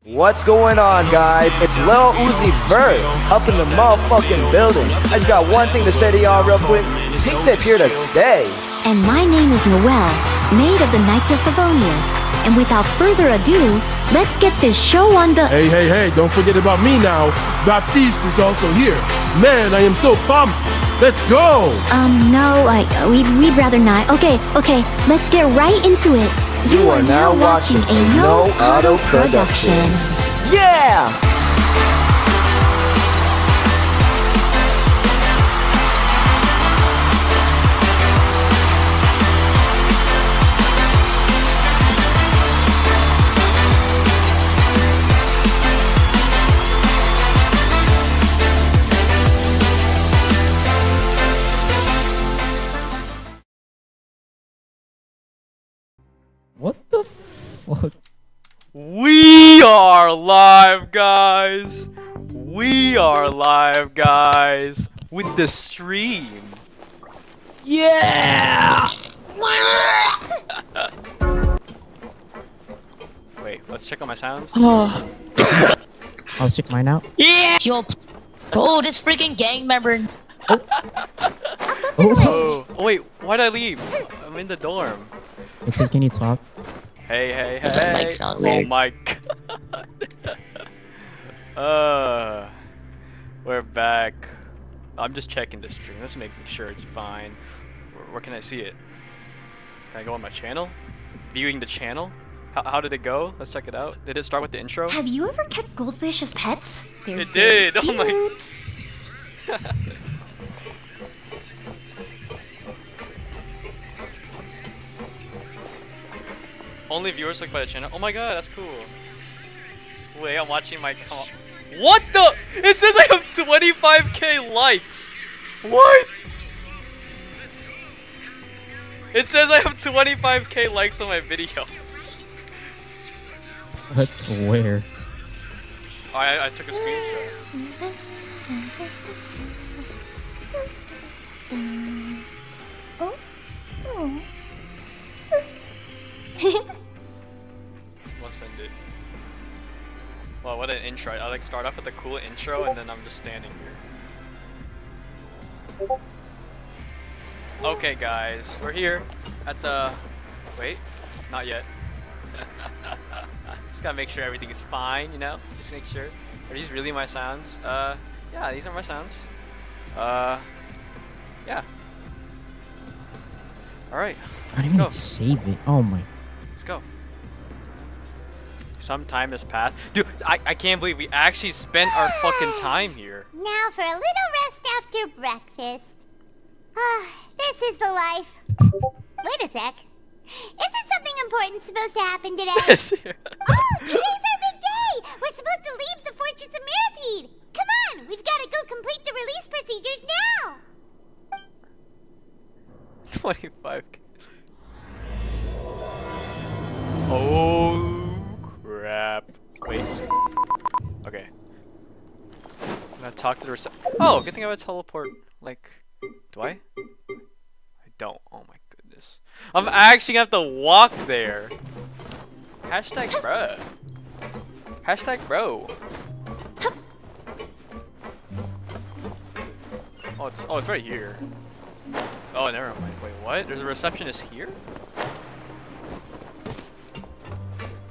What's going on, guys? It's Lil Uzi Vert up in the motherfucking building. I just got one thing to say to y'all real quick. Tting here to stay. And my name is Noelle, maid of the Knights of Favonius. And without further ado, let's get this show on the... Hey, don't forget about me now. Baptiste is also here. Man, I am so pumped. Let's go. No, we'd rather not. Okay, let's get right into it. You are now watching a No Auto production. Yeah! What the fuck? We are live, guys. We are live, guys, with the stream. Yeah! Wait, let's check on my sounds. I'll check mine out. Yeah! Yo, bro, this freaking gang member. Oh, wait, why'd I leave? I'm in the dorm. Looks like, can you talk? Hey. Does that mic sound Oh weird? my god. We're back. I'm just checking the stream, just making sure it's fine. Where can I see it? Can I go on my channel? Viewing the channel? How did it go? Let's check it out. Did it start with the intro? Have you ever kept goldfish as pets? They're It did! very Oh my... cute. Only viewers click by the channel. Oh my god, that's cool. Wait, I'm watching my What the? It says I have 25k likes. What? It says I have 25k likes on my video. That's where? Oh, I took a screenshot. We'll send it. Wow, what an intro. I like start off with a cool intro and then I'm just standing here. Okay guys, we're here at the... Wait, not yet. Just gotta make sure everything is fine, you know? Just make sure. Are these really my sounds? Yeah, these are my sounds. Yeah. Alright, I didn't even need to save it. Oh my. let's go. Some time has passed. Dude, I can't believe we actually spent our fucking time here. Now for a little rest after breakfast. This is the life. Wait a sec. Isn't something important supposed to happen today? Yes. Oh, today's our big day! We're supposed to leave the Fortress of Mirapede! Come on, we've got to go complete the release procedures now! 25. Oh crap. Wait. Okay. I'm gonna talk to the Oh, good thing I would teleport. Like, do I? I don't. Oh my goodness. I'm actually gonna have to walk there. Hashtag bruh. Hashtag bro. Oh, it's right here. Oh, never mind. Wait, what? There's a receptionist here?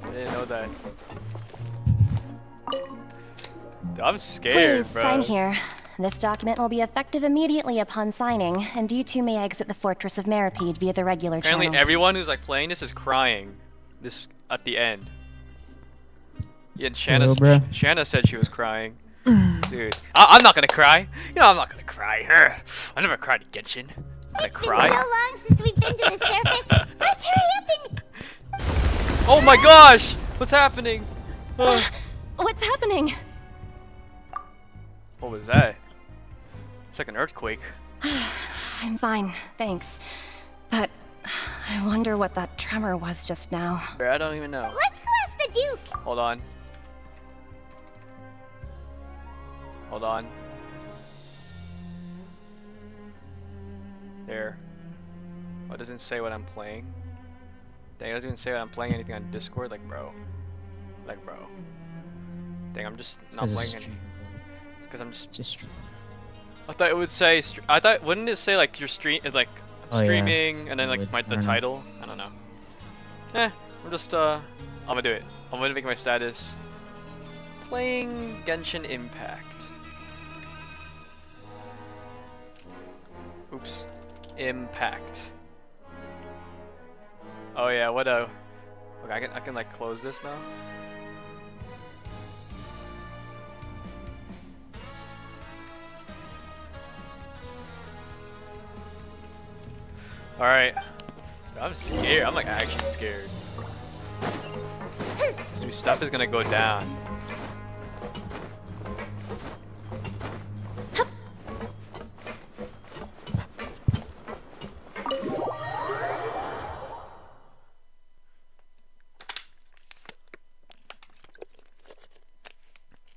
I didn't know that. Dude, I'm scared, Please bro. sign here. This document will be effective immediately upon signing, and you two may exit the Fortress of Mirapede via the regular Apparently channels. everyone who's like playing this is crying. This at the end. Yeah, and Shanna said she was crying. Dude, I'm not gonna cry. You know I'm not gonna cry. I never cried at Genshin. I'm gonna It's cry. been so long since we've been to the surface. Let's hurry up and... Oh my gosh! What's happening? What's happening? What was that? It's like an earthquake. I'm fine, thanks. But I wonder what that tremor was just now. I don't even know. Let's go ask the Duke. Hold on. Hold on. There. Oh, it doesn't say what I'm playing. Dang, it doesn't even say what I'm playing anything on Discord. Like, bro. Like, bro. Dang, I'm just not 'Cause it's playing any. stream. It's because I'm just. It's just stream. I thought it would say. I thought wouldn't it say like your stream, like Oh, yeah. streaming, and then It like would. the I don't know. title? I don't know. I'm just I'm gonna do it. I'm gonna make my status playing Genshin Impact. Oops. Impact. Oh yeah, what a. Okay, I can like close this now. Alright. I'm scared. I'm like actually scared. This new stuff is gonna go down.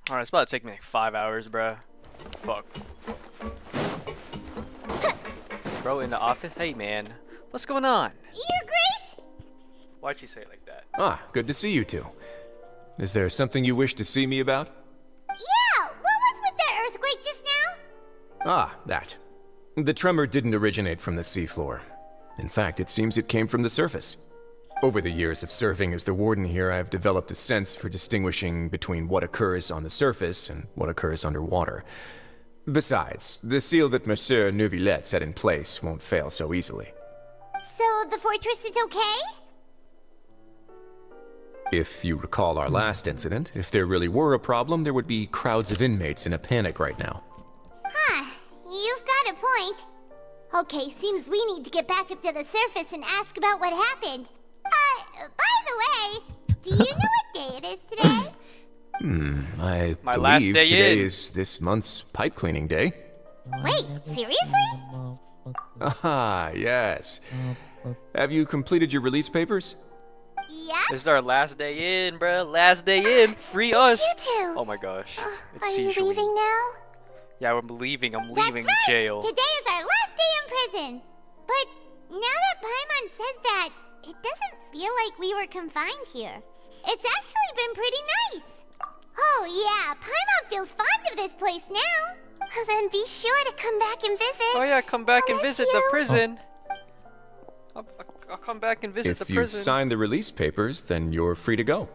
Alright, it's about to take me like 5 hours, bruh. Fuck. Bro, in the office? Hey, man. What's going on? Your Grace? Why'd you say it like that? Ah, good to see you two. Is there something you wish to see me about? Yeah, what was with that earthquake just now? Ah, that. The tremor didn't originate from the seafloor. In fact, it seems it came from the surface. Over the years of serving as the warden here, I've developed a sense for distinguishing between what occurs on the surface and what occurs underwater. Besides, the seal that Monsieur Neuvillette set in place won't fail so easily. So the fortress is okay? If you recall our last incident, if there really were a problem, there would be crowds of inmates in a panic right now. Huh, you've got a point. Okay, seems we need to get back up to the surface and ask about what happened. By the way, do you know what day it is today? I My last believe day today in. is this month's pipe cleaning day. Wait, seriously? Ah, yes. Have you completed your release papers? Yeah? This is our last day in, bruh. Last day in. Free us. You two. Oh my gosh. Are you usually- leaving now? Yeah, I'm leaving. I'm That's leaving right. jail. Today is our last day in prison. But now that Paimon says that, it doesn't feel like we were confined here. It's actually been pretty nice. Oh yeah, Paimon feels fond of this place now. Then be sure to come back and visit. Oh yeah, come back and I'll miss visit the you. prison. I'll come back and visit If the you've prison. signed the release papers, then you're free to go.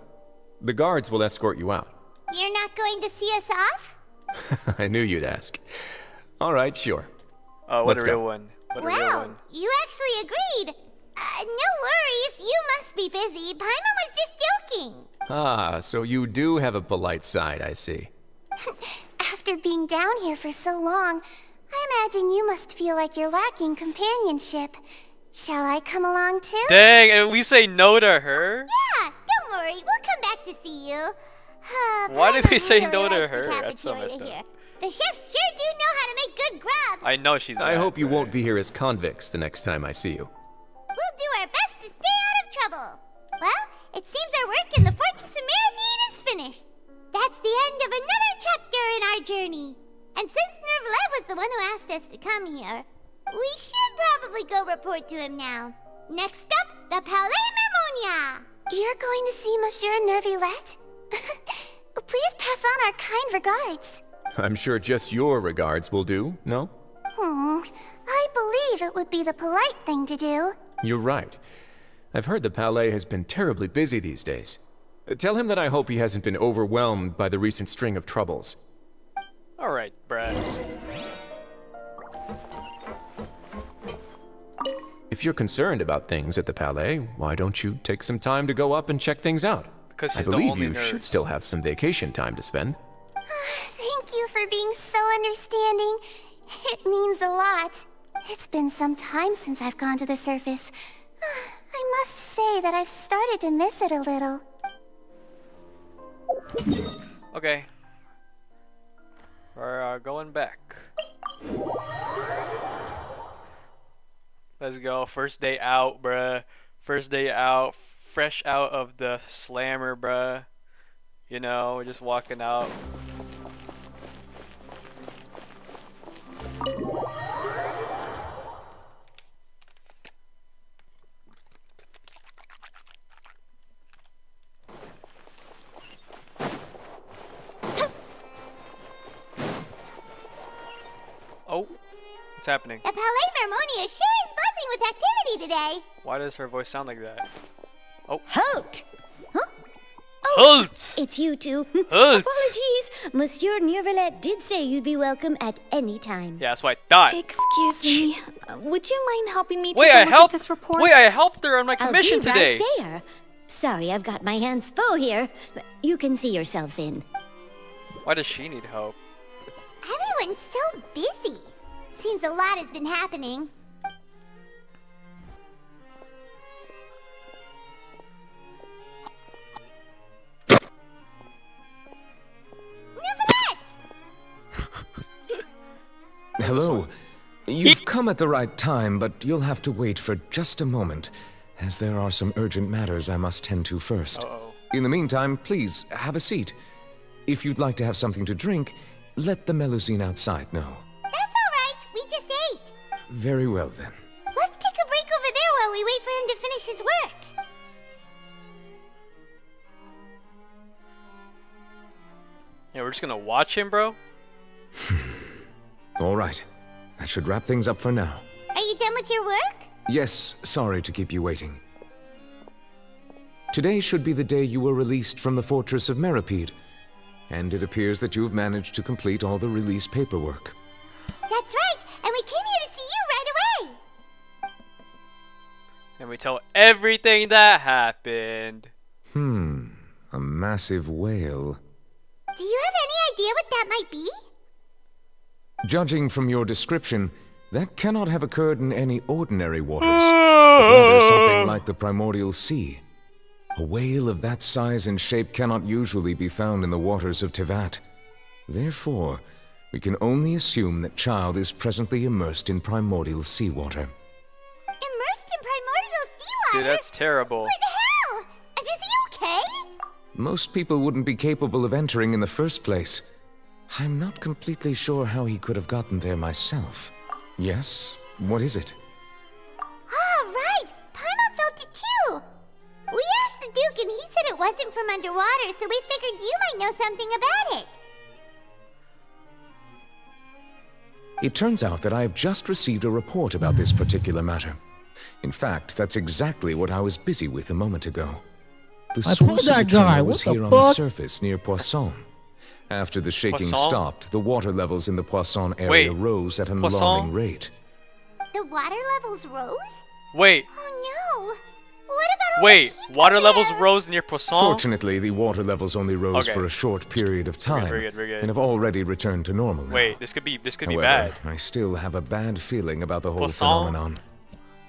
The guards will escort you out. You're not going to see us off? I knew you'd ask. All right, sure. Oh, what Let's a real go. one. What a real Well, one. you actually agreed. No worries, you must be busy. Paimon was just joking. Ah, so you do have a polite side, I see. After being down here for so long, I imagine you must feel like you're lacking companionship. Shall I come along too? Dang, and we say no to her? Yeah, don't worry, we'll come back to see you. Why did we Paimon say really no to likes the her? That's so cafeteria messed up. here. The chefs sure do know how to make good grub. I know she's I bad, hope you bruh. won't be here as convicts the next time I see you. We'll do our best to stay out of trouble. Well, it seems our work in the Fortress of Meravine is finished. That's the end of another chapter in our journey. And since Nervlev was the one who asked us to come here, we should probably go report to him now. Next up, the Palais Mermonia. You're going to see Monsieur Nervillette? Please pass on our kind regards. I'm sure just your regards will do, no? I believe it would be the polite thing to do. You're right. I've heard the Palais has been terribly busy these days. Tell him that I hope he hasn't been overwhelmed by the recent string of troubles. Alright, Brad. If you're concerned about things at the Palais, why don't you take some time to go up and check things out? Because I she's the believe only you nurse. should still have some vacation time to spend. Thank you for being so understanding. It means a lot. It's been some time since I've gone to the surface. I must say that I've started to miss it a little. Okay. We're going back. Let's go. First day out, bruh. First day out. Fresh out of the slammer, bruh. You know, we're just walking out. What's happening? The Palais Mermonia sure is buzzing with activity today. Why does her voice sound like that? Halt! Halt! It's you two. Halt! Apologies. Monsieur Neuvillette did say you'd be welcome at any time. Yeah, that's why I thought. Excuse me. Would you mind helping me take Wait, a I look helped. at this report? Wait, I helped her on my I'll commission be today. right there. Sorry, I've got my hands full here. You can see yourselves in. Why does she need help? Everyone's so busy. Seems a lot has been happening. Hello. You've come at the right time, but you'll have to wait for just a moment, as there are some urgent matters I must tend to first. Uh-oh. In the meantime, please, have a seat. If you'd like to have something to drink, let the Melusine outside know. That's all right. We just ate. Very well, then. Let's take a break over there while we wait for him to finish his work. Yeah, we're just gonna watch him, bro? All right. That should wrap things up for now. Are you done with your work? Yes, sorry to keep you waiting. Today should be the day you were released from the Fortress of Meripede, and it appears that you have managed to complete all the release paperwork. That's right, and we came here to see you right away. And we tell everything that happened. A massive whale. Do you have any idea what that might be? Judging from your description, that cannot have occurred in any ordinary waters, but rather something like the primordial sea. A whale of that size and shape cannot usually be found in the waters of Tevat. Therefore, we can only assume that Child is presently immersed in primordial seawater. Immersed in primordial seawater? Dude, that's terrible. But how? And is he okay? Most people wouldn't be capable of entering in the first place. I'm not completely sure how he could have gotten there myself. Yes? What is it? Ah, right. Paimon felt it too. We asked the Duke and he said it wasn't from underwater, so we figured you might know something about it. It turns out that I have just received a report about this particular matter. In fact, that's exactly what I was busy with a moment ago. The I source told of the that guy, tremor was what the here on the fuck? surface near Poisson. After the shaking Poisson? stopped, the water levels in the Poisson area rose at an Poisson? alarming rate. The water levels rose? Wait, Oh no. What about all wait. the people Water levels there? rose near Poisson? Fortunately, the water levels only rose Okay. for a short period of time Very good, very good. and have already returned to normal now. Wait, this could be However, bad. I still have a bad feeling about the whole Poisson? phenomenon.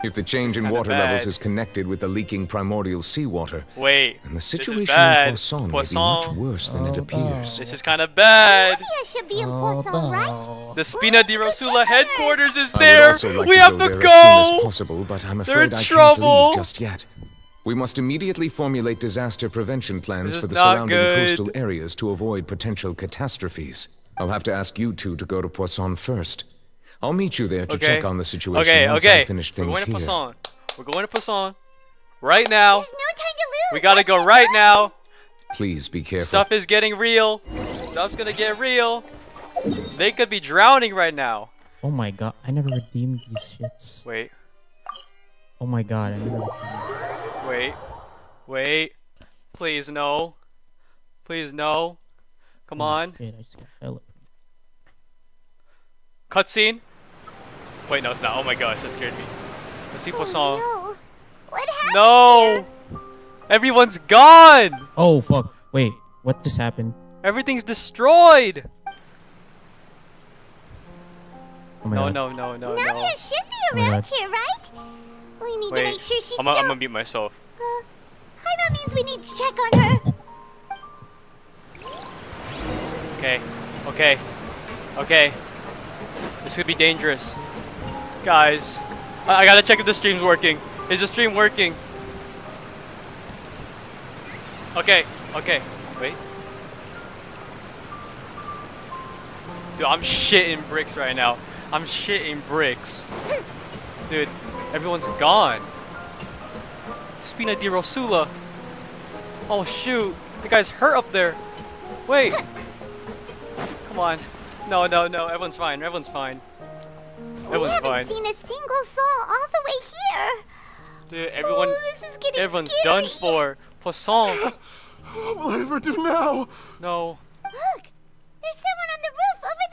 If the change in kinda water levels bad. is connected with the leaking primordial seawater, Wait, then the this is situation in bad. Poisson may be much Poisson. worse than it appears. This is kind of bad. Olivia should be in Poisson, right? The Spina di Rosula headquarters is I would there. also like We to have go to there as soon as go. possible, but I'm They're in afraid I can't trouble. leave just yet. We must immediately formulate disaster prevention plans This is for the not surrounding good. coastal areas to avoid potential catastrophes. I'll have to ask you two to go to Poisson first. I'll meet you there to Okay. check on the situation Okay, once okay. I finish We're things going to here. Poisson. We're going to Poisson. Right now. There's no time to lose. We gotta Let's go get right going. now. Please be careful. Stuff is getting real. Stuff's gonna get real. They could be drowning right now. Oh my god, I never redeemed these shits. Wait, Oh my god, I never redeemed. wait, wait. Please no. Please no. Come on. Shit, I just got teleported. Cutscene. Wait, no, it's not. Oh my gosh, that scared me. Let's see Poisson. No. What happened? No! Everyone's gone! Oh fuck, wait, what just happened? Everything's destroyed! Oh my No, god. no, no, no, Nadia no. should be Oh my around God. here, right? We need to Wait, make sure she's I'm still... gonna mute myself. Paimon means we need to check on her. Okay, okay, okay. This could be dangerous. Guys, I gotta check if the stream's working. Is the stream working? Okay, okay, wait. Dude, I'm shitting bricks right now. I'm shitting bricks. Dude, everyone's gone. Spina di Rosula. Oh shoot, the guy's hurt up there. Wait. Come on. No, no, no, everyone's fine, everyone's fine. We was haven't fine. seen a single soul all the way here. Dude, everyone, This is getting everyone's scary. done for. Poisson. What will I ever do now? No, Look, there's someone on the roof over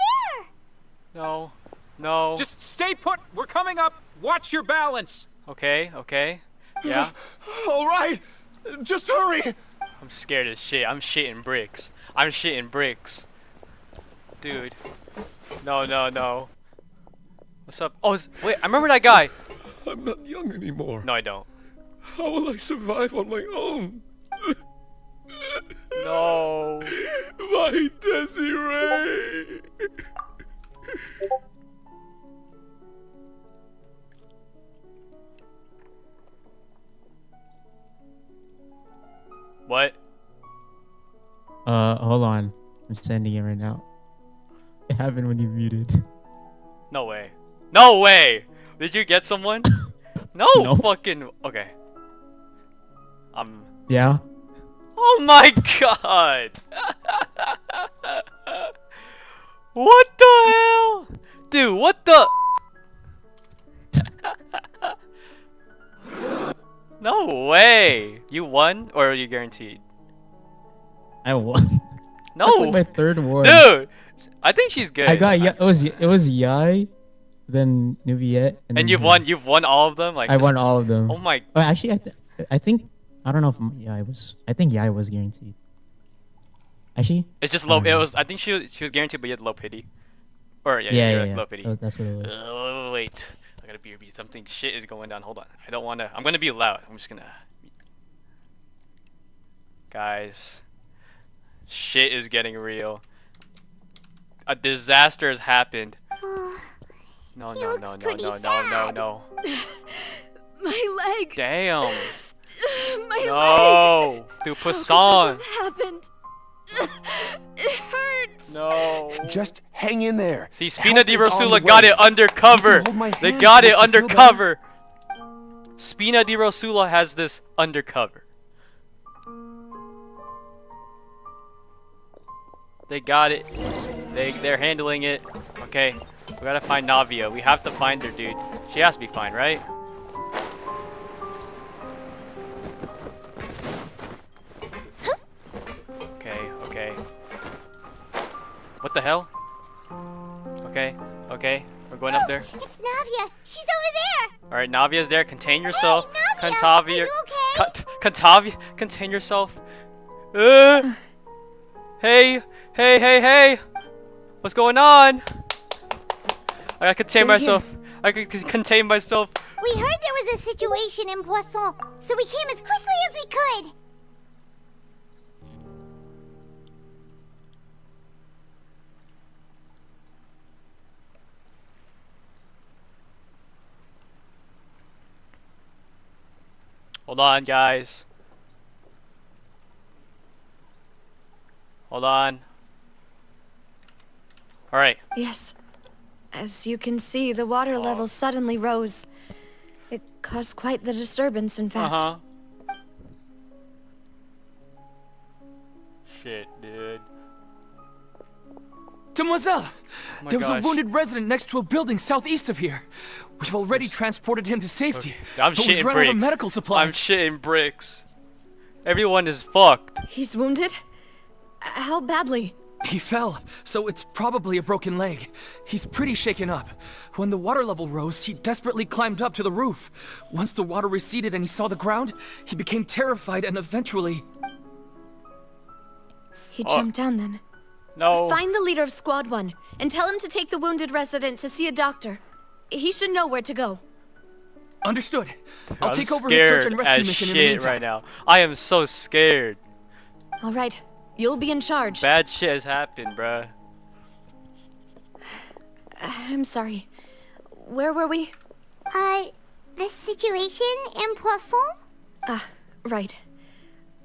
there. no, no. Just stay put. We're coming up. Watch your balance. Okay, okay. Yeah. All right, just hurry. I'm scared as shit. I'm shitting bricks. I'm shitting bricks. Dude. No, no, no. What's up? Oh, wait, I remember that guy. I'm not young anymore. No, I don't. How will I survive on my own? No. My Desiree. What? Hold on. I'm sending it right now. It happened when you muted. No way. No way! Did you get someone? No, No. fucking. Okay. Yeah? Oh my god! What the hell? Dude, what the? No way! You won? Or are you guaranteed? I won. No! That's like my third one. Dude! I think she's good. I got it was Yai, then Nuviet, And then you've won all of them? Like I won all of them. Oh my. Actually, I think I don't know if Yai was. I think Yai was guaranteed. Actually, It's just I low. don't It know. was. I think she was guaranteed, but you had low pity. Or yeah, Yeah, you yeah, had yeah. low pity. That's what it was. Oh wait, I gotta be something. Shit is going down. Hold on. I don't wanna. I'm gonna be loud. I'm just gonna. Guys, shit is getting real. A disaster has happened. No, no, no, no, no, no, no, no. My leg. Damn. My No. Dude, Poisson. happened. It hurts. No. Just hang in there. See, Spina di Help is on the Rosula got way. it undercover. You can hold my They hand got to it make you feel undercover. Spina di Rosula has this undercover. They got it. They're handling it. Okay, we gotta find Navia. We have to find her, dude. She has to be fine, right? Okay, okay. What the hell? Okay, okay. We're going up there. It's Navia. She's over there. All right, Navia's there. Contain yourself. Navia, Cantavia. are you okay? Cantavia, contain yourself. Hey, hey, hey, hey. What's going on? I gotta contain myself. I can contain myself. We heard there was a situation in Poisson, so we came as quickly as we could. Hold on, guys. Hold on. All right. Yes. As you can see, the water level suddenly rose. It caused quite the disturbance, in fact. Uh-huh. Shit, dude. Demoiselle! Oh my there was gosh. a wounded resident next to a building southeast of here. We've already transported him to safety. I'm but we've shitting run out of bricks. medical I'm supplies. shitting bricks. Everyone is fucked. He's wounded? How badly? He fell, so it's probably a broken leg. He's pretty shaken up. When the water level rose, he desperately climbed up to the roof. Once the water receded and he saw the ground, he became terrified and eventually... He jumped down then. No. Find the leader of Squad 1 and tell him to take the wounded resident to see a doctor. He should know where to go. Understood. I'll I'm take over his search scared and rescue as mission in the shit meantime. right now. I am so scared. All right, you'll be in charge. Bad shit has happened, bruh. I'm sorry. Where were we? The situation in Poisson? Ah, right.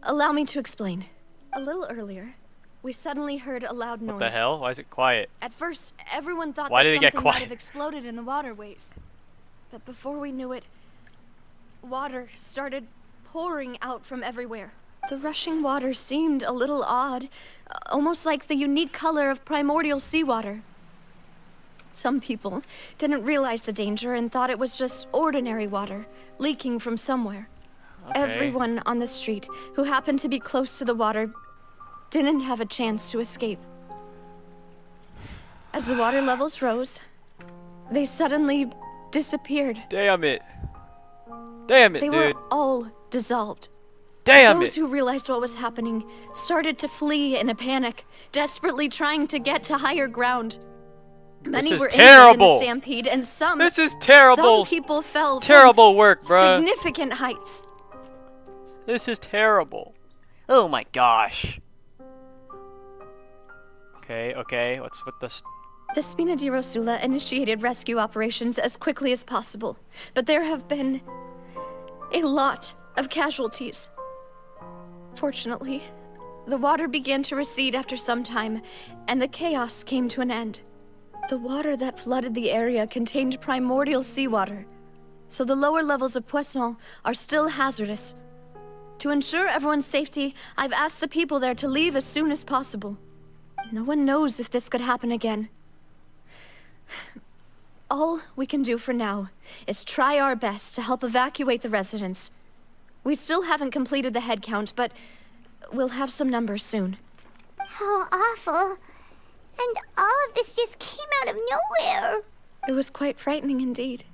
Allow me to explain. A little earlier, we suddenly heard a loud noise. What the hell? Why is it quiet? At first, everyone thought Why that did it get something might quiet? have exploded in the waterways. But before we knew it, water started pouring out from everywhere. The rushing water seemed a little odd, almost like the unique color of primordial seawater. Some people didn't realize the danger and thought it was just ordinary water leaking from somewhere. Okay. Everyone on the street who happened to be close to the water didn't have a chance to escape. As the water levels rose, they suddenly disappeared. Damn it. Damn it, They dude. were all dissolved. Damn Those it. who realized what was happening started to flee in a panic, desperately trying to get to higher ground. Many is were injured in terrible. the stampede, and some This is terrible. Some people fell Terrible from work, bruh. significant heights. This is terrible. Oh my gosh. Okay. What's with this? The Spina di Rosula initiated rescue operations as quickly as possible, but there have been a lot of casualties. Fortunately, the water began to recede after some time, and the chaos came to an end. The water that flooded the area contained primordial seawater, so the lower levels of Poisson are still hazardous. To ensure everyone's safety, I've asked the people there to leave as soon as possible. No one knows if this could happen again. All we can do for now is try our best to help evacuate the residents. We still haven't completed the head count, but we'll have some numbers soon. How awful. And all of this just came out of nowhere. It was quite frightening indeed.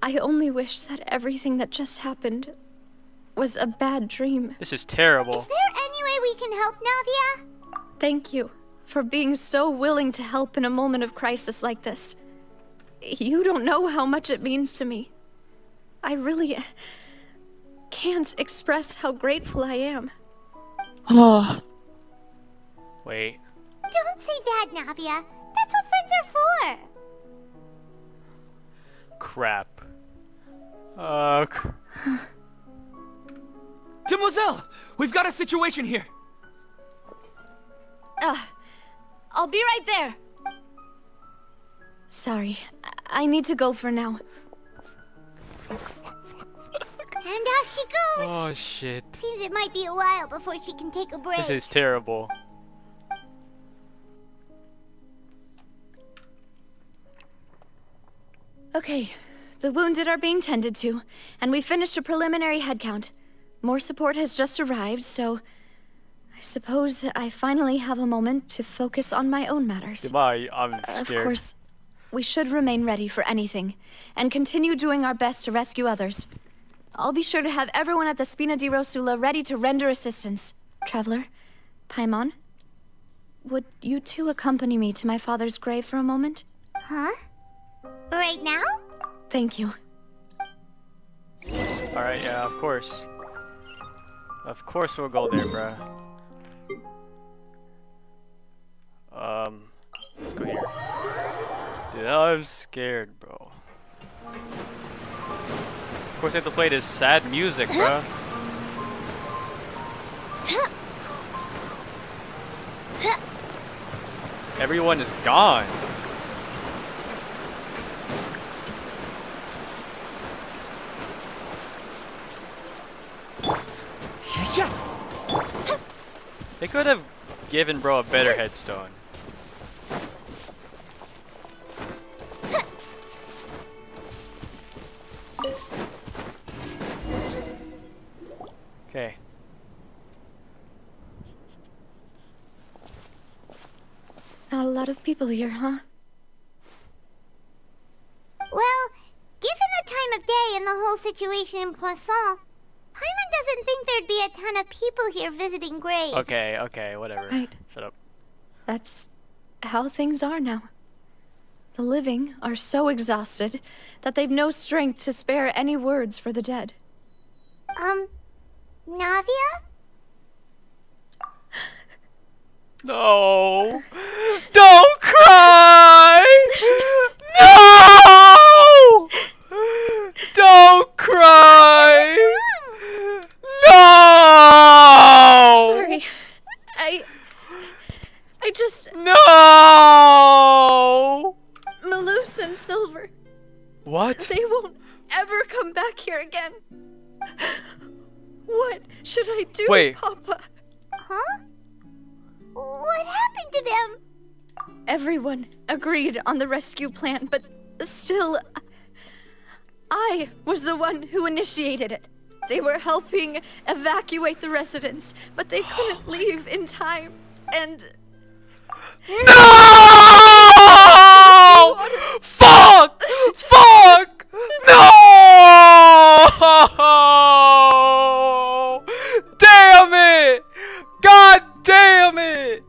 I only wish that everything that just happened was a bad dream. This is terrible. Is there any way we can help, Navia? Thank you for being so willing to help in a moment of crisis like this. You don't know how much it means to me. I really can't express how grateful I am. Wait. Don't say that, Navia. That's what friends are for. Crap. Demoiselle! We've got a situation here! I'll be right there. Sorry, I need to go for now. And off she goes. Oh shit. Seems it might be a while before she can take a break. This is terrible. Okay, the wounded are being tended to, and we finished a preliminary head count. More support has just arrived, so I suppose I finally have a moment to focus on my own matters. Goodbye, I'm scared. Of course, we should remain ready for anything, and continue doing our best to rescue others. I'll be sure to have everyone at the Spina di Rosula ready to render assistance. Traveler, Paimon, would you two accompany me to my father's grave for a moment? Huh? Right now? Thank you. Alright, yeah, of course. Of course we'll go there, bruh. Let's go here. Dude, I'm scared, bro. Of course I have to play this sad music, bruh. Everyone is gone. They could have given bro a better headstone. Okay. Not a lot of people here, huh? Well, given the time of day and the whole situation in Poisson, Paimon doesn't think there'd be a ton of people here visiting graves. Okay, whatever. Right. Shut up. That's how things are now. The living are so exhausted that they've no strength to spare any words for the dead. Navia? No! Don't cry! No! Don't cry! No! Sorry. I just... No! Malus and Silver. What? They won't ever come back here again. What should I do, Wait. Papa? Huh? What happened to them? Everyone agreed on the rescue plan, but still, I was the one who initiated it. They were helping evacuate the residents, but they couldn't leave in time, and... No! Fuck! Fuck! No! Damn it! God damn it!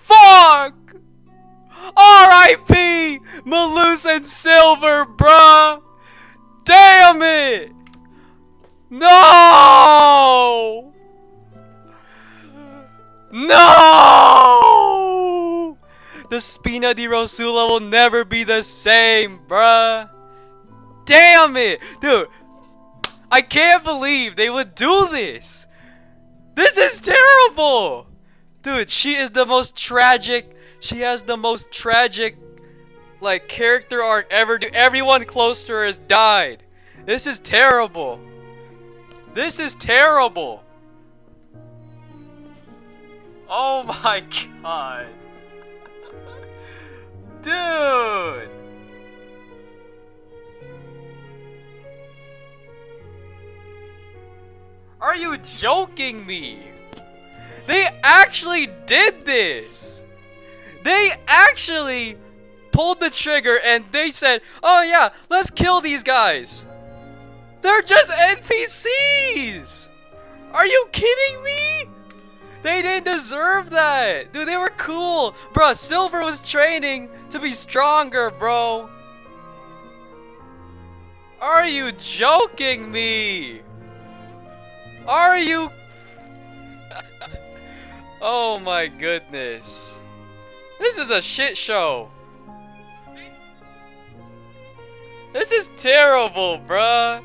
Fuck! R.I.P. Malus and Silver, bruh! Damn it! No! No! The Spina di Rosula will never be the same, bruh. Damn it! Dude, I can't believe they would do this. This is terrible! Dude, she is the most tragic. She has the most tragic, like, character arc ever. Everyone close to her has died. This is terrible. This is terrible. Oh my god. Dude. Are you joking me? They actually did this. They actually pulled the trigger and they said, oh yeah, let's kill these guys. They're just NPCs. Are you kidding me? They didn't deserve that. Dude, they were cool. Bro, Silver was training to be stronger, bro. Are you joking me? Are you? Oh my goodness. This is a shit show. This is terrible, bruh.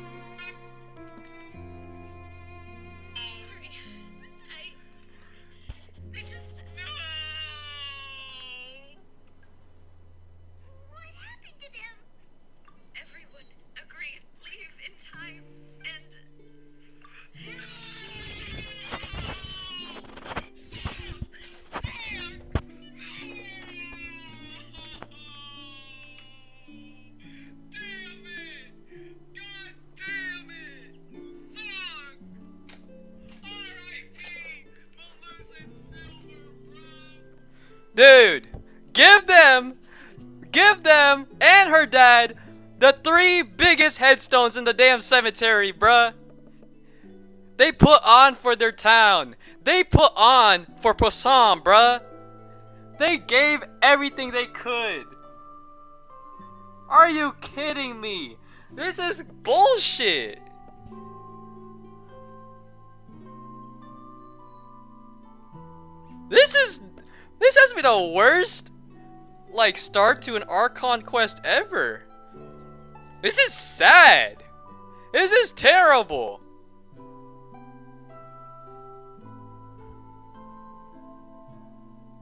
Dude, give them and her dad the 3 biggest headstones in the damn cemetery, bruh. They put on for their town. They put on for Possum, bruh. They gave everything they could. Are you kidding me? This is bullshit. This has to be the worst, like, start to an Archon quest ever. This is sad. This is terrible.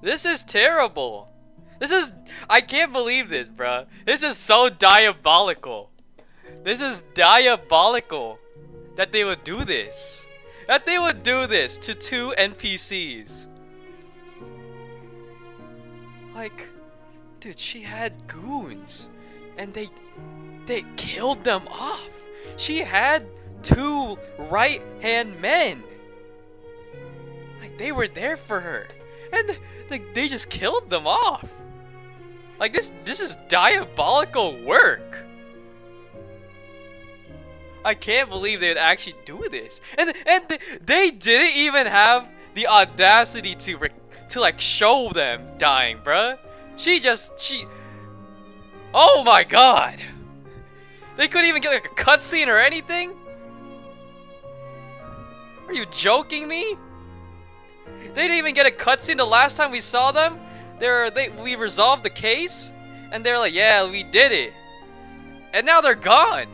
This is terrible. I can't believe this, bruh. This is so diabolical. This is diabolical that they would do this. That they would do this to 2 NPCs. Like, dude, she had goons, and they killed them off. She had 2 right-hand men. Like, they were there for her, and like they just killed them off. Like, this is diabolical work. I can't believe they would actually do this, and they didn't even have the audacity to like show them dying, bruh. Oh my god. They couldn't even get like a cutscene or anything? Are you joking me? They didn't even get a cutscene the last time we saw them. We resolved the case, and they're like, yeah, we did it. And now they're gone.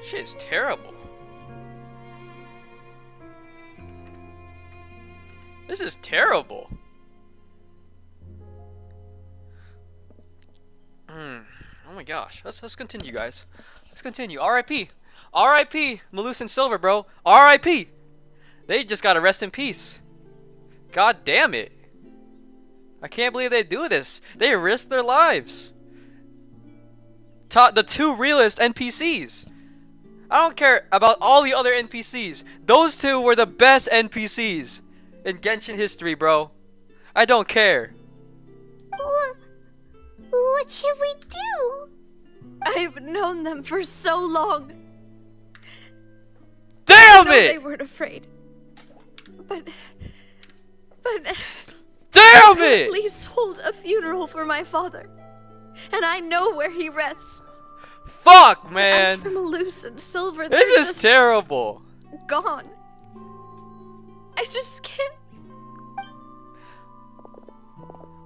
Shit's terrible. This is terrible. Oh my gosh. Let's continue, guys. Let's continue. R.I.P. R.I.P. Malus and Silver, bro. R.I.P. They just gotta rest in peace. God damn it. I can't believe they do this. They risk their lives. The two realist NPCs. I don't care about all the other NPCs. Those two were the best NPCs in Genshin history, bro. I don't care. What should we do? I've known them for so long. Damn I know it! They weren't afraid. But damn I it! at least hold a funeral for my father. And I know where he rests. Fuck, man. As for Malus and Silver, This they're is just terrible. gone. I just can't.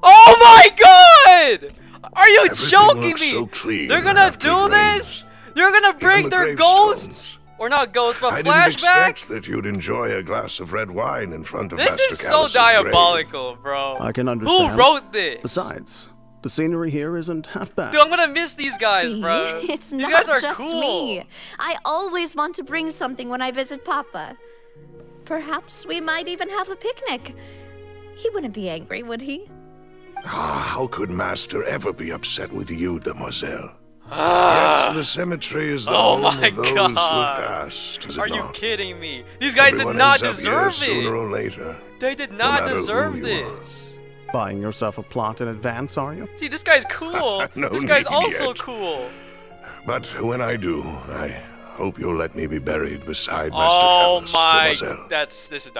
Oh my god! Are you Everything joking looks me? so clean They're gonna after do it this? rains. You're gonna break Even the their gravestones. ghosts? Or not ghosts, but I didn't flashback? expect that you'd enjoy a glass of red wine in front of This Master is so Callus's diabolical, bro. I can understand. Who wrote this? Besides, the scenery here isn't half bad. Dude, I'm gonna miss these guys, See? bro. It's These not guys are just cool. me. I always want to bring something when I visit Papa. Perhaps we might even have a picnic. He wouldn't be angry, would he? Ah, how could Master ever be upset with you, Demoiselle? Yes, the cemetery is the Oh home my of those who have god. passed, is it Are you not? kidding me? These guys Everyone did not ends up here deserve sooner it. or later. They did no not matter who deserve you this. Buying yourself a plot in advance, are you? See, this guy's cool. No This guy's need also yet. cool. But when I do, I hope you'll let me be buried beside Master Oh Callus, my, Demoiselle. that's Hey,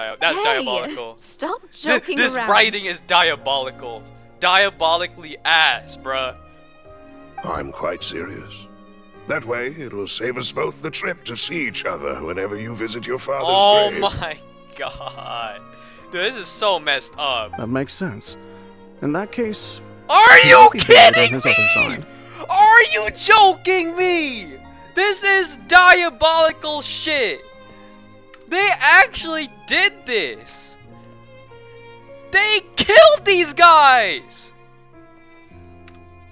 diabolical. Stop joking This around. writing is diabolical. Diabolically ass, bruh. I'm quite serious. That way, it'll save us both the trip to see each other whenever you visit your father's Oh grave. my god. Dude, this is so messed up. That makes sense. In that case, Are you he'll be buried on kidding his other me? side. Are you joking me? This is diabolical shit. They actually did this. They killed these guys.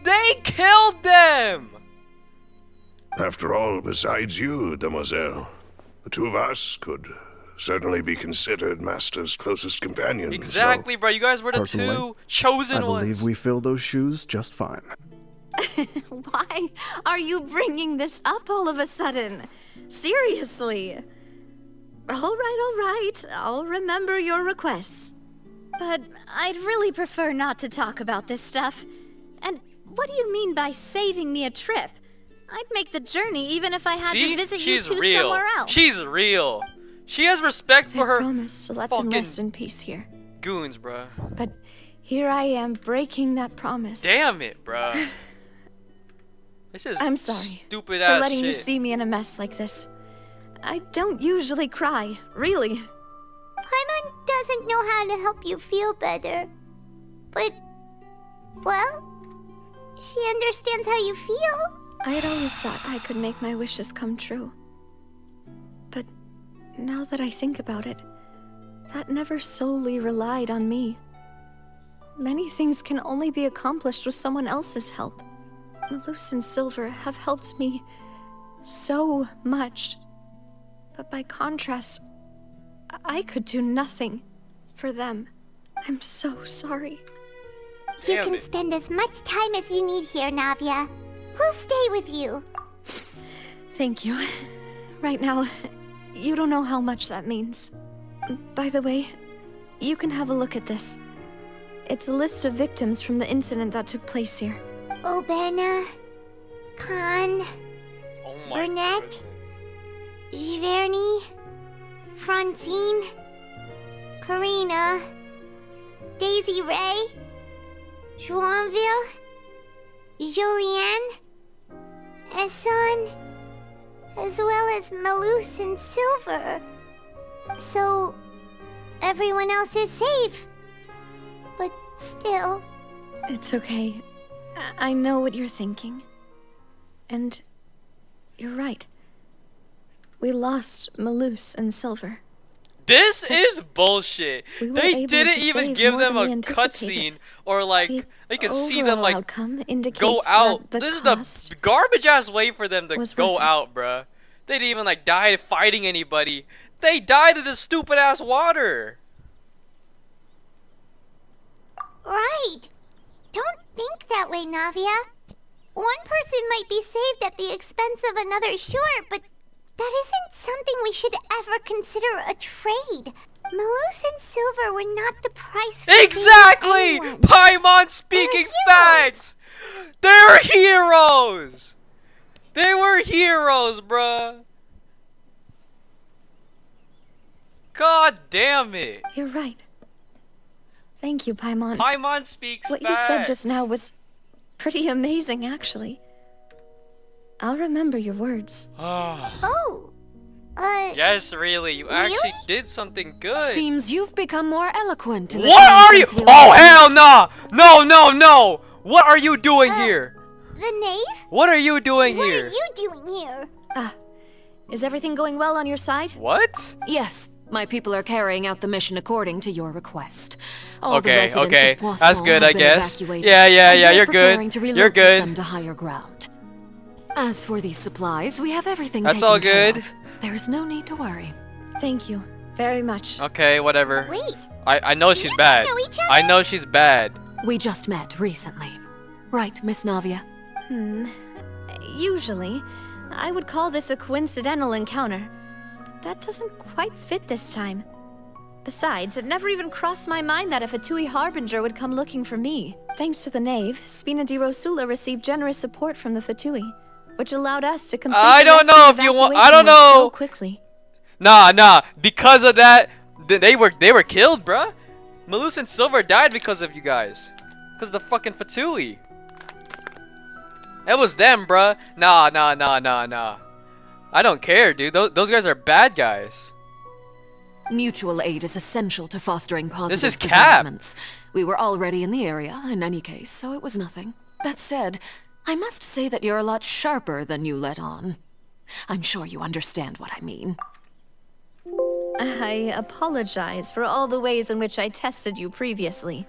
They killed them. After all, besides you, Demoiselle, the two of us could certainly be considered Master's closest companions. Exactly, bro. You guys were the Personally, two chosen I believe ones. we fill those shoes just fine. Why are you bringing this up all of a sudden? Seriously. All right. I'll remember your requests. But I'd really prefer not to talk about this stuff. And what do you mean by saving me a trip? I'd make the journey even if I had See? to visit She's you two real. somewhere else. She's real. She has respect for I her promise to let them fucking rest in peace here. goons, bruh. But here I am breaking that promise. Damn it, bruh. This is I'm sorry stupid for ass letting shit. you see me in a mess like this. I don't usually cry, really. Paimon doesn't know how to help you feel better. But, well, she understands how you feel. I had always thought I could make my wishes come true. But now that I think about it, that never solely relied on me. Many things can only be accomplished with someone else's help. Malus and Silver have helped me so much. But by contrast, I could do nothing for them. I'm so sorry. You Damn can it. spend as much time as you need here, Navia. We'll stay with you. Thank you. Right now, you don't know how much that means. By the way, you can have a look at this. It's a list of victims from the incident that took place here. Obena, Khan, Oh my Burnett, goodness. Giverny, Francine, Karina, Daisy Ray, Joinville, Jolienne, Esson, as well as Malus and Silver. So, everyone else is safe. But still, It's okay. I know what you're thinking. And you're right. We lost Malus and Silver. This is bullshit. We were They able didn't to even save give more them than a we anticipated. cutscene or like The you can see them overall like outcome indicates go out. that the This is cost the garbage ass way for them to was go worth it. out, bruh. They didn't even like die fighting anybody. They died in this stupid ass water. Right. Don't think that way, Navia. One person might be saved at the expense of another, sure, but that isn't something we should ever consider a trade. Malus and Silver were not the price for Exactly! anyone. Paimon speaking facts! They're heroes! They were heroes, bruh! God damn it! You're right. Thank you, Paimon. Paimon speaks What facts. you said just now was pretty amazing, actually. I'll remember your words. Oh. Yes, really, you actually did something good. Seems you've become more eloquent. In the What time are you? since we Oh, last hell met. no! No, no, no! What are you doing here? The knave? What are you doing What here? are you doing here? Is everything going well on your side? What? Yes, my people are carrying out the mission according to your request. All the Okay, residents okay. of Poisson That's good, have I been guess. evacuated, Yeah, yeah, and yeah, we're you're preparing good. to You're relocate good. them to higher ground. As for these supplies, we have everything That's taken all care good. of. There is no need to worry. Thank you very much. Okay, whatever. Wait. I know she's bad. know each other? I know she's bad. We just met recently. Right, Miss Navia? Usually, I would call this a coincidental encounter. But that doesn't quite fit this time. Besides, it never even crossed my mind that a Fatui Harbinger would come looking for me. Thanks to the knave, Spina di Rosula received generous support from the Fatui, which allowed us to complete I the don't rescue know and if you want. I evacuation don't work so know. quickly. Nah. Because of that, they were killed, bruh. Malus and Silver died because of you guys. Because of the fucking Fatui. It was them, bruh. Nah. I don't care, dude. Those guys are bad guys. Mutual aid is essential to fostering positive This is Cap. developments. We were already in the area, in any case, so it was nothing. That said, I must say that you're a lot sharper than you let on. I'm sure you understand what I mean. I apologize for all the ways in which I tested you previously.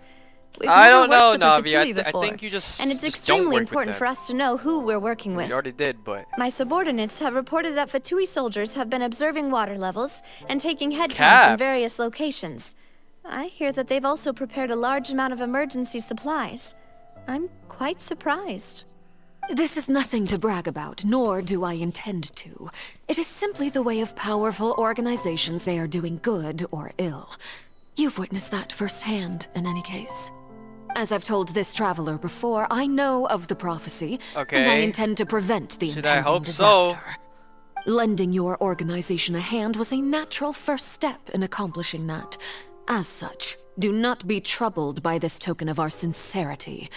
We've I never don't know, worked with the Navi. Fatui I before, think you just and it's just don't extremely work with important them. for us to know who we're working with. You already did, but My subordinates have reported that Fatui soldiers have been observing water levels and taking head counts Cap. in various locations. I hear that they've also prepared a large amount of emergency supplies. I'm quite surprised. This is nothing to brag about, nor do I intend to. It is simply the way of powerful organizations. They are doing good or ill. You've witnessed that firsthand, in any case. As I've told this traveler before, I know of the prophecy, and I Okay. intend to prevent the Should I impending hope so? disaster. Lending your organization a hand was a natural first step in accomplishing that. As such, do not be troubled by this token of our sincerity.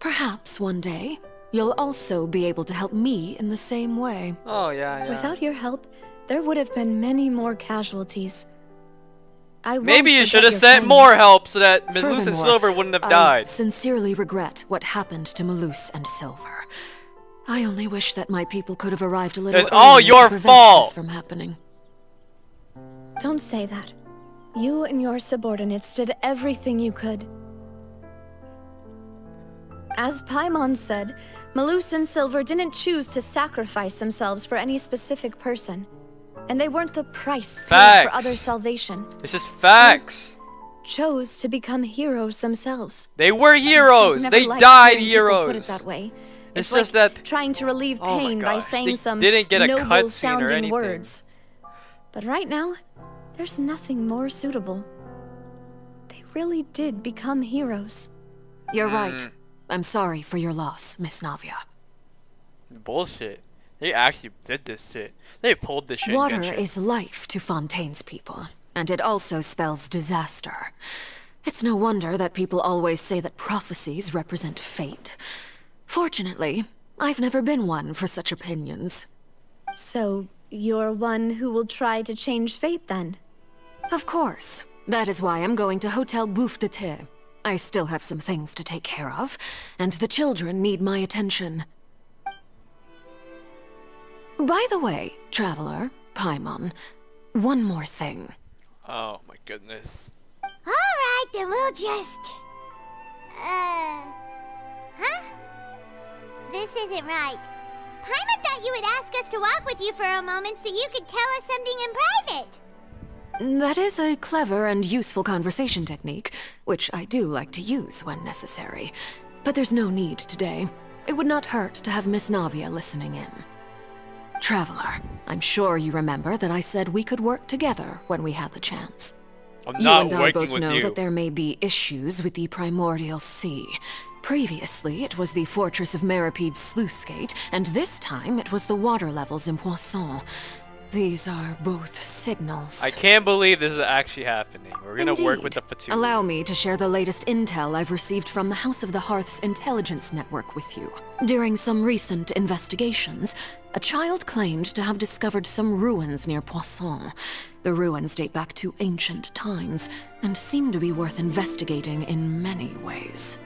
Perhaps one day, you'll also be able to help me in the same way. oh yeah. Without your help, there would have been many more casualties. I won't Maybe you forget should have your sent kindness. more help so that Malus and Furthermore, Silver wouldn't have I died. sincerely regret what happened to Malus and Silver. I only wish that my people could have arrived a little It's all earlier your to prevent fault. this from happening. Don't say that. You and your subordinates did everything you could. As Paimon said, Malus and Silver didn't choose to sacrifice themselves for any specific person. And they weren't the price paid Facts. for other salvation. This is facts. Chose to become heroes themselves. They were heroes. I've never They liked died hearing people heroes. Put it that way. It's like just that- trying to relieve Oh my pain by gosh, saying they some didn't get a noble cutscene or sounding anything. words. But right now, there's nothing more suitable. They really did become heroes. You're right. I'm sorry for your loss, Miss Navia. Bullshit. They actually did this shit. They pulled this shit. Water Genshin. is life to Fontaine's people, and it also spells disaster. It's no wonder that people always say that prophecies represent fate. Fortunately, I've never been one for such opinions. So, you're one who will try to change fate then? Of course. That is why I'm going to Hotel Bouffe de Thé. I still have some things to take care of, and the children need my attention. By the way, traveler, Paimon, one more thing. Oh my goodness. Alright, then we'll just... Huh? This isn't right. Paimon thought you would ask us to walk with you for a moment so you could tell us something in private. That is a clever and useful conversation technique, which I do like to use when necessary. But there's no need today. It would not hurt to have Miss Navia listening in. Traveler, I'm sure you remember that I said we could work together when we had the chance. I'm You not and I working both with know you. that there may be issues with the Primordial Sea. Previously, it was the fortress of Maripede's sluice gate, and this time it was the water levels in Poisson. These are both signals. I can't believe this is actually happening. We're gonna work with the Fatui. Allow me to share the latest intel I've received from the House of the Hearth's intelligence network with you. During some recent investigations, a child claimed to have discovered some ruins near Poisson. The ruins date back to ancient times, and seem to be worth investigating in many ways.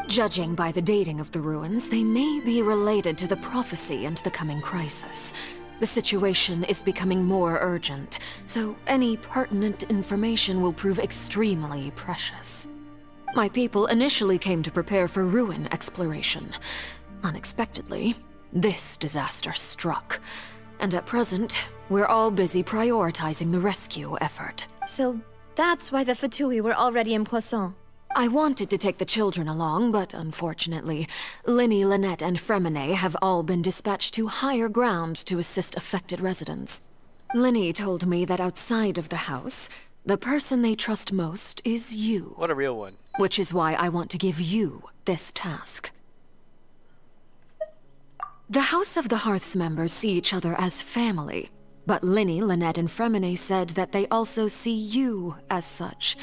Judging by the dating of the ruins, they may be related to the prophecy and the coming crisis. The situation is becoming more urgent, so any pertinent information will prove extremely precious. My people initially came to prepare for ruin exploration. Unexpectedly, this disaster struck. And at present, we're all busy prioritizing the rescue effort. So that's why the Fatui were already in Poisson. I wanted to take the children along, but unfortunately, Linny, Lynette, and Fremine have all been dispatched to higher ground to assist affected residents. Linny told me that outside of the house, the person they trust most is you. What a real one. Which is why I want to give you this task. The House of the Hearth's members see each other as family, but Linny, Lynette, and Fremine said that they also see you as such,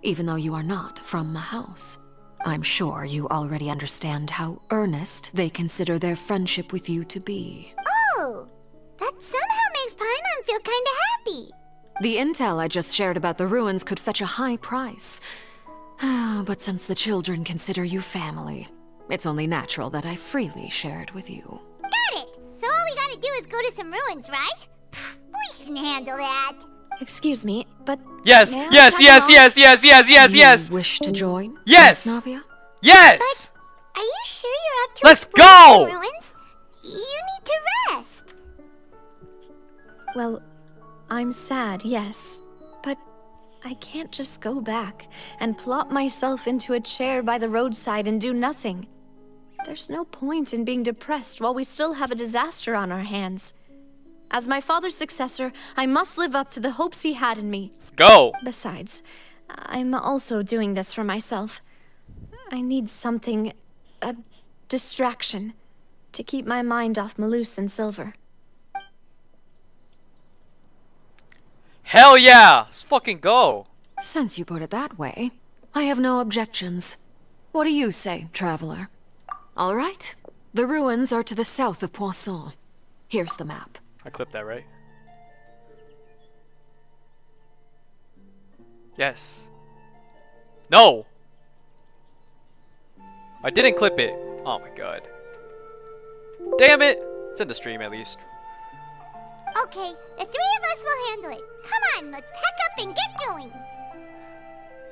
even though you are not from the house. I'm sure you already understand how earnest they consider their friendship with you to be. Oh, that somehow makes Paimon feel kinda happy. The intel I just shared about the ruins could fetch a high price. But since the children consider you family, it's only natural that I freely share it with you. Got it! So all we gotta do is go to some ruins, right? We can handle that. Excuse me, but... Yes, may I yes, tag yes, along? yes, yes, yes, yes, yes. You wish to join? Yes. Miss Navia? Yes. Are you sure you're up to Let's exploring go! the ruins? You need to rest. Well, I'm sad, yes. But I can't just go back and plop myself into a chair by the roadside and do nothing. There's no point in being depressed while we still have a disaster on our hands. As my father's successor, I must live up to the hopes he had in me. Let's go. Besides, I'm also doing this for myself. I need something, a distraction, to keep my mind off Malus and Silver. Hell yeah. Let's fucking go. Since you put it that way, I have no objections. What do you say, traveler? All right. The ruins are to the south of Poisson. Here's the map. I clipped that, right? Yes. No! I didn't clip it. Oh my god. Damn it! It's in the stream at least. Okay, the three of us will handle it. Come on, let's pack up and get going.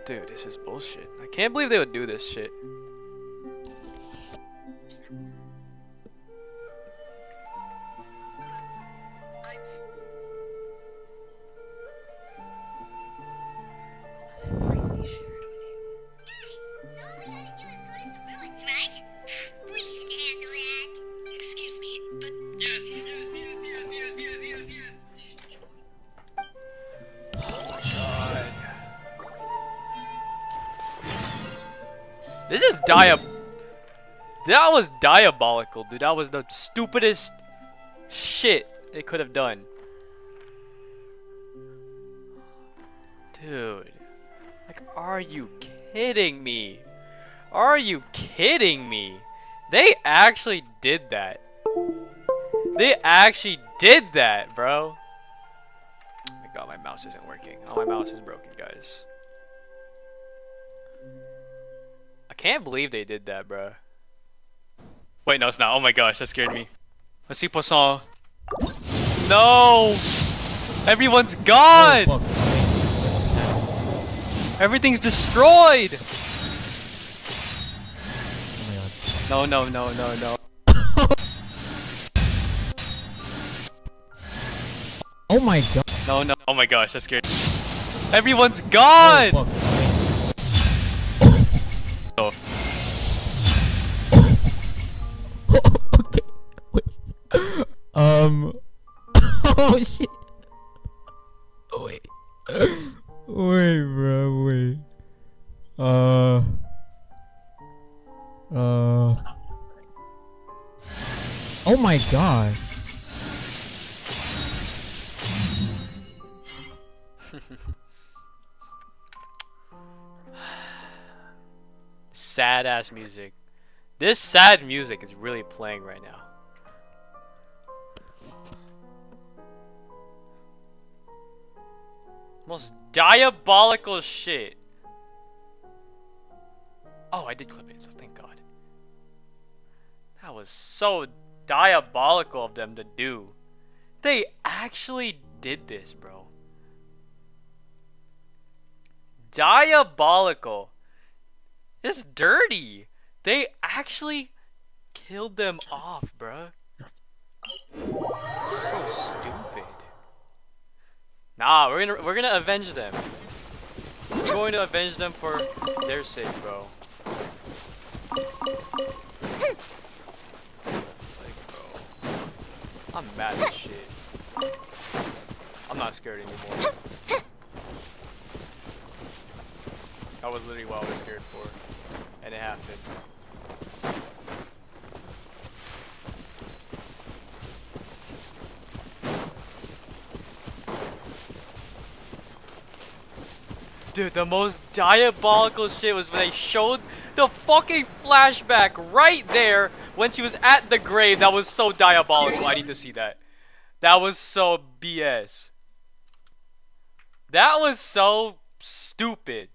Dude, this is bullshit. I can't believe they would do this shit. Excuse me, but... Yes. This is That was diabolical, dude. That was the stupidest shit they could have done. Dude. Like, are you kidding me? Are you kidding me? They actually did that. They actually did that, bro. Oh my god, my mouse isn't working. Oh, my mouse is broken, guys. I can't believe they did that, bro. Wait, no, it's not. Oh my gosh, that scared me. Let's see Poisson. No! Everyone's gone! Oh, fuck. Everything's destroyed! Oh my god. No, no, no, no, no. Oh my god. No, no. Oh my gosh, that scared me. Everyone's gone! Oh. Oh shit. Wait. Wait, bro, wait. Oh my god. Sad ass music. This sad music is really playing right now. Most diabolical shit. Oh, I did clip it, so thank God. That was so diabolical of them to do. They actually did this, bro. Diabolical. It's dirty. They actually killed them off, bruh. So stupid. Nah, we're gonna avenge them. We're going to avenge them for their sake, bro. Like, bro, I'm mad as shit. I'm not scared anymore. That was literally what I was scared for, and it happened. Dude, the most diabolical shit was when they showed the fucking flashback right there when she was at the grave. That was so diabolical. I need to see that. That was so BS. That was so stupid.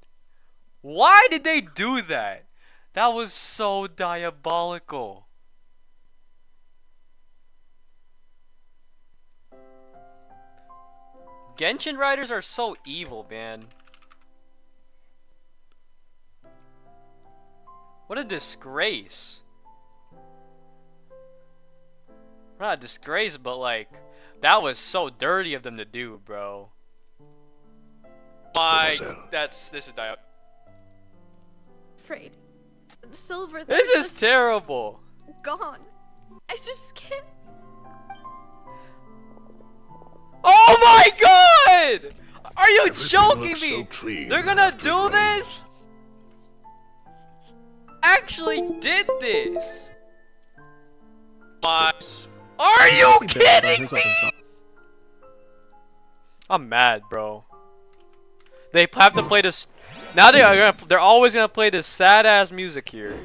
Why did they do that? That was so diabolical. Genshin writers are so evil, man. What a disgrace. Not a disgrace, but like, that was so dirty of them to do, bro. This is Afraid. Silver. This is terrible. Gone. I just can't. Oh my god! Are you Everything joking looks me? so clean They're gonna after do rain. this? Actually did this? Are you kidding me? I'm mad, bro. They have to play this. Now they're always gonna play this sad ass music here.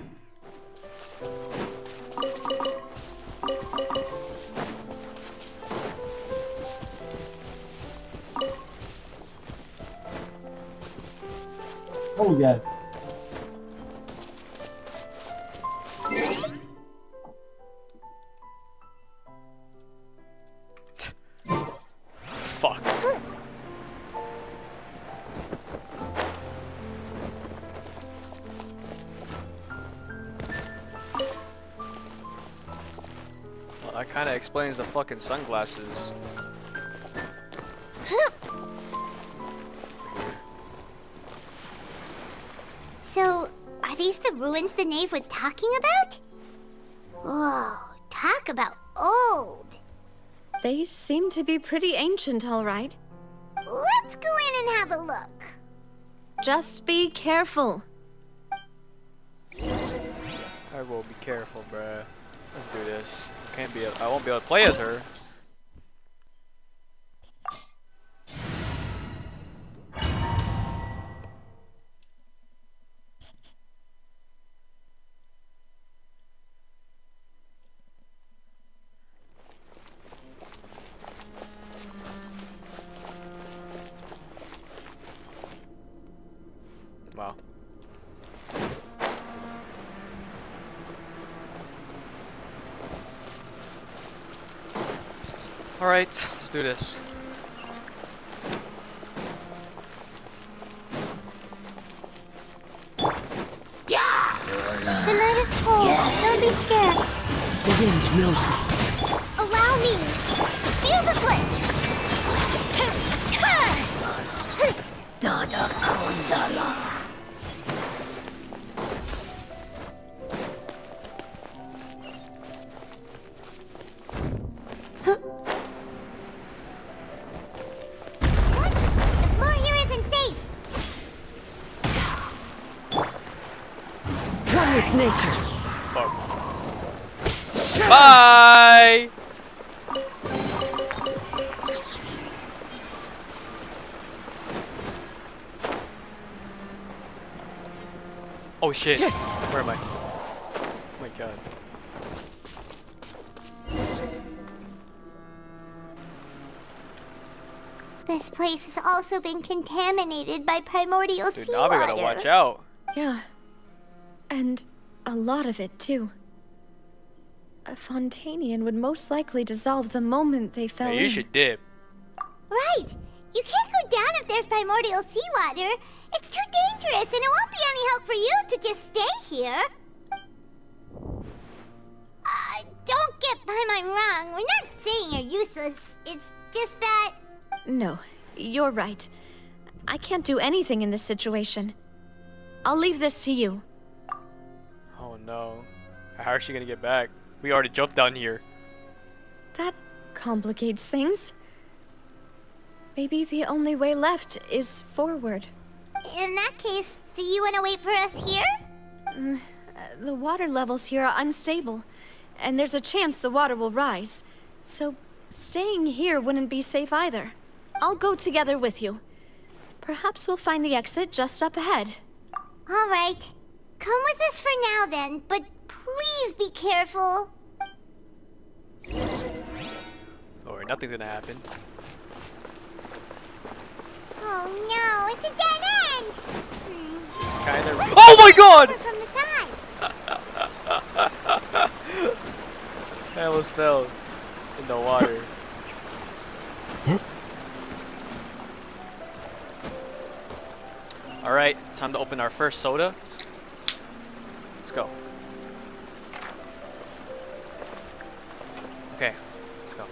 Oh yeah. Fuck. Well, that kind of explains the fucking sunglasses. So, are these the ruins the knave was talking about? Whoa, talk about old. They seem to be pretty ancient, all right. Let's go in and have a look. Just be careful. I will be careful, bruh. Let's do this. I won't be able to play as her. Wow. Alright, let's do this. The night is cold. Don't be scared. The wind knows me. Allow me. Fuse is lit. Done. nature. Bye! Oh shit. Where am I? Oh my god. This place has also been contaminated by primordial Dude, seawater. now we gotta watch out. Yeah. And a lot of it, too. A Fontanian would most likely dissolve the moment they fell Yeah, in. you should dip. Right! You can't go down if there's primordial seawater. It's too dangerous, and it won't be any help for you to just stay here. Don't get by my wrong. We're not saying you're useless. It's just that... No, you're right. I can't do anything in this situation. I'll leave this to you. Oh no. How is she gonna get back? We already jumped down here. That complicates things. Maybe the only way left is forward. In that case, do you want to wait for us here? The water levels here are unstable, and there's a chance the water will rise. So staying here wouldn't be safe either. I'll go together with you. Perhaps we'll find the exit just up ahead. All right. Come with us for now then, but please be careful. Don't worry, nothing's gonna happen. Oh no, it's a dead end! Kinda. Oh my god! From the side. I almost fell in the water. Alright, it's time to open our first soda. Let's go. Okay, let's go.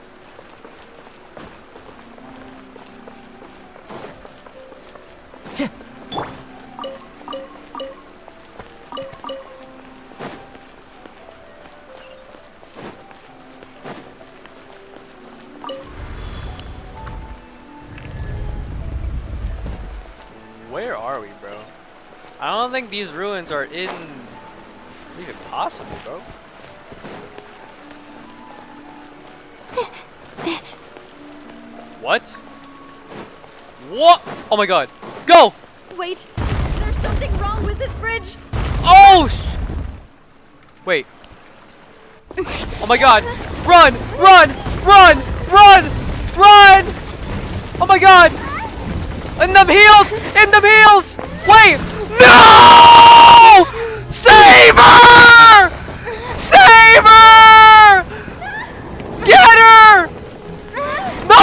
Where are we, bro? I don't think these ruins are even possible, bro. What? What? Oh my god. Go! Wait, there's something wrong with this bridge. Oh! Wait. Oh my god. Run! Run! Run! Run! Run! Oh my god! In them heels! In them heels! Wait! No! Save her! Save her! Get her! No!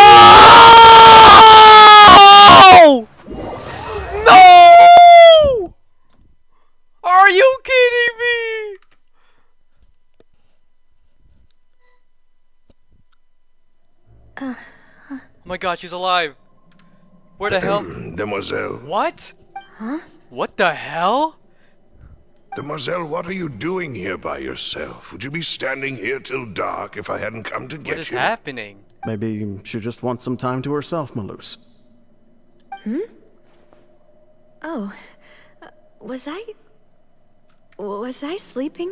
No! Are you kidding me? Oh my god, she's alive. Where the hell? Demoiselle. What? Huh? What the hell? Demoiselle, what are you doing here by yourself? Would you be standing here till dark if I hadn't come to get you? What is happening? Maybe she just wants some time to herself, Maloose. Oh, was I sleeping?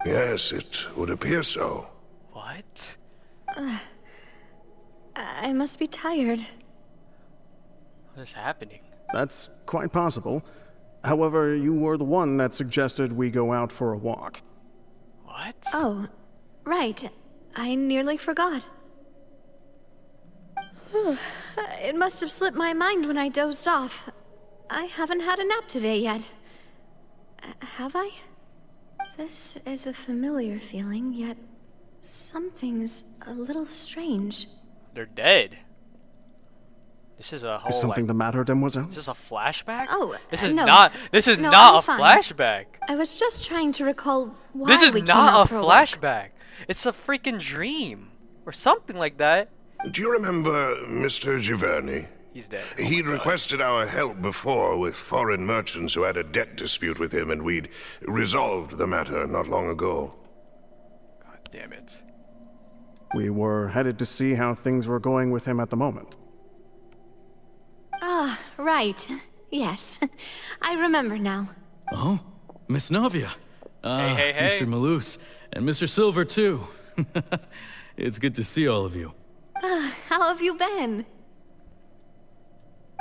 Yes, it would appear so. What? I must be tired. What is happening? That's quite possible. However, you were the one that suggested we go out for a walk. What? Oh, right. I nearly forgot. It must have slipped my mind when I dozed off. I haven't had a nap today yet. Have I? This is a familiar feeling, yet something's a little strange. They're dead. This is a whole. Is something the matter, Demoiselle? Is this a flashback? Oh, this is no. not. This is No, not I'm a fine. flashback. I was just trying to recall why This is we came not out a for a walk. flashback. It's a freaking dream or something like that. Do you remember Mr. Giverny? He's dead. He'd requested our help before with foreign merchants who had a debt dispute with him, and we'd resolved the matter not long ago. God damn it. We were headed to see how things were going with him at the moment. Ah, right. Yes. I remember now. Oh, Miss Navia. Hey. Mr. Maloose, and Mr. Silver, too. It's good to see all of you. How have you been?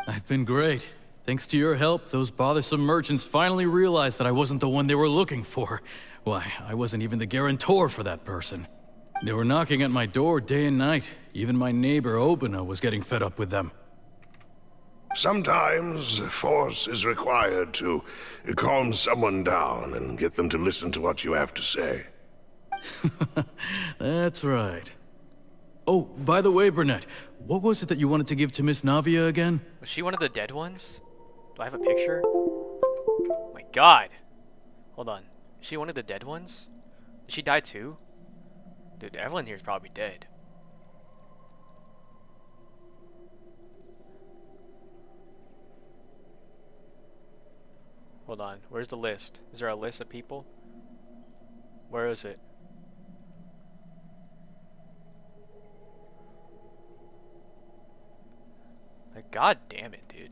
I've been great. Thanks to your help, those bothersome merchants finally realized that I wasn't the one they were looking for. Why, I wasn't even the guarantor for that person. They were knocking at my door day and night. Even my neighbor, Obina, was getting fed up with them. Sometimes force is required to calm someone down and get them to listen to what you have to say. That's right. Oh, by the way, Burnett, what was it that you wanted to give to Miss Navia again? Was she one of the dead ones? Do I have a picture? Oh my god. Hold on. Is she one of the dead ones? Did she die too? Dude, everyone here is probably dead. Hold on. Where's the list? Is there a list of people? Where is it? Like, god damn it, dude.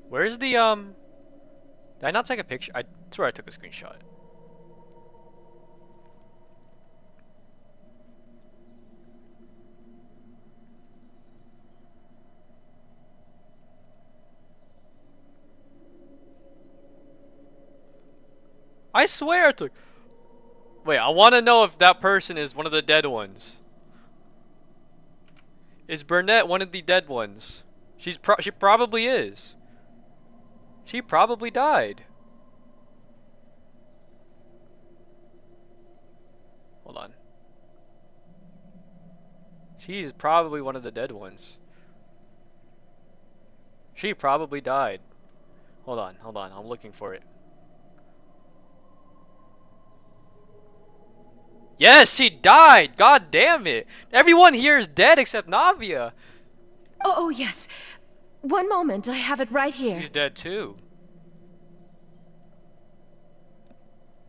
Where's the, Did I not take a picture? I swear I took a screenshot. I swear I took... Wait, I want to know if that person is one of the dead ones. Is Burnett one of the dead ones? She probably is. She probably died. Hold on. She's probably one of the dead ones. She probably died. Hold on. I'm looking for it. Yes, she died! God damn it! Everyone here is dead except Navia. Oh, yes. One moment, I have it right here. She's dead too.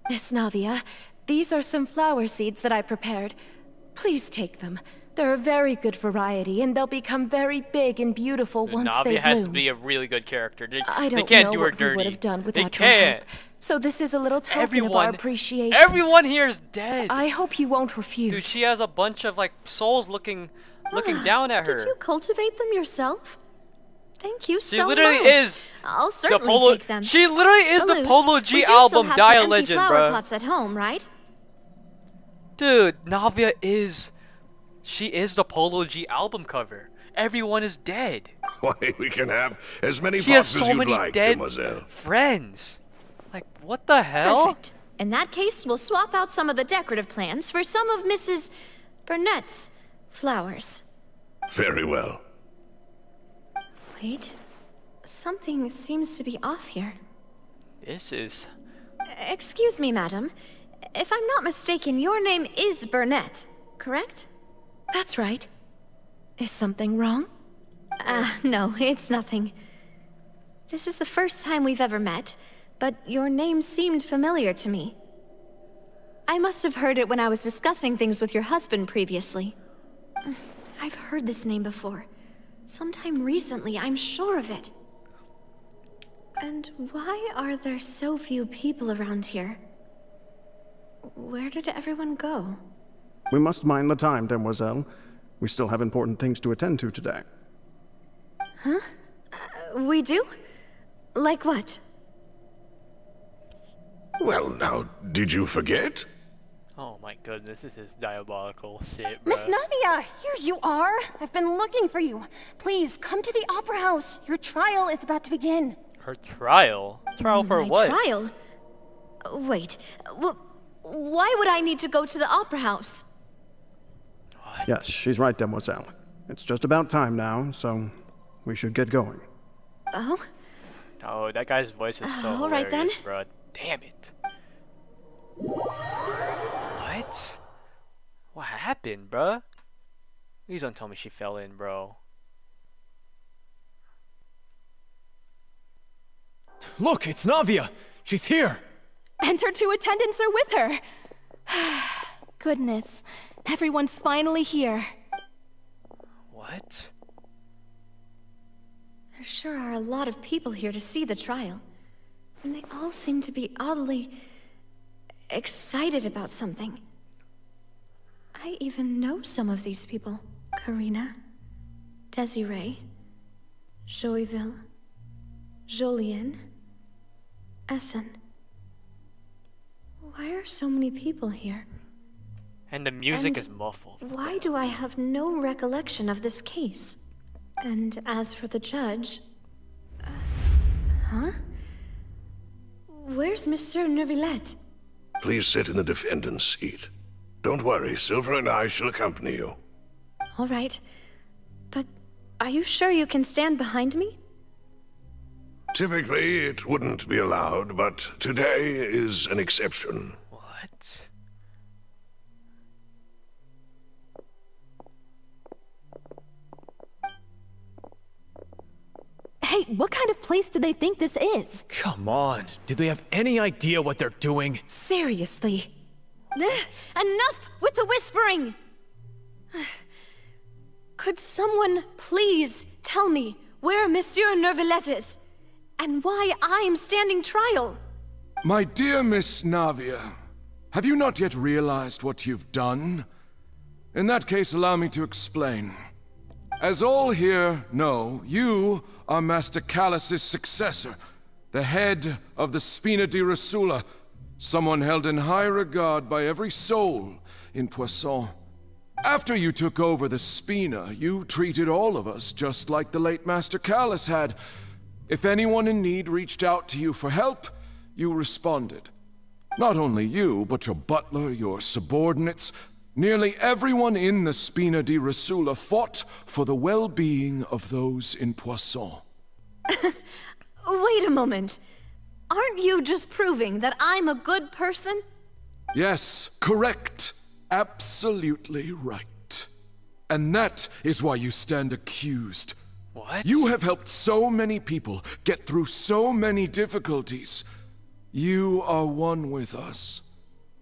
Miss Navia, these are some flower seeds that I prepared. Please take them. They're a very good variety, and they'll become very big and beautiful once they Navia bloom. has to be a really good character. I don't they can't know do her what we dirty. would have done without they your can't. help. So this is a little token of our appreciation. Everyone here is dead. I hope you won't refuse. Dude, she has a bunch of like souls looking down at her. Did you cultivate them yourself? Thank you so She much. literally is. I'll the certainly Polo. take them. She literally is the Alus, Polo we G do still album have Dia some empty Legend, flower bro. pots at home, right? Dude, Navia is. She is the Polo G album cover. Everyone is dead. Why, we can have as many She has pots as so you'd many like, dead Demoiselle. friends. Like, what the hell? Perfect. In that case, we'll swap out some of the decorative plants for some of Mrs. Burnett's flowers. Very well. Wait. Something seems to be off here. This is... Excuse me, madam. If I'm not mistaken, your name is Burnett, correct? That's right. Is something wrong? No, it's nothing. This is the first time we've ever met, but your name seemed familiar to me. I must have heard it when I was discussing things with your husband previously. I've heard this name before. Sometime recently, I'm sure of it. And why are there so few people around here? Where did everyone go? We must mind the time, Demoiselle. We still have important things to attend to today. Huh? We do? Like what? Well, now, did you forget? Oh my goodness, this is diabolical shit, bro. Miss Navia, here you are. I've been looking for you. Please, come to the Opera House. Your trial is about to begin. Her trial? Trial for My what? trial? Wait, why would I need to go to the Opera House? Yes, she's right, Demoiselle. It's just about time now, so we should get going. Oh? Oh, that guy's voice is so All right, then. hilarious, bro. Damn it. What? What happened, bruh? Please don't tell me she fell in, bro. Look, it's Navia. She's here. And her 2 attendants are with her. Goodness, everyone's finally here. What? There sure are a lot of people here to see the trial. And they all seem to be oddly excited about something. I even know some of these people. Karina, Desiree, Joyville, Jolien, Essen. Why are so many people here? And the music And is muffled. why do I have no recollection of this case? And as for the judge... huh? Where's Monsieur Neuvillette? Please sit in the defendant's seat. Don't worry, Silver and I shall accompany you. All right. But are you sure you can stand behind me? Typically, it wouldn't be allowed, but today is an exception. What? Hey, what kind of place do they think this is? Come on. Do they have any idea what they're doing? Seriously. Enough with the whispering! Could someone please tell me where Monsieur Neuvillette is? And why I'm standing trial? My dear Miss Navia, have you not yet realized what you've done? In that case, allow me to explain. As all here know, you are Master Callus's successor, the head of the Spina di Rosula, someone held in high regard by every soul in Poisson. After you took over the Spina, you treated all of us just like the late Master Callus had. If anyone in need reached out to you for help, you responded. Not only you, but your butler, your subordinates, nearly everyone in the Spina di Rosula fought for the well-being of those in Poisson. Wait a moment. Aren't you just proving that I'm a good person? Yes, correct. Absolutely right. And that is why you stand accused. What? You have helped so many people get through so many difficulties. You are one with us.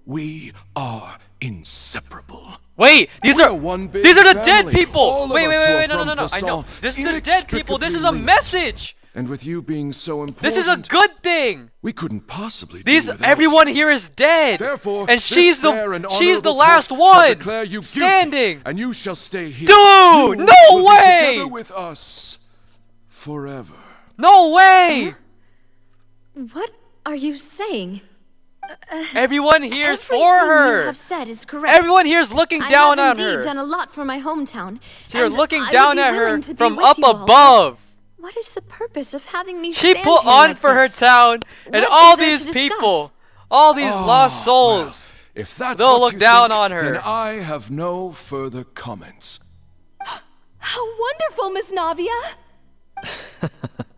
We are inseparable. Wait, these are the dead people. Wait, us no, who are no, from I know. Poisson, This is the dead people. This is a inextricably message. And with you being so important, This is a good thing. we couldn't possibly. Everyone here is dead. Therefore, and this she's fair and the honorable last court shall one declare you guilty, standing. and you shall stay here. Dude, You no will be way. together with us forever. No way. What are you saying? Everyone here's for Everything her. you have said is correct. Everyone here's looking down I on have indeed her. done a lot for my hometown. So you're and looking I down would be at her willing to be from with up you all, above. but what is the purpose of having me She stand put here on like for her this? town, and What all is there these to people, discuss? all these lost souls, If that's they'll what look you down think, on her. then I have no further comments. How wonderful, Miss Navia!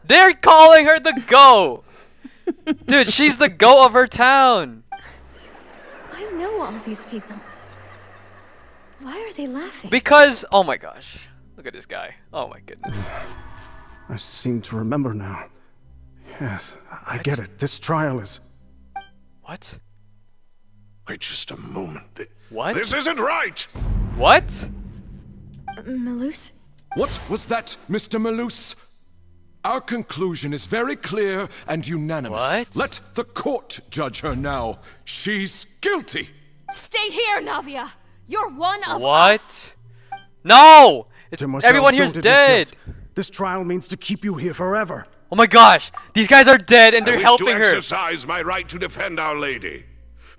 They're calling her the GO. Dude, she's the GO of her town. I know all these people. Why are they laughing? Because, oh my gosh, look at this guy. Oh my goodness. I seem to remember now. Yes, I get it. This trial is... What? Wait just a moment. What? This isn't right! What? Malus? What was that, Mr. Malus? Our conclusion is very clear and unanimous. What? Let the court judge her now. She's guilty. Stay here, Navia! You're one of us! What? No! Demoiselle, Everyone here's don't admit dead. guilt. This trial means to keep you here forever. Oh my gosh, these guys are dead and I they're wish helping to her. exercise my right to defend Our Lady.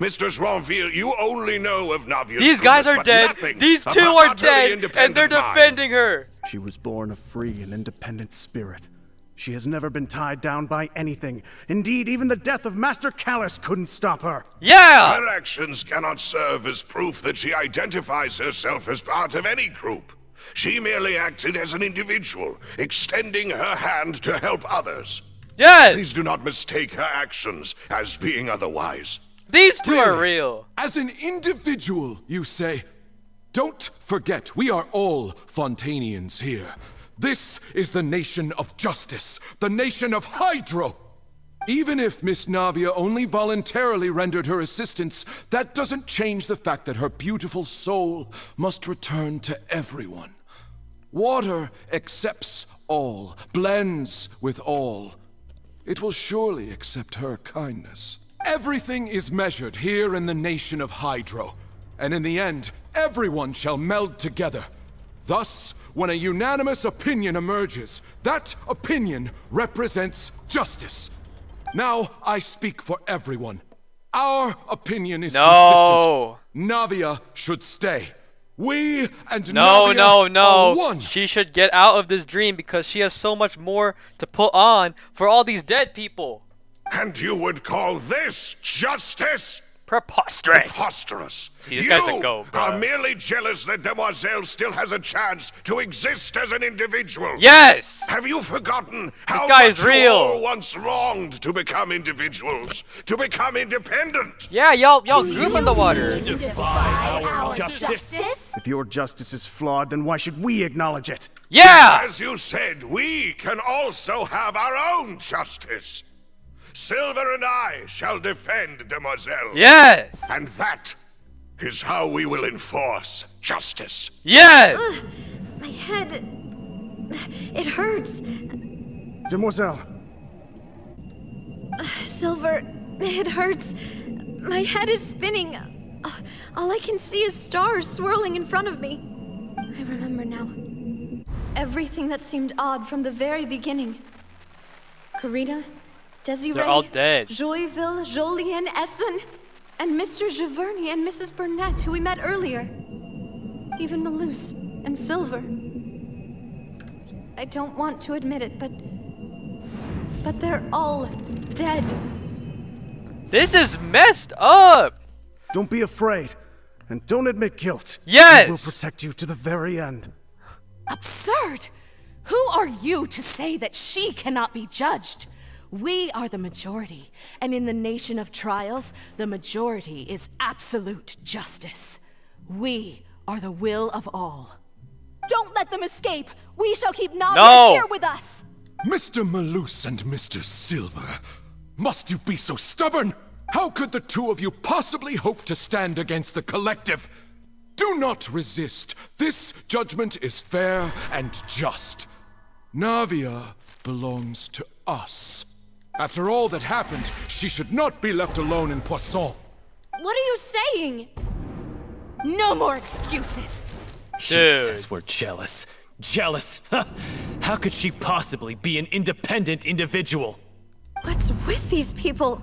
Mr. Joinville, you only know of Navia's These guys goodness, are but dead. nothing These of two her are utterly dead and independent they're mind. defending her. She was born a free and independent spirit. She has never been tied down by anything. Indeed, even the death of Master Callus couldn't stop her. Yeah! Her actions cannot serve as proof that she identifies herself as part of any group. She merely acted as an individual, extending her hand to help others. Yes! Please do not mistake her actions as being otherwise. These two are Really? real. As an individual, you say? Don't forget, we are all Fontanians here. This is the nation of justice, the nation of Hydro. Even if Miss Navia only voluntarily rendered her assistance, that doesn't change the fact that her beautiful soul must return to everyone. Water accepts all, blends with all. It will surely accept her kindness. Everything is measured here in the nation of Hydro, and in the end, everyone shall meld together. Thus, when a unanimous opinion emerges, that opinion represents justice. Now I speak for everyone. Our opinion is consistent. Navia should stay. We and Navia are one. She should get out of this dream because she has so much more to put on for all these dead people. And you would call this justice? Preposterous. Preposterous. See, this guy's a go, bro. Are merely jealous that Demoiselle still has a chance to exist as an individual. Yes! Have you forgotten how this guy much is real. you all once longed to become individuals, to become independent? Yeah, y'all grew from the water. Defy our justice? If your justice is flawed, then why should we acknowledge it? Yeah! As you said, we can also have our own justice. Silver and I shall defend Demoiselle. Yes! And that is how we will enforce justice. Yes! My head... it hurts. Demoiselle. Silver, it hurts. My head is spinning. All I can see is stars swirling in front of me. I remember now. Everything that seemed odd from the very beginning. Karina, Desiree, they're all dead. Joyville, Jolien, Essen, and Mr. Giverny and Mrs. Burnett, who we met earlier. Even Malus and Silver. I don't want to admit it, but they're all dead. This is messed up. Don't be afraid, and don't admit guilt. Yes! We will protect you to the very end. Absurd! Who are you to say that she cannot be judged? We are the majority, and in the nation of trials, the majority is absolute justice. We are the will of all. Don't let them escape! We shall keep Navia here with us! Mr. Malus and Mr. Silver, must you be so stubborn? How could the two of you possibly hope to stand against the collective? Do not resist. This judgment is fair and just. Navia belongs to us. After all that happened, she should not be left alone in Poisson. What are you saying? No more excuses. She says we're jealous. Jealous? How could she possibly be an independent individual? What's with these people?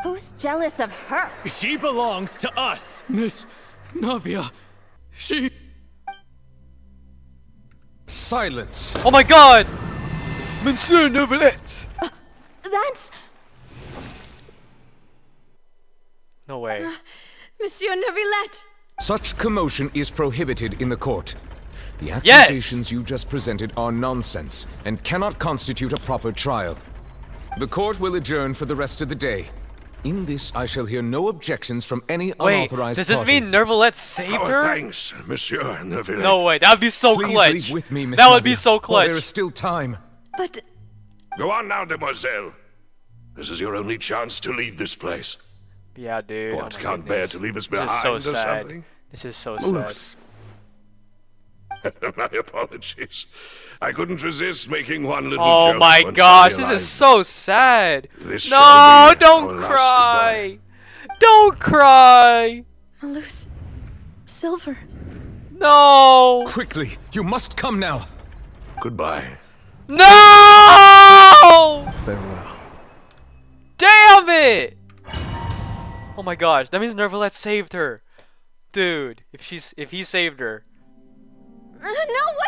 Who's jealous of her? She belongs to us. Miss Navia, she... Silence. Oh my god! Monsieur Neuvillette! That's... No way. Monsieur Neuvillette! Such commotion is prohibited in the court. The accusations you just presented are nonsense and cannot constitute a proper trial. The court will adjourn for the rest of the day. In this, I shall hear no objections from any unauthorized does this party. mean Neuvillette saved her? Thanks, Monsieur Neuvillette. No way, that would be so Please clutch. leave with me, Miss that would Navia, be so while clutch. there is still time. But... Go on now, Demoiselle. This is your only chance to leave this place. Yeah, dude. What, can't bear to leave us behind this is so or sad. something? This is so Malus. My apologies. I couldn't resist making one little joke. Oh my once gosh, I this is realized so sad. This No, shall be don't our last cry. Don't cry. Malus. Silver. No. Quickly, you must come now. Goodbye. No! Farewell. Damn it! Oh my gosh, that means Neuvillette saved her. Dude, if he saved her. No,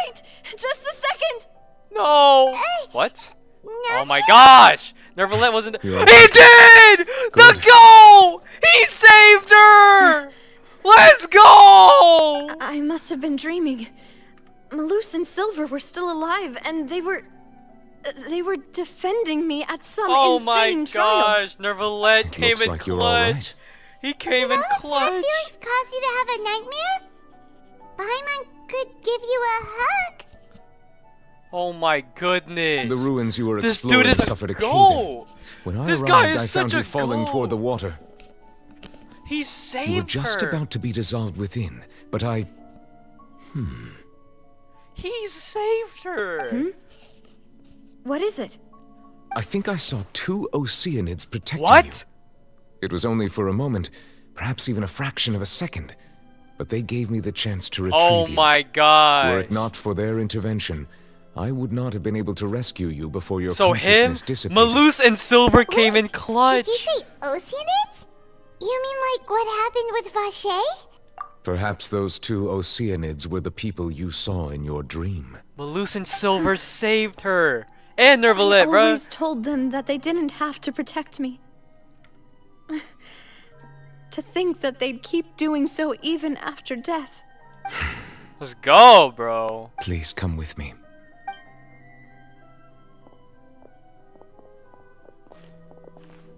wait! Just a second! No! What? Oh my gosh! Neuvillette wasn't. He You're did! The goal! He saved her! Let's go! I must have been dreaming. Malus and Silver were still alive, and they were defending me at some insane trial. Oh my gosh, Neuvillette came Looks in like clutch. you're all right. He came in Did all the sad clutch. feelings cause you to have a nightmare? Paimon could give you a hug. Oh my goodness. The ruins you were This exploring dude is a suffered a goal. caving. When I This arrived, guy is I found such you a falling toward the water. He saved You were just her. about to be dissolved within, but I... He saved her! Hmm? What is it? I think I saw 2 Oceanids protecting you. What? It was only for a moment, perhaps even a fraction of a second, but they gave me the chance to retrieve Oh you. my god. Were it not for their intervention, I would not have been able to rescue you before your So him, consciousness dissipated. Malus, and Silver came in clutch. Did you say Oceanids? You mean like what happened with Vache? Perhaps those 2 Oceanids were the people you saw in your dream. Malus and Silver saved her. And Nervalet, I bro. always told them that they didn't have to protect me. To think that they'd keep doing so even after death. Let's go, bro. Please come with me.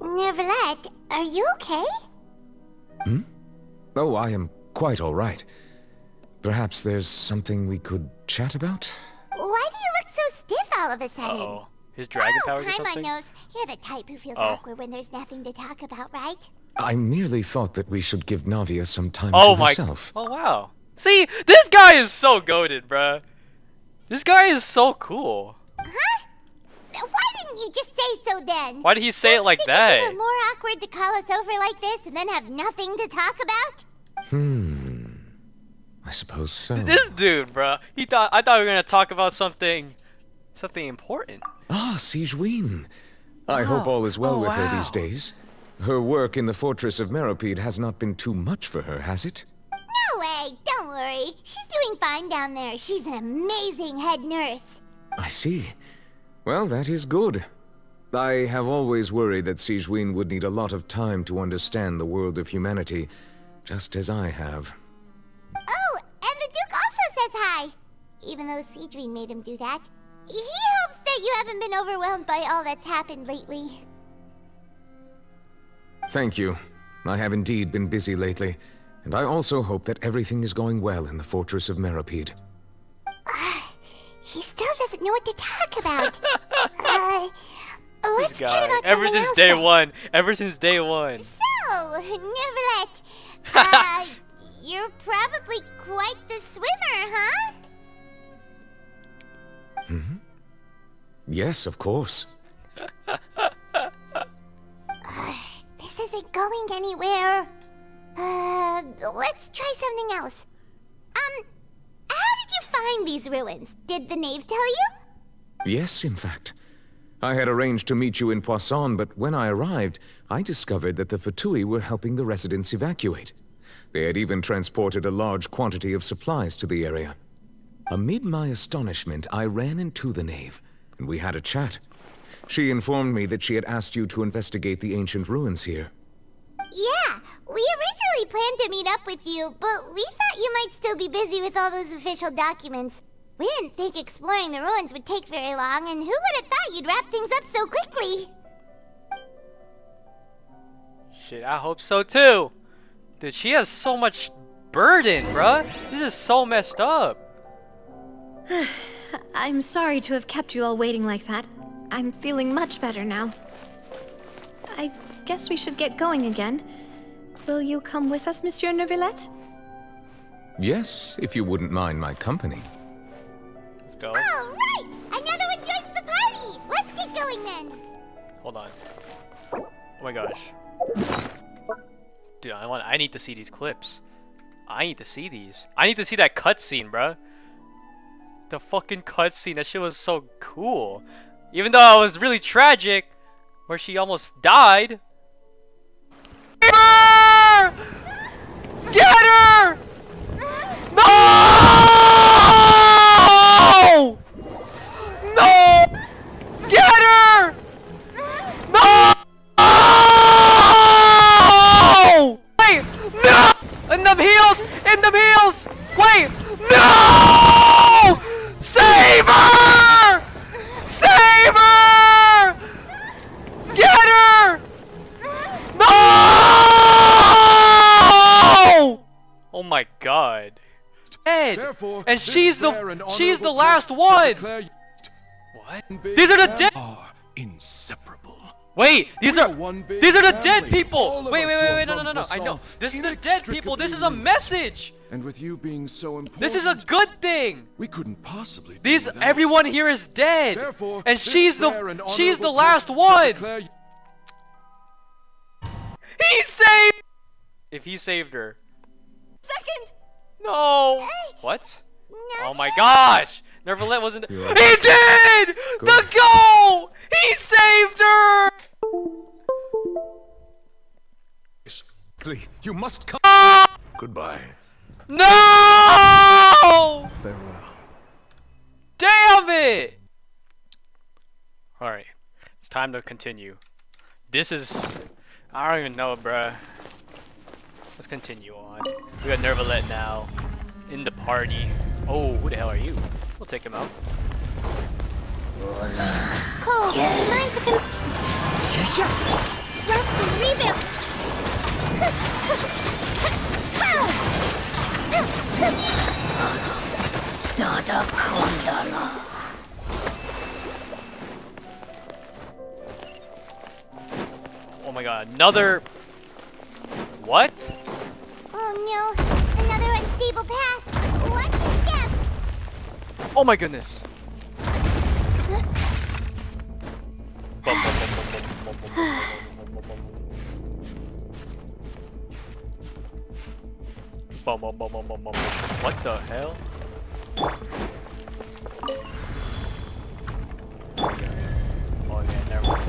Neverlet, are you okay? Hmm? Oh, I am quite all right. Perhaps there's something we could chat about? Why do you look so stiff all of a sudden? Uh-oh. His dragon powers or Paimon something? knows. You're the type who feels Oh. awkward when there's nothing to talk about, right? I merely thought that we should give Navia some time Oh to my. herself. Oh wow. See, this guy is so goated, bruh. This guy is so cool. Why didn't you just say so then? Why did he say it like It's that? even more awkward to call us over like this and then have nothing to talk about? I suppose so. This dude, bruh. I thought we were gonna talk about something important. Ah, Sigewinne. I hope all is well with her these days. Her work in the fortress of Meropide has not been too much for her, has it? No way, don't worry. She's doing fine down there. She's an amazing head nurse. I see. Well, that is good. I have always worried that Sigewinne would need a lot of time to understand the world of humanity, just as I have. Oh, and the Duke also says hi. Even though Sigewinne made him do that. He hopes that you haven't been overwhelmed by all that's happened lately. Thank you. I have indeed been busy lately, and I also hope that everything is going well in the fortress of Meropide. He still doesn't know what to talk about. Let's This chat guy. about Ever something since else day then. one. Ever since day one. So, Neverlet, you're probably quite the swimmer, huh? Yes, of course. This isn't going anywhere. Let's try something else. How did you find these ruins? Did the knave tell you? Yes, in fact. I had arranged to meet you in Poisson, but when I arrived, I discovered that the Fatui were helping the residents evacuate. They had even transported a large quantity of supplies to the area. Amid my astonishment, I ran into the knave, and we had a chat. She informed me that she had asked you to investigate the ancient ruins here. Yeah, we originally planned to meet up with you, but we thought you might still be busy with all those official documents. We didn't think exploring the ruins would take very long, and who would have thought you'd wrap things up so quickly? Shit, I hope so too. Dude, she has so much burden, bruh. This is so messed up. I'm sorry to have kept you all waiting like that. I'm feeling much better now. I guess we should get going again. Will you come with us, Monsieur Neuvillette? Yes, if you wouldn't mind my company. Let's go. All right! Another one joins the party! Let's get going then! Hold on. Oh my gosh. Dude, I need to see these clips. I need to see these. I need to see that cutscene, bruh. The fucking cutscene. That shit was so cool. Even though it was really tragic, where she almost died. Get her! Get her! No! No! Get her! No! Wait! No! In the heels! In the heels! Wait! No! Save her! Save her! Get her! No! Oh my god. Dead. And she's the last one. What? These are the dead. Inseparable. Wait, these are the dead people. Wait, no. I know. This is the dead people. This is a message. And with you being so important, This is a good thing. we couldn't possibly. Everyone here is dead, Therefore, and this she's the fair and last honorable court shall one. declare you- He saved. If he saved her. Second! No. What? Oh my gosh! Neverlet wasn't. You're He right. did the goal. He saved her. You must come. Goodbye. No! Farewell. Damn it! Alright. It's time to continue. This is... I don't even know, bruh. Let's continue on. We got Nervalet now. In the party. Oh, who the hell are you? We'll take him out. Cole, mine's a Rusty, revamp! Oh my god, another... What? Oh no, another unstable path. Watch your step. Oh my goodness. What the hell? Oh yeah, never mind.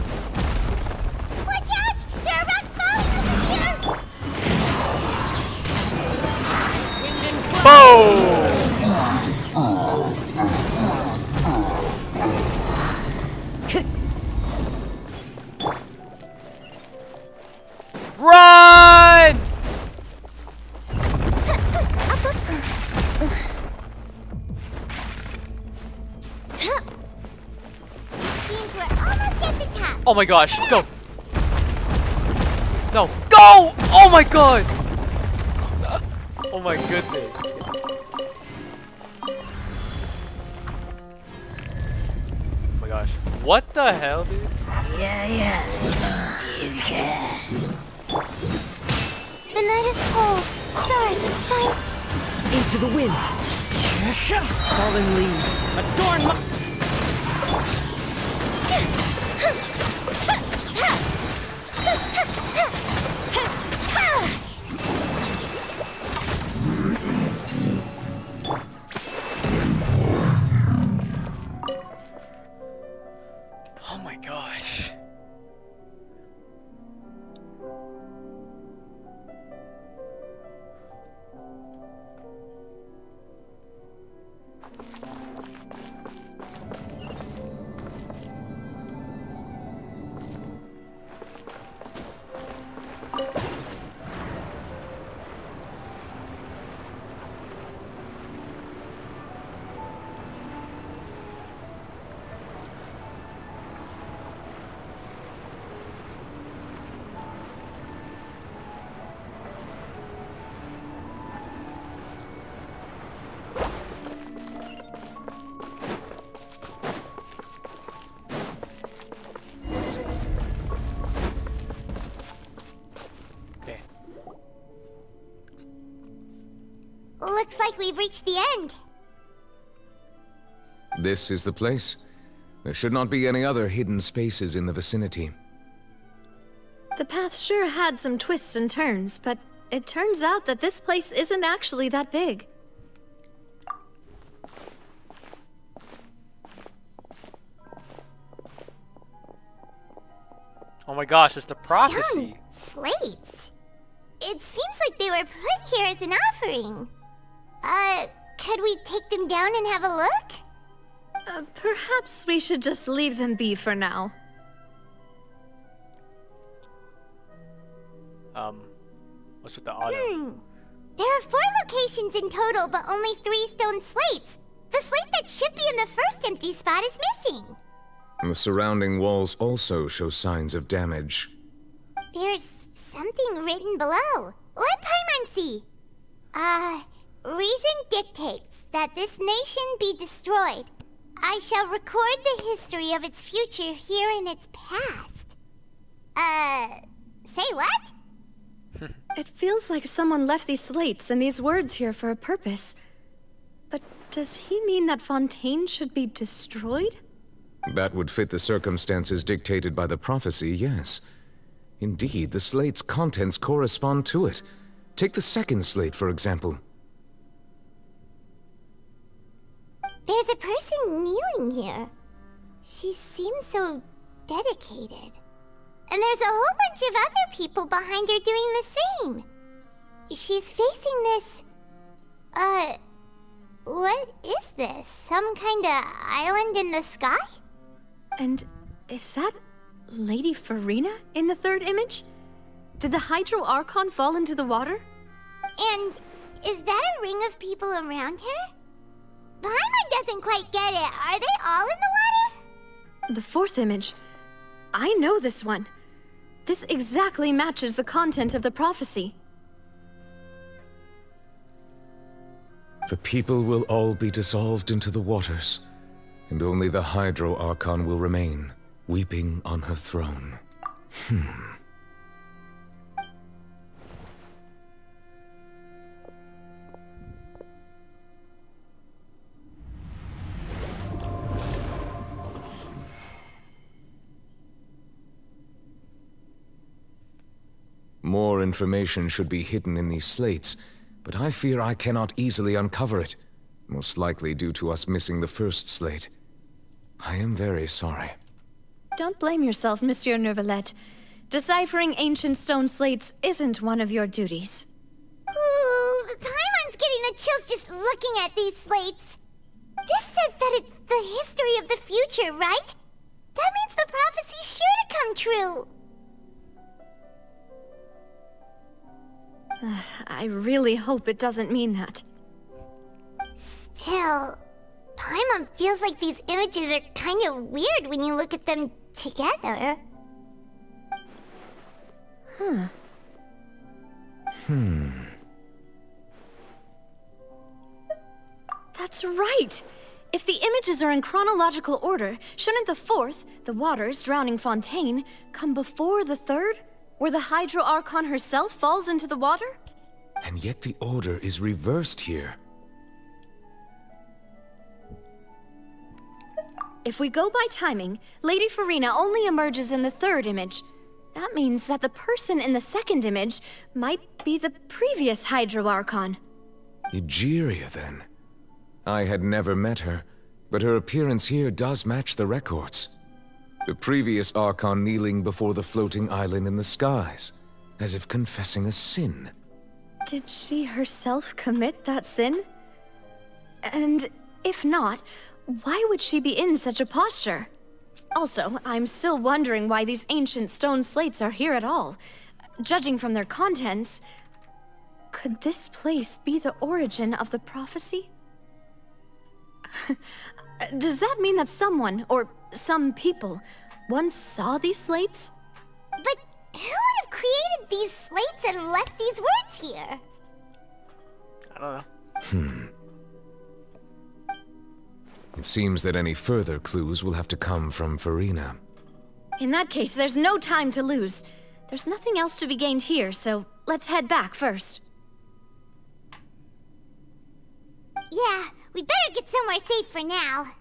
Watch out! There are rocks falling over here! Run! Seems we're almost at the top. Oh my gosh, go! No, go! Oh my god! Oh my goodness. Oh my gosh. What the hell, dude? Yeah. You can. The night is cold. Stars shine. Into the wind. Fallen leaves adorn my... Oh my gosh. Okay. Looks like we've reached the end. This is the place. There should not be any other hidden spaces in the vicinity. The path sure had some twists and turns, but it turns out that this place isn't actually that big. Oh my gosh, it's the prophecy. Slates. It seems like they were put here as an offering. Could we take them down and have a look? Perhaps we should just leave them be for now. What's with the auto? There are 4 locations in total, but only 3 stone slates. The slate that should be in the first empty spot is missing. The surrounding walls also show signs of damage. There's something written below. Let Paimon see. Reason dictates that this nation be destroyed. I shall record the history of its future here in its past. Say what? It feels like someone left these slates and these words here for a purpose. But does he mean that Fontaine should be destroyed? That would fit the circumstances dictated by the prophecy, yes. Indeed, the slate's contents correspond to it. Take the second slate, for example. There's a person kneeling here. She seems so dedicated. And there's a whole bunch of other people behind her doing the same. She's facing this... what is this? Some kind of island in the sky? And is that Lady Farina in the third image? Did the Hydro Archon fall into the water? And is that a ring of people around her? Paimon doesn't quite get it. Are they all in the water? The fourth image. I know this one. This exactly matches the content of the prophecy. The people will all be dissolved into the waters, and only the Hydro Archon will remain, weeping on her throne. More information should be hidden in these slates, but I fear I cannot easily uncover it, most likely due to us missing the first slate. I am very sorry. Don't blame yourself, Monsieur Neuvillette. Deciphering ancient stone slates isn't one of your duties. Ooh, Paimon's getting the chills just looking at these slates. This says that it's the history of the future, right? That means the prophecy's sure to come true. I really hope it doesn't mean that. Still, Paimon feels like these images are kind of weird when you look at them together. That's right! If the images are in chronological order, shouldn't the fourth, the waters drowning Fontaine, come before the third? Where the Hydro Archon herself falls into the water? And yet the order is reversed here. If we go by timing, Lady Farina only emerges in the third image. That means that the person in the second image might be the previous Hydro Archon. Egeria, then. I had never met her, but her appearance here does match the records. The previous Archon kneeling before the floating island in the skies, as if confessing a sin. Did she herself commit that sin? And if not, why would she be in such a posture? Also, I'm still wondering why these ancient stone slates are here at all. Judging from their contents, could this place be the origin of the prophecy? Does that mean that someone, or some people, once saw these slates? But who would have created these slates and left these words here? I don't know. It seems that any further clues will have to come from Farina. In that case, there's no time to lose. There's nothing else to be gained here, so let's head back first. Yeah, we better get somewhere safe for now.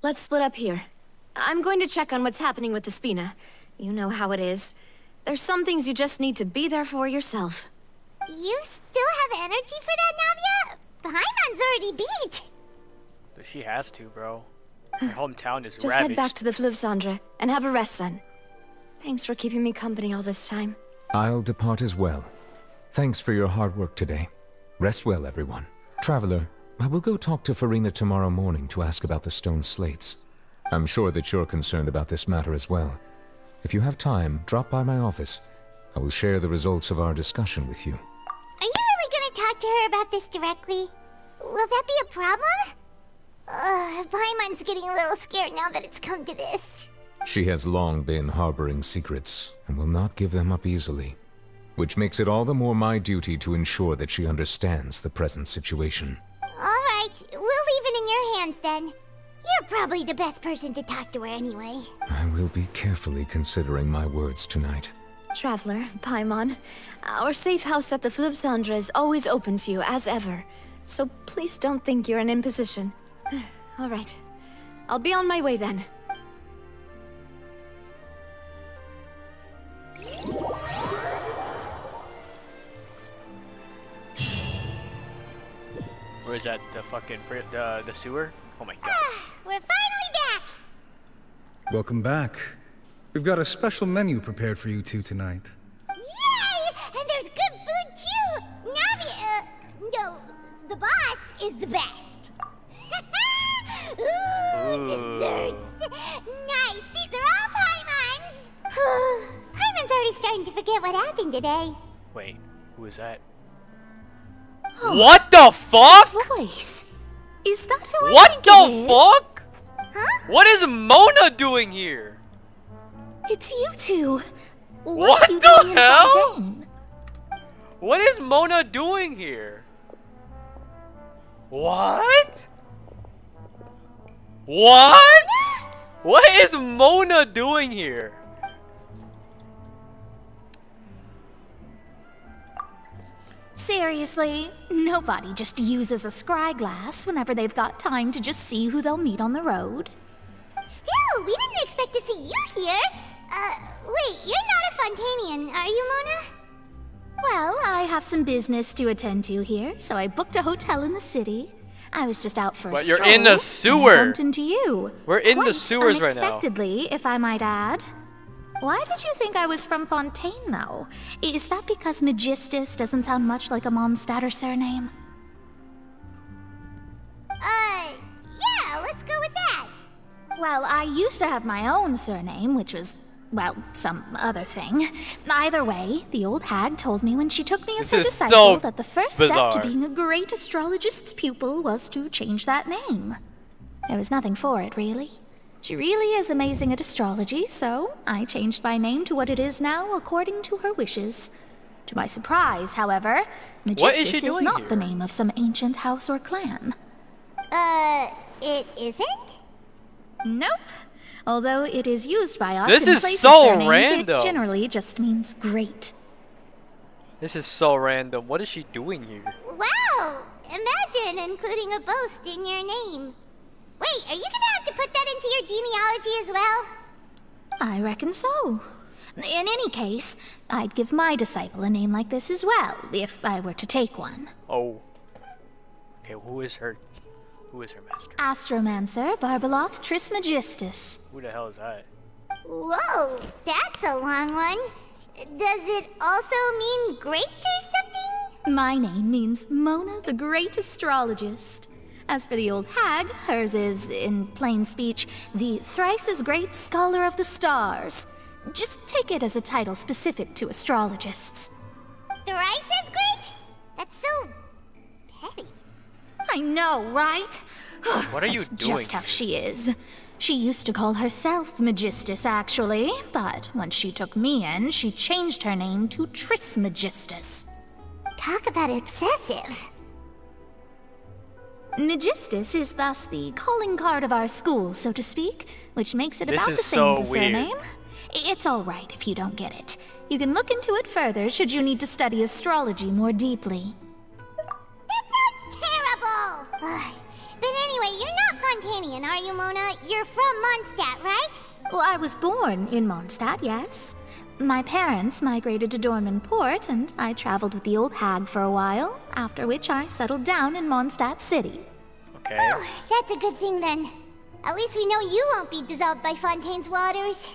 Let's split up here. I'm going to check on what's happening with the Spina. You know how it is. There's some things you just need to be there for yourself. You still have energy for that, Navia? Paimon's already beat. But she has to, bro. Her hometown is Just ravaged. head back to the Fleuve Cendre and have a rest then. Thanks for keeping me company all this time. I'll depart as well. Thanks for your hard work today. Rest well, everyone. Traveler, I will go talk to Farina tomorrow morning to ask about the stone slates. I'm sure that you're concerned about this matter as well. If you have time, drop by my office. I will share the results of our discussion with you. Are you really gonna talk to her about this directly? Will that be a problem? Paimon's getting a little scared now that it's come to this. She has long been harboring secrets, and will not give them up easily. Which makes it all the more my duty to ensure that she understands the present situation. Alright, we'll leave it in your hands then. You're probably the best person to talk to her anyway. I will be carefully considering my words tonight. Traveler, Paimon, our safe house at the Fleuve Cendre is always open to you, as ever. So please don't think you're an imposition. All right. I'll be on my way then. Where is that? The fucking the sewer? Oh my god. We're finally back! Welcome back. We've got a special menu prepared for you two tonight. Yay! And there's good food too! Navi, no, the boss is the best. Ooh, desserts! Nice! These are all Paimon's! Paimon's already starting to forget what happened today. Wait, who is that? What the fuck? Voice. Is that who What I think the it is? fuck? Huh? What is Mona doing here? It's you two. What are you the doing in hell? Fontaine? What is Mona doing here? What? What? What is Mona doing here? Seriously, nobody just uses a scry glass whenever they've got time to just see who they'll meet on the road. Still, we didn't expect to see you here. Wait, you're not a Fontanian, are you, Mona? Well, I have some business to attend to here, so I booked a hotel in the city. I was just out for But a you're stroll, in the and I sewer. bumped into you. We're in the Quite sewers right now. unexpectedly, if I might add. Why did you think I was from Fontaine, though? Is that because Magistus doesn't sound much like a Mondstadter surname? Yeah, let's go with that. Well, I used to have my own surname, which was, well, some other thing. Either way, the old hag told me when she took me as her This is disciple so that the first step bizarre. to being a great astrologist's pupil was to change that name. There was nothing for it, really. She really is amazing at astrology, so I changed my name to what it is now according to her wishes. To my surprise, however, What is she Magistus is doing not here? the name of some ancient house or clan. It isn't? Nope. Although it is used by us This in is place so of surnames, random. it generally just means great. This is so random. What is she doing here? Wow! Imagine including a boast in your name. Wait, are you gonna have to put that into your genealogy as well? I reckon so. In any case, I'd give my disciple a name like this as well, if I were to take one. Oh. Okay, who is her master? Astromancer Barbeloth Trismegistus. Who the hell is that? Whoa, that's a long one. Does it also mean great or something? My name means Mona the Great Astrologist. As for the old hag, hers is, in plain speech, the thrice as great Scholar of the Stars. Just take it as a title specific to astrologists. Thrice as great? That's so petty. I know, right? What are you That's doing just how she is. She used to call herself Magistus, actually, but when she took me in, she changed her name to Trismegistus. Talk about excessive. Magistus is thus the calling card of our school, so to speak, which makes it This about is the same so as a weird. surname. It's all right if you don't get it. You can look into it further should you need to study astrology more deeply. Terrible! But anyway, you're not Fontanian, are you, Mona? You're from Mondstadt, right? Well, I was born in Mondstadt, yes. My parents migrated to Dorman Port, and I traveled with the old hag for a while, after which I settled down in Mondstadt City. Okay. Oh, that's a good thing then. At least we know you won't be dissolved by Fontaine's waters.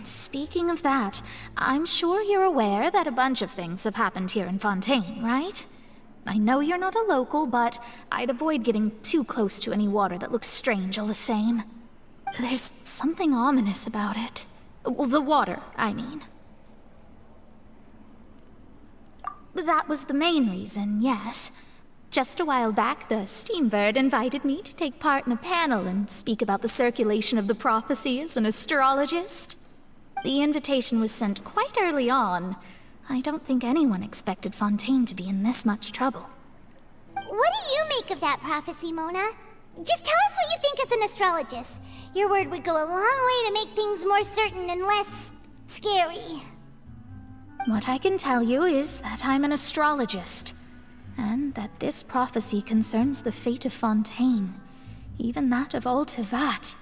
Speaking of that, I'm sure you're aware that a bunch of things have happened here in Fontaine, right? I know you're not a local, but I'd avoid getting too close to any water that looks strange all the same. There's something ominous about it. Well, the water, I mean. That was the main reason, yes. Just a while back, the Steambird invited me to take part in a panel and speak about the circulation of the prophecy as an astrologist. The invitation was sent quite early on. I don't think anyone expected Fontaine to be in this much trouble. What do you make of that prophecy, Mona? Just tell us what you think as an astrologist. Your word would go a long way to make things more certain and less scary. What I can tell you is that I'm an astrologist, and that this prophecy concerns the fate of Fontaine, even that of Ultivat.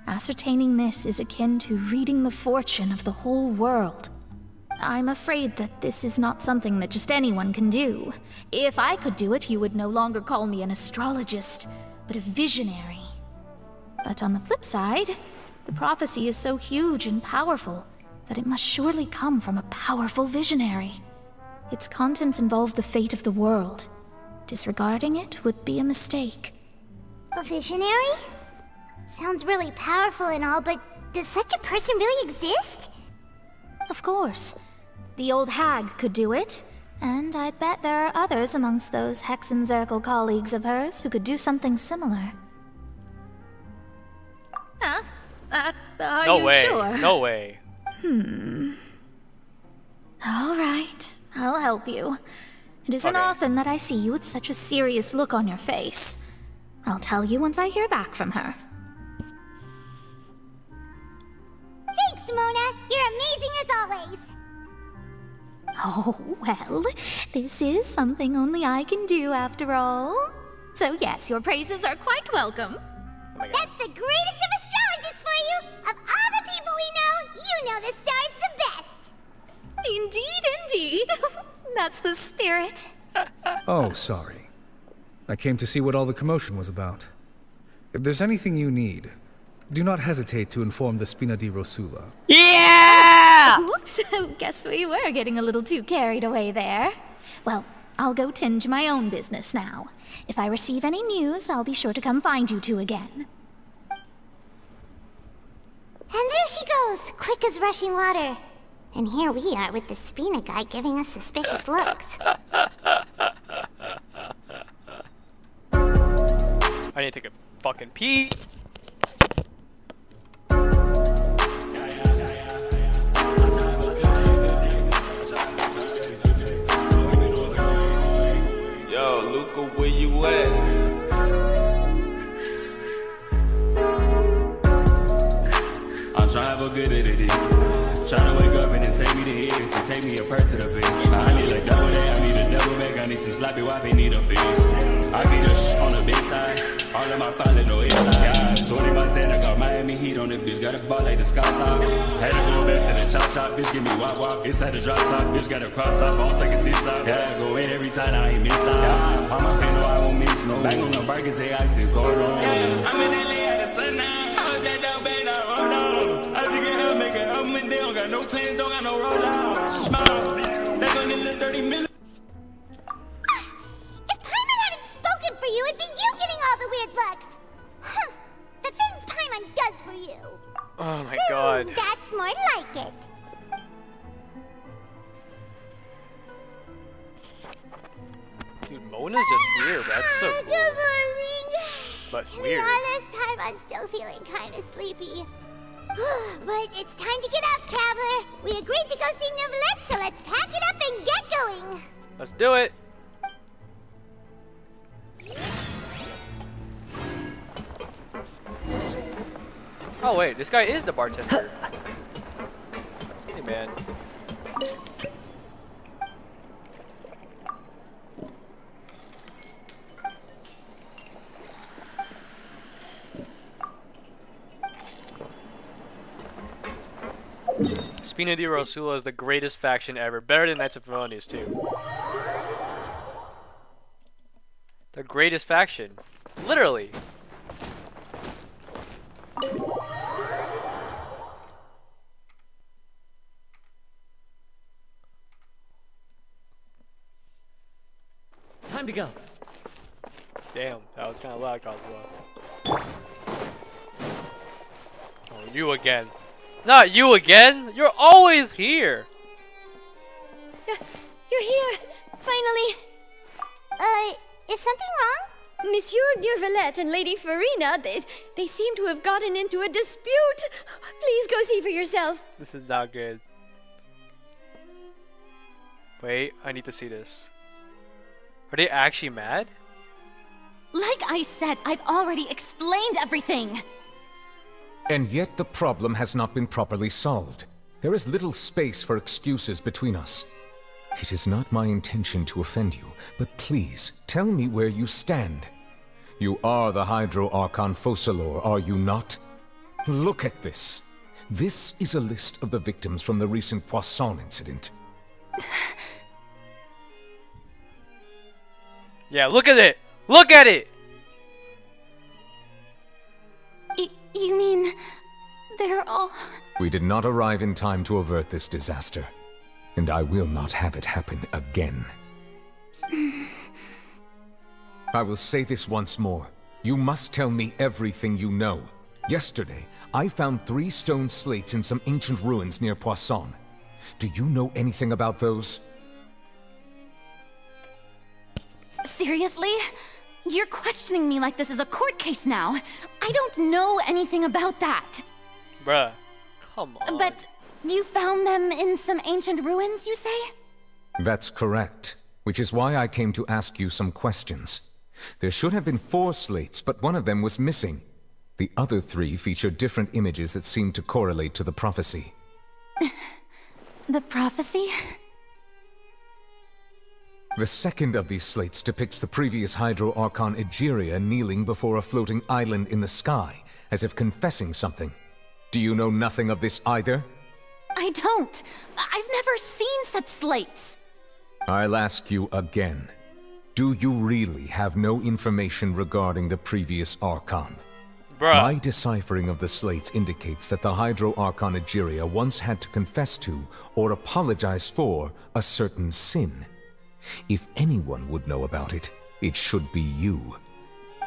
Ascertaining this is akin to reading the fortune of the whole world. I'm afraid that this is not something that just anyone can do. If I could do it, you would no longer call me an astrologist, but a visionary. But on the flip side, the prophecy is so huge and powerful that it must surely come from a powerful visionary. Its contents involve the fate of the world. Disregarding it would be a mistake. A visionary? Sounds really powerful and all, but does such a person really exist? Of course. The old hag could do it, and I'd bet there are others amongst those Hexenzirkel colleagues of hers who could do something similar. Huh? Are No you way. sure? No way. All right, I'll help you. It isn't often that I see you with such a serious look on your face. I'll tell you once I hear back from her. Thanks, Mona. You're amazing as always. Oh, well, this is something only I can do after all. So yes, your praises are quite welcome. That's the greatest of astrologists for you! Of all the people we know, you know the star's the best! Indeed, indeed. That's the spirit. Oh, sorry. I came to see what all the commotion was about. If there's anything you need, do not hesitate to inform the Spina di Rosula. Yeah! Whoops, guess we were getting a little too carried away there. Well, I'll go tend to my own business now. If I receive any news, I'll be sure to come find you two again. And there she goes, quick as rushing water. And here we are with the Spina guy giving us suspicious looks. I need to take a fucking pee. Yo, Luca, where you at? I'm trying to go good at it. Trying to wake up and then take me to hits and take me a perk to the face. I need a double day, I need a double back, I need some sloppy whoppy, need a fix. I be the on the big side, all of my father no inside. 20 Montana got Miami Heat on it, bitch, got a ball like the Sky Top. Had to go back to the chop shop, bitch, give me wop wop. Inside the drop top, bitch, got a crop top, I'll take a T-top. Yeah, go in every time, I ain't miss out. All my pain, no, I won't miss no. Back on the bike and say I see cold on. I'm in LA at the sun now, I was just down bad, I roll down. I think it up, make it up, and they don't got no plans, don't got no roll out. Smile, that's on the 30 minutes. Spoken for you, it'd be you getting all the weird looks. Huh. The things Paimon does for you. Oh my god. That's more like it. Dude, Mona's just weird. That's so cool. Good morning. But To weird. be honest, Paimon's still feeling kind of sleepy. But it's time to get up, traveler. We agreed to go see Neuvillette, so let's pack it up and get going. Let's do it. Oh wait, this guy is the bartender. Hey man. Spina di Rosula is the greatest faction ever. Better than Knights of Favonius too. The greatest faction. Literally. Time to go. Damn, that was kind of loud, Cosmo. You again. Not you again! You're always here! You're here! Finally! Is something wrong? Monsieur Nervalette and Lady Farina, they seem to have gotten into a dispute. Please go see for yourself. This is not good. Wait, I need to see this. Are they actually mad? Like I said, I've already explained everything. And yet the problem has not been properly solved. There is little space for excuses between us. It is not my intention to offend you, but please, tell me where you stand. You are the Hydro Archon Focalor, are you not? Look at this. This is a list of the victims from the recent Poisson incident. Yeah, look at it! Look at it! You mean they're all... We did not arrive in time to avert this disaster, and I will not have it happen again. I will say this once more. You must tell me everything you know. Yesterday, I found 3 stone slates in some ancient ruins near Poisson. Do you know anything about those? Seriously? You're questioning me like this is a court case now. I don't know anything about that. Bruh, come on. But you found them in some ancient ruins, you say? That's correct, which is why I came to ask you some questions. There should have been 4 slates, but one of them was missing. The other 3 feature different images that seem to correlate to the prophecy. The prophecy? The second of these slates depicts the previous Hydro Archon Egeria kneeling before a floating island in the sky, as if confessing something. Do you know nothing of this either? I don't. I've never seen such slates. I'll ask you again. Do you really have no information regarding the previous Archon? Bruh. My deciphering of the slates indicates that the Hydro Archon Egeria once had to confess to, or apologize for, a certain sin. If anyone would know about it, it should be you.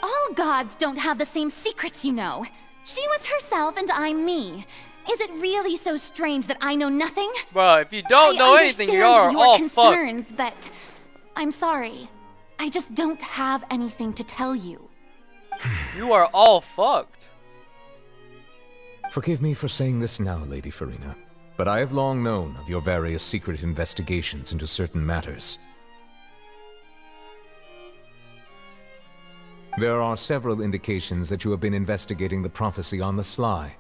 All gods don't have the same secrets, you know. She was herself and I'm me. Is it really so strange that I know nothing? Bro, if you don't know anything, you are your all concerns, fucked. but I'm sorry. I just don't have anything to tell you. You are all fucked. Forgive me for saying this now, Lady Farina, but I have long known of your various secret investigations into certain matters. There are several indications that you have been investigating the prophecy on the sly.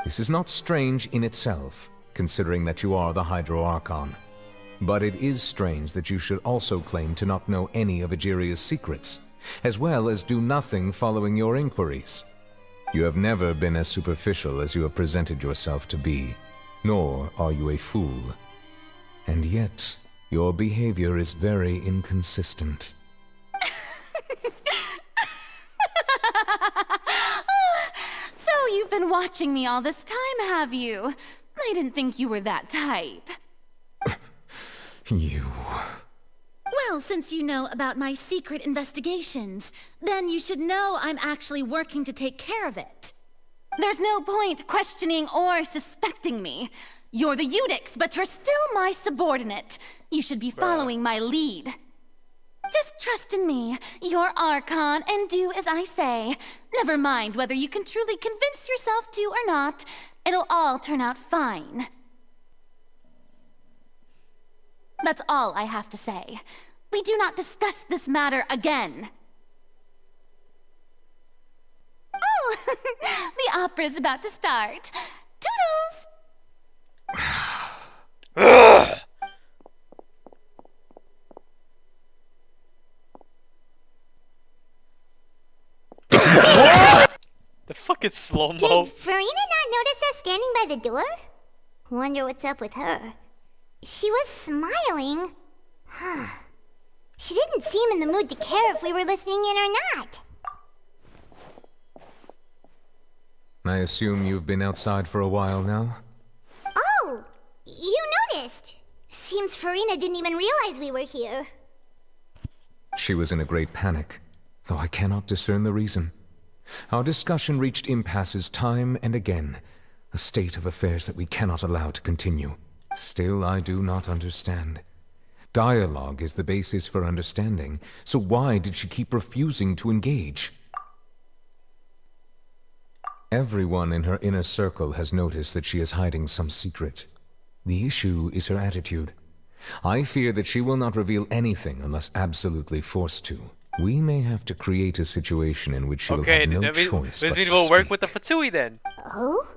This is not strange in itself, considering that you are the Hydro Archon. But it is strange that you should also claim to not know any of Egeria's secrets, as well as do nothing following your inquiries. You have never been as superficial as you have presented yourself to be, nor are you a fool. And yet, your behavior is very inconsistent. So you've been watching me all this time, have you? I didn't think you were that type. You... Well, since you know about my secret investigations, then you should know I'm actually working to take care of it. There's no point questioning or suspecting me. You're the Eudix, but you're still my subordinate. You should be following my lead. Just trust in me, you're Archon, and do as I say. Never mind whether you can truly convince yourself to or not. It'll all turn out fine. That's all I have to say. We do not discuss this matter again. Oh, the opera's about to start. Toodles! The fucking slow-mo. Did Farina not notice us standing by the door? Wonder what's up with her. She was smiling. Huh. She didn't seem in the mood to care if we were listening in or not. I assume you've been outside for a while now? Oh, you noticed. Seems Farina didn't even realize we were here. She was in a great panic, though I cannot discern the reason. Our discussion reached impasses time and again, A state of affairs that we cannot allow to continue. Still, I do not understand. Dialogue is the basis for understanding, so why did she keep refusing to engage? Everyone in her inner circle has noticed that she is hiding some secret. The issue is her attitude. I fear that she will not reveal anything unless absolutely forced to. We may have to create a situation in which she will have no choice but to we'll work with the Fatui then. Oh?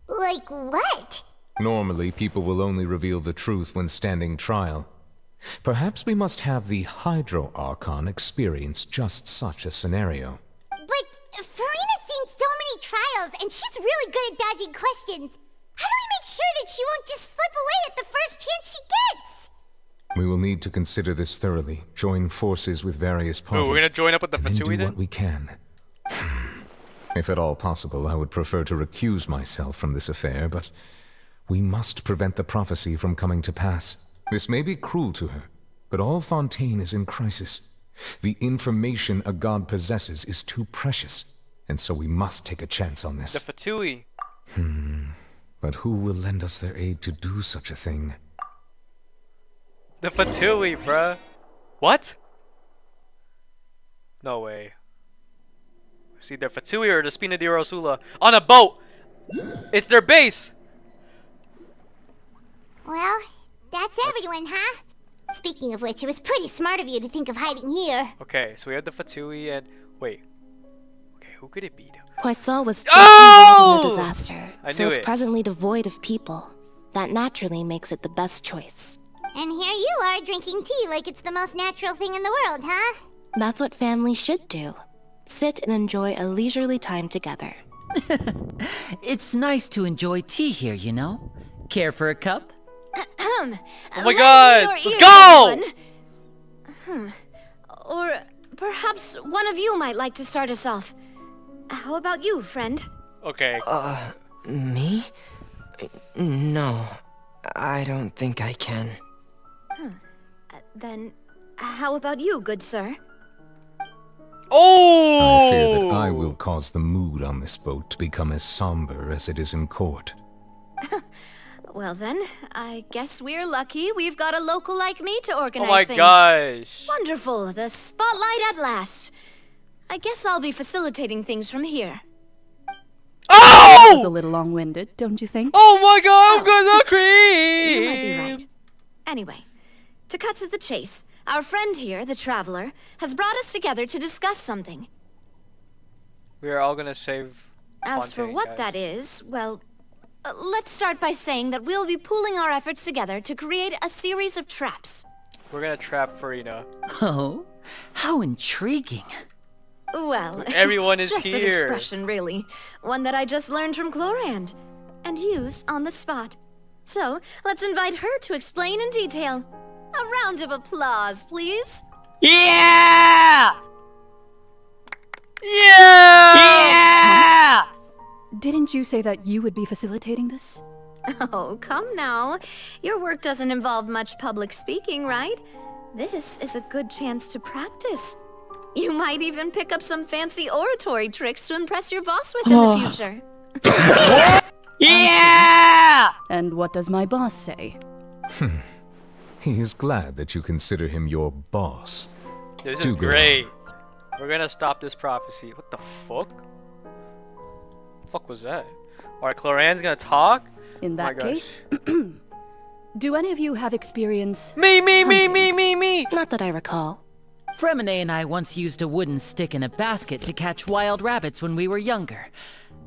Like what? Normally, people will only reveal the truth when standing trial. Perhaps we must have the Hydro Archon experience just such a scenario. But Farina's seen so many trials, and she's really good at dodging questions. How do we make sure that she won't just slip away at the first chance she gets? We will need to consider this thoroughly, join forces with various parties, we're gonna join up with the and Fatui do what we can. If at all possible, I would prefer to recuse myself from this affair, but we must prevent the prophecy from coming to pass. This may be cruel to her, but all Fontaine is in crisis. The information a god possesses is too precious, and so we must take a chance on this. The Fatui. But who will lend us their aid to do such a thing? The Fatui, bruh. What? No way. It's either Fatui or the Spina di Rosula on a boat. It's their base. Well, that's everyone, huh? Speaking of which, it was pretty smart of you to think of hiding here. Okay, so we have the Fatui and wait. Okay, who could it be? Poisson was just involved in the disaster, I so knew it's it. presently devoid of people. That naturally makes it the best choice. And here you are drinking tea like it's the most natural thing in the world, huh? That's what families should do. Sit and enjoy a leisurely time together. It's nice to enjoy tea here, you know? Care for a cup? Oh my god! Let's go! Or perhaps one of you might like to start us off. How about you, friend? Okay. Me? No, I don't think I can. Then, how about you, good sir? Oh! I fear that I will cause the mood on this boat to become as somber as it is in court. Well then, I guess we're lucky we've got a local like me to organize Oh my things. gosh. Wonderful, the spotlight at last. I guess I'll be facilitating things from here. Oh! That was a little long-winded, don't you think? Oh my god, I'm gonna cream! You might be right. Anyway, to cut to the chase, our friend here, the Traveler, has brought us together to discuss something. We are all gonna save As for Fontaine, what guys. that is, well, let's start by saying that we'll be pooling our efforts together to create a series of traps. We're gonna trap Farina. Oh, how intriguing. Well, Everyone it's is just an here. expression, really. One that I just learned from Chlorand and used on the spot. So, let's invite her to explain in detail. A round of applause, please. Yeah! Yeah! Didn't you say that you would be facilitating this? Oh, come now. Your work doesn't involve much public speaking, right? This is a good chance to practice. You might even pick up some fancy oratory tricks to impress your boss with in the future. Yeah! And what does my boss say? He is glad that you consider him your boss. This Do is go great. We're gonna stop this prophecy. What the fuck? Fuck was that? Alright, Chlorand's gonna talk? In Oh my that gosh. case, do any of you have experience? Me! Not that I recall. Fremine and I once used a wooden stick in a basket to catch wild rabbits when we were younger.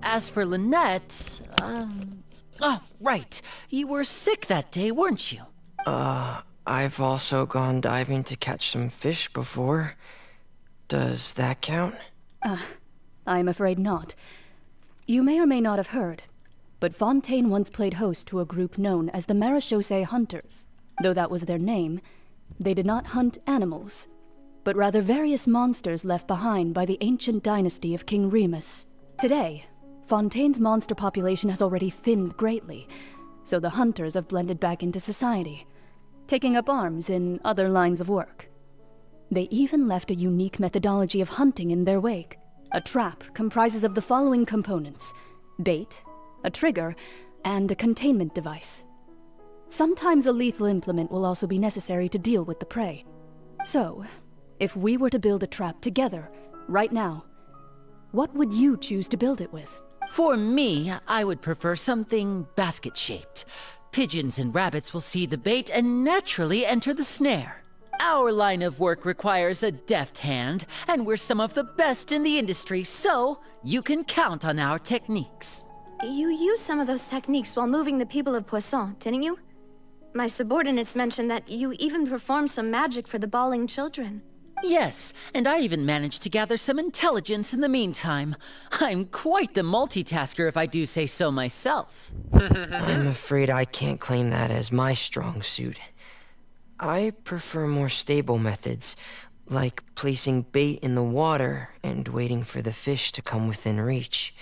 As for Lynette, oh, right. You were sick that day, weren't you? I've also gone diving to catch some fish before. Does that count? I'm afraid not. You may or may not have heard, but Fontaine once played host to a group known as the Marechaussee Hunters. Though that was their name, they did not hunt animals, but rather various monsters left behind by the ancient dynasty of King Remus. Today, Fontaine's monster population has already thinned greatly, so the hunters have blended back into society, taking up arms in other lines of work. They even left a unique methodology of hunting in their wake. A trap comprises of the following components: bait, a trigger, and a containment device. Sometimes a lethal implement will also be necessary to deal with the prey. So, if we were to build a trap together, right now, what would you choose to build it with? For me, I would prefer something basket-shaped. Pigeons and rabbits will see the bait and naturally enter the snare. Our line of work requires a deft hand, and we're some of the best in the industry, so you can count on our techniques. You used some of those techniques while moving the people of Poisson, didn't you? My subordinates mentioned that you even performed some magic for the bawling children. Yes, and I even managed to gather some intelligence in the meantime. I'm quite the multitasker if I do say so myself. I'm afraid I can't claim that as my strong suit. I prefer more stable methods, like placing bait in the water and waiting for the fish to come within reach.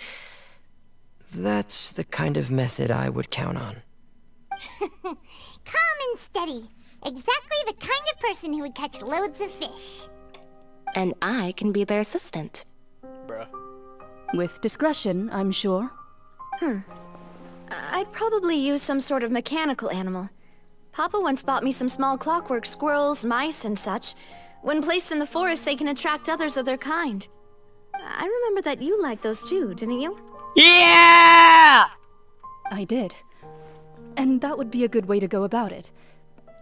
That's the kind of method I would count on. Calm and steady. Exactly the kind of person who would catch loads of fish. And I can be their assistant. Bruh. With discretion, I'm sure. I'd probably use some sort of mechanical animal. Papa once bought me some small clockwork squirrels, mice, and such. When placed in the forest, they can attract others of their kind. I remember that you liked those too, didn't you? Yeah! I did. And that would be a good way to go about it.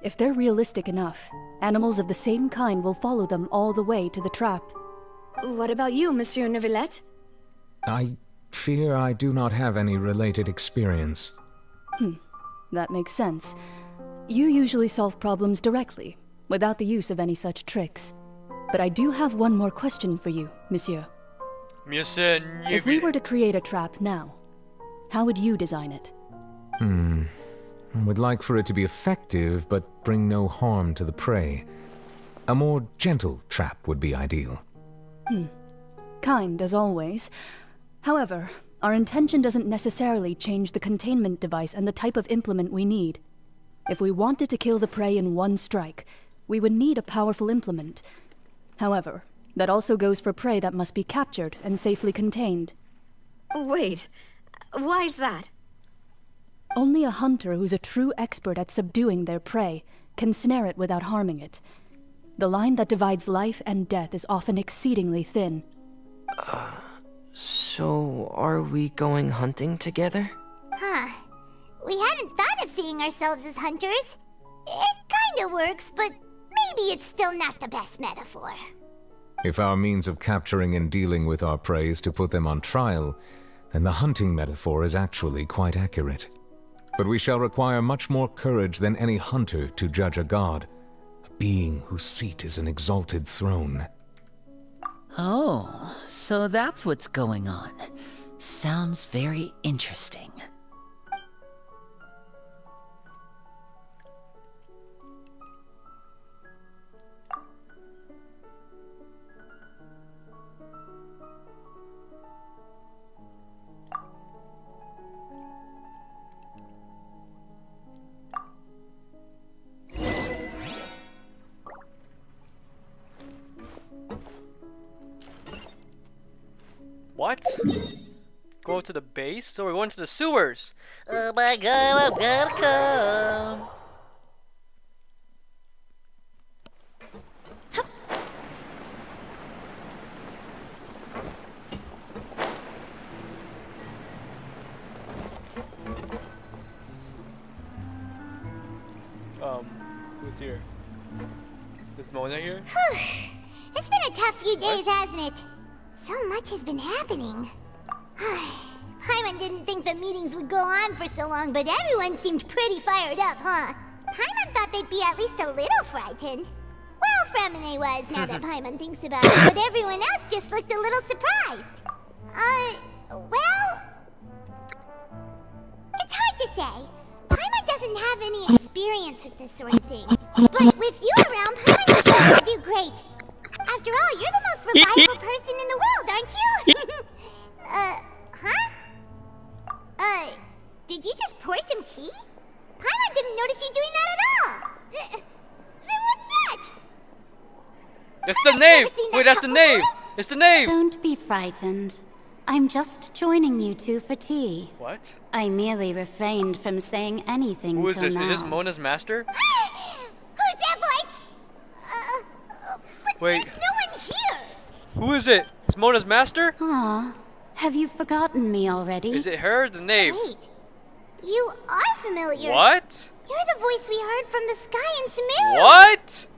If they're realistic enough, animals of the same kind will follow them all the way to the trap. What about you, Monsieur Neuvillette? I fear I do not have any related experience. That makes sense. You usually solve problems directly, without the use of any such tricks. But I do have one more question for you, Monsieur. Monsieur If we were to create a trap now, how would you design it? I would like for it to be effective, but bring no harm to the prey. A more gentle trap would be ideal. Kind, as always. However, our intention doesn't necessarily change the containment device and the type of implement we need. If we wanted to kill the prey in one strike, we would need a powerful implement. However, that also goes for prey that must be captured and safely contained. Wait, why's that? Only a hunter who's a true expert at subduing their prey can snare it without harming it. The line that divides life and death is often exceedingly thin. So are we going hunting together? We hadn't thought of seeing ourselves as hunters. It kinda works, but maybe it's still not the best metaphor. If our means of capturing and dealing with our prey is to put them on trial, then the hunting metaphor is actually quite accurate. But we shall require much more courage than any hunter to judge a god, a being whose seat is an exalted throne. Oh, so that's what's going on. Sounds very interesting. What? Go to the base? So we're going to the sewers! Oh my god, I'm gonna come! Who's here? Is Mona here? It's been a tough few days, hasn't it? So much has been happening. Paimon didn't think the meetings would go on for so long, but everyone seemed pretty fired up, huh? Paimon thought they'd be at least a little frightened. Well, Fremine was, now that Paimon thinks about it, but everyone else just looked a little surprised. Well... It's hard to say. Paimon doesn't have any experience with this sort of thing. But with you around, Paimon's sure to do great. After all, you're the most reliable person in the world, aren't you? Did you just pour some tea? Paimon didn't notice you doing that at all. Then what's that? That's the knave! Wait, that's the knave! It's the knave! Don't be frightened. I'm just joining you two for tea. What? I merely refrained from saying anything Who is till this? now. Is this Mona's master? Who's that voice? But Wait. there's no one here. Who is it? It's Mona's master? Aw, have you forgotten me already? Is it her? The knave? Wait, you are familiar. What? You're the voice we heard from the sky in Samaria. What?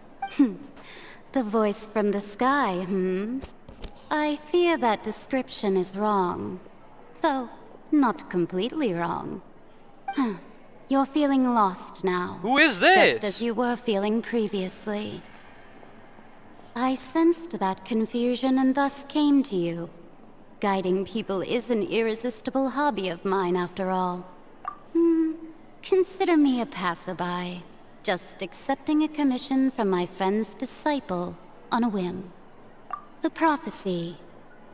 The voice from the sky, I fear that description is wrong. Though, not completely wrong. You're feeling lost now. Who is this? Just as you were feeling previously. I sensed that confusion and thus came to you. Guiding people is an irresistible hobby of mine, after all. Consider me a passerby, just accepting a commission from my friend's disciple on a whim. The prophecy.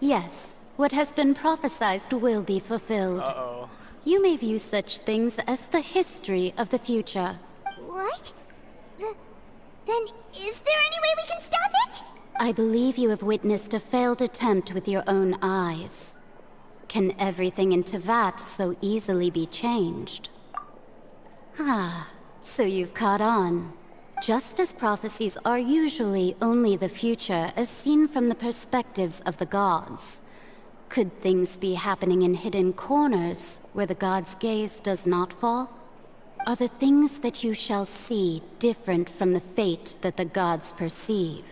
Yes, what has been prophesized will be fulfilled. Uh-oh. You may view such things as the history of the future. What? Then is there any way we can stop it? I believe you have witnessed a failed attempt with your own eyes. Can everything in Teyvat so easily be changed? Ah, so you've caught on. Just as prophecies are usually only the future as seen from the perspectives of the gods, could things be happening in hidden corners where the gods' gaze does not fall? Are the things that you shall see different from the fate that the gods perceive?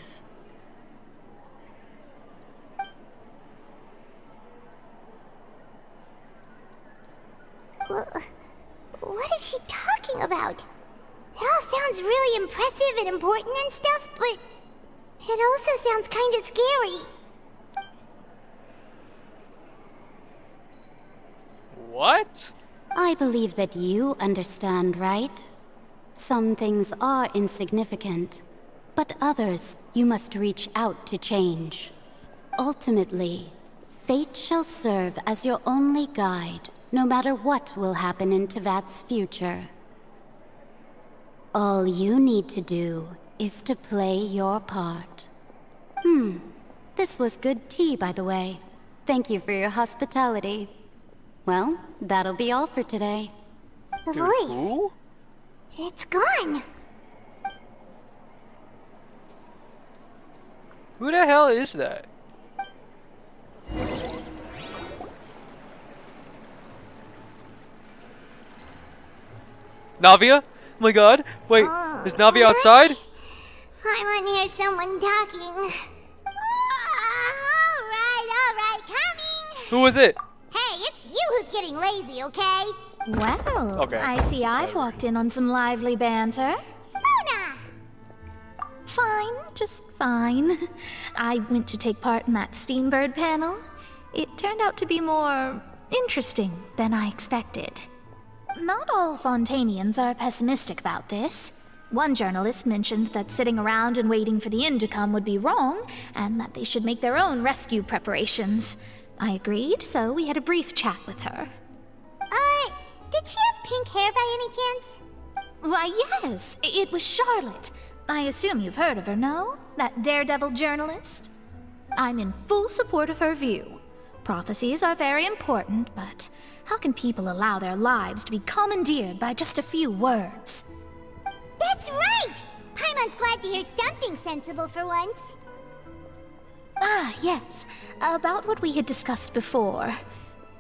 What is she talking about? It all sounds really impressive and important and stuff, but it also sounds kind of scary. What? I believe that you understand, right? Some things are insignificant, but others you must reach out to change. Ultimately, fate shall serve as your only guide, no matter what will happen in Teyvat's future. All you need to do is to play your part. This was good tea, by the way. Thank you for your hospitality. Well, that'll be all for today. The voice. Who? It's gone. Who the hell is that? Navia? Oh my god. Wait, is Navia outside? I want to hear someone talking. Alright, coming. Who is it? Hey, it's you who's getting lazy, okay? Well, Okay. I see I've walked in on some lively banter. Mona! Fine, just fine. I went to take part in that Steambird panel. It turned out to be more interesting than I expected. Not all Fontanians are pessimistic about this. One journalist mentioned that sitting around and waiting for the end to come would be wrong, and that they should make their own rescue preparations. I agreed, so we had a brief chat with her. Did she have pink hair by any chance? Why, yes, it was Charlotte. I assume you've heard of her, no? That daredevil journalist? I'm in full support of her view. Prophecies are very important, but how can people allow their lives to be commandeered by just a few words? That's right! Paimon's glad to hear something sensible for once. Ah, yes. About what we had discussed before.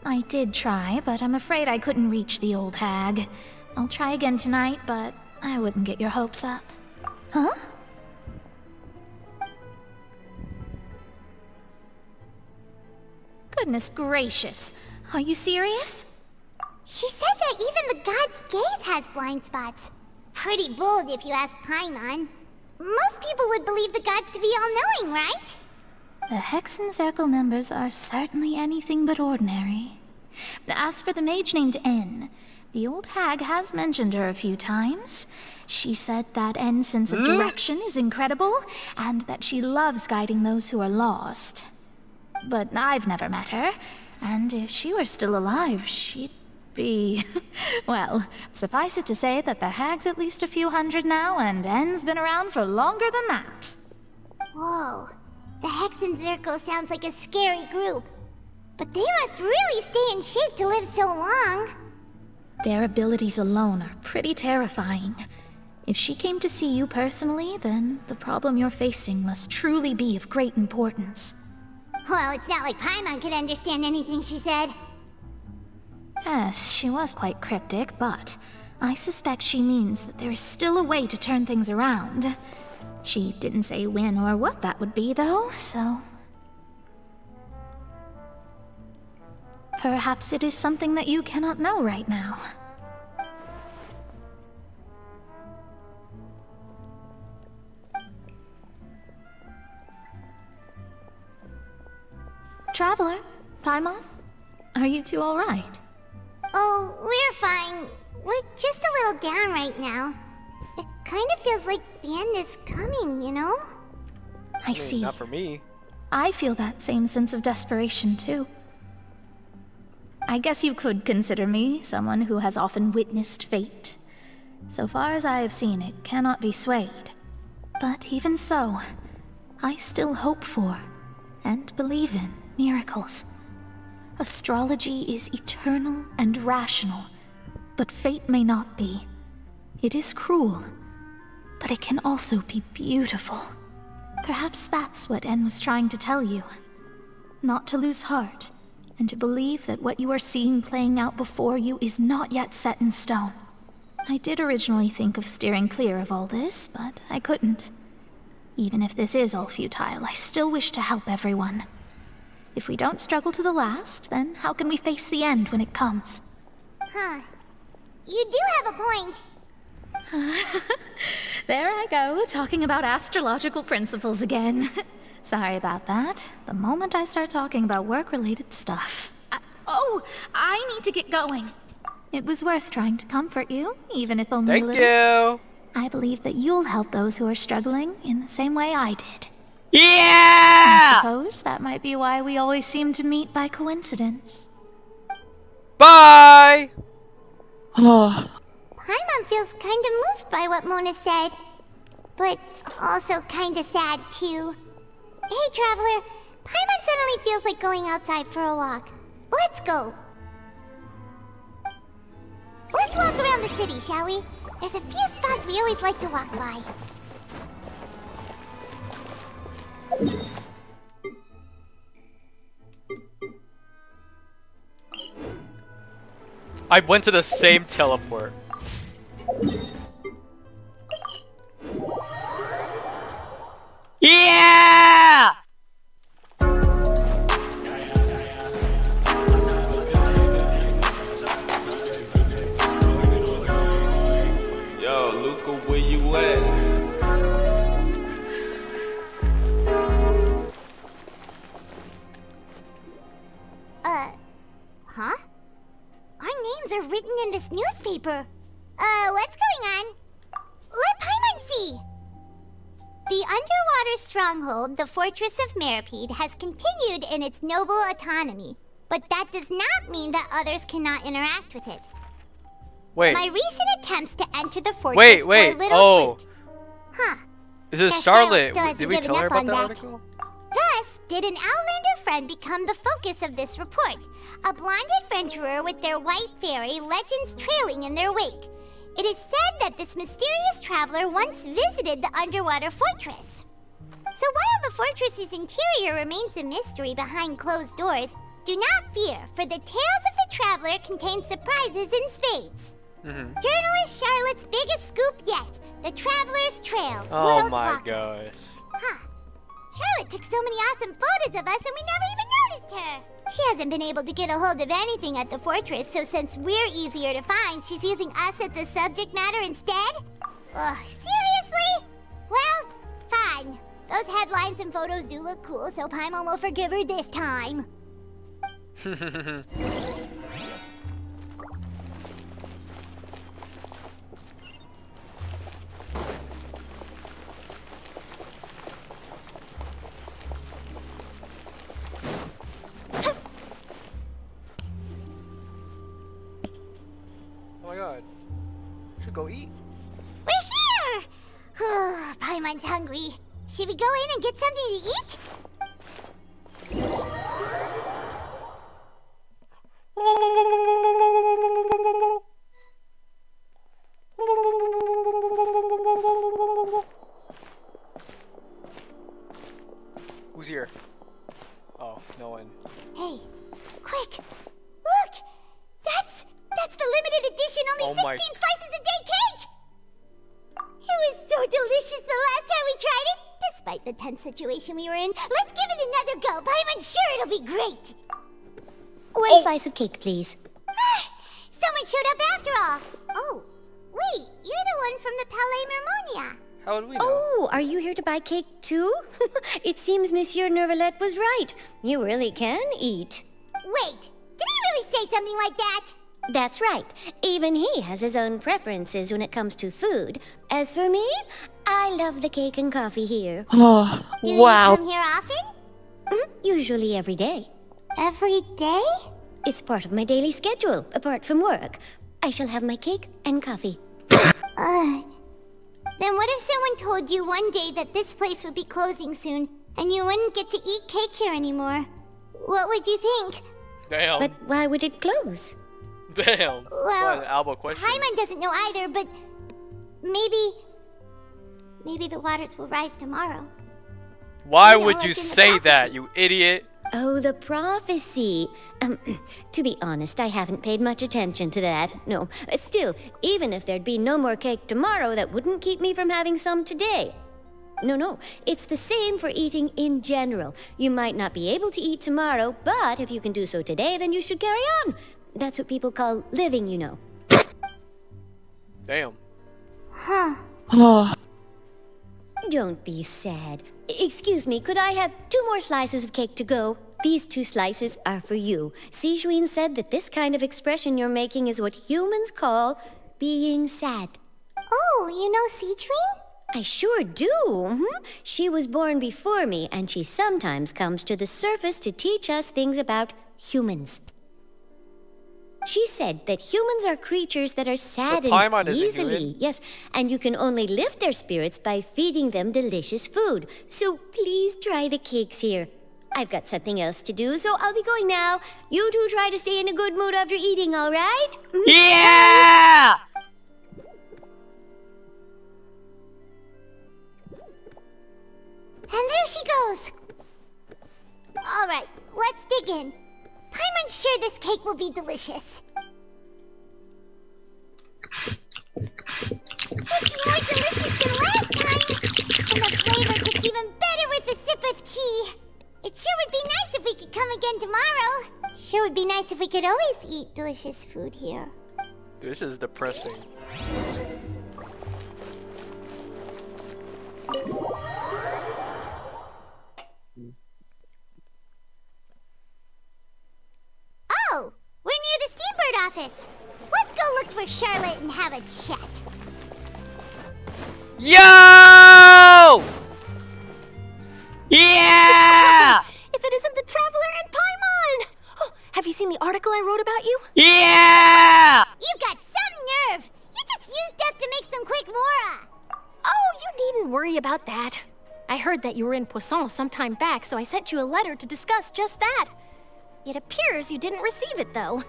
I did try, but I'm afraid I couldn't reach the old hag. I'll try again tonight, but I wouldn't get your hopes up. Huh? Goodness gracious. Are you serious? She said that even the god's gaze has blind spots. Pretty bold if you ask Paimon. Most people would believe the gods to be all-knowing, right? The Hexen Circle members are certainly anything but ordinary. As for the mage named N, the old hag has mentioned her a few times. She said that N's sense of direction is incredible, and that she loves guiding those who are lost. But I've never met her, and if she were still alive, she'd be... well, suffice it to say that the hag's at least a few hundred now, and N's been around for longer than that. Whoa. The Hexen Circle sounds like a scary group. But they must really stay in shape to live so long. Their abilities alone are pretty terrifying. If she came to see you personally, then the problem you're facing must truly be of great importance. Well, it's not like Paimon could understand anything she said. Yes, she was quite cryptic, but I suspect she means that there is still a way to turn things around. She didn't say when or what that would be, though, so... Perhaps it is something that you cannot know right now. Traveler, Paimon, are you two all right? Oh, we're fine. We're just a little down right now. It kind of feels like the end is coming, you know? I see. Not for me. I feel that same sense of desperation, too. I guess you could consider me someone who has often witnessed fate. So far as I have seen, it cannot be swayed. But even so, I still hope for, and believe in, miracles. Astrology is eternal and rational, but fate may not be. It is cruel, but it can also be beautiful. Perhaps that's what En was trying to tell you. Not to lose heart, and to believe that what you are seeing playing out before you is not yet set in stone. I did originally think of steering clear of all this, but I couldn't. Even if this is all futile, I still wish to help everyone. If we don't struggle to the last, then how can we face the end when it comes? Huh. You do have a point. There I go, talking about astrological principles again. Sorry about that. The moment I start talking about work-related stuff... I need to get going. It was worth trying to comfort you, even if only a little. Thank you! I believe that you'll help those who are struggling in the same way I did. Yeah! I suppose that might be why we always seem to meet by coincidence. Bye! Paimon feels kind of moved by what Mona said, but also kind of sad too. Hey, Traveler, Paimon suddenly feels like going outside for a walk. Let's go. Let's walk around the city, shall we? There's a few spots we always like to walk by. I went to the same teleport. Yeah! Yo, Luca, where you at? Huh? Our names are written in this newspaper. What's going on? Let Paimon see! The underwater stronghold, the Fortress of Meripede, has continued in its noble autonomy. But that does not mean that others cannot interact with it. Wait. My recent attempts to enter the fortress were little fruit. Huh. This is Guess Charlotte. still hasn't Did we given tell her up about on that that. article? Thus, did an Outlander friend become the focus of this report. A blonde adventurer with their white fairy, legends trailing in their wake. It is said that this mysterious traveler once visited the underwater fortress. So while the fortress's interior remains a mystery behind closed doors, do not fear, for the tales of the traveler contain surprises in spades. Journalist Charlotte's biggest scoop yet, the Traveler's Trail. Oh World my Walker. gosh. Huh. Charlotte took so many awesome photos of us and we never even noticed her. She hasn't been able to get a hold of anything at the fortress, so since we're easier to find, she's using us as the subject matter instead? Ugh, seriously? Well, fine. Those headlines and photos do look cool, so Paimon will forgive her this time. Oh my god. Should go eat. We're here! Paimon's hungry. Should we go in and get something to eat? Oh, no one. Hey, quick! Look! That's the limited edition only 16 slices a day cake! It was so delicious the last time we tried it! Despite the tense situation we were in, let's give it another go. I'm sure it'll be great. One slice of cake, please. Someone showed up after all. Oh, wait, you're the one from the Palais Mermonia. How would we know? Oh, are you here to buy cake too? It seems Monsieur Nervalette was right. You really can eat. Wait, did he really say something like that? That's right. Even he has his own preferences when it comes to food. As for me, I love the cake and coffee here. Oh, Do you come here often? Usually every day. Every day? It's part of my daily schedule, apart from work. I shall have my cake and coffee. Then what if someone told you one day that this place would be closing soon, and you wouldn't get to eat cake here anymore? What would you think? Damn. But why would it close? Damn. Well, what an elbow question. Paimon doesn't know either, but maybe the waters will rise tomorrow. Why You know, would like you in the say that, you idiot? Oh, the prophecy. To be honest, I haven't paid much attention to that. No. Still, even if there'd be no more cake tomorrow, that wouldn't keep me from having some today. No. It's the same for eating in general. You might not be able to eat tomorrow, but if you can do so today, then you should carry on. That's what people call living, you know. Damn. Huh. Don't be sad. Excuse me, could I have 2 more slices of cake to go? These 2 slices are for you. Sijuin said that this kind of expression you're making is what humans call being sad. Oh, you know Sijuin? I sure do. She was born before me, and she sometimes comes to the surface to teach us things about humans. She said that humans are creatures that are saddened easily. Yes, and you can only lift their spirits by feeding them delicious food. So please try the cakes here. I've got something else to do, so I'll be going now. You two try to stay in a good mood after eating, all right? Yeah! And there she goes. All right, let's dig in. Paimon's sure this cake will be delicious. It's more delicious than last time, and the flavor gets even better with a sip of tea. It sure would be nice if we could come again tomorrow. Sure would be nice if we could always eat delicious food here. This is depressing. Oh, we're near the Steambird office. Let's go look for Charlotte and have a chat. Yo! Yeah! If it isn't the Traveler and Paimon! Oh, have you seen the article I wrote about you? Yeah! You've got some nerve. You just used us to make some quick mora. Oh, you needn't worry about that. I heard that you were in Poisson some time back, so I sent you a letter to discuss just that. It appears you didn't receive it, though.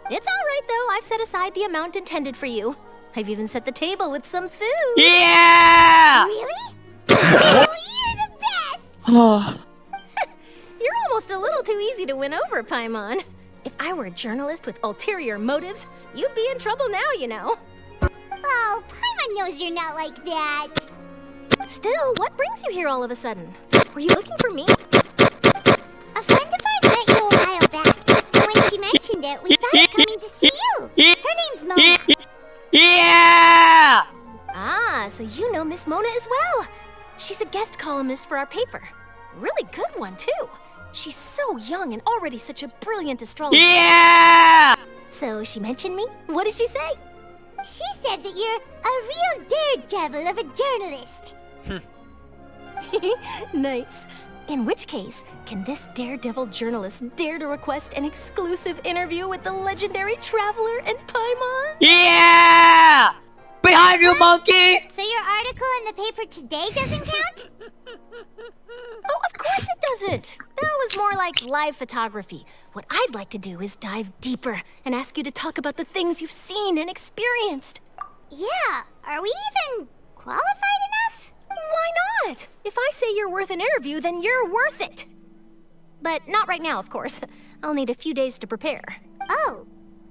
It's all right, though. I've set aside the amount intended for you. I've even set the table with some food. Yeah! Really? Oh, you're the best! You're almost a little too easy to win over, Paimon. If I were a journalist with ulterior motives, you'd be in trouble now, you know. Oh, Paimon knows you're not like that. Still, what brings you here all of a sudden? Were you looking for me? A friend of ours met you a while back, and when she mentioned it, we thought of coming to see you. Her name's Mona. Yeah! Ah, so you know Miss Mona as well. She's a guest columnist for our paper. Really good one, too. She's so young and already such a brilliant astrologist. Yeah! So she mentioned me? What did she say? She said that you're a real daredevil of a journalist. Nice. In which case, can this daredevil journalist dare to request an exclusive interview with the legendary Traveler and Paimon? Yeah! Behind you, monkey! So your article in the paper today doesn't count? Oh, of course it doesn't. That was more like live photography. What I'd like to do is dive deeper and ask you to talk about the things you've seen and experienced. Yeah, are we even qualified enough? Why not? If I say you're worth an interview, then you're worth it. but not right now, of course. I'll need a few days to prepare. Oh,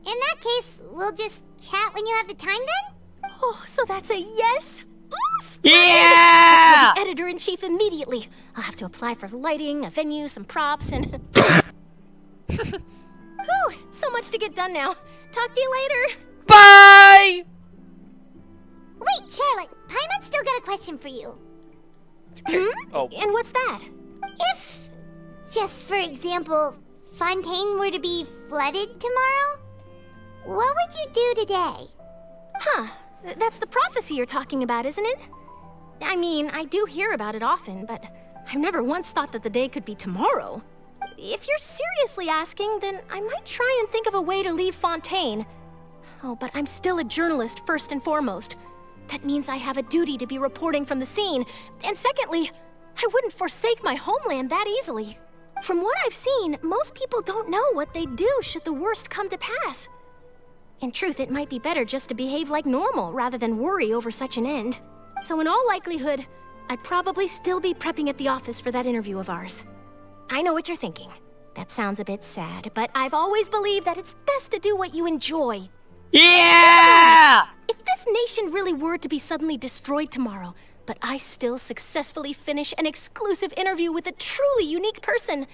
in that case, we'll just chat when you have the time then? Oh, so that's a yes? Ooh, Yeah! I'll tell the editor-in-chief immediately. I'll have to apply for lighting, a venue, some props, and... Whew, so much to get done now. Talk to you later. Bye! Wait, Charlotte, Paimon's still got a question for you. Oh. And what's that? If, just for example, Fontaine were to be flooded tomorrow, what would you do today? Huh. That's the prophecy you're talking about, isn't it? I mean, I do hear about it often, but I've never once thought that the day could be tomorrow. If you're seriously asking, then I might try and think of a way to leave Fontaine. Oh, but I'm still a journalist first and foremost. That means I have a duty to be reporting from the scene. And secondly, I wouldn't forsake my homeland that easily. From what I've seen, most people don't know what they'd do should the worst come to pass. In truth, it might be better just to behave like normal rather than worry over such an end. So in all likelihood, I'd probably still be prepping at the office for that interview of ours. I know what you're thinking. That sounds a bit sad, but I've always believed that it's best to do what you enjoy. Yeah! If this nation really were to be suddenly destroyed tomorrow, but I still successfully finish an exclusive interview with a truly unique person,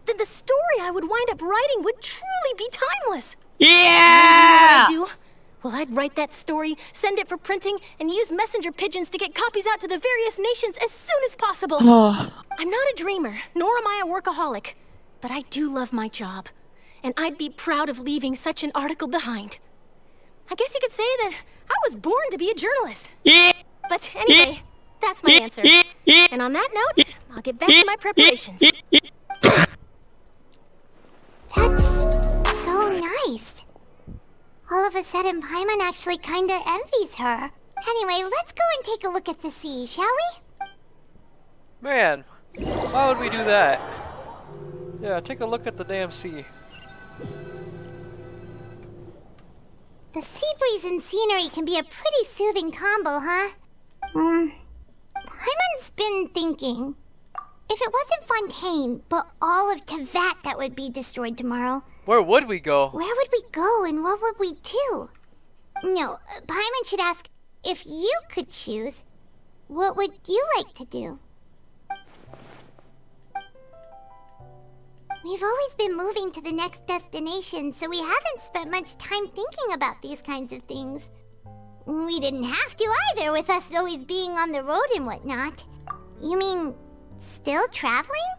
then the story I would wind up writing would truly be timeless. Yeah! You know what I'd do? Well, I'd write that story, send it for printing, and use messenger pigeons to get copies out to the various nations as soon as possible. I'm not a dreamer, nor am I a workaholic, but I do love my job, and I'd be proud of leaving such an article behind. I guess you could say that I was born to be a journalist. But anyway, that's my answer. And on that note, I'll get back to my preparations. That's so nice. All of a sudden, Paimon actually kinda envies her. Anyway, let's go and take a look at the sea, shall we? Man, why would we do that? Yeah, take a look at the damn sea. The sea breeze and scenery can be a pretty soothing combo, huh? Paimon's been thinking. If it wasn't Fontaine, but all of Tevat that would be destroyed tomorrow, where would we go? where would we go and what would we do? No, Paimon should ask, if you could choose, what would you like to do? We've always been moving to the next destination, so we haven't spent much time thinking about these kinds of things. We didn't have to either, with us always being on the road and whatnot. You mean, still traveling?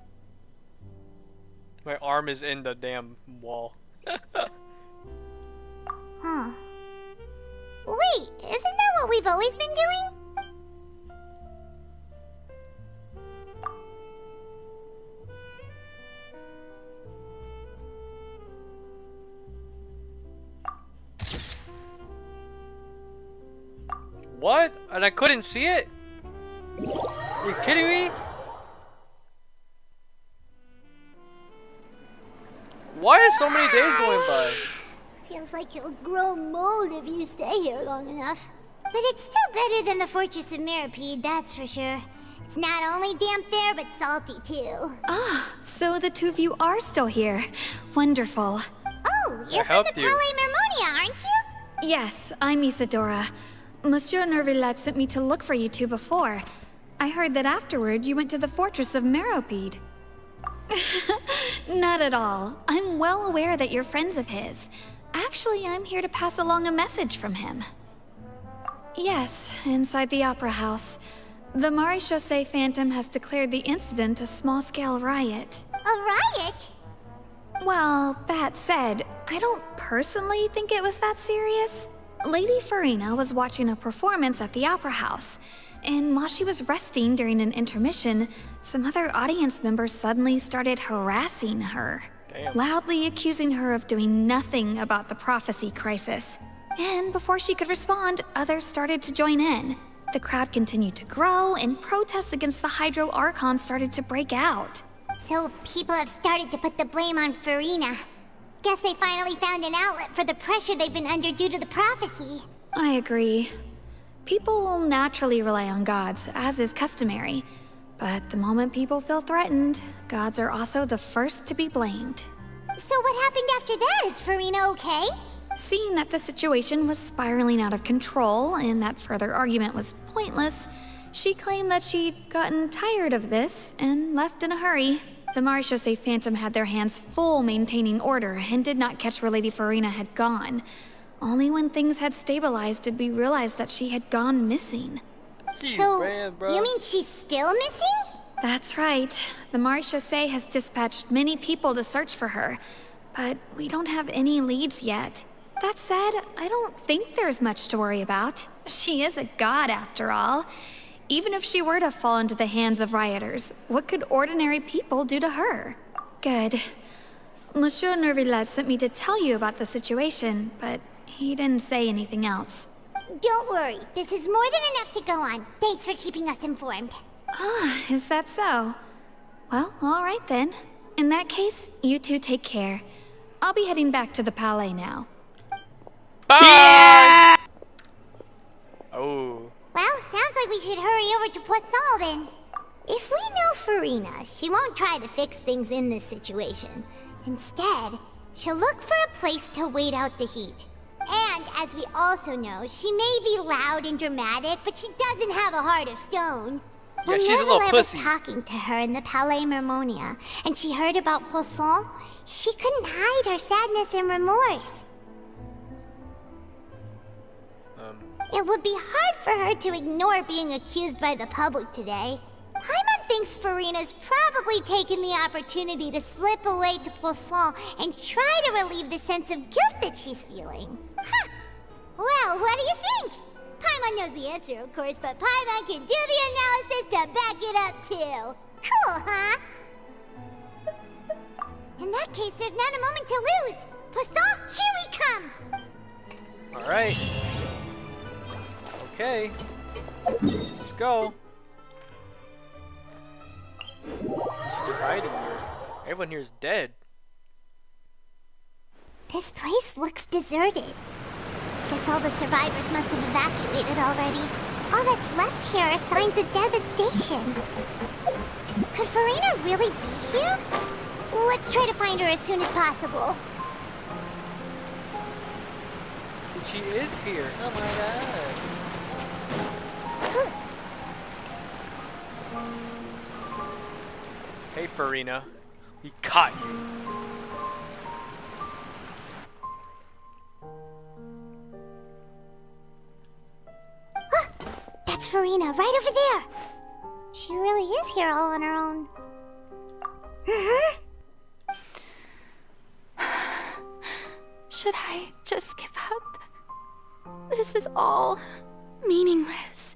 My arm is in the damn wall. Huh. Wait, isn't that what we've always been doing? What? And I couldn't see it? Are you kidding me? Why is so many days going by? Feels like you'll grow mold if you stay here long enough. But it's still better than the Fortress of Mirapede, that's for sure. It's not only damp there, but salty too. Ah, so the two of you are still here. Wonderful. Oh, you're from the Palais Mermonia, aren't you? Yes, I'm Isadora. Monsieur Nervillet sent me to look for you two before. I heard that afterward you went to the Fortress of Meropide. Not at all. I'm well aware that you're friends of his. Actually, I'm here to pass along a message from him. Yes, inside the Opera House. The Maréchaussée Phantom has declared the incident a small-scale riot. A riot? Well, that said, I don't personally think it was that serious. Lady Farina was watching a performance at the Opera House, and while she was resting during an intermission, some other audience members suddenly started harassing her, loudly accusing her of doing nothing about the prophecy crisis. And before she could respond, others started to join in. The crowd continued to grow, and protests against the Hydro Archon started to break out. So people have started to put the blame on Farina. Guess they finally found an outlet for the pressure they've been under due to the prophecy. I agree. People will naturally rely on gods, as is customary. But the moment people feel threatened, gods are also the first to be blamed. So what happened after that? Is Farina okay? Seeing that the situation was spiraling out of control and that further argument was pointless, she claimed that she'd gotten tired of this and left in a hurry. The Marechaussee Phantom had their hands full maintaining order and did not catch where Lady Farina had gone. Only when things had stabilized did we realize that she had gone missing. So, you mean she's still missing? That's right. The Marechaussee has dispatched many people to search for her, but we don't have any leads yet. That said, I don't think there's much to worry about. She is a god after all. Even if she were to fall into the hands of rioters, what could ordinary people do to her? Good. Monsieur Nervillet sent me to tell you about the situation, but he didn't say anything else. Don't worry, this is more than enough to go on. Thanks for keeping us informed. Ah, is that so? Well, all right then. In that case, you two take care. I'll be heading back to the Palais now. Bye! Yeah! Oh. Well, sounds like we should hurry over to Poisson then. If we know Farina, she won't try to fix things in this situation. Instead, she'll look for a place to wait out the heat. And, as we also know, she may be loud and dramatic, but she doesn't have a heart of stone. Yeah, she's a little pussy. Was talking to her in the Palais Mermonia, and she heard about Poisson. She couldn't hide her sadness and remorse. It would be hard for her to ignore being accused by the public today. Paimon thinks Farina's probably taken the opportunity to slip away to Poisson and try to relieve the sense of guilt that she's feeling. Huh. Well, what do you think? Paimon knows the answer, of course, but Paimon can do the analysis to back it up, too. Cool, huh? In that case, there's not a moment to lose. Poisson, here we come! Alright. Okay. Let's go. She's just hiding here. Everyone here is dead. This place looks deserted. Guess all the survivors must have evacuated already. All that's left here are signs of devastation. Could Farina really be here? Let's try to find her as soon as possible. She is here. Oh my god. Hey Farina, we caught you. That's Farina, right over there. She really is here all on her own. Should I just give up? This is all meaningless.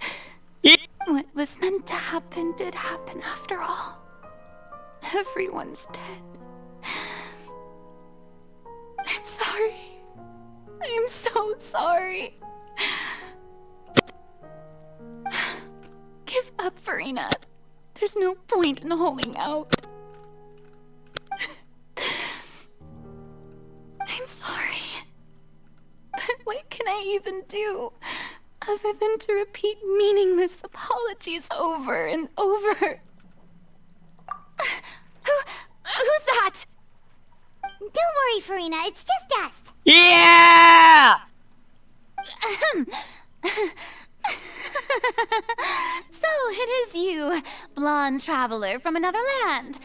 What was meant to happen did happen after all. Everyone's dead. I'm sorry. I'm so sorry. Give up, Farina. There's no point in holding out. I'm sorry. But what can I even do other than to repeat meaningless apologies over and over? Who's that? Don't worry, Farina. It's just us. Yeah! So it is you, blonde traveler from another land.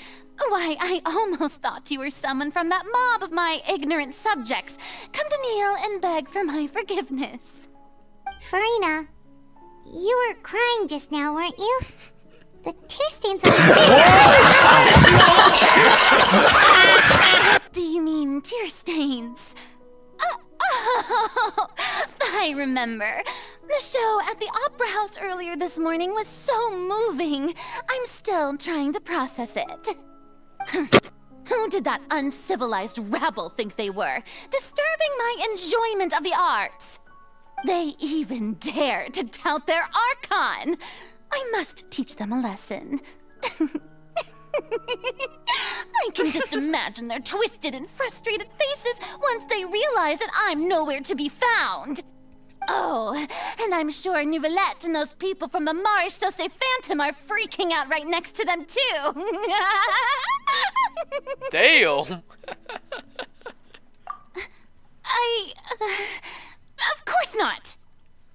Why, I almost thought you were someone from that mob of my ignorant subjects. Come to kneel and beg for my forgiveness. Farina, you were crying just now, weren't you? The tear stains on your face. What do you mean, tear stains? Oh, I remember. The show at the Opera House earlier this morning was so moving. I'm still trying to process it. Who did that uncivilized rabble think they were, disturbing my enjoyment of the arts? They even dare to tout their archon. I must teach them a lesson. I can just imagine their twisted and frustrated faces once they realize that I'm nowhere to be found. Oh, and I'm sure Nouvellette and those people from the Mars Chaussee Phantom are freaking out right next to them too. Damn. Of course not.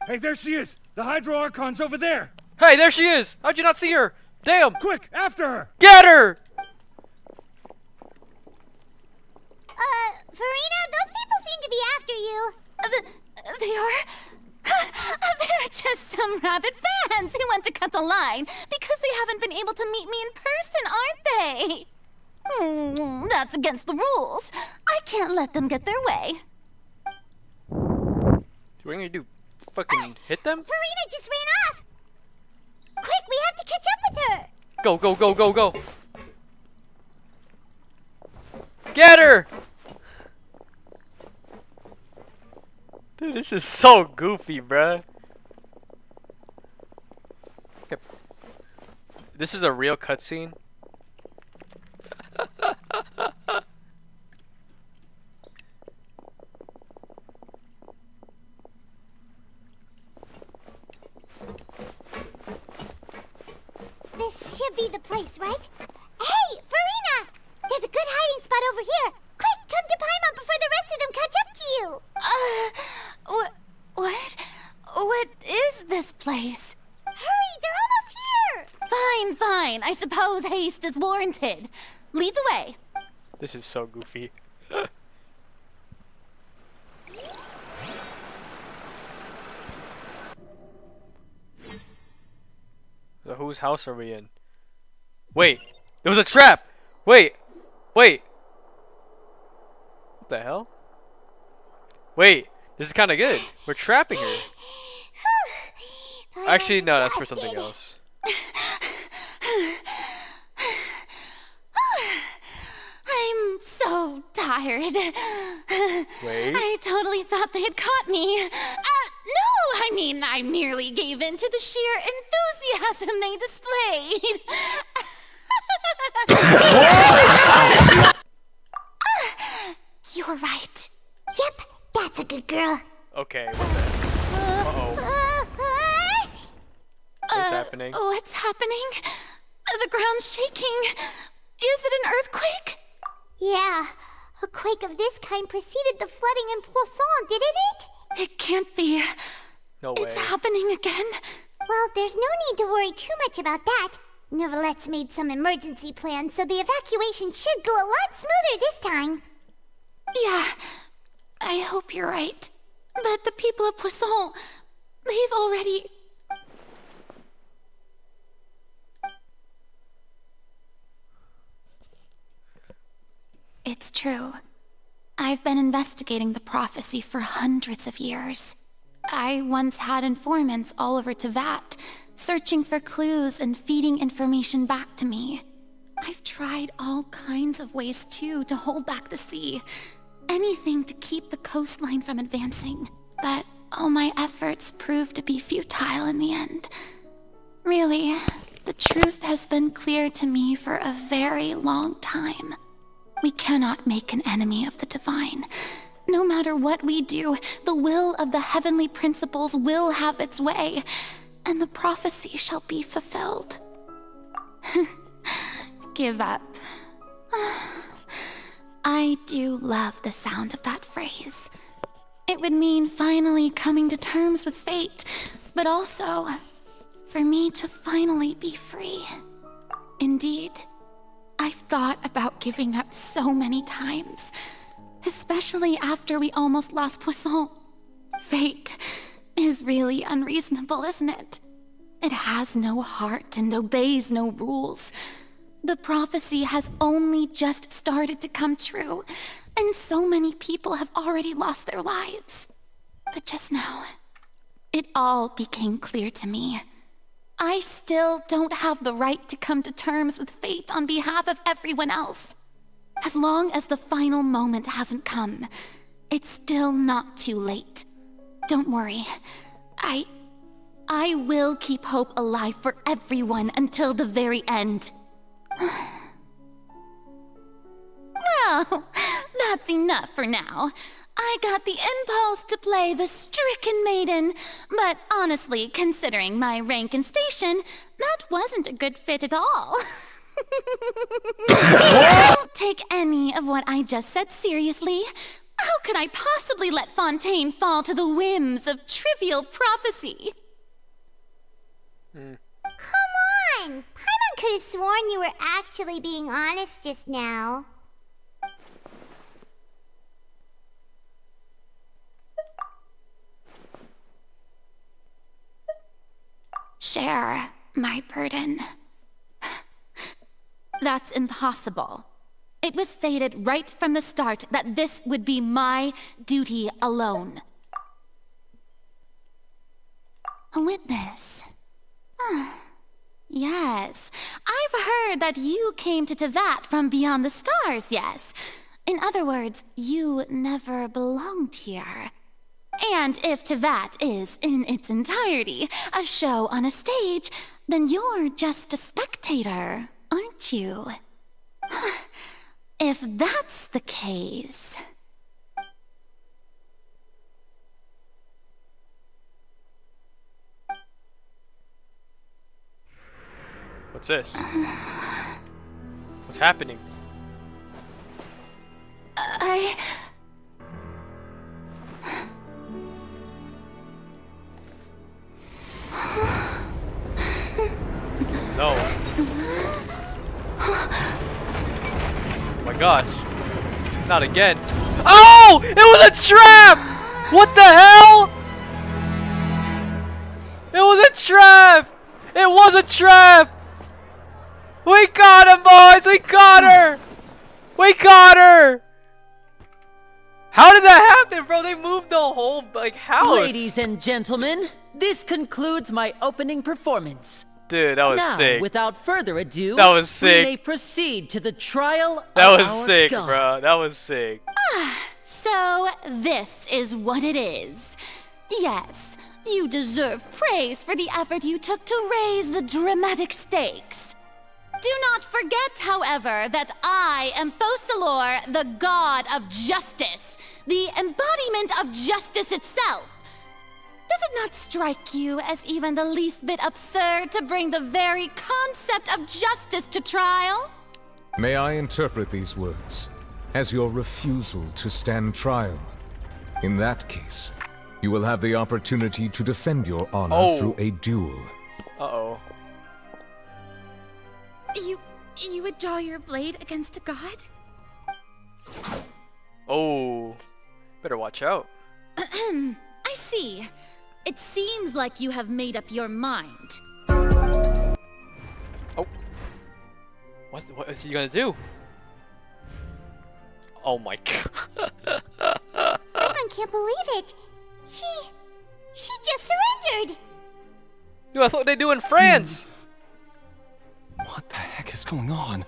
Hey, there she is! The Hydro Archon's over there! Hey, there she is! How'd you not see her? Damn! Quick, after her! Get her! Farina, those people seem to be after you. They are? They're just some rabid fans who want to cut the line because they haven't been able to meet me in person, aren't they? That's against the rules. I can't let them get their way. What are you gonna do? Fucking hit them? Farina just ran off. Quick, we have to catch up with her. Go, go, go, go, go! Get her! Dude, this is so goofy, bruh. Okay. This is a real cutscene. This should be the place, right? Hey, Farina! There's a good hiding spot over here. Quick, come to Paimon before the rest of them catch up to you. What is this place? Hurry, they're almost here. Fine, fine. I suppose haste is warranted. Lead the way. This is so goofy. So whose house are we in? Wait, there was a trap! Wait! What the hell? Wait, this is kind of good. We're trapping her. Actually, no, that's for something else. I'm so tired. Wait. I totally thought they had caught me. No, I mean, I merely gave in to the sheer enthusiasm they displayed. You're right. Yep, that's a good girl. Okay, what the heck? Uh-oh. What's happening? What's happening? The ground's shaking. Is it an earthquake? Yeah, a quake of this kind preceded the flooding in Poisson, didn't it? It can't be. No way. It's happening again. Well, there's no need to worry too much about that. Nouvellette's made some emergency plans, so the evacuation should go a lot smoother this time. Yeah, I hope you're right. But the people of Poisson, they've already... It's true. I've been investigating the prophecy for hundreds of years. I once had informants all over Teyvat, searching for clues and feeding information back to me. I've tried all kinds of ways, too, to hold back the sea. Anything to keep the coastline from advancing. But all my efforts proved to be futile in the end. Really, the truth has been clear to me for a very long time. We cannot make an enemy of the divine. No matter what we do, the will of the heavenly principles will have its way, and the prophecy shall be fulfilled. Give up. I do love the sound of that phrase. It would mean finally coming to terms with fate, but also for me to finally be free. Indeed, I've thought about giving up so many times, especially after we almost lost Poisson. Fate is really unreasonable, isn't it? It has no heart and obeys no rules. The prophecy has only just started to come true, and so many people have already lost their lives. But just now, it all became clear to me. I still don't have the right to come to terms with fate on behalf of everyone else. As long as the final moment hasn't come, it's still not too late. Don't worry. I will keep hope alive for everyone until the very end. Well, that's enough for now. I got the impulse to play the stricken maiden, but honestly, considering my rank and station, that wasn't a good fit at all. Don't take any of what I just said seriously. How could I possibly let Fontaine fall to the whims of trivial prophecy? Come on! Paimon could have sworn you were actually being honest just now. Share my burden. That's impossible. It was fated right from the start that this would be my duty alone. A witness. Yes, I've heard that you came to Teyvat from beyond the stars, yes. In other words, you never belonged here. And if Teyvat is, in its entirety, a show on a stage, then you're just a spectator, aren't you? If that's the case... What's this? What's happening? No. Oh my gosh. Not again. Oh! It was a trap! What the hell? It was a trap! It was a trap! We got him, boys! We got her! We got her! How did that happen, bro? They moved the whole, like, house. Ladies and gentlemen, this concludes my opening performance. Dude, that was now, sick. Without further ado, that was sick. We may proceed to the trial that of was our sick, God. bro. That was sick. So, this is what it is. Yes, you deserve praise for the effort you took to raise the dramatic stakes. Do not forget, however, that I am Focalor, the god of justice, the embodiment of justice itself. Does it not strike you as even the least bit absurd to bring the very concept of justice to trial? May I interpret these words as your refusal to stand trial? In that case, you will have the opportunity to defend your honor through a duel. Uh-oh. You would draw your blade against a god? Oh. Better watch out. I see. It seems like you have made up your mind. Oh. What is he gonna do? Oh my god. I can't believe it. She just surrendered. Dude, that's what they do in France. What the heck is going on?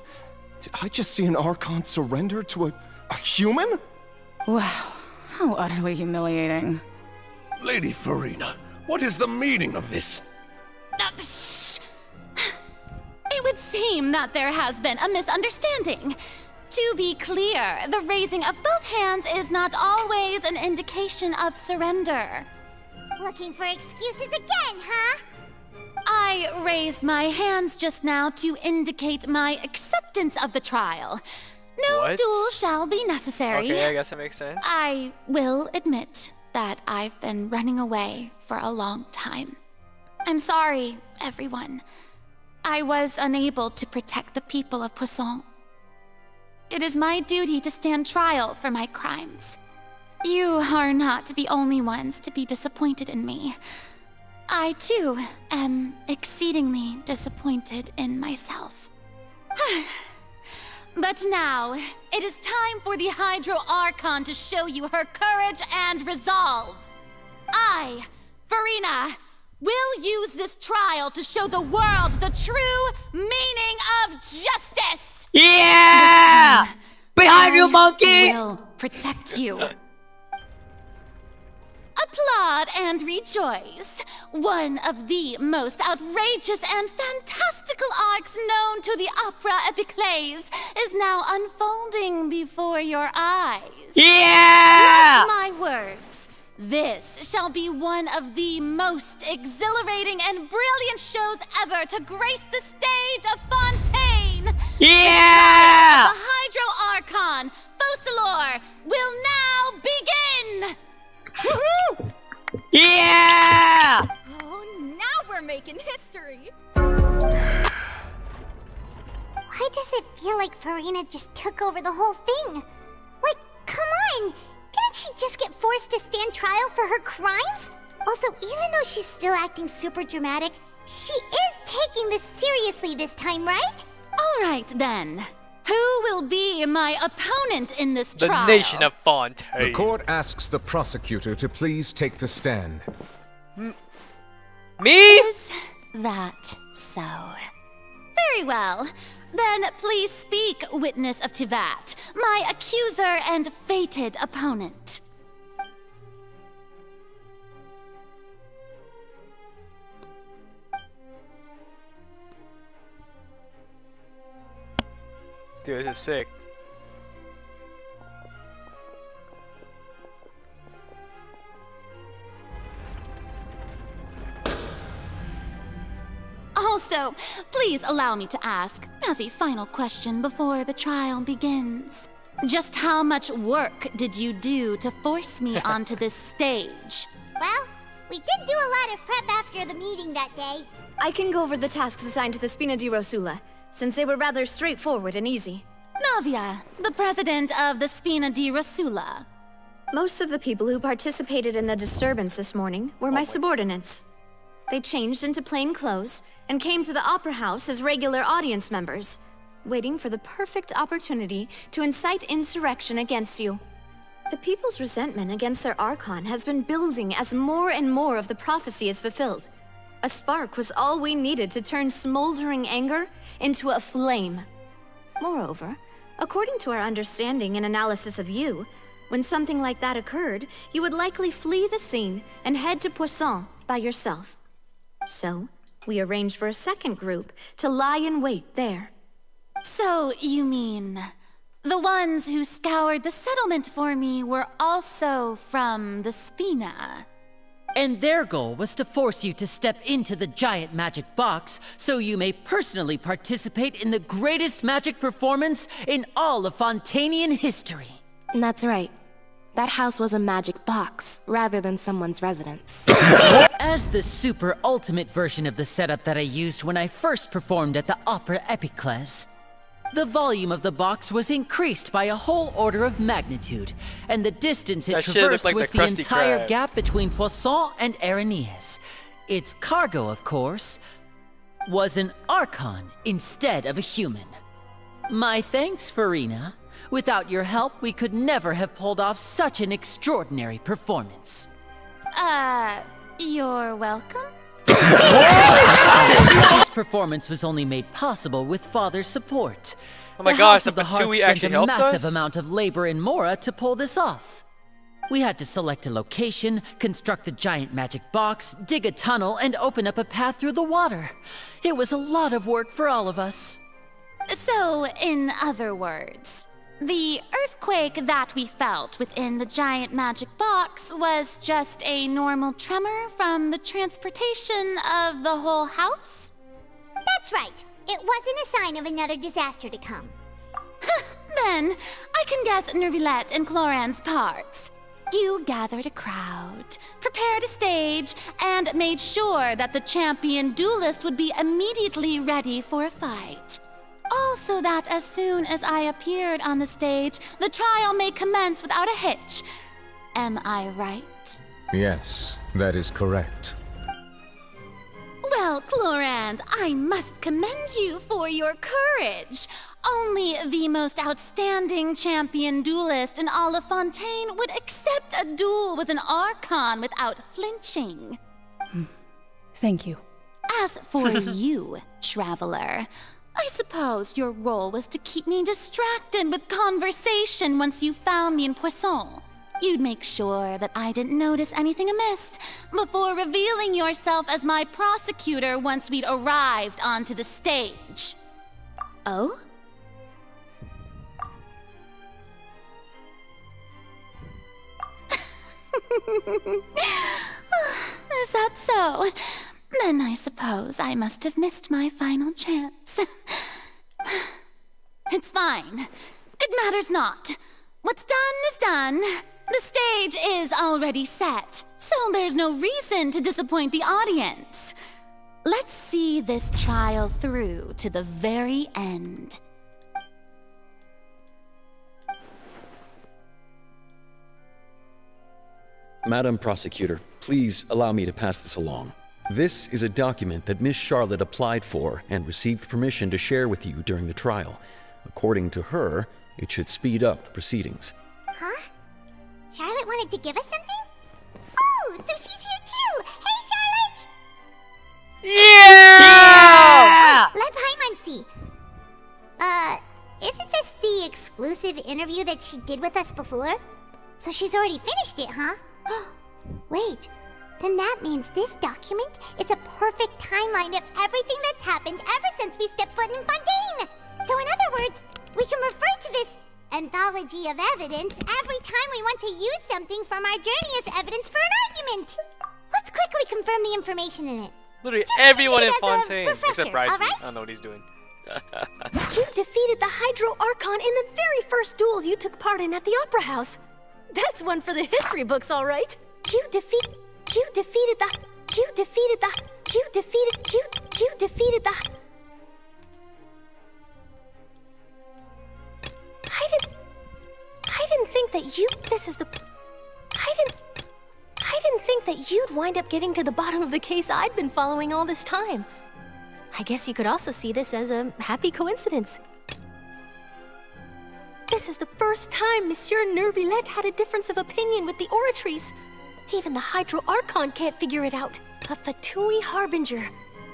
Did I just see an Archon surrender to a human? Wow, how utterly humiliating. Lady Farina, what is the meaning of this? It would seem that there has been a misunderstanding. To be clear, the raising of both hands is not always an indication of surrender. Looking for excuses again, huh? I raised my hands just now to indicate my acceptance of the trial. No duel shall be necessary. Okay, I guess that makes sense. I will admit that I've been running away for a long time. I'm sorry, everyone. I was unable to protect the people of Poisson. It is my duty to stand trial for my crimes. You are not the only ones to be disappointed in me. I, too, am exceedingly disappointed in myself. But now, it is time for the Hydro Archon to show you her courage and resolve. I, Farina, will use this trial to show the world the true meaning of justice! Yeah! Behind you, monkey! I will protect you. A applaud and rejoice. One of the most outrageous and fantastical arcs known to the opera epiclese is now unfolding before your eyes. Yeah! Mark my words. This shall be one of the most exhilarating and brilliant shows ever to grace the stage of Fontaine. Yeah! The Hydro Archon, Focalor, will now begin! Woohoo! Yeah! Oh, now we're making history. Why does it feel like Farina just took over the whole thing? Like, come on! Didn't she just get forced to stand trial for her crimes? Also, even though she's still acting super dramatic, she is taking this seriously this time, right? All right, then. Who will be my opponent in this The trial? nation of Fontaine. The court asks the prosecutor to please take the stand. Me? Is that so? Very well. Then please speak, witness of Tivat, my accuser and fated opponent. Dude, this is sick. Also, please allow me to ask, as a final question before the trial begins, just how much work did you do to force me onto this stage? Well, we did do a lot of prep after the meeting that day. I can go over the tasks assigned to the Spina di Rosula, since they were rather straightforward and easy. Navia, the president of the Spina di Rosula. Most of the people who participated in the disturbance this morning were my subordinates. They changed into plain clothes and came to the Opera House as regular audience members, waiting for the perfect opportunity to incite insurrection against you. The people's resentment against their Archon has been building as more and more of the prophecy is fulfilled. A spark was all we needed to turn smoldering anger into a flame. Moreover, according to our understanding and analysis of you, when something like that occurred, you would likely flee the scene and head to Poisson by yourself. So, we arranged for a second group to lie in wait there. So, you mean, the ones who scoured the settlement for me were also from the Spina? And their goal was to force you to step into the giant magic box so you may personally participate in the greatest magic performance in all of Fontainian history. That's right. That house was a magic box, rather than someone's residence. As the super ultimate version of the setup that I used when I first performed at the Opera Epiclese, the volume of the box was increased by a whole order of magnitude, and the distance it traversed like was the the Krusty entire Krab. gap between Poisson and Arenias. Its cargo, of course, was an Archon instead of a human. My thanks, Farina. Without your help, we could never have pulled off such an extraordinary performance. You're welcome? This performance was only made possible with Father's support. Oh my The gosh, House the of the Heart Fatui spent actually a helped massive us? amount of labor in Mora to pull this off. We had to select a location, construct the giant magic box, dig a tunnel, and open up a path through the water. It was a lot of work for all of us. So, in other words, the earthquake that we felt within the giant magic box was just a normal tremor from the transportation of the whole house? That's right. It wasn't a sign of another disaster to come. Then, I can guess Nervilette and Cloran's parts. You gathered a crowd, prepared a stage, and made sure that the champion duelist would be immediately ready for a fight. Also that as soon as I appeared on the stage, the trial may commence without a hitch. Am I right? Yes, that is correct. Well, Clorand, I must commend you for your courage. Only the most outstanding champion duelist in all of Fontaine would accept a duel with an Archon without flinching. Thank you. As for you, Traveler, I suppose your role was to keep me distracted with conversation once you found me in Poisson. you'd make sure that I didn't notice anything amiss before revealing yourself as my prosecutor once we'd arrived onto the stage. Oh? Is that so? Then I suppose I must have missed my final chance. It's fine. It matters not. What's done is done. The stage is already set, so there's no reason to disappoint the audience. Let's see this trial through to the very end. Madam Prosecutor, please allow me to pass this along. This is a document that Miss Charlotte applied for and received permission to share with you during the trial. According to her, it should speed up the proceedings. Huh? Charlotte wanted to give us something? Oh, so she's here too! Hey, Charlotte! Yeah! Lep Hymancy. Isn't this the exclusive interview that she did with us before? So she's already finished it, huh? Wait, then that means this document is a perfect timeline of everything that's happened ever since we stepped foot in Fontaine! So in other words, we can refer to this anthology of evidence every time we want to use something from our journey as evidence for an argument. Let's quickly confirm the information in it. Literally Just everyone think in of it as a Fontaine, refresher, except Bryson. alright? I don't know what he's doing. You defeated the Hydro Archon in the very first duels you took part in at the Opera House. That's one for the history books, all right. You defeated the I didn't think that you'd wind up getting to the bottom of the case I'd been following all this time. I guess you could also see this as a happy coincidence. This is the first time Monsieur Nervillette had a difference of opinion with the Oratrice. Even the Hydro Archon can't figure it out. A Fatui Harbinger.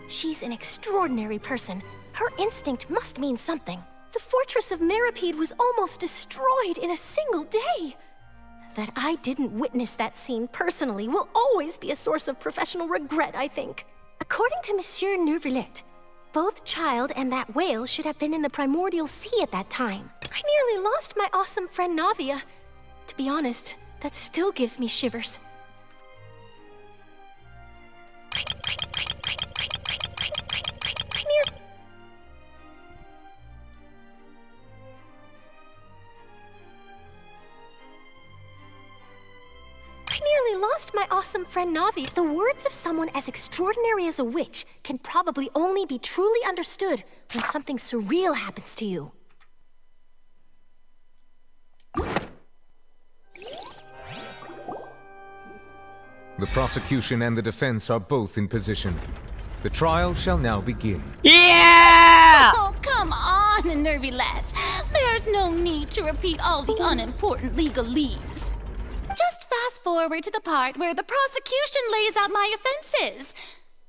She's an extraordinary person. Her instinct must mean something. The fortress of Meripede was almost destroyed in a single day. That I didn't witness that scene personally will always be a source of professional regret, I think. According to Monsieur Nervillette, both Child and that whale should have been in the primordial sea at that time. I nearly lost my awesome friend Navia. To be honest, that still gives me shivers. I nearly lost my awesome friend Navi. The words of someone as extraordinary as a witch can probably only be truly understood when something surreal happens to you. The prosecution and the defense are both in position. The trial shall now begin. Yeah! Oh, come on, Nervillette. There's no need to repeat all the unimportant legalese. Just fast forward to the part where the prosecution lays out my offenses.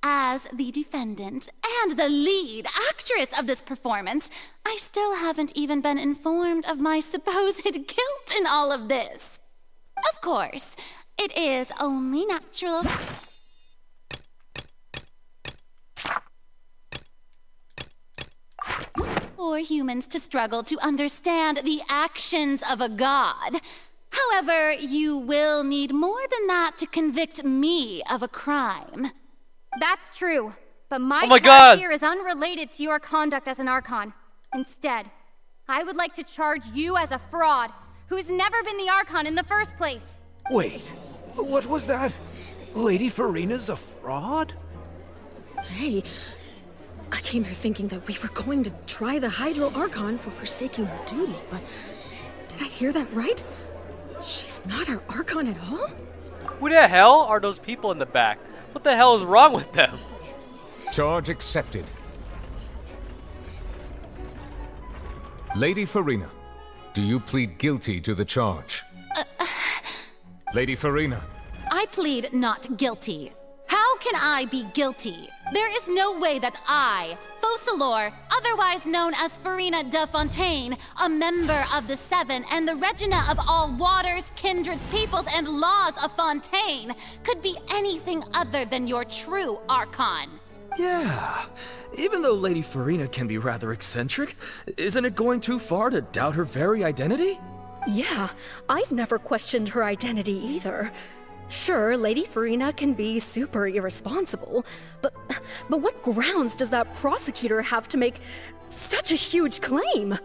As the defendant and the lead actress of this performance, I still haven't even been informed of my supposed guilt in all of this. Of course, it is only natural for humans to struggle to understand the actions of a god. However, you will need more than that to convict me of a crime. That's true, but my Oh my charge God. here is unrelated to your conduct as an Archon. Instead, I would like to charge you as a fraud who's never been the Archon in the first place. Wait, what was that? Lady Farina's a fraud? Hey, I came here thinking that we were going to try the Hydro Archon for forsaking her duty, but did I hear that right? She's not our Archon at all? Who the hell are those people in the back? What the hell is wrong with them? Charge accepted. Lady Farina, do you plead guilty to the charge? Lady Farina. I plead not guilty. How can I be guilty? There is no way that I, Focalor, otherwise known as Farina de Fontaine, a member of the Seven and the Regina of all waters, kindreds, peoples, and laws of Fontaine, could be anything other than your true Archon. Yeah. Even though Lady Farina can be rather eccentric, isn't it going too far to doubt her very identity? Yeah, I've never questioned her identity either. Sure, Lady Farina can be super irresponsible, but what grounds does that prosecutor have to make such a huge claim?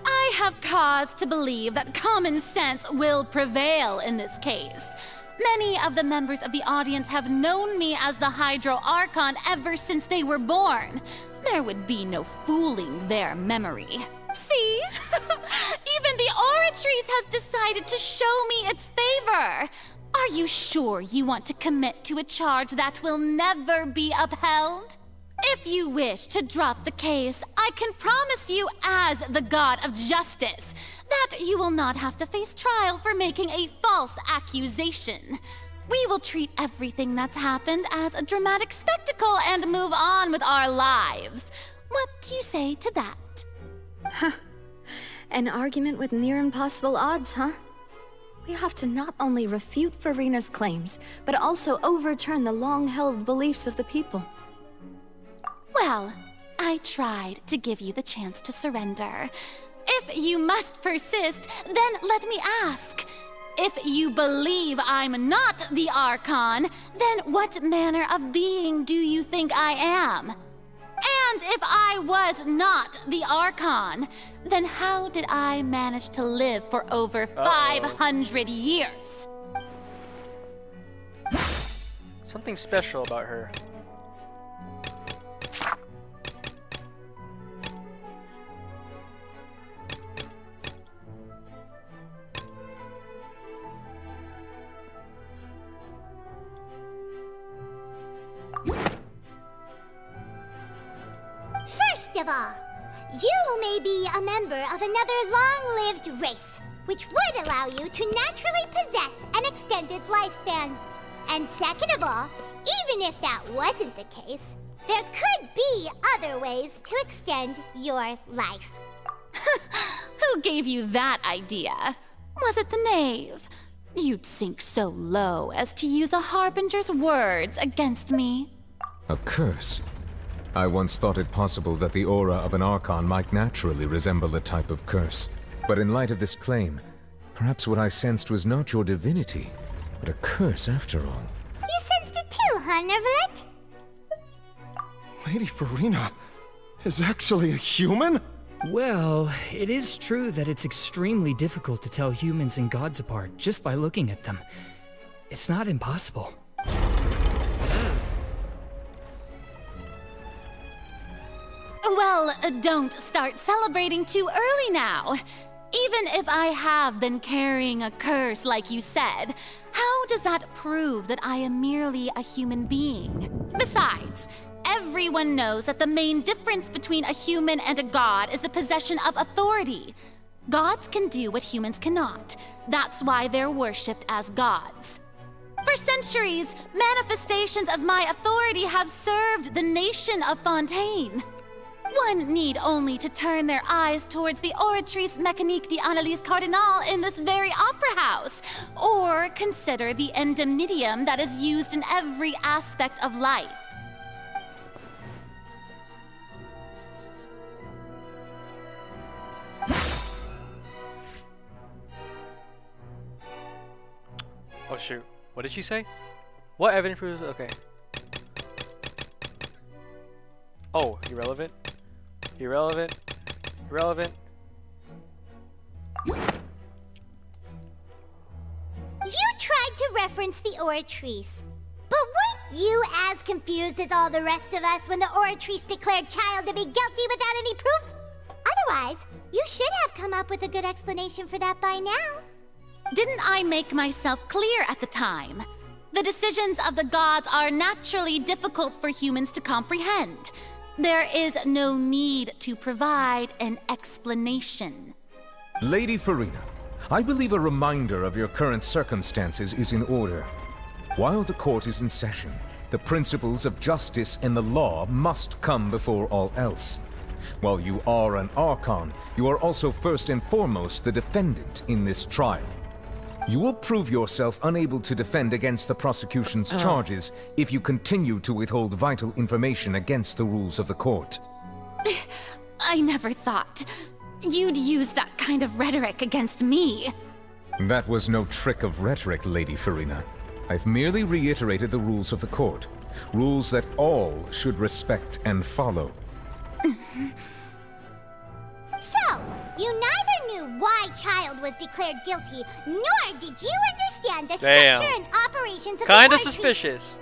I have cause to believe that common sense will prevail in this case. Many of the members of the audience have known me as the Hydro Archon ever since they were born. There would be no fooling their memory. See? Even the Oratrice has decided to show me its favor. Are you sure you want to commit to a charge that will never be upheld? If you wish to drop the case, I can promise you as the God of Justice that you will not have to face trial for making a false accusation. We will treat everything that's happened as a dramatic spectacle and move on with our lives. What do you say to that? Huh. An argument with near impossible odds, huh? We have to not only refute Farina's claims, but also overturn the long-held beliefs of the people. Well, I tried to give you the chance to surrender. If you must persist, then let me ask. If you believe I'm not the Archon, then what manner of being do you think I am? And if I was not the Archon, then how did I manage to live for over 500 years? Something special about her. First of all, you may be a member of another long-lived race, which would allow you to naturally possess an extended lifespan. And second of all, even if that wasn't the case, there could be other ways to extend your life. Who gave you that idea? Was it the knave? You'd sink so low as to use a harbinger's words against me. A curse? I once thought it possible that the aura of an Archon might naturally resemble a type of curse. But in light of this claim, perhaps what I sensed was not your divinity, but a curse after all. You sensed it too, huh, Nervalet? Lady Farina is actually a human? Well, it is true that it's extremely difficult to tell humans and gods apart just by looking at them. It's not impossible. Well, don't start celebrating too early now. Even if I have been carrying a curse like you said, how does that prove that I am merely a human being? Besides, everyone knows that the main difference between a human and a god is the possession of authority. Gods can do what humans cannot. That's why they're worshipped as gods. For centuries, manifestations of my authority have served the nation of Fontaine. One need only to turn their eyes towards the Oratrice Mécanique d'Analyse Cardinal in this very opera house, or consider the indemnitium that is used in every aspect of life. Oh shoot, what did she say? What evidence proves? Okay. Oh, irrelevant? Irrelevant? Irrelevant? You tried to reference the Oratrice, but weren't you as confused as all the rest of us when the Oratrice declared Child to be guilty without any proof? Otherwise, you should have come up with a good explanation for that by now. Didn't I make myself clear at the time? The decisions of the gods are naturally difficult for humans to comprehend. There is no need to provide an explanation. Lady Farina, I believe a reminder of your current circumstances is in order. While the court is in session, The principles of justice and the law must come before all else. While you are an Archon, you are also first and foremost the defendant in this trial. You will prove yourself unable to defend against the prosecution's charges if you continue to withhold vital information against the rules of the court. I never thought you'd use that kind of rhetoric against me. That was no trick of rhetoric, Lady Farina. I've merely reiterated the rules of the court. Rules that all should respect and follow. So, you neither knew why Child was declared guilty, nor did you understand the structure and operations of the Kinda Archery. suspicious.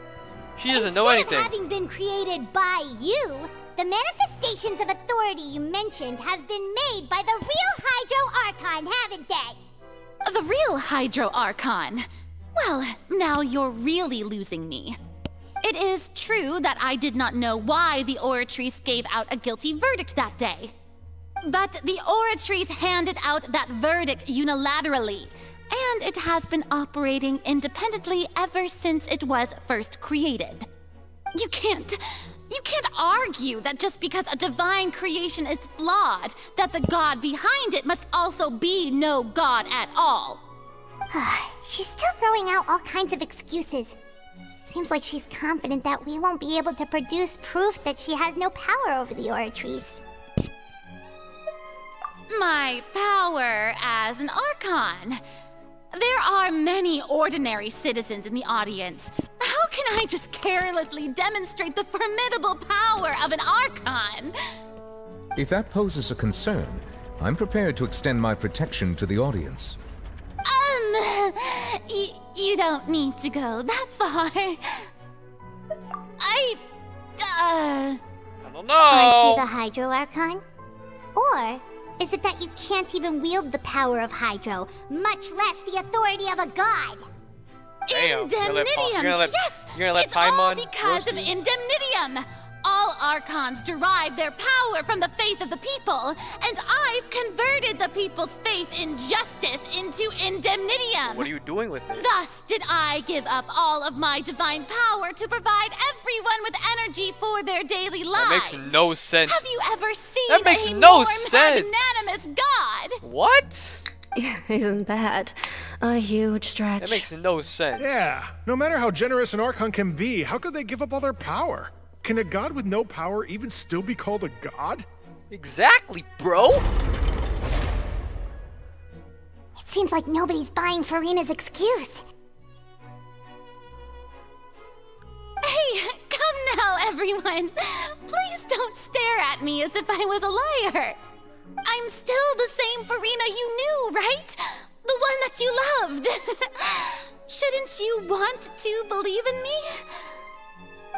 She doesn't know anything. Instead of having been created by you, the manifestations of authority you mentioned have been made by the real Hydro Archon, haven't they? The real Hydro Archon? Well, now you're really losing me. It is true that I did not know why the Oratrice gave out a guilty verdict that day. But the Oratrice handed out that verdict unilaterally, and it has been operating independently ever since it was first created. You can't argue that just because a divine creation is flawed, that the god behind it must also be no god at all. She's still throwing out all kinds of excuses. Seems like she's confident that we won't be able to produce proof that she has no power over the Oratrice. My power as an Archon. There are many ordinary citizens in the audience. How can I just carelessly demonstrate the formidable power of an Archon? If that poses a concern, I'm prepared to extend my protection to the audience. You don't need to go that far. I don't know. Aren't you the Hydro Archon? Or is it that you can't even wield the power of Hydro, much less the authority of a god? Damn, Indemnitium! Yes! You're gonna let It's all Paimon because of Indemnitium! All Archons derive their power from the faith of the people, and I've converted the people's faith in justice into Indemnitium! What are you doing with it? Thus did I give up all of my divine power to provide everyone with energy for their daily lives. That makes no sense. Have you ever seen That makes a no more sense. magnanimous god? What? Isn't that a huge stretch? That makes no sense. Yeah, no matter how generous an Archon can be, how could they give up all their power? Can a god with no power even still be called a god? Exactly, bro! It seems like nobody's buying Farina's excuse. Hey, come now, everyone! Please don't stare at me as if I was a liar! I'm still the same Farina you knew, right? The one that you loved! Shouldn't you want to believe in me?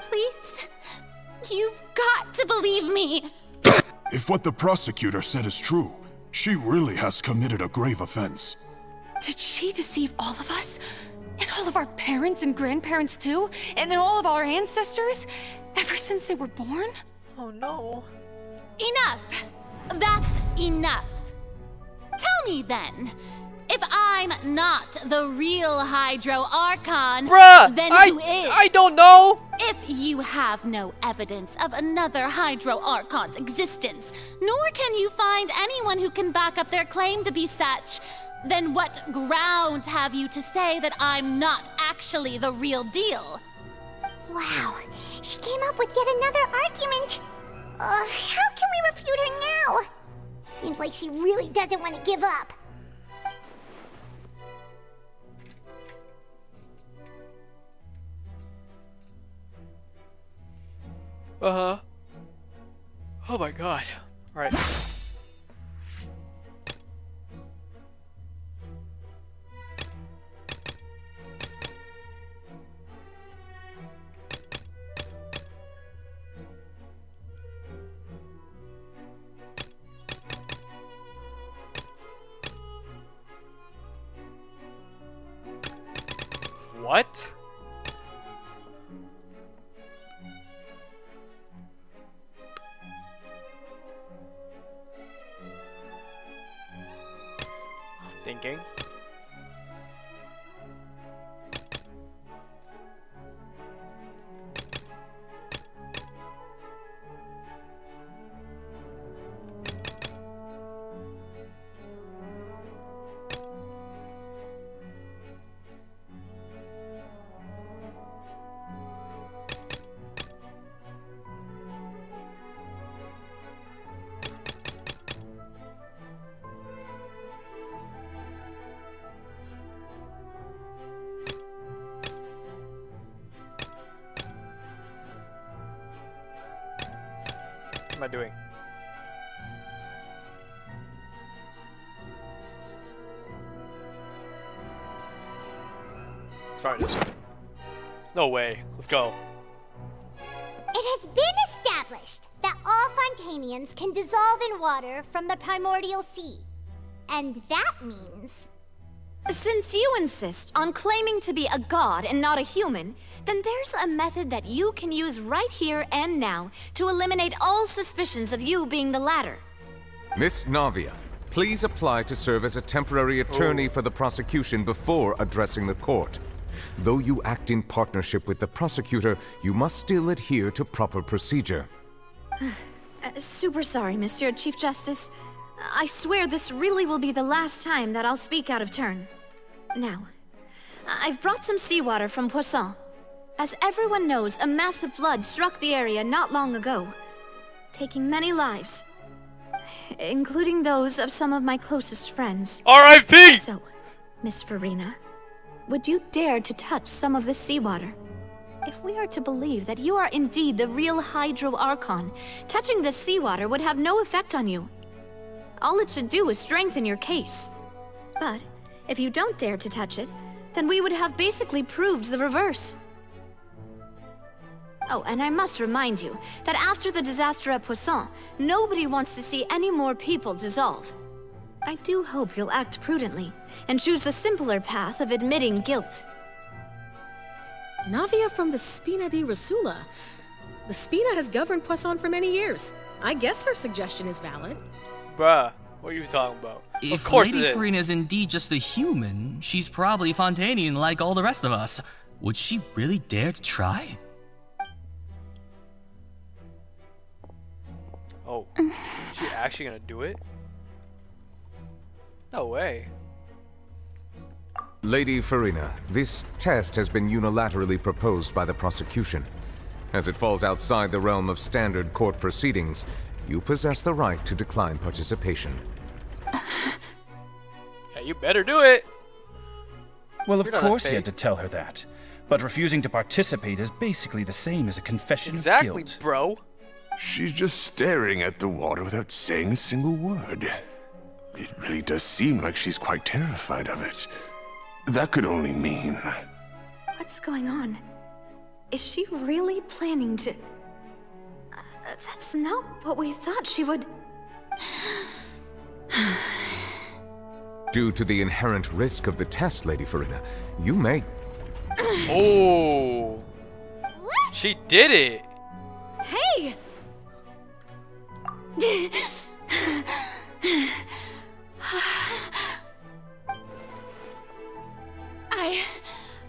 Please? You've got to believe me! If what the prosecutor said is true, she really has committed a grave offense. Did she deceive all of us? And all of our parents and grandparents too? And then all of our ancestors? Ever since they were born? Oh no. Enough! That's enough. Tell me then, if I'm not the real Hydro Archon, Bruh, then who is? I don't know! If you have no evidence of another Hydro Archon's existence, nor can you find anyone who can back up their claim to be such, then what grounds have you to say that I'm not actually the real deal? Wow, she came up with yet another argument. How can we refute her now? Seems like she really doesn't want to give up. Uh-huh. Oh my god. Alright. What? Thinking. am I doing? Try this one. No way. Let's go. It has been established that all Fontanians can dissolve in water from the primordial sea. And that means... Since you insist on claiming to be a god and not a human, then there's a method that you can use right here and now to eliminate all suspicions of you being the latter. Miss Navia, please apply to serve as a temporary attorney for the prosecution before addressing the court. Though you act in partnership with the prosecutor, you must still adhere to proper procedure. Super sorry, Monsieur Chief Justice. I swear this really will be the last time that I'll speak out of turn. Now, I've brought some seawater from Poisson. As everyone knows, a massive flood struck the area not long ago, taking many lives, including those of some of my closest friends. R.I.P. So, Miss Farina, would you dare to touch some of this seawater? If we are to believe that you are indeed the real Hydro Archon, touching this seawater would have no effect on you. All it should do is strengthen your case. But if you don't dare to touch it, then we would have basically proved the reverse. Oh, and I must remind you that after the disaster at Poisson, nobody wants to see any more people dissolve. I do hope you'll act prudently and choose the simpler path of admitting guilt. Navia from the Spina di Rosula. The Spina has governed Poisson for many years. I guess her suggestion is valid. Bruh, what are you talking about? If Of course Lady it is. Farina is indeed just a human, she's probably Fontanian like all the rest of us. Would she really dare to try? Oh, is she actually gonna do it? No way. Lady Farina, this test has been unilaterally proposed by the prosecution. As it falls outside the realm of standard court proceedings, you possess the right to decline participation. Yeah, you better do it. Well, of You're not a course he had fake. to tell her that. But refusing to participate is basically the same as a confession of guilt. Bro. She's just staring at the water without saying a single word. It really does seem like she's quite terrified of it. That could only mean... What's going on? Is she really planning to... that's not what we thought she would... Due to the inherent risk of the test, Lady Farina, you may... Oh. She did it. Hey!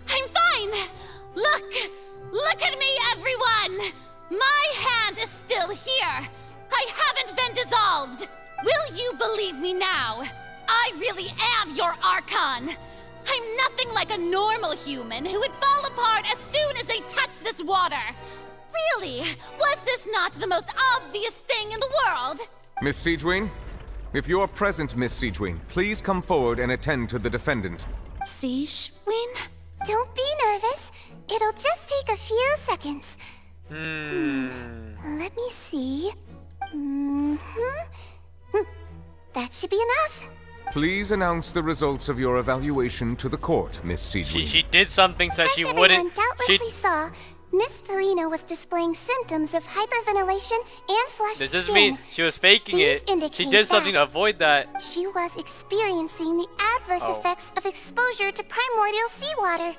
I'm fine! Look at me, everyone! My hand is still here! I haven't been dissolved! Will you believe me now? I really am your Archon! I'm nothing like a normal human who would fall apart as soon as they touch this water! Really? Was this not the most obvious thing in the world? Miss Siegewin? If you're present, Miss Siegewin, please come forward and attend to the defendant. Siegewin? Don't be nervous. It'll just take a few seconds. Let me see. That should be enough. Please announce the results of your evaluation to the court, Miss Siegewin. She did something so she As wouldn't. everyone doubtlessly saw, Miss Farina was displaying symptoms of hyperventilation and flushed This skin. doesn't mean she was faking These it. She indicate did something to that avoid that. She was experiencing the adverse Oh. effects of exposure to primordial seawater.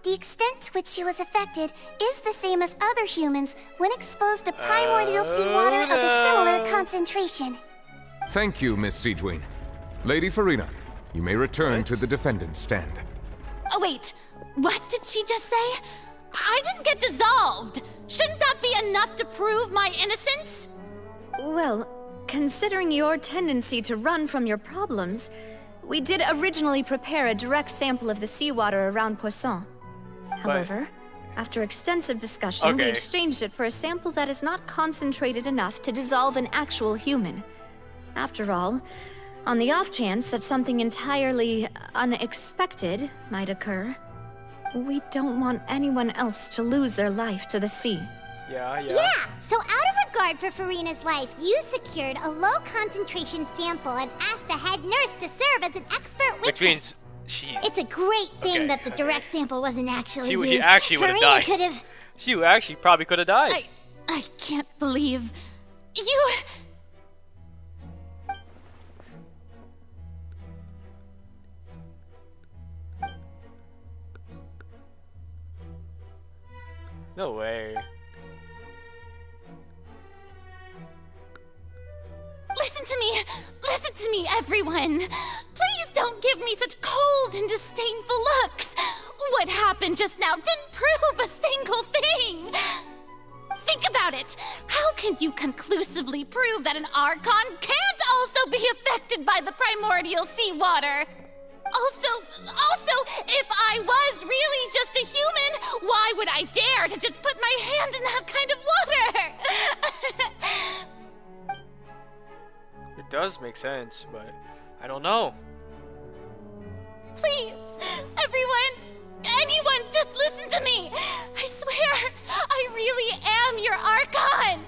The extent to which she was affected is the same as other humans when exposed to primordial seawater of a similar concentration. Thank you, Miss Siegewin. Lady Farina, you may return to the defendant's stand. Oh, wait. What did she just say? I didn't get dissolved! Shouldn't that be enough to prove my innocence? Well, considering your tendency to run from your problems, we did originally prepare a direct sample of the seawater around Poisson. However, after extensive discussion, we Okay. exchanged it for a sample that is not concentrated enough to dissolve an actual human. After all, on the off chance that something entirely unexpected might occur, we don't want anyone else to lose their life to the sea. Yeah. Yeah, so out of safeguard for Farina's life, you secured a low concentration sample and asked the head nurse to serve as an expert witness. Which means she. It's a great thing that the direct sample wasn't actually used. He actually would have died. Could have. You actually probably could have died. I can't believe you. No way. Listen to me, everyone. Please don't give me such cold and disdainful looks. What happened just now didn't prove a single thing. Think about it. How can you conclusively prove that an Archon can't also be affected by the primordial seawater? Also, if I was really just a human, why would I dare to just put my hand in that kind of water? It does make sense, but I don't know. Please, anyone, just listen to me. I swear, I really am your Archon.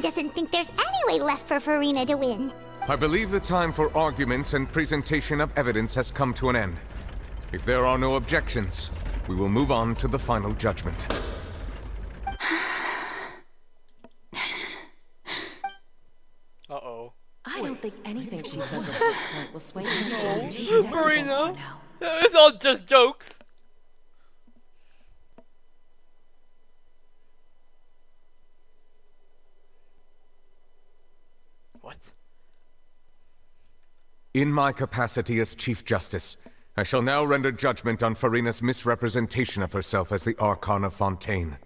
Doesn't think there's any way left for Farina to win. I believe the time for arguments and presentation of evidence has come to an end. If there are no objections, we will move on to the final judgment. Uh-oh. I don't think anything she says at this point will sway me. Farina, it's all just jokes. What? In my capacity as Chief Justice, I shall now render judgment on Farina's misrepresentation of herself as the Archon of Fontaine.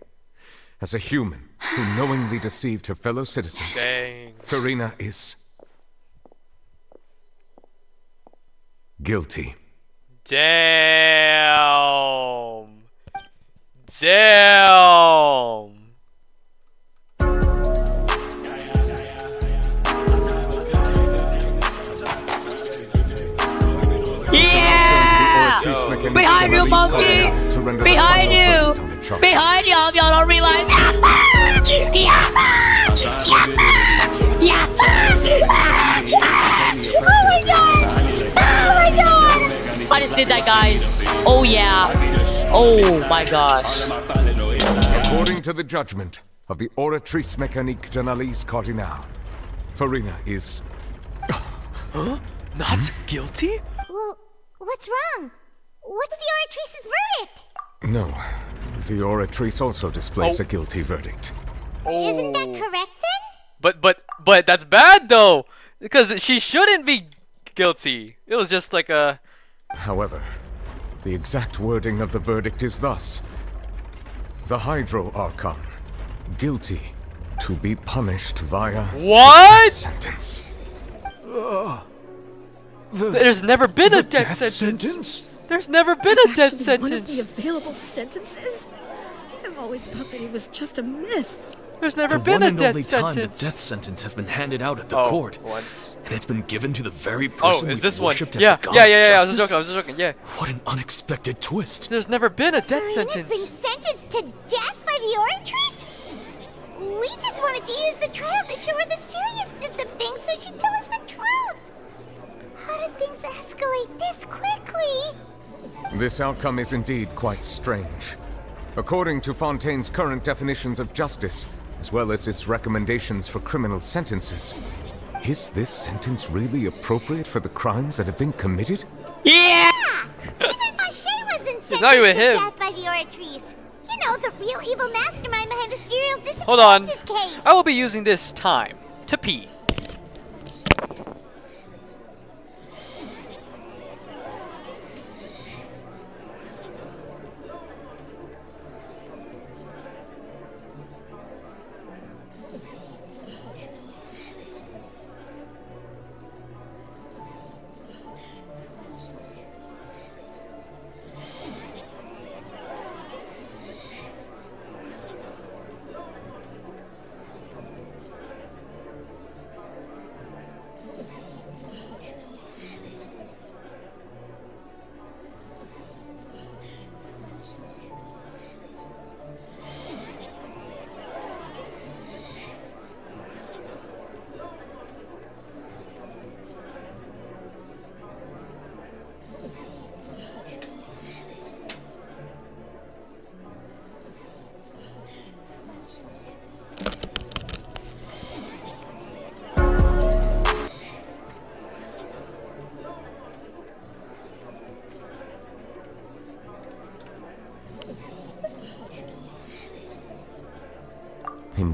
As a human who knowingly deceived her fellow citizens, Dang. Farina is guilty. Damn. Damn. Yeah! Behind you, monkey! Behind you! Behind y'all, y'all don't realize. Oh my god! Oh my god! I just did that, guys. Oh yeah. Oh my gosh. According to the judgment of the Oratrice Mécanique d'Analyse Cardinal, Farina is... Huh? Not guilty? Well, what's wrong? What's the Oratrice's verdict? No. The Oratrice also displays a guilty verdict. Oh. Isn't that correct then? But that's bad though, because she shouldn't be guilty. It was just like a... However, the exact wording of the verdict is thus: the Hydro Archon, guilty to be punished via what? Sentence. There's never been a death sentence. There's never been a death sentence. One of the available sentences? I've always thought that it was just a myth. There's never been a death sentence. The one and only time the death sentence has been handed out at the court. Once. And it's been given to the very person is this we've one? worshipped as Yeah, the god yeah, of I was justice. joking, yeah. What an unexpected twist. There's never been a death Farina's sentence. been sentenced to death by the Oratrice? We just wanted to use the trial to show her the seriousness of things so she'd tell us the truth. How did things escalate this quickly? This outcome is indeed quite strange. According to Fontaine's current definitions of justice, as well as its recommendations for criminal sentences, is this sentence really appropriate for the crimes that have been committed? Yeah! Even Fauché wasn't sentenced not even to him. death by the Oratrice. You know, the real evil mastermind behind the serial Hold on. disappearances case. I will be using this time to pee.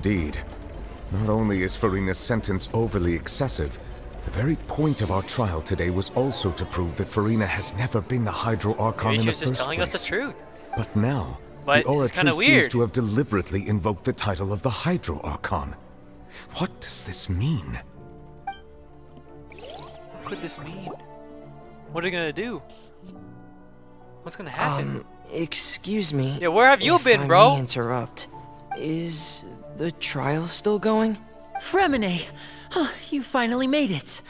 Indeed. Not only is Farina's sentence overly excessive, the very point of our trial today was also to prove that Farina has never been the Hydro Archon Maybe in she the was just first telling place. us the truth. But now, But the it's kinda Oratrice seems weird. to have deliberately invoked the title of the Hydro Archon. What does this mean? What could this mean? What are they gonna do? What's gonna happen? Excuse me. Yeah, where have you if been, I bro? may interrupt. Is the trial still going? Fremine! Huh, you finally made it.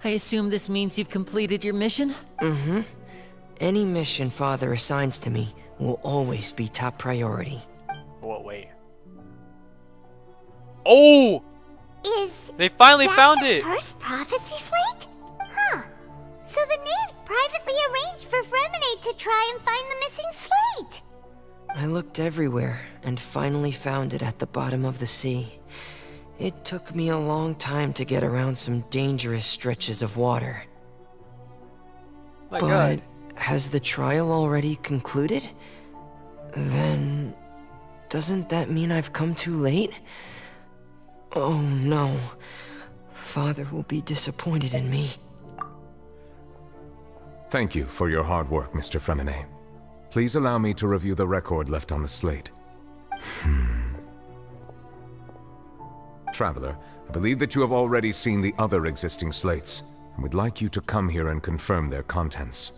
I assume this means you've completed your mission? Mm-hmm. Any mission Father assigns to me will always be top priority. What way? Oh! They finally found the it! first prophecy slate? Huh. So the knave privately arranged for Fremine to try and find the missing slate. I looked everywhere and finally found it at the bottom of the sea. It took me a long time to get around some dangerous stretches of water. My but God. has the trial already concluded? Then doesn't that mean I've come too late? Oh no. Father will be disappointed in me. Thank you for your hard work, Mr. Fremine. Please allow me to review the record left on the slate. Traveler, I believe that you have already seen the other existing slates, and would like you to come here and confirm their contents.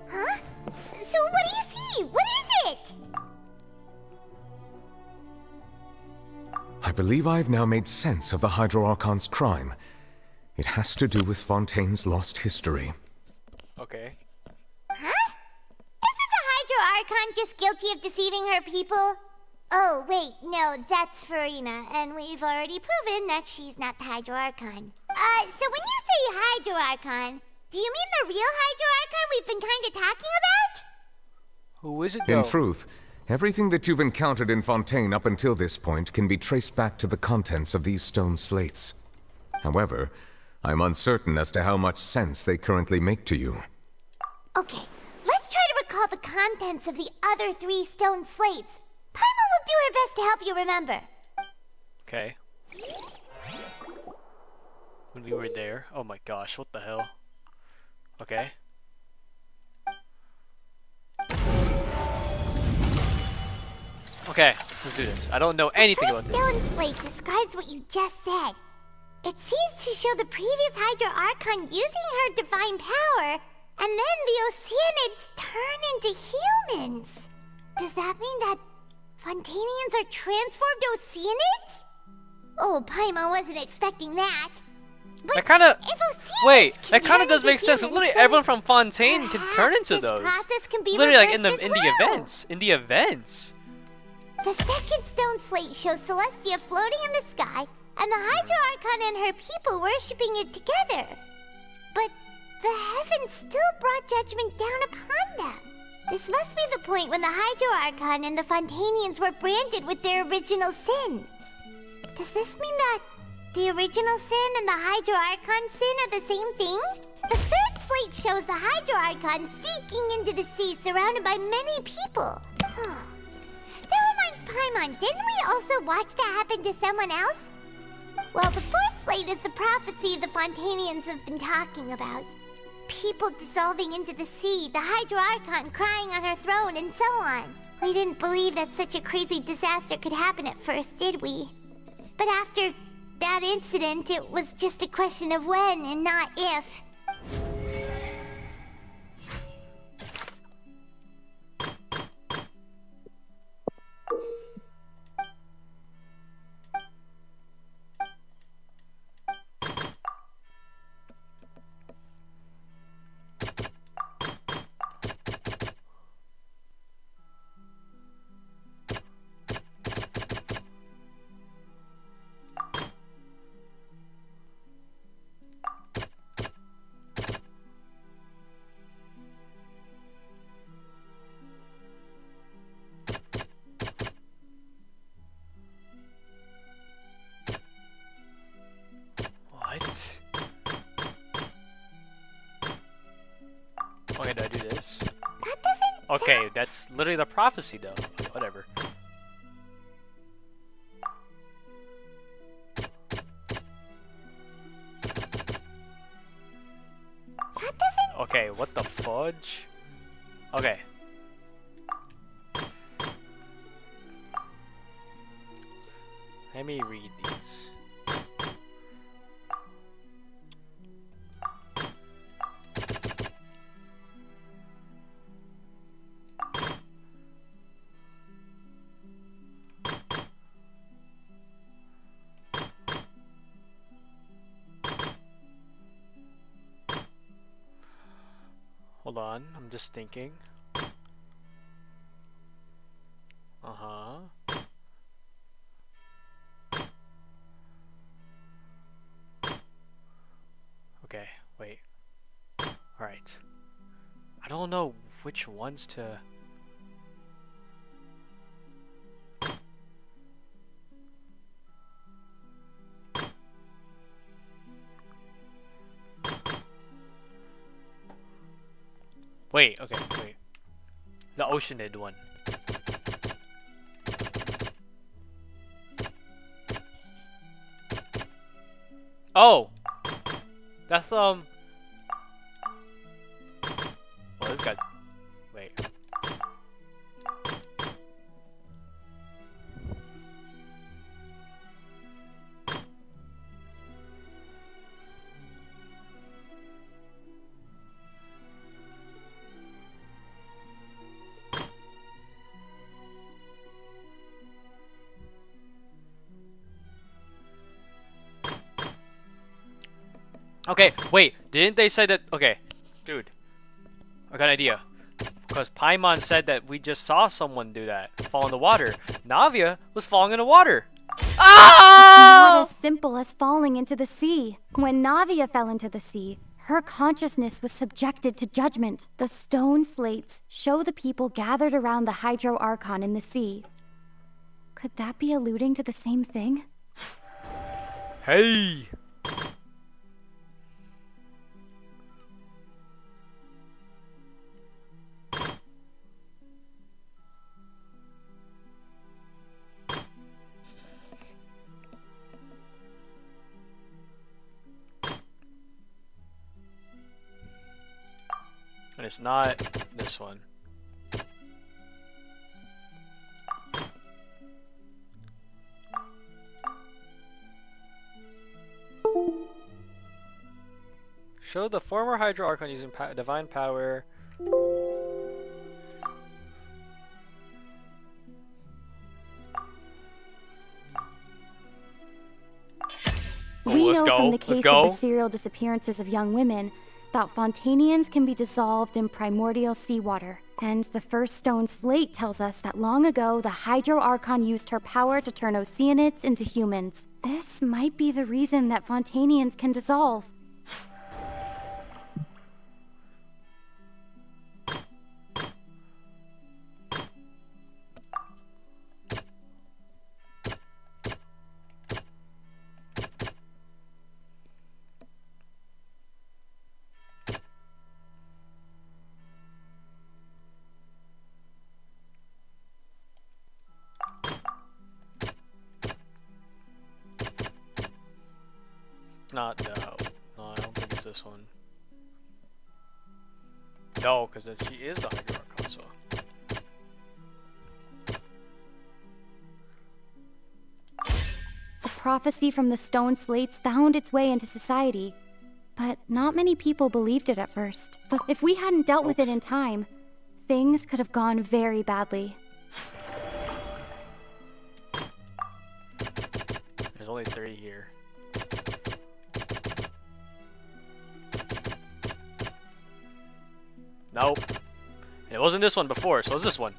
Huh? So what do you see? What is it? I believe I have now made sense of the Hydro Archon's crime. It has to do with Fontaine's lost history. Okay. Huh? Isn't the Hydro Archon just guilty of deceiving her people? Oh, wait, no, that's Farina, and we've already proven that she's not the Hydro Archon. So when you say Hydro Archon, do you mean the real Hydro Archon we've been kinda talking about? Who is it though? In truth, everything that you've encountered in Fontaine up until this point can be traced back to the contents of these stone slates. However, I'm uncertain as to how much sense they currently make to you. Okay, let's try to recall the contents of the other 3 stone slates. Paimon will do her best to help you remember. Okay. When we were there. Oh my gosh, what the hell? Okay. Okay, let's do this. I don't know anything about this. The first stone slate describes what you just said. It seems to show the previous Hydro Archon using her divine power, and then the Oceanids turn into humans. Does that mean that Fontanians are transformed Oceanids? Oh, Paimon wasn't expecting that. But That kind of wait. can That kind of turn does make into sense. humans, Literally, then everyone from Fontaine can turn into this those. process can be Literally, like in the reversed as well. events. In the events. The second stone slate shows Celestia floating in the sky, and the Hydro Archon and her people worshipping it together. But the heavens still brought judgment down upon them. This must be the point when the Hydro Archon and the Fontanians were branded with their original sin. Does this mean that the original sin and the Hydro Archon sin are the same thing? The third slate shows the Hydro Archon sinking into the sea surrounded by many people. That reminds Paimon, didn't we also watch that happen to someone else? Well, the fourth slate is the prophecy the Fontanians have been talking about. People dissolving into the sea, the Hydro Archon crying on her throne, and so on. We didn't believe that such a crazy disaster could happen at first, did we? But after that incident, it was just a question of when and not if. Okay, that's literally the prophecy, though. Whatever. That doesn't... Okay, what the fudge? Okay. Let me read these. Hold on, I'm just thinking. Uh-huh. Okay, wait. Alright. I don't know which ones to... Wait, okay, wait. The Oceanid one. Oh! That's, Well, this guy... Wait. Okay, wait, didn't they say that... Okay, dude, I got an idea. Because Paimon said that we just saw someone do that, fall in the water. Navia was falling in the water. Not as simple as falling into the sea. When Navia fell into the sea, her consciousness was subjected to judgment. The stone slates show the people gathered around the Hydro Archon in the sea. Could that be alluding to the same thing? Hey! And it's not this one. Show the former Hydro Archon using divine power. We know from the case of the serial disappearances of young women that Fontanians can be dissolved in primordial seawater. And the first stone slate tells us that long ago, the Hydro Archon used her power to turn Oceanids into humans. This might be the reason that Fontanians can dissolve. Not no. No, I don't think it's this one. No, because then she is the Hydro Archon, so. A prophecy from the stone slates found its way into society, but not many people believed it at first. But if we hadn't dealt with it in time, things could have gone very badly. There's only 3 here. Nope. It wasn't this one before, so it's this one.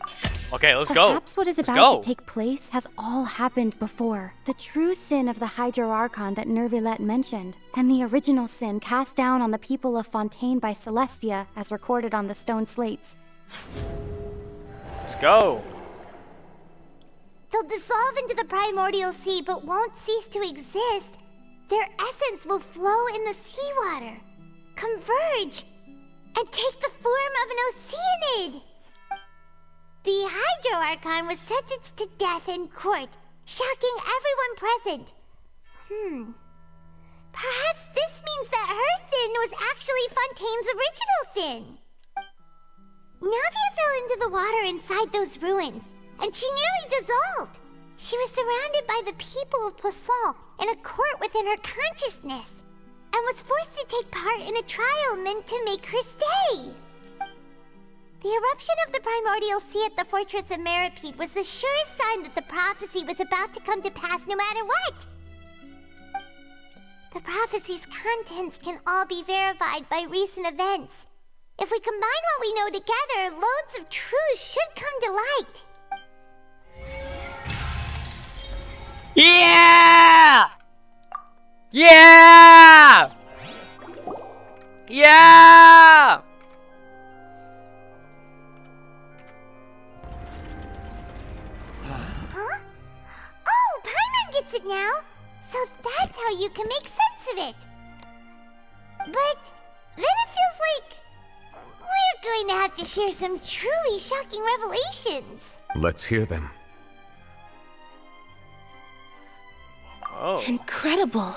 Okay, let's go. Perhaps what is about to take place has all happened before. The true sin of the Hydro Archon that Nervilette mentioned, and the original sin cast down on the people of Fontaine by Celestia, as recorded on the stone slates. Let's go. They'll dissolve into the primordial sea, but won't cease to exist. Their essence will flow in the seawater, converge, and take the form of an Oceanid. The Hydro Archon was sentenced to death in court, shocking everyone present. Perhaps this means that her sin was actually Fontaine's original sin. Navia fell into the water inside those ruins, and she nearly dissolved. She was surrounded by the people of Poisson in a court within her consciousness, and was forced to take part in a trial meant to make her stay. The eruption of the primordial sea at the fortress of Meripede was the surest sign that the prophecy was about to come to pass no matter what. The prophecy's contents can all be verified by recent events. If we combine what we know together, loads of truths should come to light. Yeah! Yeah! Yeah! Huh? Oh, Paimon gets it now! So that's how you can make sense of it! But then it feels like we're going to have to share some truly shocking revelations. Let's hear them. Oh. Incredible.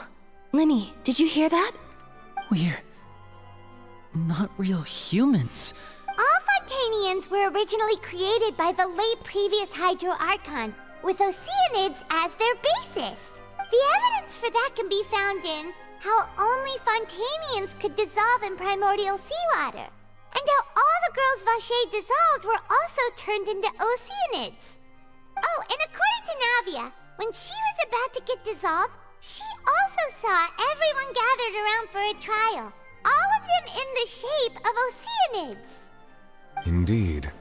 Linny, did you hear that? We're not real humans. All Fontanians were originally created by the late previous Hydro Archon, with Oceanids as their basis. The evidence for that can be found in how only Fontanians could dissolve in primordial seawater, and how all the girls Vacher dissolved were also turned into Oceanids. Oh, and according to Navia, when she was about to get dissolved, she also saw everyone gathered around for a trial, all of them in the shape of Oceanids. Indeed.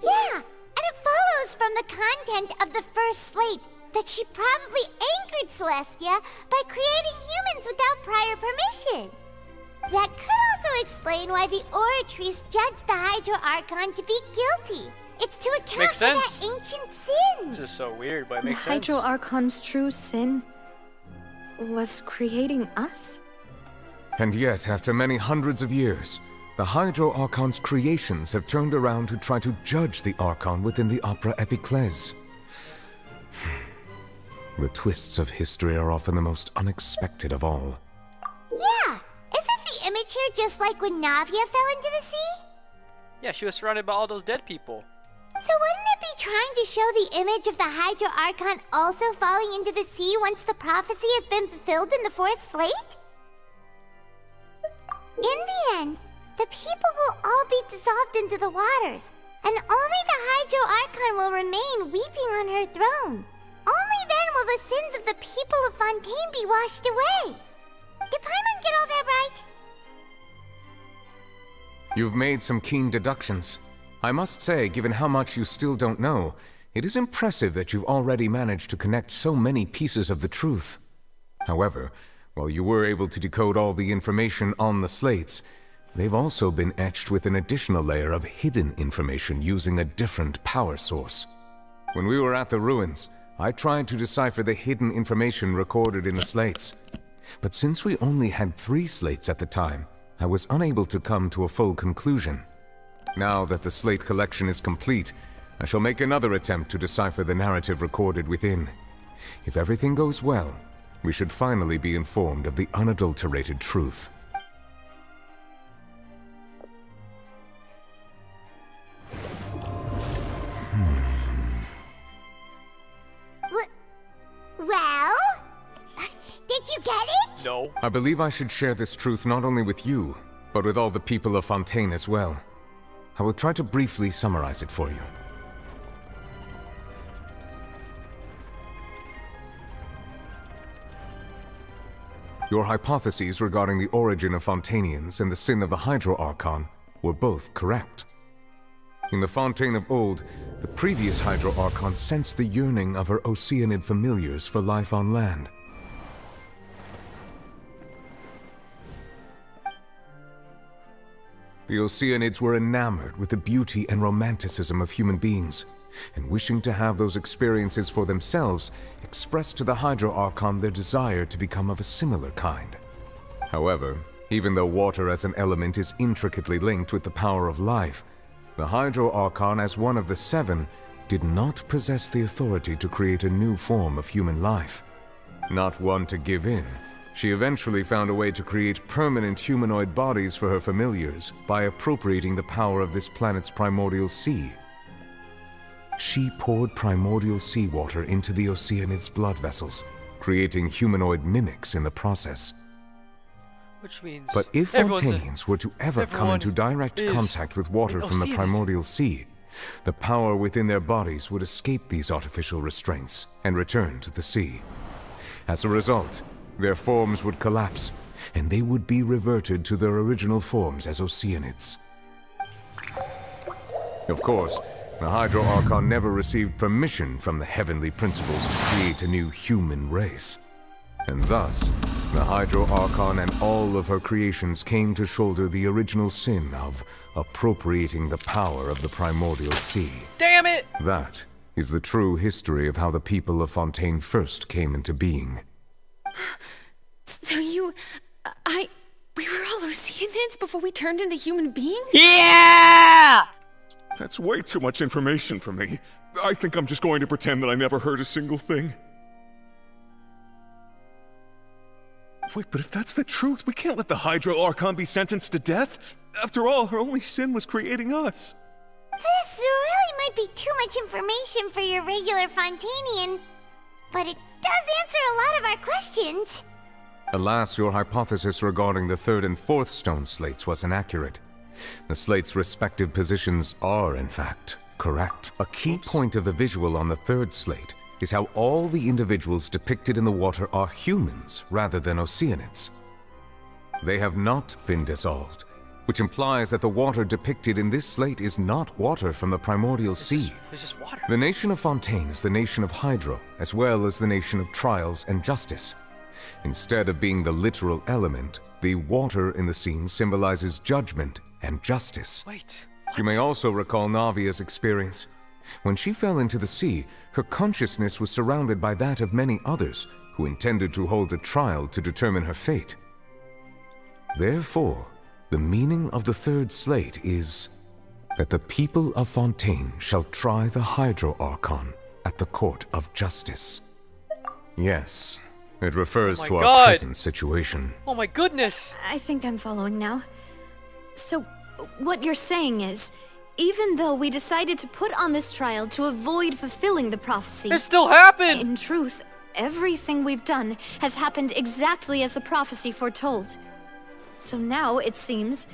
Yeah, and it follows from the content of the first slate that she probably angered Celestia by creating humans without prior permission. That could also explain why the Oratrice judged the Hydro Archon to be guilty. It's to account Makes for sense. that ancient sin. This is so weird, but it The makes sense. Hydro Archon's true sin was creating us? And yet, after many hundreds of years, the Hydro Archon's creations have turned around to try to judge the Archon within the Opera Epiclese. The twists of history are often the most unexpected of all. Yeah, isn't the image here just like when Navia fell into the sea? Yeah, she was surrounded by all those dead people. So wouldn't it be trying to show the image of the Hydro Archon also falling into the sea once the prophecy has been fulfilled in the fourth slate? In the end, the people will all be dissolved into the waters, and only the Hydro Archon will remain weeping on her throne. Only then will the sins of the people of Fontaine be washed away. Did Paimon get all that right? You've made some keen deductions. I must say, given how much you still don't know, it is impressive that you've already managed to connect so many pieces of the truth. However, while you were able to decode all the information on the slates, they've also been etched with an additional layer of hidden information using a different power source. When we were at the ruins, I tried to decipher the hidden information recorded in the slates. But since we only had 3 slates at the time, I was unable to come to a full conclusion. Now that the slate collection is complete, I shall make another attempt to decipher the narrative recorded within. If everything goes well, we should finally be informed of the unadulterated truth. Well? Did you get it? No. I believe I should share this truth not only with you, but with all the people of Fontaine as well. I will try to briefly summarize it for you. Your hypotheses regarding the origin of Fontanians and the sin of the Hydro Archon were both correct. In the Fontaine of old, the previous Hydro Archon sensed the yearning of her Oceanid familiars for life on land. The Oceanids were enamored with the beauty and romanticism of human beings, and wishing to have those experiences for themselves, expressed to the Hydro Archon their desire to become of a similar kind. However, Even though water as an element is intricately linked with the power of life, the Hydro Archon, as one of the 7, did not possess the authority to create a new form of human life. Not one to give in, she eventually found a way to create permanent humanoid bodies for her familiars by appropriating the power of this planet's primordial sea. She poured primordial seawater into the Oceanids' blood vessels, creating humanoid mimics in the process. Which means but if Fontanians were to ever come into direct contact with water from the primordial sea, the power within their bodies would escape these artificial restraints and return to the sea. As a result, their forms would collapse, and they would be reverted to their original forms as Oceanids. Of course, the Hydro Archon never received permission from the heavenly principles to create a new human race. And thus, the Hydro Archon and all of her creations came to shoulder the original sin of appropriating the power of the primordial sea. Damn it! That is the true history of how the people of Fontaine first came into being. So we were all Oceanids before we turned into human beings? Yeah! That's way too much information for me. I think I'm just going to pretend that I never heard a single thing. Wait, but if that's the truth, we can't let the Hydro Archon be sentenced to death. After all, her only sin was creating us. This really might be too much information for your regular Fontanian, but it does answer a lot of our questions. Alas, your hypothesis regarding the 3rd and 4th stone slates was inaccurate. The slates' respective positions are, in fact, correct. A key point of the visual on the 3rd slate is how all the individuals depicted in the water are humans rather than Oceanids. They have not been dissolved, which implies that the water depicted in this slate is not water from the primordial sea. It's just water. The nation of Fontaine is the nation of Hydro, as well as the nation of trials and justice. Instead of being the literal element, the water in the scene symbolizes judgment and justice. Wait, you may also recall Navia's experience. When she fell into the sea, her consciousness was surrounded by that of many others who intended to hold a trial to determine her fate. Therefore, the meaning of the 3rd slate is that the people of Fontaine shall try the Hydro Archon at the court of justice. Yes, it refers to our present situation. Oh my goodness! I think I'm following now. So, what you're saying is, even though we decided to put on this trial to avoid fulfilling the prophecy, it still happened! In truth, everything we've done has happened exactly as the prophecy foretold. So now, it seems,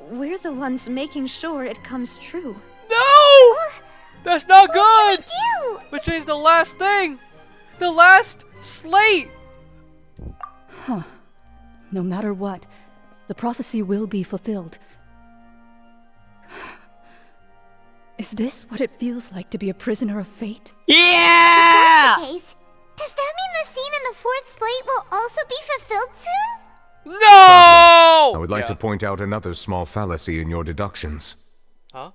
we're the ones making sure it comes true. No! That's not good! What should we do? Which means the last thing! The last slate! Huh. No matter what, the prophecy will be fulfilled. Is this what it feels like to be a prisoner of fate? Yeah! If that's the case, does that mean the scene in the 4th slate will also be fulfilled soon? No! I would like to point out another small fallacy in your deductions. Huh?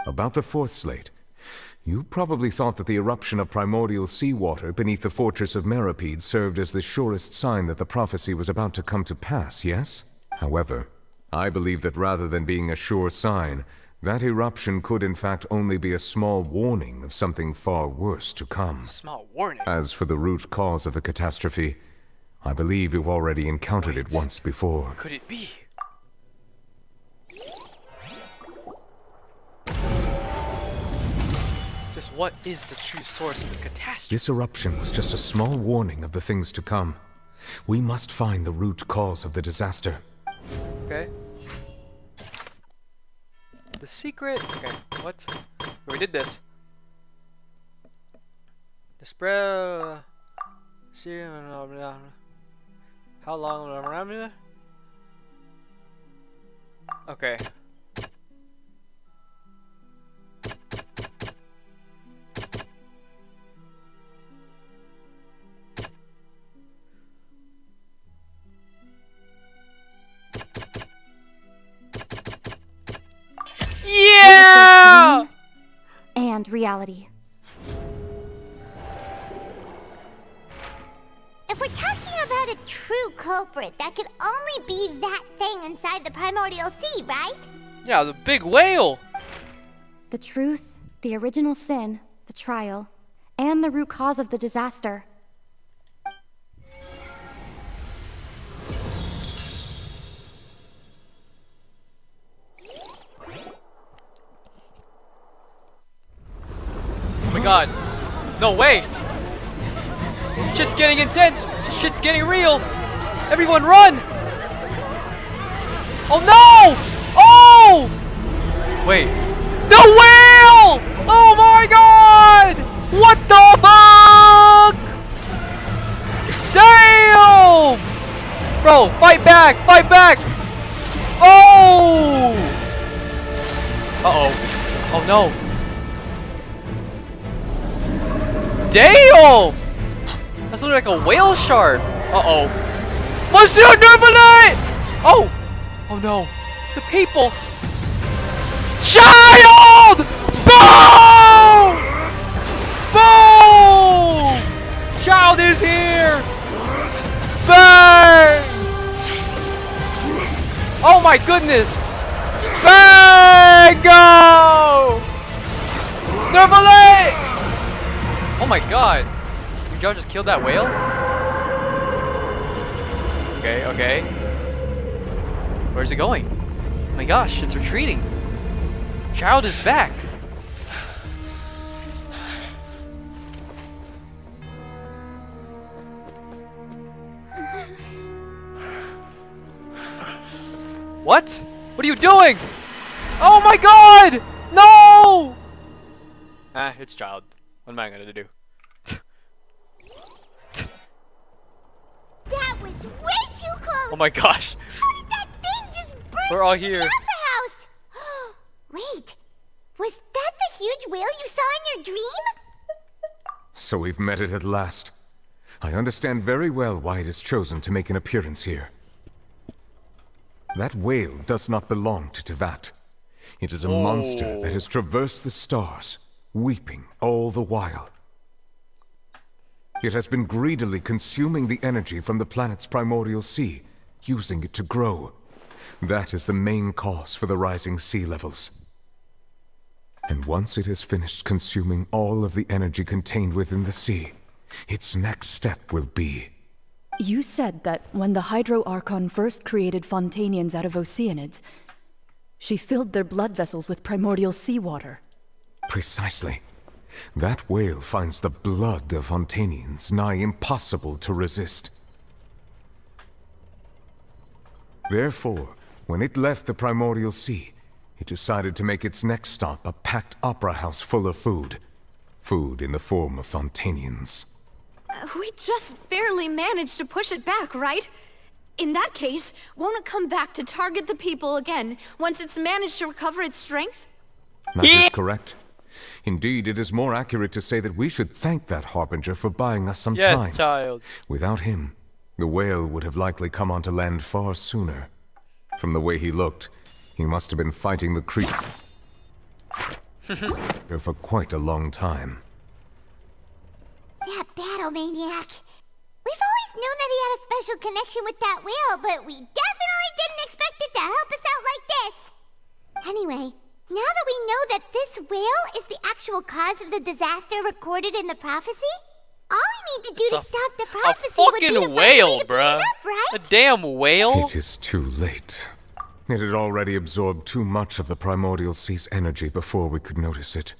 About the 4th slate. You probably thought that the eruption of primordial seawater beneath the fortress of Meripede served as the surest sign that the prophecy was about to come to pass, yes? However, I believe that rather than being a sure sign, that eruption could in fact only be a small warning of something far worse to come. Small warning? As for the root cause of the catastrophe, I believe you've already encountered it once before. What could it be? Just what is the true source of the catastrophe? This eruption was just a small warning of the things to come. We must find the root cause of the disaster. Okay. The secret. Okay, what? We did this. The spread. See, how long? Okay. Yeah! And reality. If we're talking about a true culprit, that could only be that thing inside the primordial sea, right? Yeah, the big whale! The truth, the original sin, the trial, and the root cause of the disaster. Oh my god. No way! Shit's getting intense! Shit's getting real! Everyone run! Oh no! Oh! Wait. The whale! Oh my god! What the fuck? Damn! Bro, fight back! Fight back! Oh! Uh-oh. Oh no. Damn! That's literally like a whale shark. Uh-oh. Monsieur Nervalet! Oh! Oh no. The people! Child! Boom! Boom! Child is here! Bang! Oh my goodness! Bang! Go! Nervalet! Oh my god! Did y'all just kill that whale? Okay, okay. Where's it going? Oh my gosh, it's retreating. Child is back. What? What are you doing? Oh my god! No! Ah, it's Child. What am I gonna do? That was way too close! Oh my gosh. How did that thing just burst We're all into here. the opera house? Wait, was that the huge whale you saw in your dream? So we've met it at last. I understand very well why it has chosen to make an appearance here. That whale does not belong to Teyvat. It is a monster that has traversed the stars, weeping all the while. It has been greedily consuming the energy from the planet's primordial sea, using it to grow. That is the main cause for the rising sea levels. And once it has finished consuming all of the energy contained within the sea, its next step will be... You said that when the Hydro Archon first created Fontanians out of Oceanids, she filled their blood vessels with primordial seawater. Precisely. That whale finds the blood of Fontanians nigh impossible to resist. Therefore, when it left the primordial sea, it decided to make its next stop a packed opera house full of food. Food in the form of Fontanians. We just barely managed to push it back, right? In that case, won't it come back to target the people again once it's managed to recover its strength? That is correct. Indeed, it is more accurate to say that we should thank that Harbinger for buying us some time. Yes, Child. Without him, the whale would have likely come onto land far sooner. From the way he looked, he must have been fighting the creature for quite a long time. That battle maniac. We've always known that he had a special connection with that whale, but we definitely didn't expect it to help us out like this. Anyway, now that we know that this whale is the actual cause of the disaster recorded in the prophecy, all we need to do to stop the prophecy would be to find a way to clean it up, right? A damn whale? It is too late. It had already absorbed too much of the primordial sea's energy before we could notice it.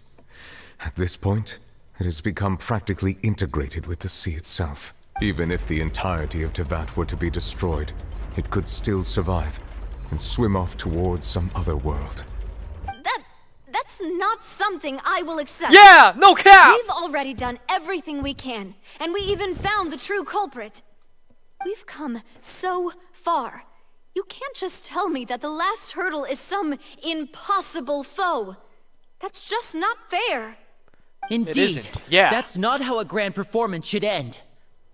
At this point, it has become practically integrated with the sea itself. Even if the entirety of Teyvat were to be destroyed, it could still survive and swim off towards some other world. That's not something I will accept. Yeah, no cap! We've already done everything we can, and we even found the true culprit. We've come so far. You can't just tell me that the last hurdle is some impossible foe. That's just not fair. Indeed. It isn't. Yeah. That's not how a grand performance should end.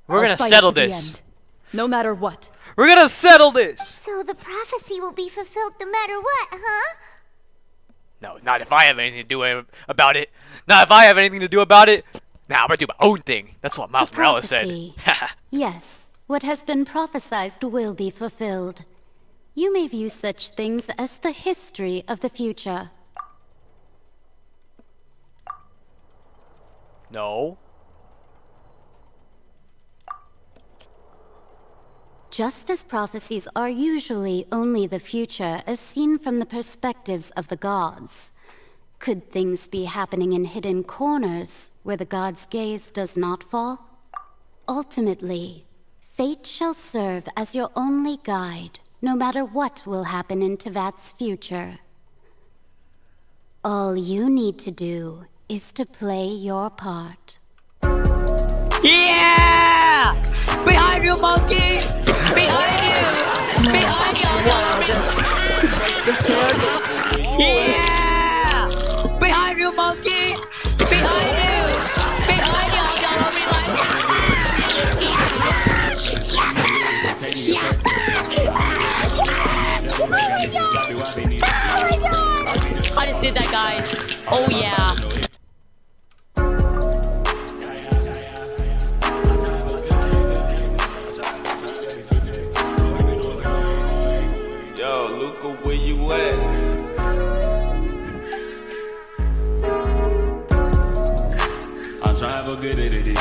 We're gonna settle this. No matter what. We're gonna settle this! So the prophecy will be fulfilled no matter what, huh? No, not if I have anything to do about it. Not if I have anything to do about it. Nah, I'm gonna do my own thing. That's what Miles Morales said. Yes, what has been prophesied will be fulfilled. You may view such things as the history of the future. No. Just as prophecies are usually only the future as seen from the perspectives of the gods, could things be happening in hidden corners where the gods' gaze does not fall? Ultimately, fate shall serve as your only guide, no matter what will happen in Teyvat's future. All you need to do is to play your part. Yeah! Behind you, monkey! Behind you! Behind you! Yeah! Behind you, monkey! Behind you! Behind you! I just did that, guys. Oh yeah. Where you at? I'm trying to get it.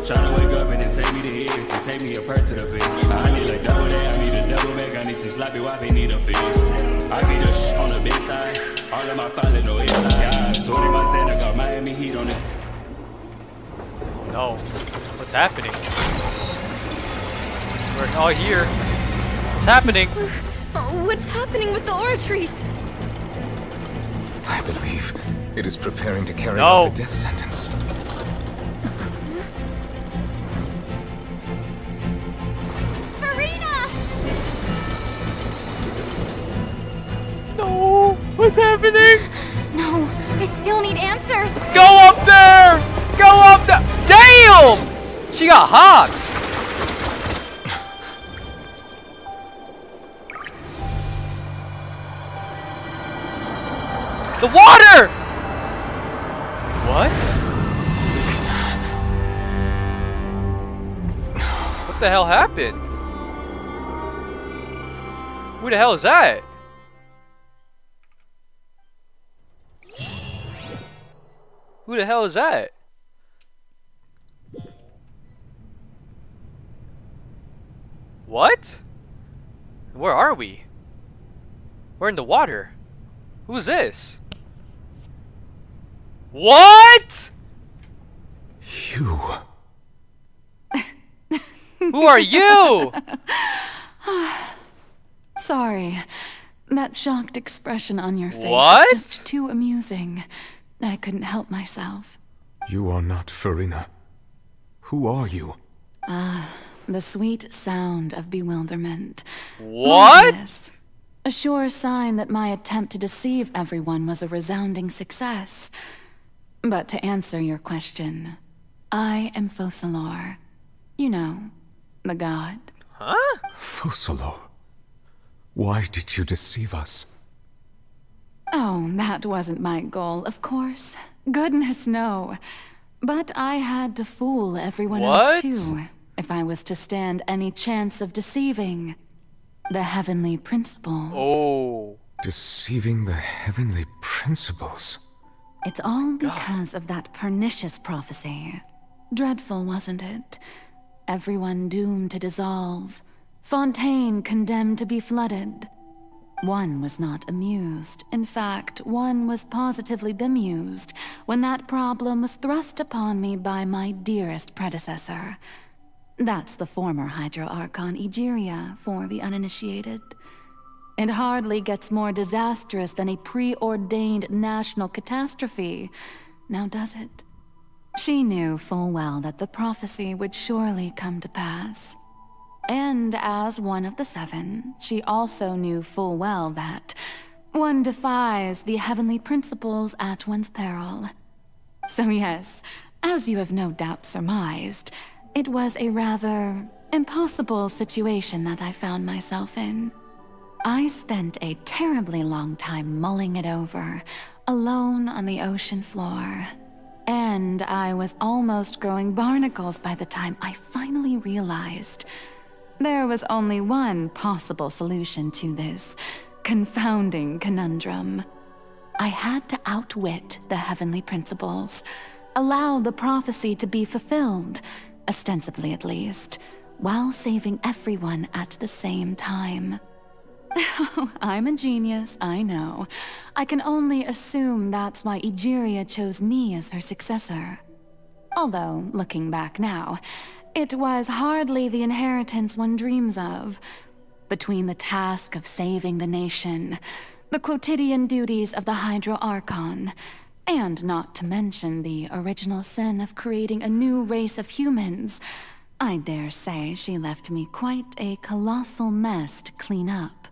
Trying to wake up and then take me to hits and take me a perk to the face. I need like double day, I need a double bag, I need some sloppy whoppy, need a fix. I be the on the big side, all of my father know inside. 20 Montana got Miami Heat on it. No. What's happening? We're all here. What's happening? What's happening with the oratories? I believe it is preparing to carry out the death sentence. Farina! No! What's happening? No, I still need answers. Go up there! Go up there! Damn! She got hops! The water! What? What the hell happened? Who the hell is that? Who the hell is that? What? Where are we? We're in the water. Who's this? What? You. Who are you? Sorry. That shocked expression on your face What? is just too amusing. I couldn't help myself. You are not Farina. Who are you? The sweet sound of bewilderment. What? Marvelous. A sure sign that my attempt to deceive everyone was a resounding success. But to answer your question, I am Focalor. You know, the god. Huh? Focalor. Why did you deceive us? Oh, that wasn't my goal, of course. Goodness, no. But I had to fool everyone else too, if I was to stand any chance of deceiving the heavenly principles. Oh. Deceiving the heavenly principles? It's all because of that pernicious prophecy. Dreadful, wasn't it? Everyone doomed to dissolve. Fontaine condemned to be flooded. One was not amused. In fact, one was positively bemused when that problem was thrust upon me by my dearest predecessor. That's the former Hydro Archon Egeria, for the uninitiated. It hardly gets more disastrous than a preordained national catastrophe, now does it? She knew full well that the prophecy would surely come to pass. And as one of the seven, she also knew full well that one defies the heavenly principles at one's peril. So yes, as you have no doubt surmised, it was a rather impossible situation that I found myself in. I spent a terribly long time mulling it over, alone on the ocean floor. And I was almost growing barnacles by the time I finally realized there was only one possible solution to this confounding conundrum. I had to outwit the heavenly principles, allow the prophecy to be fulfilled, ostensibly at least, while saving everyone at the same time. I'm a genius, I know. I can only assume that's why Egeria chose me as her successor. Although, looking back now, it was hardly the inheritance one dreams of. Between the task of saving the nation, the quotidian duties of the Hydro Archon, and not to mention the original sin of creating a new race of humans, I dare say she left me quite a colossal mess to clean up.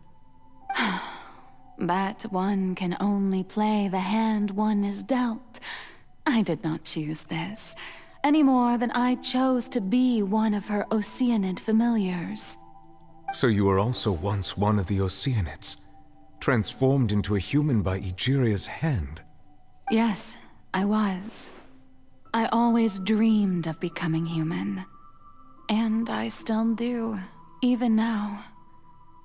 But one can only play the hand one is dealt. I did not choose this, any more than I chose to be one of her Oceanid familiars. So you were also once one of the Oceanids, transformed into a human by Egeria's hand? Yes, I was. I always dreamed of becoming human. And I still do, even now.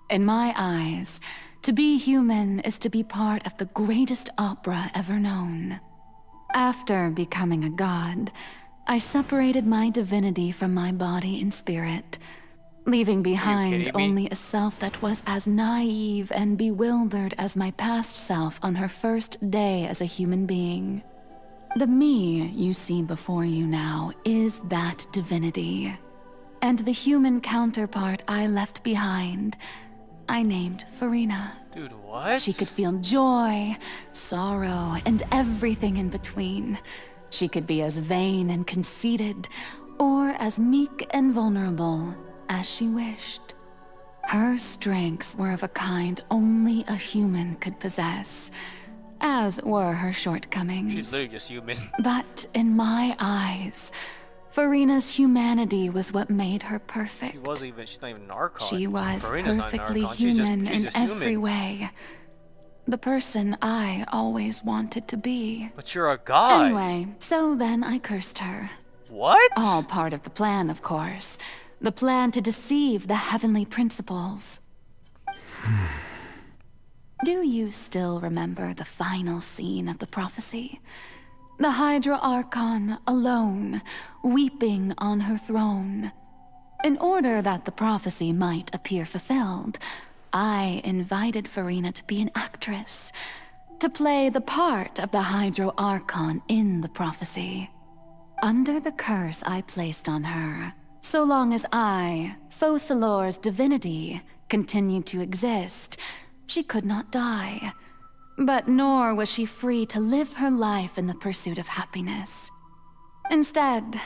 In my eyes, to be human is to be part of the greatest opera ever known. After becoming a god, I separated my divinity from my body and spirit, leaving behind only a self that was as naive and bewildered as my past self on her first day as a human being. The me you see before you now is that divinity. And the human counterpart I left behind, I named Farina. Dude, what? She could feel joy, sorrow, and everything in between. She could be as vain and conceited, or as meek and vulnerable as she wished. Her strengths were of a kind only a human could possess, as were her shortcomings. She's literally just human. But in my eyes, Farina's humanity was what made her perfect. She's not even an Archon. She was Farina's not an perfectly Archon. human she's in just every human. way. The person I always wanted to be. But you're a god. Anyway, so then I cursed her. What? All part of the plan, of course. The plan to deceive the heavenly principles. Do you still remember the final scene of the prophecy? The Hydra Archon alone, weeping on her throne. In order that the prophecy might appear fulfilled, I invited Farina to be an actress, to play the part of the Hydro Archon in the prophecy. Under the curse I placed on her, so long as I, Focalor's divinity, continued to exist, she could not die. But nor was she free to live her life in the pursuit of happiness. Instead,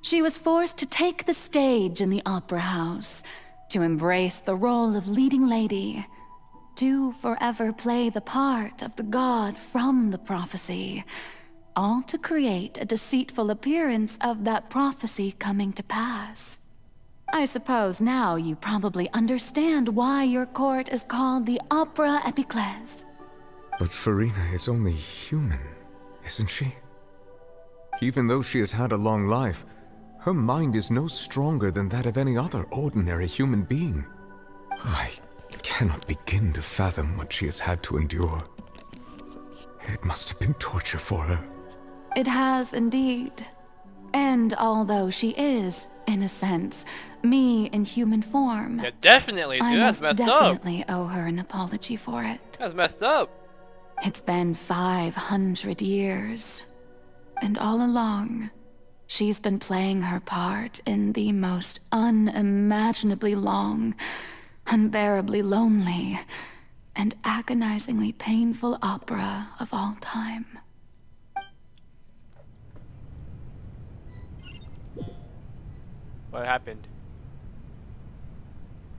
she was forced to take the stage in the opera house, to embrace the role of leading lady, to forever play the part of the god from the prophecy, all to create a deceitful appearance of that prophecy coming to pass. I suppose now you probably understand why your court is called the Opera Epiclese. But Farina is only human, isn't she? Even though she has had a long life, her mind is no stronger than that of any other ordinary human being. I cannot begin to fathom what she has had to endure. It must have been torture for her. It has indeed. And although she is, in a sense, me in human form, Yeah, definitely, dude. I That's must messed up. definitely owe her an apology for it. That's messed up. It's been 500 years. And all along, she's been playing her part in the most unimaginably long, unbearably lonely, and agonizingly painful opera of all time. What happened?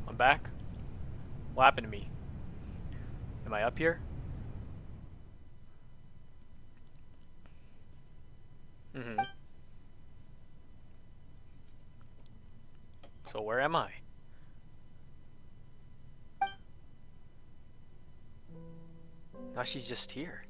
I'm back? What happened to me? Am I up here? Mm-hmm. So where am I? Now she's just here.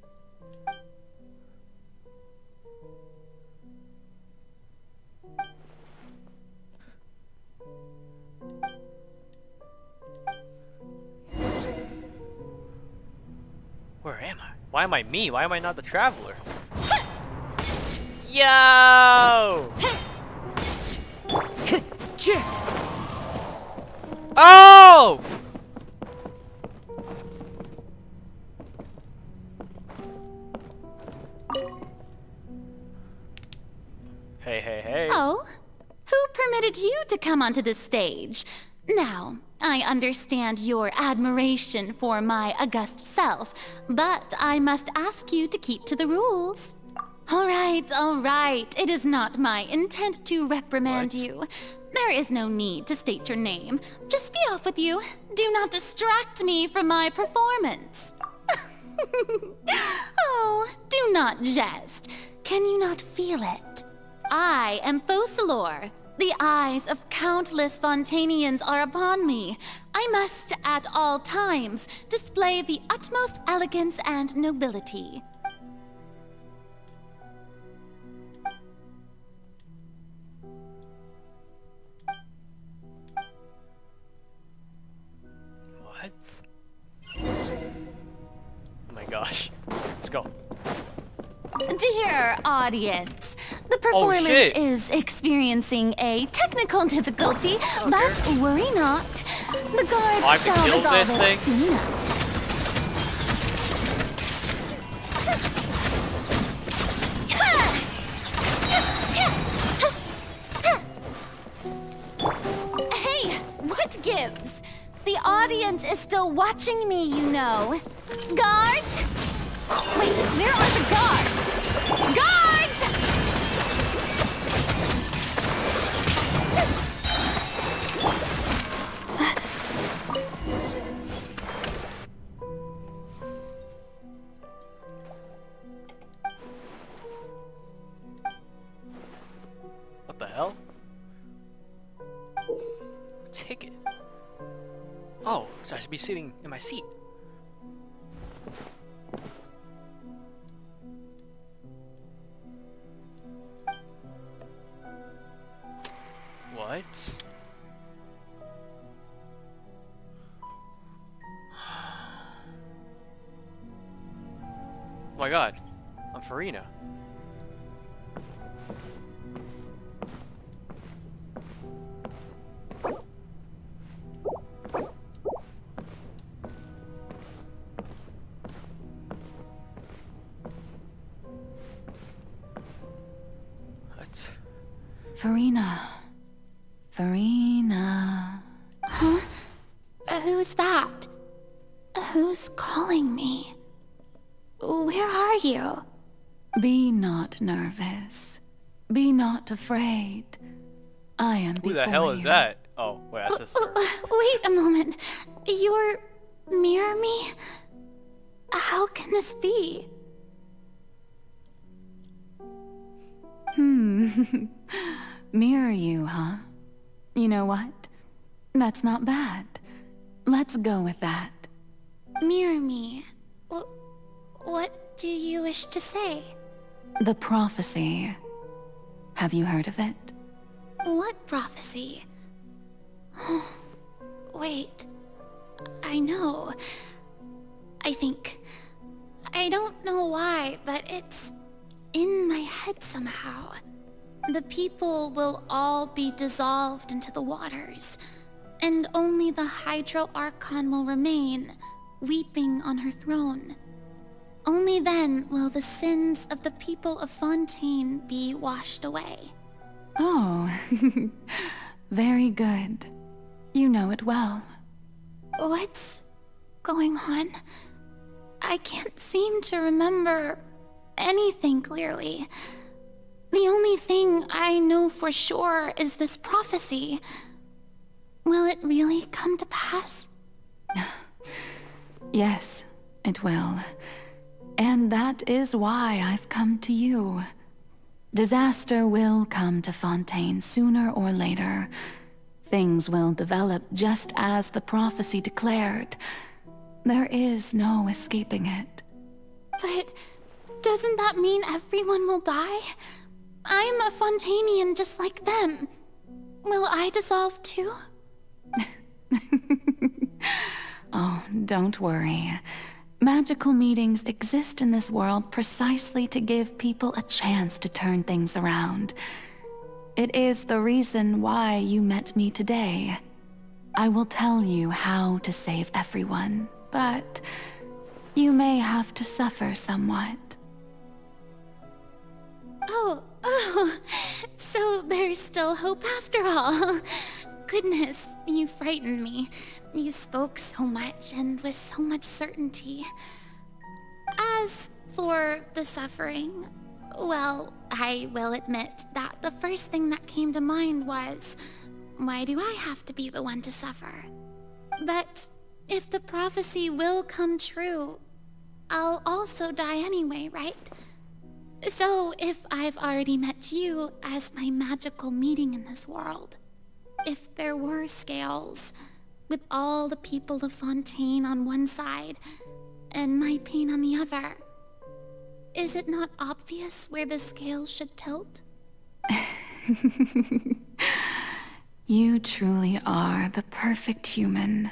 Why am I me? Why am I not the traveler? Yo! Oh! Hey. Oh? Who permitted you to come onto this stage? Now, I understand your admiration for my august self, but I must ask you to keep to the rules. All right. It is not my intent to reprimand you. There is no need to state your name. Just be off with you. Do not distract me from my performance. Oh, do not jest. Can you not feel it? I am Focalor. The eyes of countless Fontanians are upon me. I must, at all times, display the utmost elegance and nobility. What? Oh my gosh. Let's go. Dear audience, the performance is experiencing a technical difficulty, but worry not. The guards shall resolve it soon enough. Hey, what gives? The audience is still watching me, you know. Guards? Wait, where are the guards? Guards! What the hell? Ticket. Oh, so I should be sitting in my seat. What? Oh my god, I'm Farina. What? Farina. Huh? Who's that? Who's calling me? Where are you? Be not nervous. Be not afraid. I am before Who the hell is that? Oh, wait, that's just her. Wait a moment. You're mirror me? How can this be? Mirror you, huh? You know what? That's not bad. Let's go with that. Mirror me? What do you wish to say? The prophecy. Have you heard of it? What prophecy? Wait. I know. I think. I don't know why, but it's in my head somehow. The people will all be dissolved into the waters, and only the Hydro Archon will remain, weeping on her throne. Only then will the sins of the people of Fontaine be washed away. Oh, very good. You know it well. What's going on? I can't seem to remember anything clearly. The only thing I know for sure is this prophecy. Will it really come to pass? Yes, it will. And that is why I've come to you. Disaster will come to Fontaine sooner or later. Things will develop just as the prophecy declared. There is no escaping it. But doesn't that mean everyone will die? I'm a Fontainian just like them. Will I dissolve too? Oh, don't worry. Magical meetings exist in this world precisely to give people a chance to turn things around. It is the reason why you met me today. I will tell you how to save everyone, but you may have to suffer somewhat. Oh, so there's still hope after all. Goodness, you frightened me. You spoke so much and with so much certainty. As for the suffering, well, I will admit that the first thing that came to mind was, why do I have to be the one to suffer? But if the prophecy will come true, I'll also die anyway, right? So if I've already met you as my magical meeting in this world, if there were scales, with all the people of Fontaine on one side and my pain on the other, is it not obvious where the scales should tilt? You truly are the perfect human,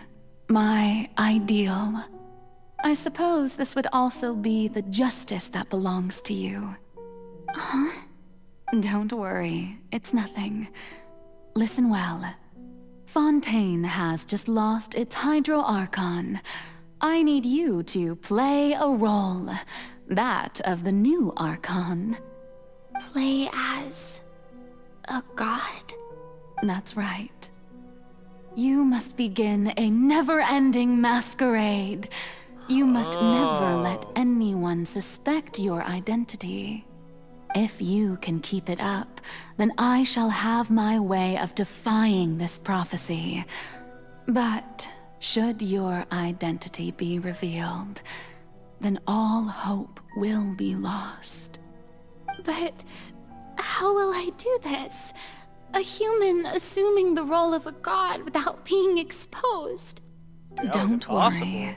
my ideal. I suppose this would also be the justice that belongs to you. Huh? Don't worry, it's nothing. Listen well. Fontaine has just lost its Hydro Archon. I need you to play a role, that of the new Archon. Play as a god? That's right. You must begin a never-ending masquerade. You must never let anyone suspect your identity. If you can keep it up, then I shall have my way of defying this prophecy. But should your identity be revealed, then all hope will be lost. But how will I do this? A human assuming the role of a god without being exposed? Don't worry.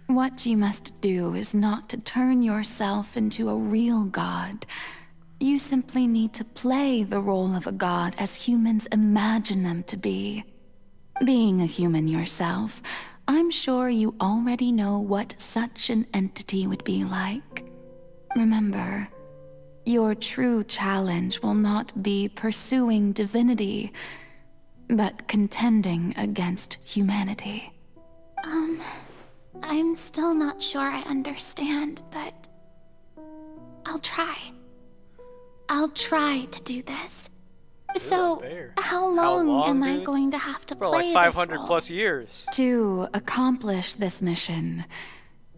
What you must do is not to turn yourself into a real god. You simply need to play the role of a god as humans imagine them to be. Being a human yourself, I'm sure you already know what such an entity would be like. Remember, your true challenge will not be pursuing divinity, but contending against humanity. I'm still not sure I understand, but I'll try. I'll try to do this. So, how long am I going to have to play like this 500 role? plus years. To accomplish this mission,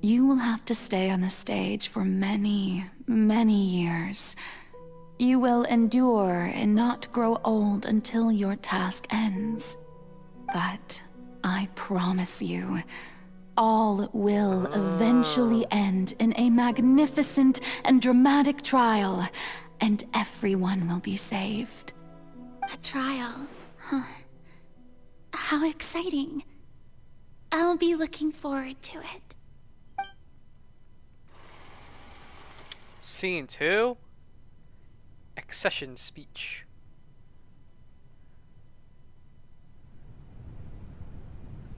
you will have to stay on the stage for many, many years. You will endure and not grow old until your task ends. But I promise you, all will eventually end in a magnificent and dramatic trial, and everyone will be saved. A trial, huh? How exciting. I'll be looking forward to it. Scene 2. Accession speech.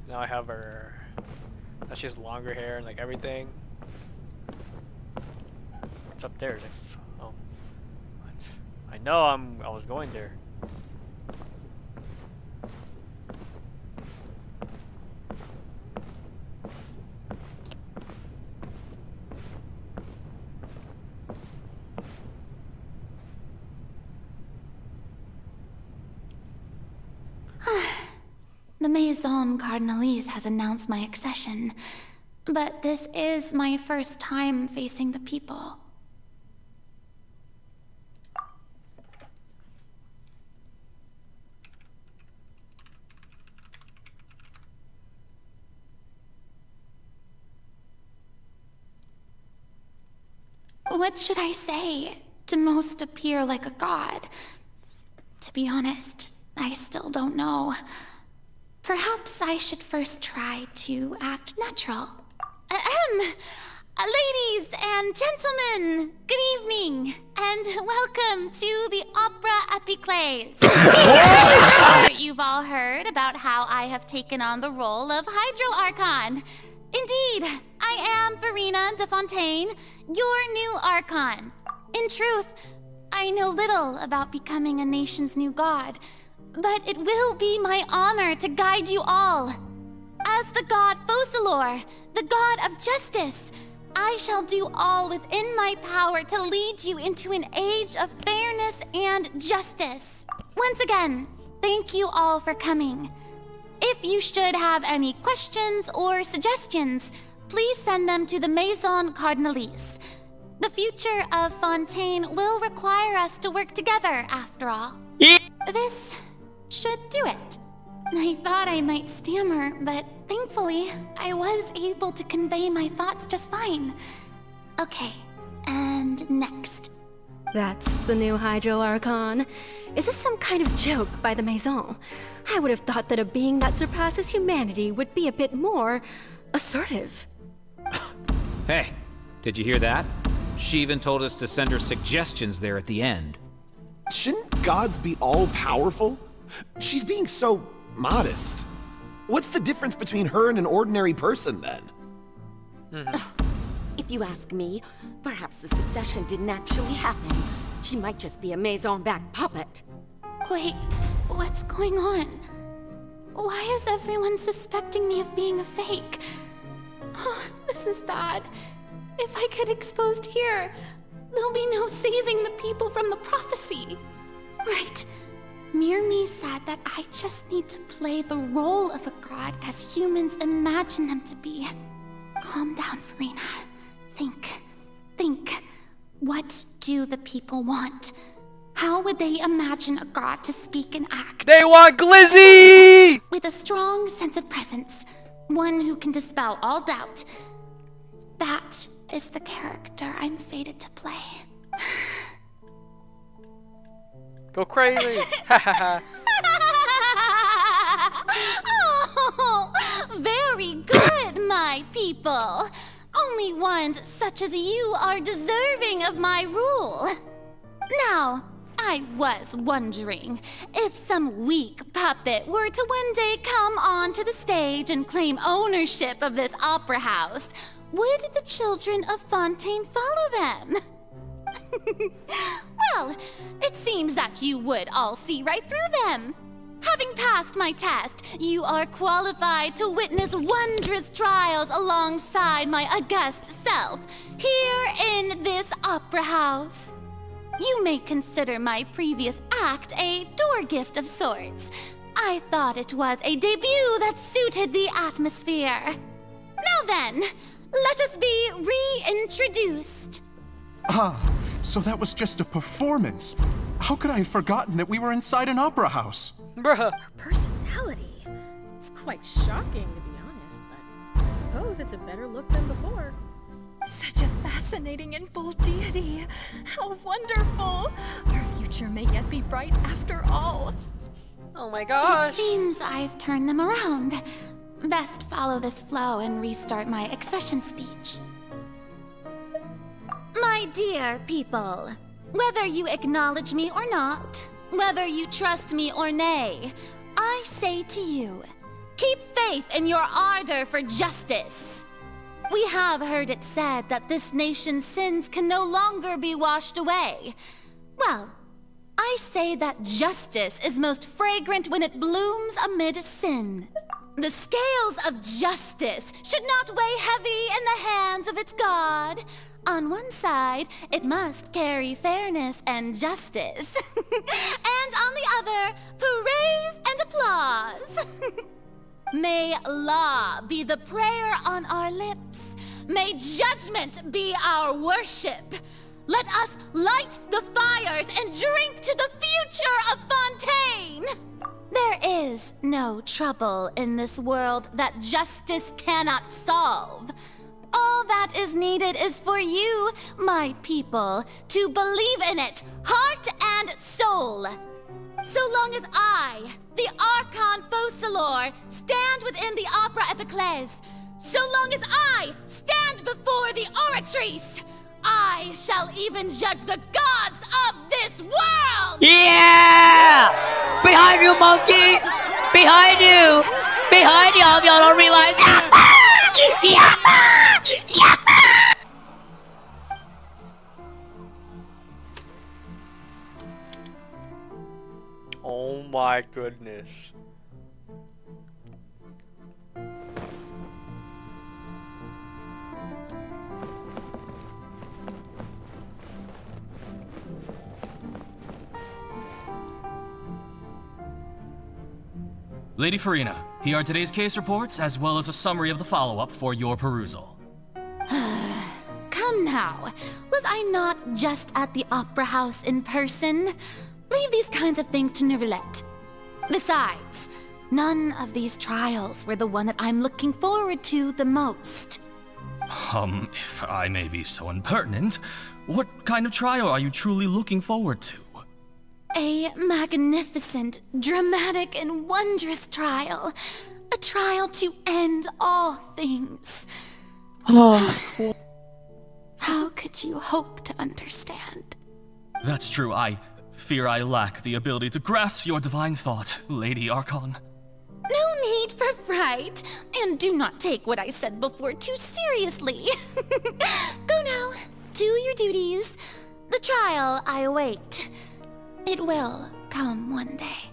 Now I have her. Now she has longer hair and like everything. What's up there? Oh, what? I know I was going there. The Maison Cardinalise has announced my accession, but this is my first time facing the people. What should I say to most appear like a god? To be honest, I still don't know. Perhaps I should first try to act natural. Ladies and gentlemen, good evening, and welcome to the Opera Epiclese. You've all heard about how I have taken on the role of Hydro Archon. Indeed, I am Verena de Fontaine, your new Archon. In truth, I know little about becoming a nation's new god, but it will be my honor to guide you all. As the god Focalor, the god of justice, I shall do all within my power to lead you into an age of fairness and justice. Once again, thank you all for coming. If you should have any questions or suggestions, please send them to the Maison Cardinalise. The future of Fontaine will require us to work together, after all. This should do it. I thought I might stammer, but thankfully, I was able to convey my thoughts just fine. Okay, and next. That's the new Hydro Archon. Is this some kind of joke by the Maison? I would have thought that a being that surpasses humanity would be a bit more assertive. Hey, did you hear that? She even told us to send her suggestions there at the end. Shouldn't gods be all-powerful? She's being so modest. What's the difference between her and an ordinary person, then? If you ask me, perhaps the succession didn't actually happen. She might just be a Maison-backed puppet. Wait, what's going on? Why is everyone suspecting me of being a fake? Oh, this is bad. If I get exposed here, there'll be no saving the people from the prophecy. Right. Mirmi said that I just need to play the role of a god as humans imagine them to be. Calm down, Verena. Think. What do the people want? How would they imagine a god to speak and act? They want Glizzy! With a strong sense of presence. One who can dispel all doubt. That is the character I'm fated to play. Go crazy! Oh, very good, my people. Only ones such as you are deserving of my rule. Now, I was wondering if some weak puppet were to one day come onto the stage and claim ownership of this opera house, would the children of Fontaine follow them? Well, it seems that you would all see right through them. Having passed my test, you are qualified to witness wondrous trials alongside my august self, here in this opera house. You may consider my previous act a door gift of sorts. I thought it was a debut that suited the atmosphere. Now then, let us be reintroduced. Ah, so that was just a performance. How could I have forgotten that we were inside an opera house? Bruh. Her personality. It's quite shocking, to be honest, but I suppose it's a better look than before. Such a fascinating and bold deity. How wonderful. Our future may yet be bright after all. Oh my gosh. It seems I've turned them around. Best follow this flow and restart my accession speech. My dear people, whether you acknowledge me or not, whether you trust me or nay, I say to you, keep faith in your ardor for justice. We have heard it said that this nation's sins can no longer be washed away. Well, I say that justice is most fragrant when it blooms amid sin. The scales of justice should not weigh heavy in the hands of its God. On one side, it must carry fairness and justice. And on the other, praise and applause. May law be the prayer on our lips. May judgment be our worship. Let us light the fires and drink to the future of Fontaine. There is no trouble in this world that justice cannot solve. All that is needed is for you, my people, to believe in it, heart and soul. So long as I, the Archon Focalor, stand within the Opera Epiclese, so long as I stand before the Oratrice, I shall even judge the gods of this world! Yeah! Behind you, monkey! Behind you! Behind y'all, if y'all don't realize. Oh my goodness. Lady Farina, here are today's case reports, as well as a summary of the follow-up for your perusal. Come now. Was I not just at the Opera House in person? Leave these kinds of things to Neuvillette. Besides, none of these trials were the one that I'm looking forward to the most. If I may be so impertinent, what kind of trial are you truly looking forward to? A magnificent, dramatic, and wondrous trial. A trial to end all things. How could you hope to understand? That's true. I fear I lack the ability to grasp your divine thought, Lady Archon. No need for fright, and do not take what I said before too seriously. Go now, do your duties. The trial I await. It will come one day.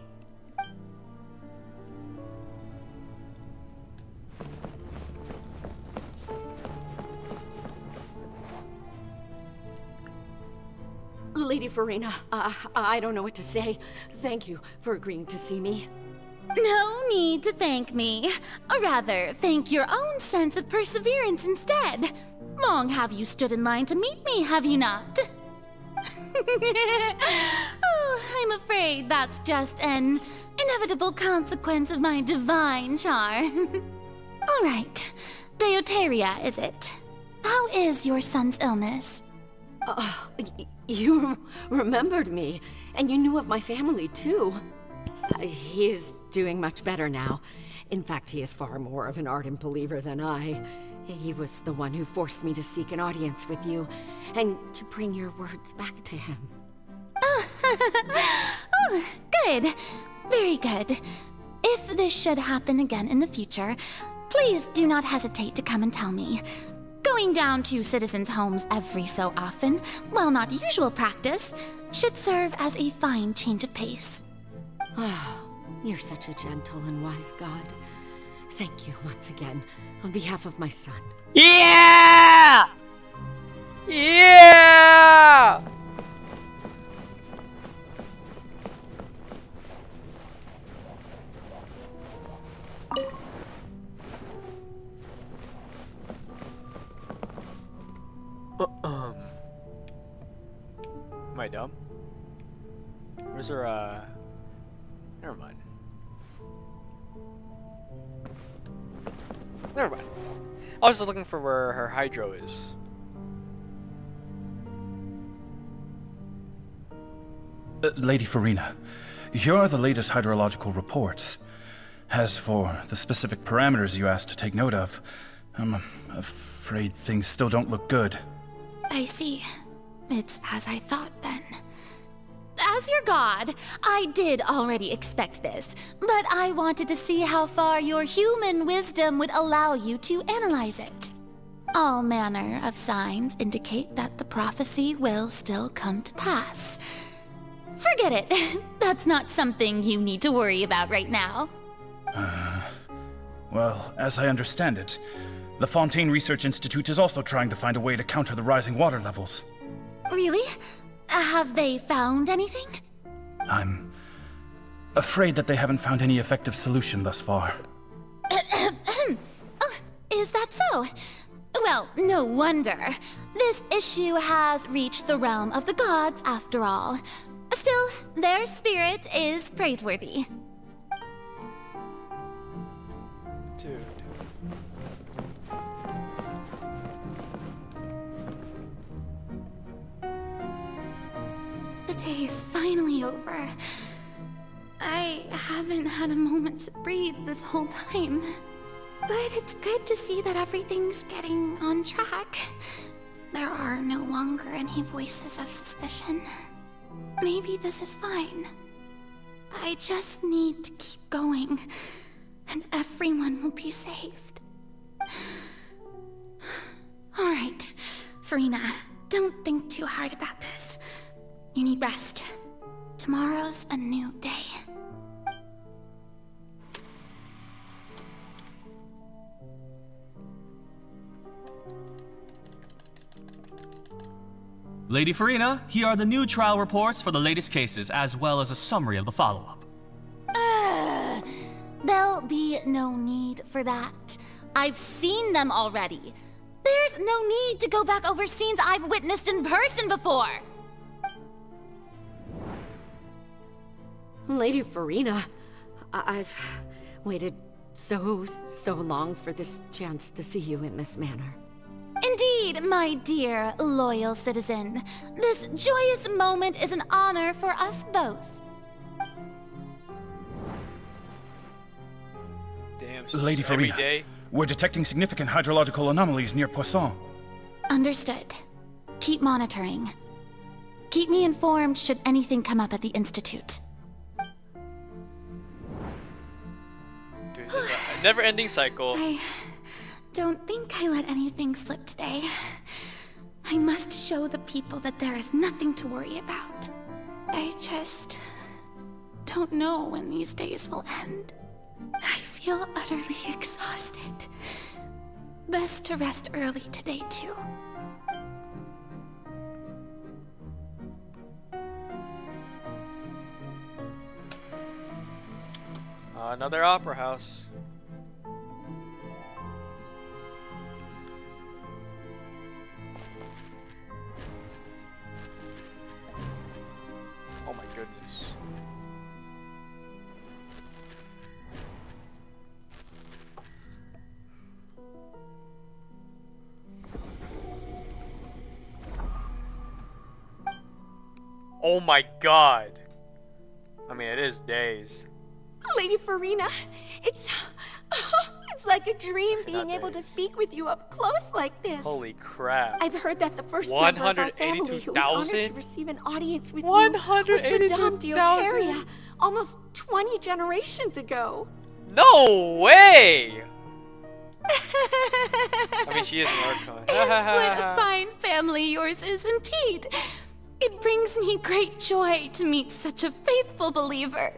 Lady Farina, I don't know what to say. Thank you for agreeing to see me. No need to thank me. Or rather, thank your own sense of perseverance instead. Long have you stood in line to meet me, have you not? Oh, I'm afraid that's just an inevitable consequence of my divine charm. All right, Deoteria, is it? How is your son's illness? You remembered me, and you knew of my family, too. He is doing much better now. In fact, he is far more of an ardent believer than I. He was the one who forced me to seek an audience with you, and to bring your words back to him. Oh, good. Very good. If this should happen again in the future, please do not hesitate to come and tell me. Going down to citizens' homes every so often, while not usual practice, should serve as a fine change of pace. Oh, you're such a gentle and wise god. Thank you once again, on behalf of my son. Yeah! Yeah! Am I dumb? Where's her, never mind. Never mind. I was just looking for where her hydro is. Lady Farina, here are the latest hydrological reports. As for the specific parameters you asked to take note of, I'm afraid things still don't look good. I see. It's as I thought then. As your god, I did already expect this, but I wanted to see how far your human wisdom would allow you to analyze it. All manner of signs indicate that the prophecy will still come to pass. Forget it. That's not something you need to worry about right now. Well, as I understand it, the Fontaine Research Institute is also trying to find a way to counter the rising water levels. Really? Have they found anything? I'm afraid that they haven't found any effective solution thus far. Oh, is that so? Well, no wonder. This issue has reached the realm of the gods, after all. Still, their spirit is praiseworthy. Dude. The day is finally over. I haven't had a moment to breathe this whole time. But it's good to see that everything's getting on track. There are no longer any voices of suspicion. Maybe this is fine. I just need to keep going, and everyone will be saved. All right, Farina, don't think too hard about this. You need rest. Tomorrow's a new day. Lady Farina, here are the new trial reports for the latest cases, as well as a summary of the follow-up. There'll be no need for that. I've seen them already. There's no need to go back over scenes I've witnessed in person before. Lady Farina, I've waited so long for this chance to see you in this manner. Indeed, my dear, loyal citizen. This joyous moment is an honor for us both. Damn, Lady every Farina, day. we're detecting significant hydrological anomalies near Poisson. Understood. Keep monitoring. Keep me informed should anything come up at the Institute. Dude, this is a never-ending cycle. I don't think I let anything slip today. I must show the people that there is nothing to worry about. I just don't know when these days will end. I feel utterly exhausted. Best to rest early today, too. Another opera house. Oh my goodness. Oh my god. I mean, it is days. Lady Farina, it's like a dream being able to speak with you up close like this. Holy crap. I've heard that the first member of our family who was honored to receive an audience with you was Madame Dioteria, almost 20 generations ago. No way! I mean, she is an Archon. And what a fine family yours is indeed. It brings me great joy to meet such a faithful believer.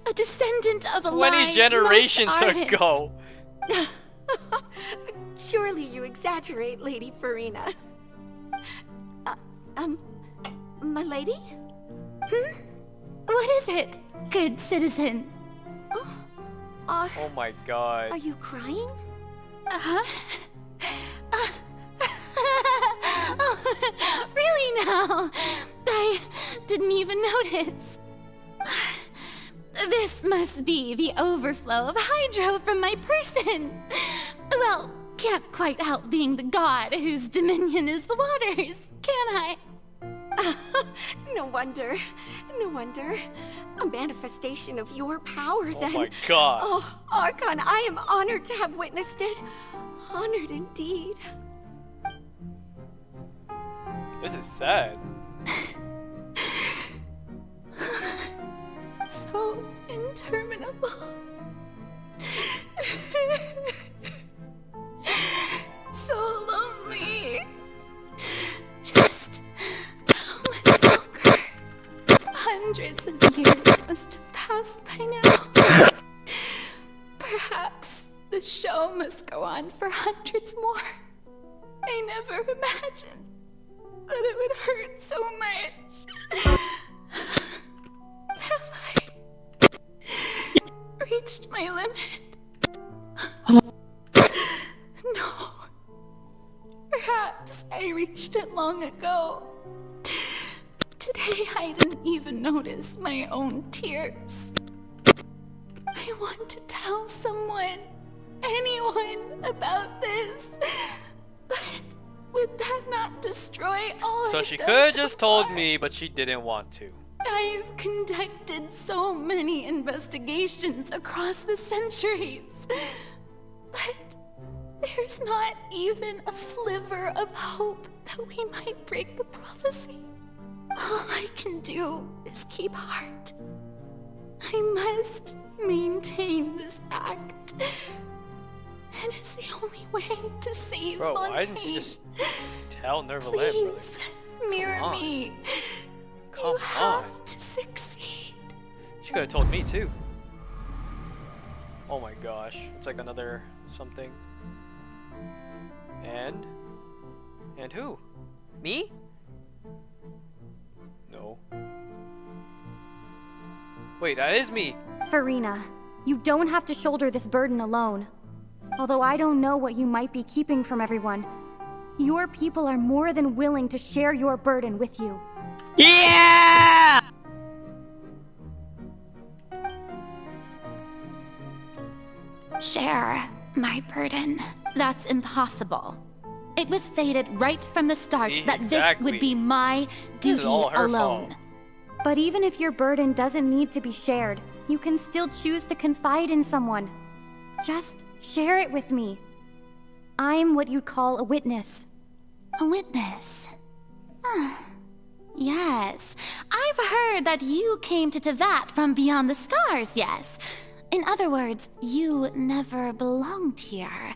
A descendant of a line 20 generations most ardent. ago. Surely you exaggerate, Lady Farina. My lady? What is it, good citizen? Oh my god. Are you crying? Really now? I didn't even notice. This must be the overflow of hydro from my person. Well, can't quite help being the god whose dominion is the waters, can I? No wonder. No wonder. A manifestation of your power, then. Oh my god. Oh, Archon, I am honored to have witnessed it. Honored indeed. This is sad. So interminable. So lonely. Just how much longer? Hundreds of years must have passed by now. Perhaps the show must go on for hundreds more. I never imagined that it would hurt so much. Have I reached my limit? No. Perhaps I reached it long ago. Today I didn't even notice my own tears. I want to tell someone, anyone, about this. But would that not destroy all So I've she done could have so just told far? me, but she didn't want to. I've conducted so many investigations across the centuries, but there's not even a sliver of hope that we might break the prophecy. All I can do is keep heart. I must maintain this act. It is the only way to save Bro, Fontaine. why didn't you just tell Neverland, brother? Please, mirror me. Come You have to succeed. She could have told me too. Oh my gosh. It's like another something. And? And who? Me? No. Wait, that is me. Farina, you don't have to shoulder this burden alone. Although I don't know what you might be keeping from everyone, your people are more than willing to share your burden with you. Yeah! Share my burden. That's impossible. It was fated right from the start See, that exactly. this would be my duty alone. But even if your burden doesn't need to be shared, you can still choose to confide in someone. Just share it with me. I'm what you'd call a witness. A witness? Yes. I've heard that you came to Tevat from beyond the stars, yes. In other words, you never belonged here.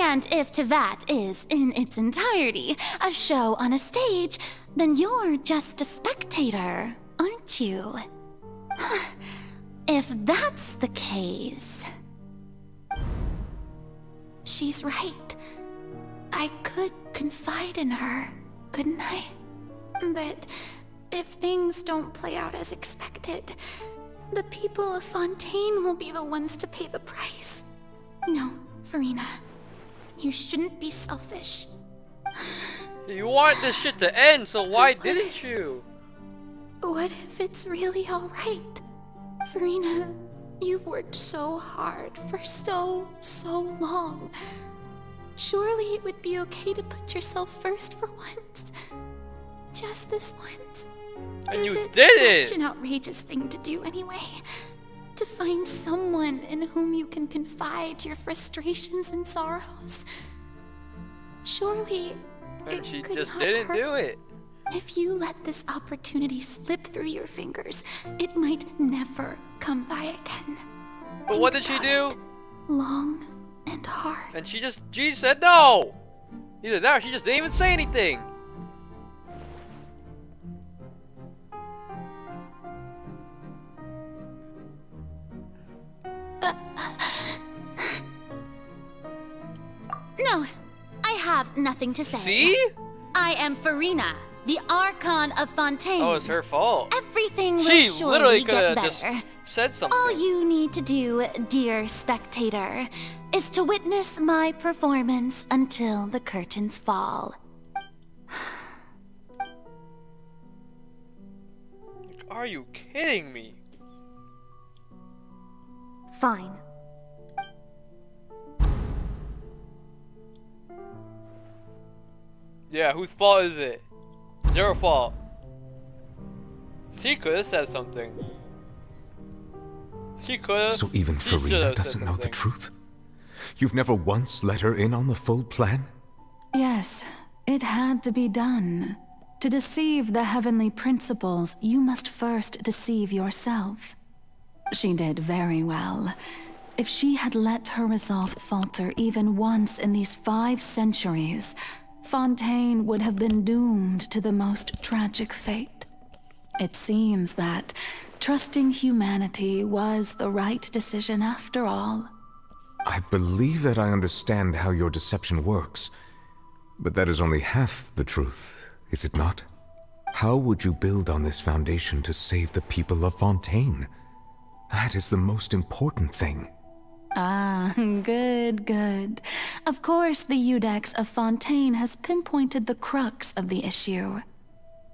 And if Tevat is, in its entirety, a show on a stage, then you're just a spectator, aren't you? If that's the case... She's right. I could confide in her, couldn't I? But if things don't play out as expected, the people of Fontaine will be the ones to pay the price. No, Farina. You shouldn't be selfish. You want this shit to end, so why didn't you? What if it's really alright? Farina, you've worked so hard for so long. Surely it would be okay to put yourself first for once. Just this once. And Is you it did such it! an outrageous thing to do anyway? To find someone in whom you can confide your frustrations and sorrows. Surely And it she could just not didn't hurt. do it. If you let this opportunity slip through your fingers, it might never come by again. But what did she do? Long and hard. And she said no! Either that or she just didn't even say anything. No, I have nothing to say. See? I am Farina, the Archon of Fontaine. Oh, it's her fault. Everything will She surely literally get could have better. just said something. All you need to do, dear spectator, is to witness my performance until the curtains fall. Are you kidding me? Fine. Yeah, whose fault is it? It's your fault. She could have said something. She could have. So even Farina doesn't know the truth? You've never once let her in on the full plan? Yes, it had to be done. To deceive the heavenly principles, you must first deceive yourself. She did very well. If she had let her resolve falter even once in these 5 centuries, Fontaine would have been doomed to the most tragic fate. It seems that trusting humanity was the right decision after all. I believe that I understand how your deception works, but that is only half the truth, is it not? How would you build on this foundation to save the people of Fontaine? That is the most important thing. Ah, good. Of course, the Iudex of Fontaine has pinpointed the crux of the issue.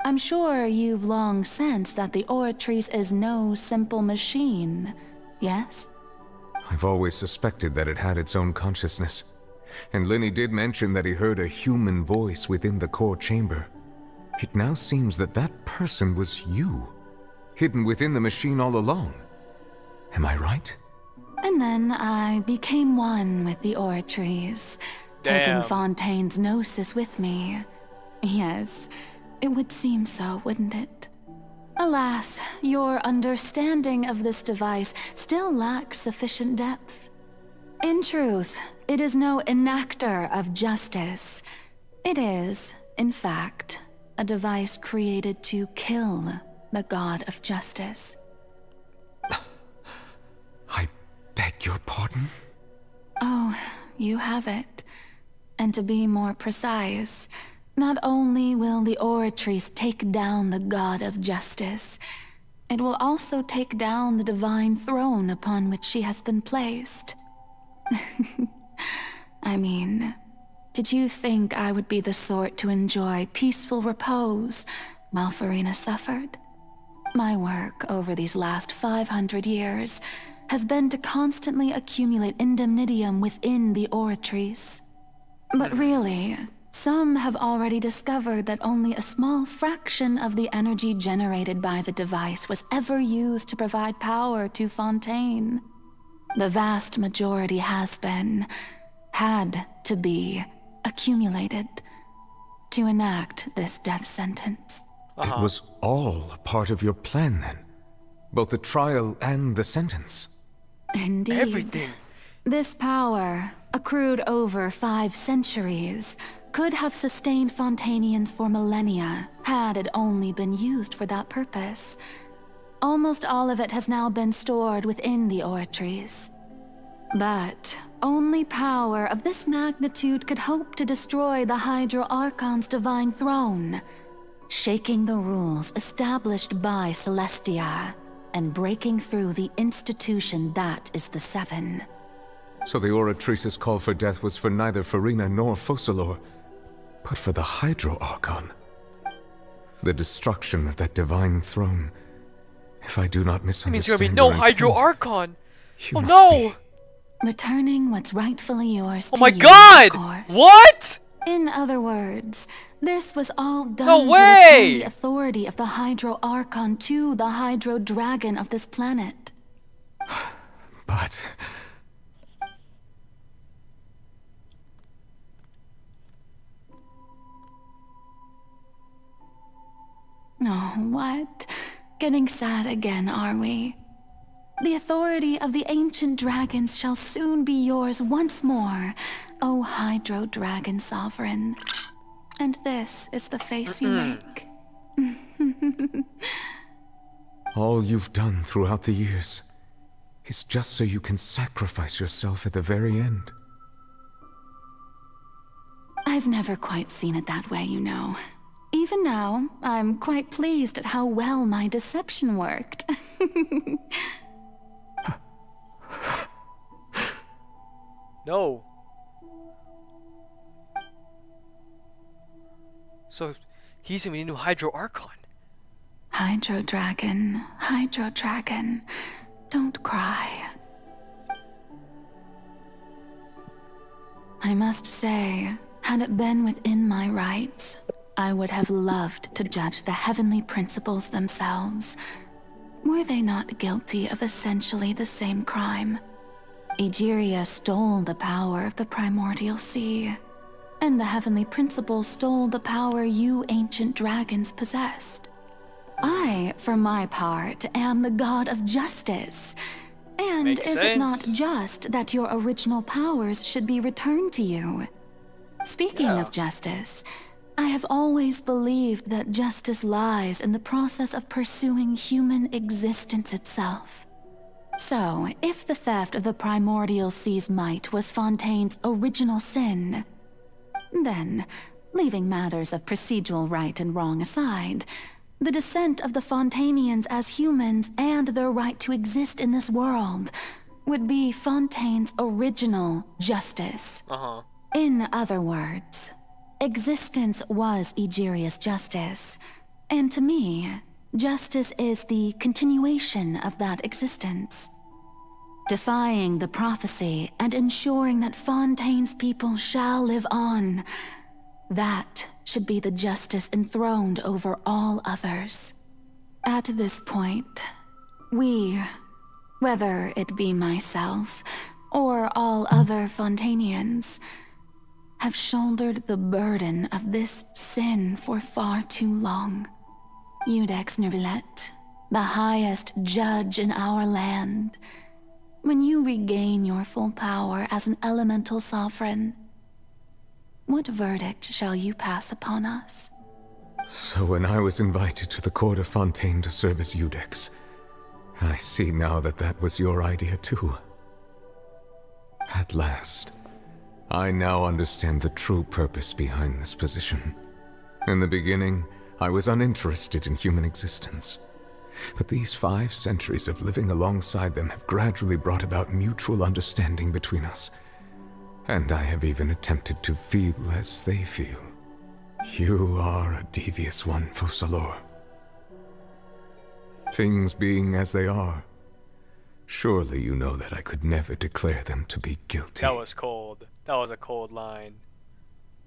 I'm sure you've long sensed that the Oratrice is no simple machine, yes? I've always suspected that it had its own consciousness. And Lenny did mention that he heard a human voice within the core chamber. It now seems that that person was you, hidden within the machine all along. Am I right? And then I became one with the Oratrice, taking Fontaine's gnosis with me. Yes, it would seem so, wouldn't it? Alas, your understanding of this device still lacks sufficient depth. In truth, it is no enactor of justice. It is, in fact, a device created to kill the god of justice. I beg your pardon? Oh, you have it. And to be more precise, not only will the Oratrice take down the god of justice, it will also take down the divine throne upon which she has been placed. I mean, did you think I would be the sort to enjoy peaceful repose while Farina suffered? My work over these last 500 years has been to constantly accumulate indemnitium within the Oratrice. But really, some have already discovered that only a small fraction of the energy generated by the device was ever used to provide power to Fontaine. The vast majority had to be, accumulated to enact this death sentence. It was all a part of your plan, then? Both the trial and the sentence? Indeed. Everything. This power, accrued over 5 centuries, could have sustained Fontainians for millennia had it only been used for that purpose. Almost all of it has now been stored within the Oratrice. But only power of this magnitude could hope to destroy the Hydro Archon's divine throne, shaking the rules established by Celestia and breaking through the institution that is the Seven. So the Oratrice's call for death was for neither Farina nor Focalor, but for the Hydro Archon. The destruction of that divine throne. If I do not misunderstand, it means there'll be no Hydro Archon. Oh must no! Returning what's rightfully yours to Oh my you, god! of course. What? In other words, this was all done No to way! return the authority of the Hydro Archon to the Hydro Dragon of this planet. But... Oh, what? Getting sad again, are we? The authority of the ancient dragons shall soon be yours once more, O Hydro Dragon Sovereign. And this is the face you make. all you've done throughout the years is just so you can sacrifice yourself at the very end. I've never quite seen it that way, you know. Even now, I'm quite pleased at how well my deception worked. No. So, he's gonna be a new Hydro Archon. Hydro Dragon, don't cry. I must say, had it been within my rights, I would have loved to judge the heavenly principles themselves. Were they not guilty of essentially the same crime? Egeria stole the power of the primordial sea, and the heavenly principles stole the power you ancient dragons possessed. I, for my part, am the god of justice. And Makes is it not sense. just that your original powers should be returned to you? Speaking of justice, I have always believed that justice lies in the process of pursuing human existence itself. So, if the theft of the primordial sea's might was Fontaine's original sin, then, leaving matters of procedural right and wrong aside, the descent of the Fontainians as humans and their right to exist in this world would be Fontaine's original justice. In other words, existence was Egeria's justice, and to me, justice is the continuation of that existence. Defying the prophecy and ensuring that Fontaine's people shall live on, that should be the justice enthroned over all others. At this point, we, whether it be myself or all other Fontainians, have shouldered the burden of this sin for far too long. Iudex Nervillet, the highest judge in our land, When you regain your full power as an elemental sovereign, what verdict shall you pass upon us? So when I was invited to the court of Fontaine to serve as Iudex, I see now that that was your idea too. At last, I now understand the true purpose behind this position. In the beginning, I was uninterested in human existence. But these 5 centuries of living alongside them have gradually brought about mutual understanding between us. And I have even attempted to feel as they feel. You are a devious one, Focalors. Things being as they are, surely you know that I could never declare them to be guilty. That was cold. That was a cold line.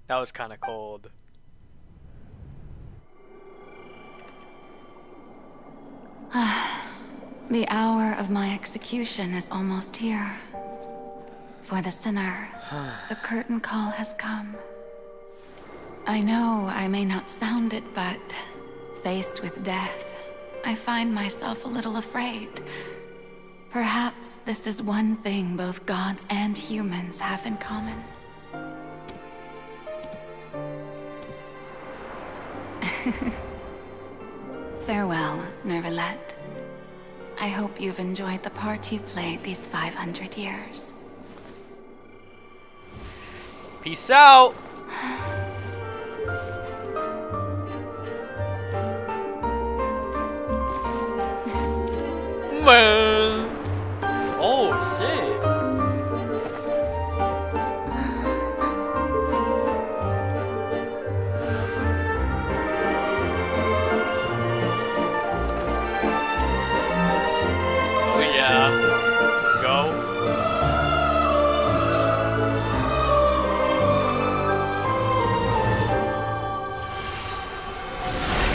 That was kind of cold. The hour of my execution is almost here. For the sinner, the curtain call has come. I know I may not sound it, but faced with death, I find myself a little afraid. Perhaps this is one thing both gods and humans have in common. Farewell, Nervalette. I hope you've enjoyed the part you played these 500 years. Peace out! Man! Oh, shit! Oh yeah. Go.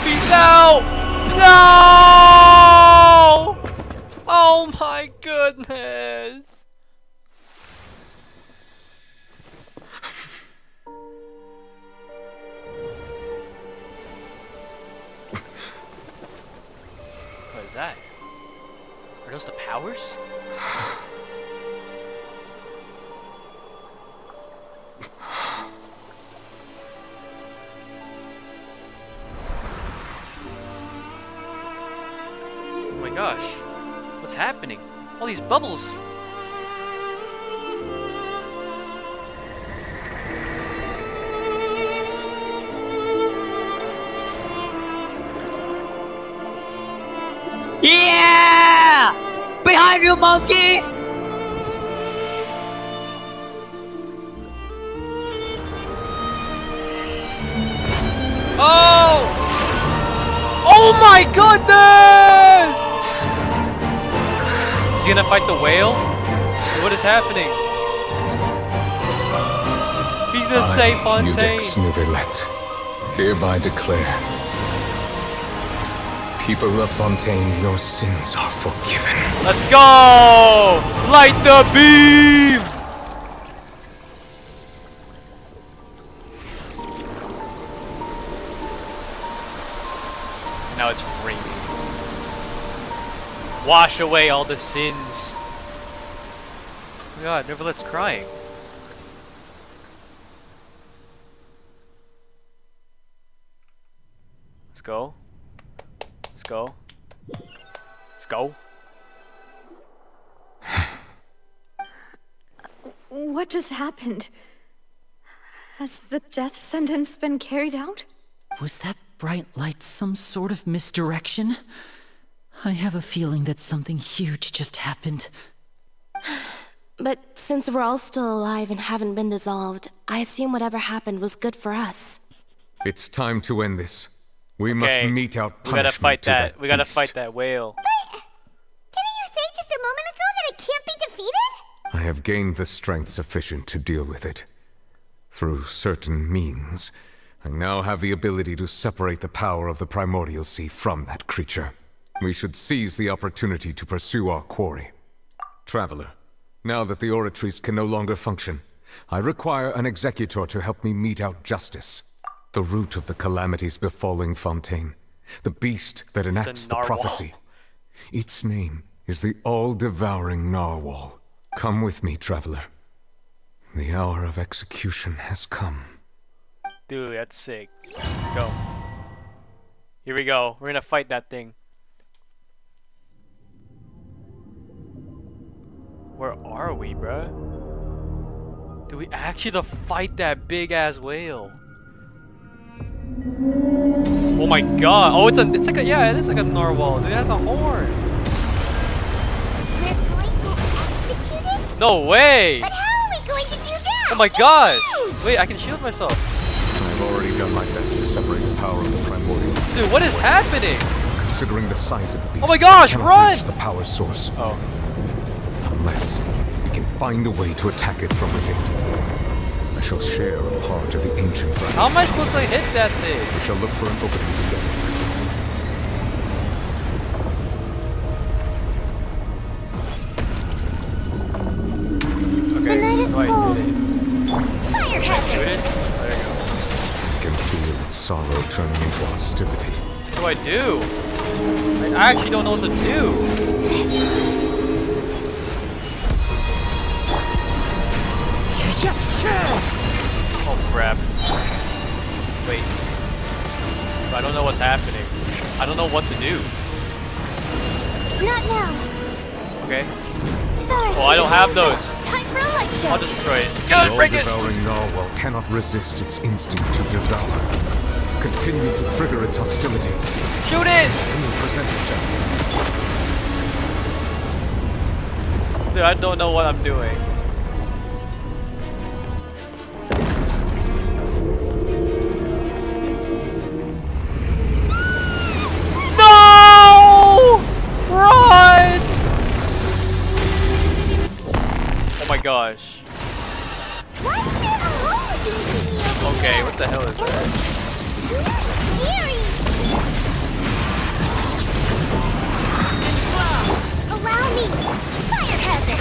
Peace out! No! Oh my goodness! What is that? Are those the powers? Oh my gosh. What's happening? All these bubbles! Yeah! Behind you, monkey! Oh! Oh my goodness! Is he gonna fight the whale? What is happening? He's gonna say Fontaine. Iudex Nervalette, hereby declare, people of Fontaine, your sins are forgiven. Let's go! Light the beam! Now it's raining. Wash away all the sins. Oh my god, Nervalette's crying. Let's go. Let's go. Let's go. What just happened? Has the death sentence been carried out? Was that bright light some sort of misdirection? I have a feeling that something huge just happened. But since we're all still alive and haven't been dissolved, I assume whatever happened was good for us. It's time to end this. We must mete out punishment. We gotta fight to that. We gotta beast. fight that whale. Didn't you say just a moment ago that it can't be defeated? I have gained the strength sufficient to deal with it. Through certain means, I now have the ability to separate the power of the primordial sea from that creature. We should seize the opportunity to pursue our quarry. Traveler, now that the oratories can no longer function, I require an executor to help me mete out justice. The root of the calamities befalling Fontaine. The beast that enacts the prophecy. Its name is the all-devouring narwhal. Come with me, traveler. The hour of execution has come. Dude, that's sick. Let's go. Here we go. We're gonna fight that thing. Where are we, bruh? Do we actually have to fight that big ass whale? Oh my god! Oh, it's like a, yeah, it is like a narwhal. Dude, it has a horn. We're going to execute it? No way! But how are we going to do that? Oh my god! Wait, I can shield myself. I've already done my best to separate the power of the primordials. Dude, what is happening? Considering the size of the beast, Oh my gosh, I cannot run! reach the power source. Oh. Unless we can find a way to attack it from within. I shall share a part of the ancient dragon. How am I supposed to hit that thing? We shall look for an opening together. The night is cold. Fire hazard. There you go. I can feel its sorrow turning into hostility. What do I do? I actually don't know what to do. Oh crap. Wait. I don't know what's happening. I don't know what to do. Not now. Okay. Stars. Oh, I don't have those. Time for a light show. I'll just destroy it. The Good, break it! all-devouring narwhal cannot resist its instinct to devour. Continue to trigger its hostility. Shoot it! It will present itself. Dude, I don't know what I'm doing. No! Run! Oh my gosh. Okay, what the hell is that? Allow me. Fire hazard.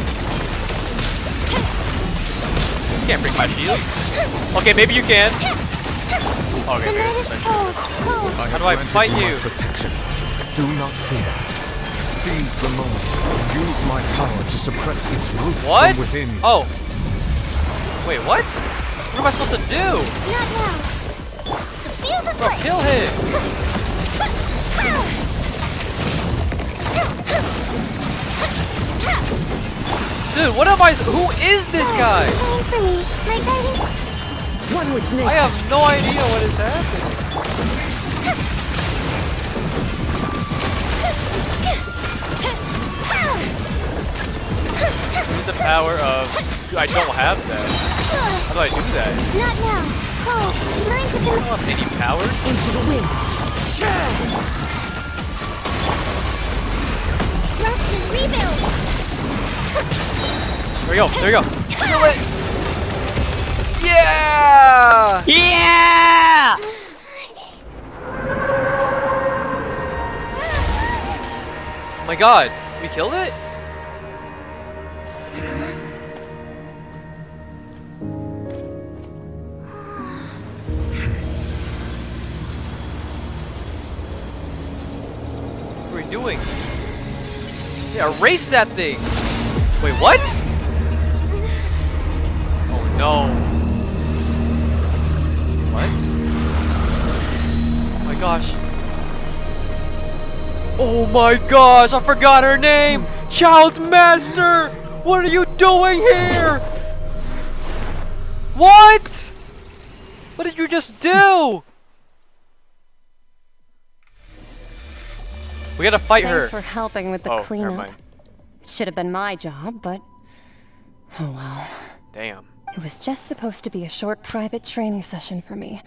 You can't break my shield. Okay, maybe you can. Okay, maybe. How do I fight you? Protection. Do not fear. Seize the moment. Use my power to suppress its roots What? from within. Oh. Wait, what? What am I supposed to do? Not now. The fuse is Bro, lit. kill him. Dude, what am I? Who is this guy? Shine for me. My guidance. One with nature. I have no idea what is happening. Use the power of. Dude, I don't have that. How do I do that? Not now. Cole, learn to I don't have any power. Into the wind. Thrust and rebuild. There we go. There we go. Kill it. Yeah! Yeah! Oh my god, we killed it? What are we doing? Yeah, erase that thing! Wait, what? Oh no. What? Oh my gosh. Oh my gosh, I forgot her name! Child's Master! What are you doing here? What? What did you just do? We gotta fight her. Thanks for helping with the Oh, never cleanup. mind. It should have been my job, but oh well. Damn. It was just supposed to be a short private training session for me.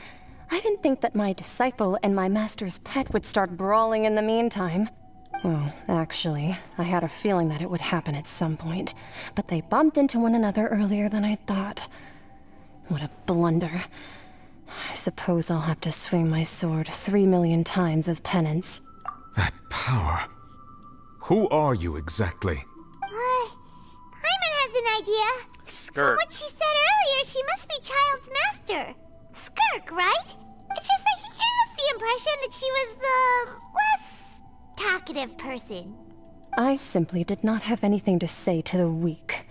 I didn't think that my disciple and my master's pet would start brawling in the meantime. Well, actually, I had a feeling that it would happen at some point, but they bumped into one another earlier than I thought. What a blunder. I suppose I'll have to swing my sword 3 million times as penance. That power. Who are you exactly? Hyman has an idea. From Skirt. what she said earlier, she must be Child's Master. Skirk, right? It's just that he gave us the impression that she was the less talkative person. I simply did not have anything to say to the weak.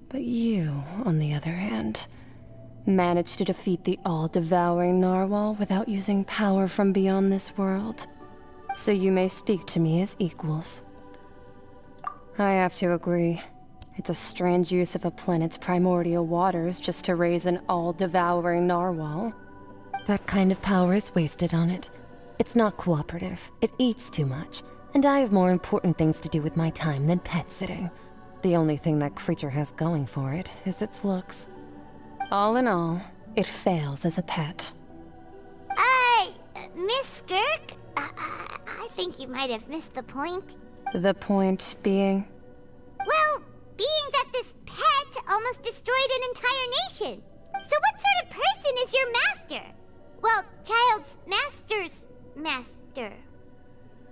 But you, on the other hand, managed to defeat the all-devouring narwhal without using power from beyond this world. So you may speak to me as equals. I have to agree. It's a strange use of a planet's primordial waters just to raise an all-devouring narwhal. That kind of power is wasted on it. It's not cooperative. It eats too much. And I have more important things to do with my time than pet sitting. The only thing that creature has going for it is its looks. All in all, it fails as a pet. Miss Skirk? I think you might have missed the point. The point being? Well, being that this pet almost destroyed an entire nation. So what sort of person is your master? Well, child's master's master.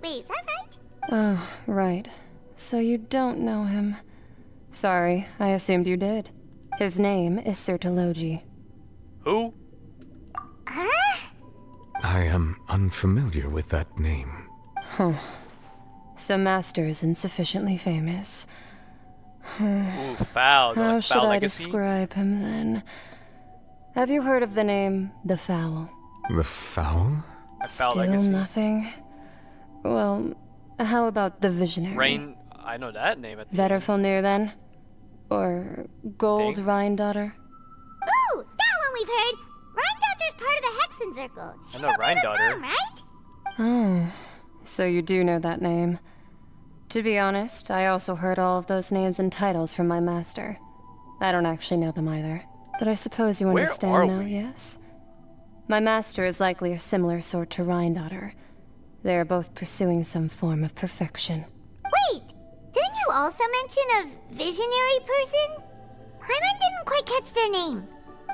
Wait, is that right? Oh, right. So you don't know him. Sorry, I assumed you did. His name is Sir Tologi. Who? I am unfamiliar with that name. Huh. So Master isn't sufficiently famous. Ooh, foul. How Like should foul I legacy? describe him then? Have you heard of the name The Fowl? The Fowl? A foul Still legacy. nothing? Well, how about the Visionary? Rain. I know that name. Vetterfulnir then? Or Gold Tting? Rhine-daughter? Ooh, that one we've heard. Rhine-daughter's part of the Hexen Circle. She's I know Rhine-daughter. mom, right? Oh, so you do know that name. To be honest, I also heard all of those names and titles from my master. I don't actually know them either. But I suppose you Where understand are now, we? yes? My master is likely a similar sort to Rhine-daughter. They are both pursuing some form of perfection. Wait, didn't you also mention a visionary person? Paimon didn't quite catch their name.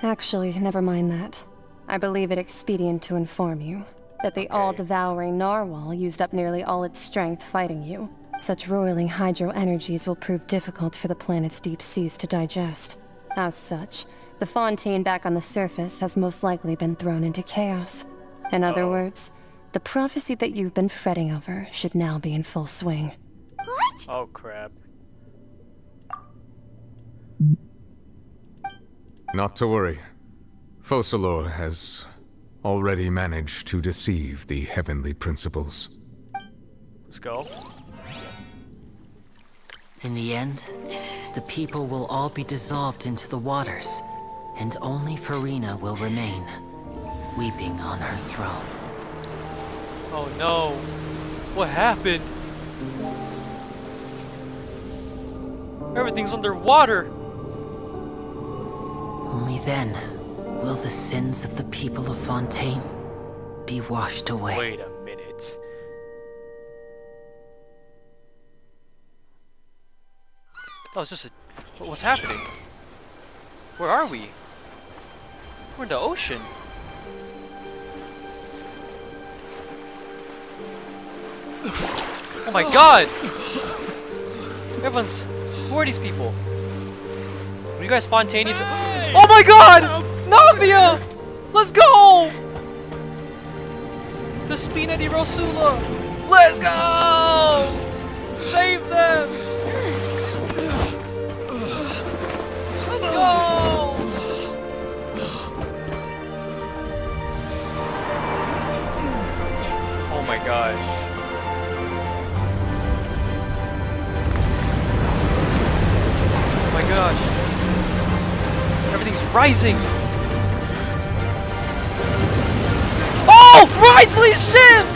Actually, never mind that. I believe it expedient to inform you that the all-devouring narwhal used up nearly all its strength fighting you. Such roiling hydro energies will prove difficult for the planet's deep seas to digest. As such, the Fontaine back on the surface has most likely been thrown into chaos. In other words, the prophecy that you've been fretting over should now be in full swing. What? Oh crap. Not to worry. Focalor has already managed to deceive the heavenly principles. Let's go. In the end, the people will all be dissolved into the waters, and only Farina will remain, weeping on her throne. Oh no. What happened? Everything's underwater. Only then will the sins of the people of Fontaine be washed away. Wait a minute. Oh, it's just a... What's happening? Where are we? We're in the ocean. Oh my god! Everyone's... Who are these people? Are you guys spontaneous? Oh my god! Navia! Let's go! The Spina di Rosula! Let's go! Save them! Let's go! Oh my gosh. Oh my gosh. Everything's rising! Oh! Ridesley's ship!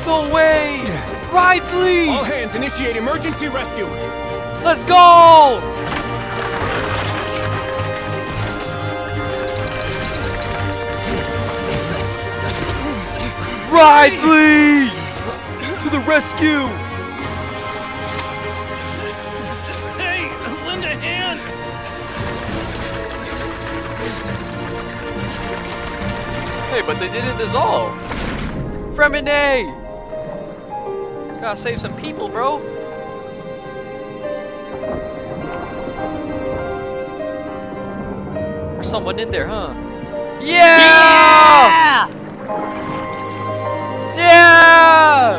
No way! Ridesley! All hands initiate emergency rescue! Let's go! Ridesley! To the rescue! Hey, lend a hand! Hey, but they didn't dissolve. Fremine! Gotta save some people, bro. There's someone in there, huh? Yeah! Yeah!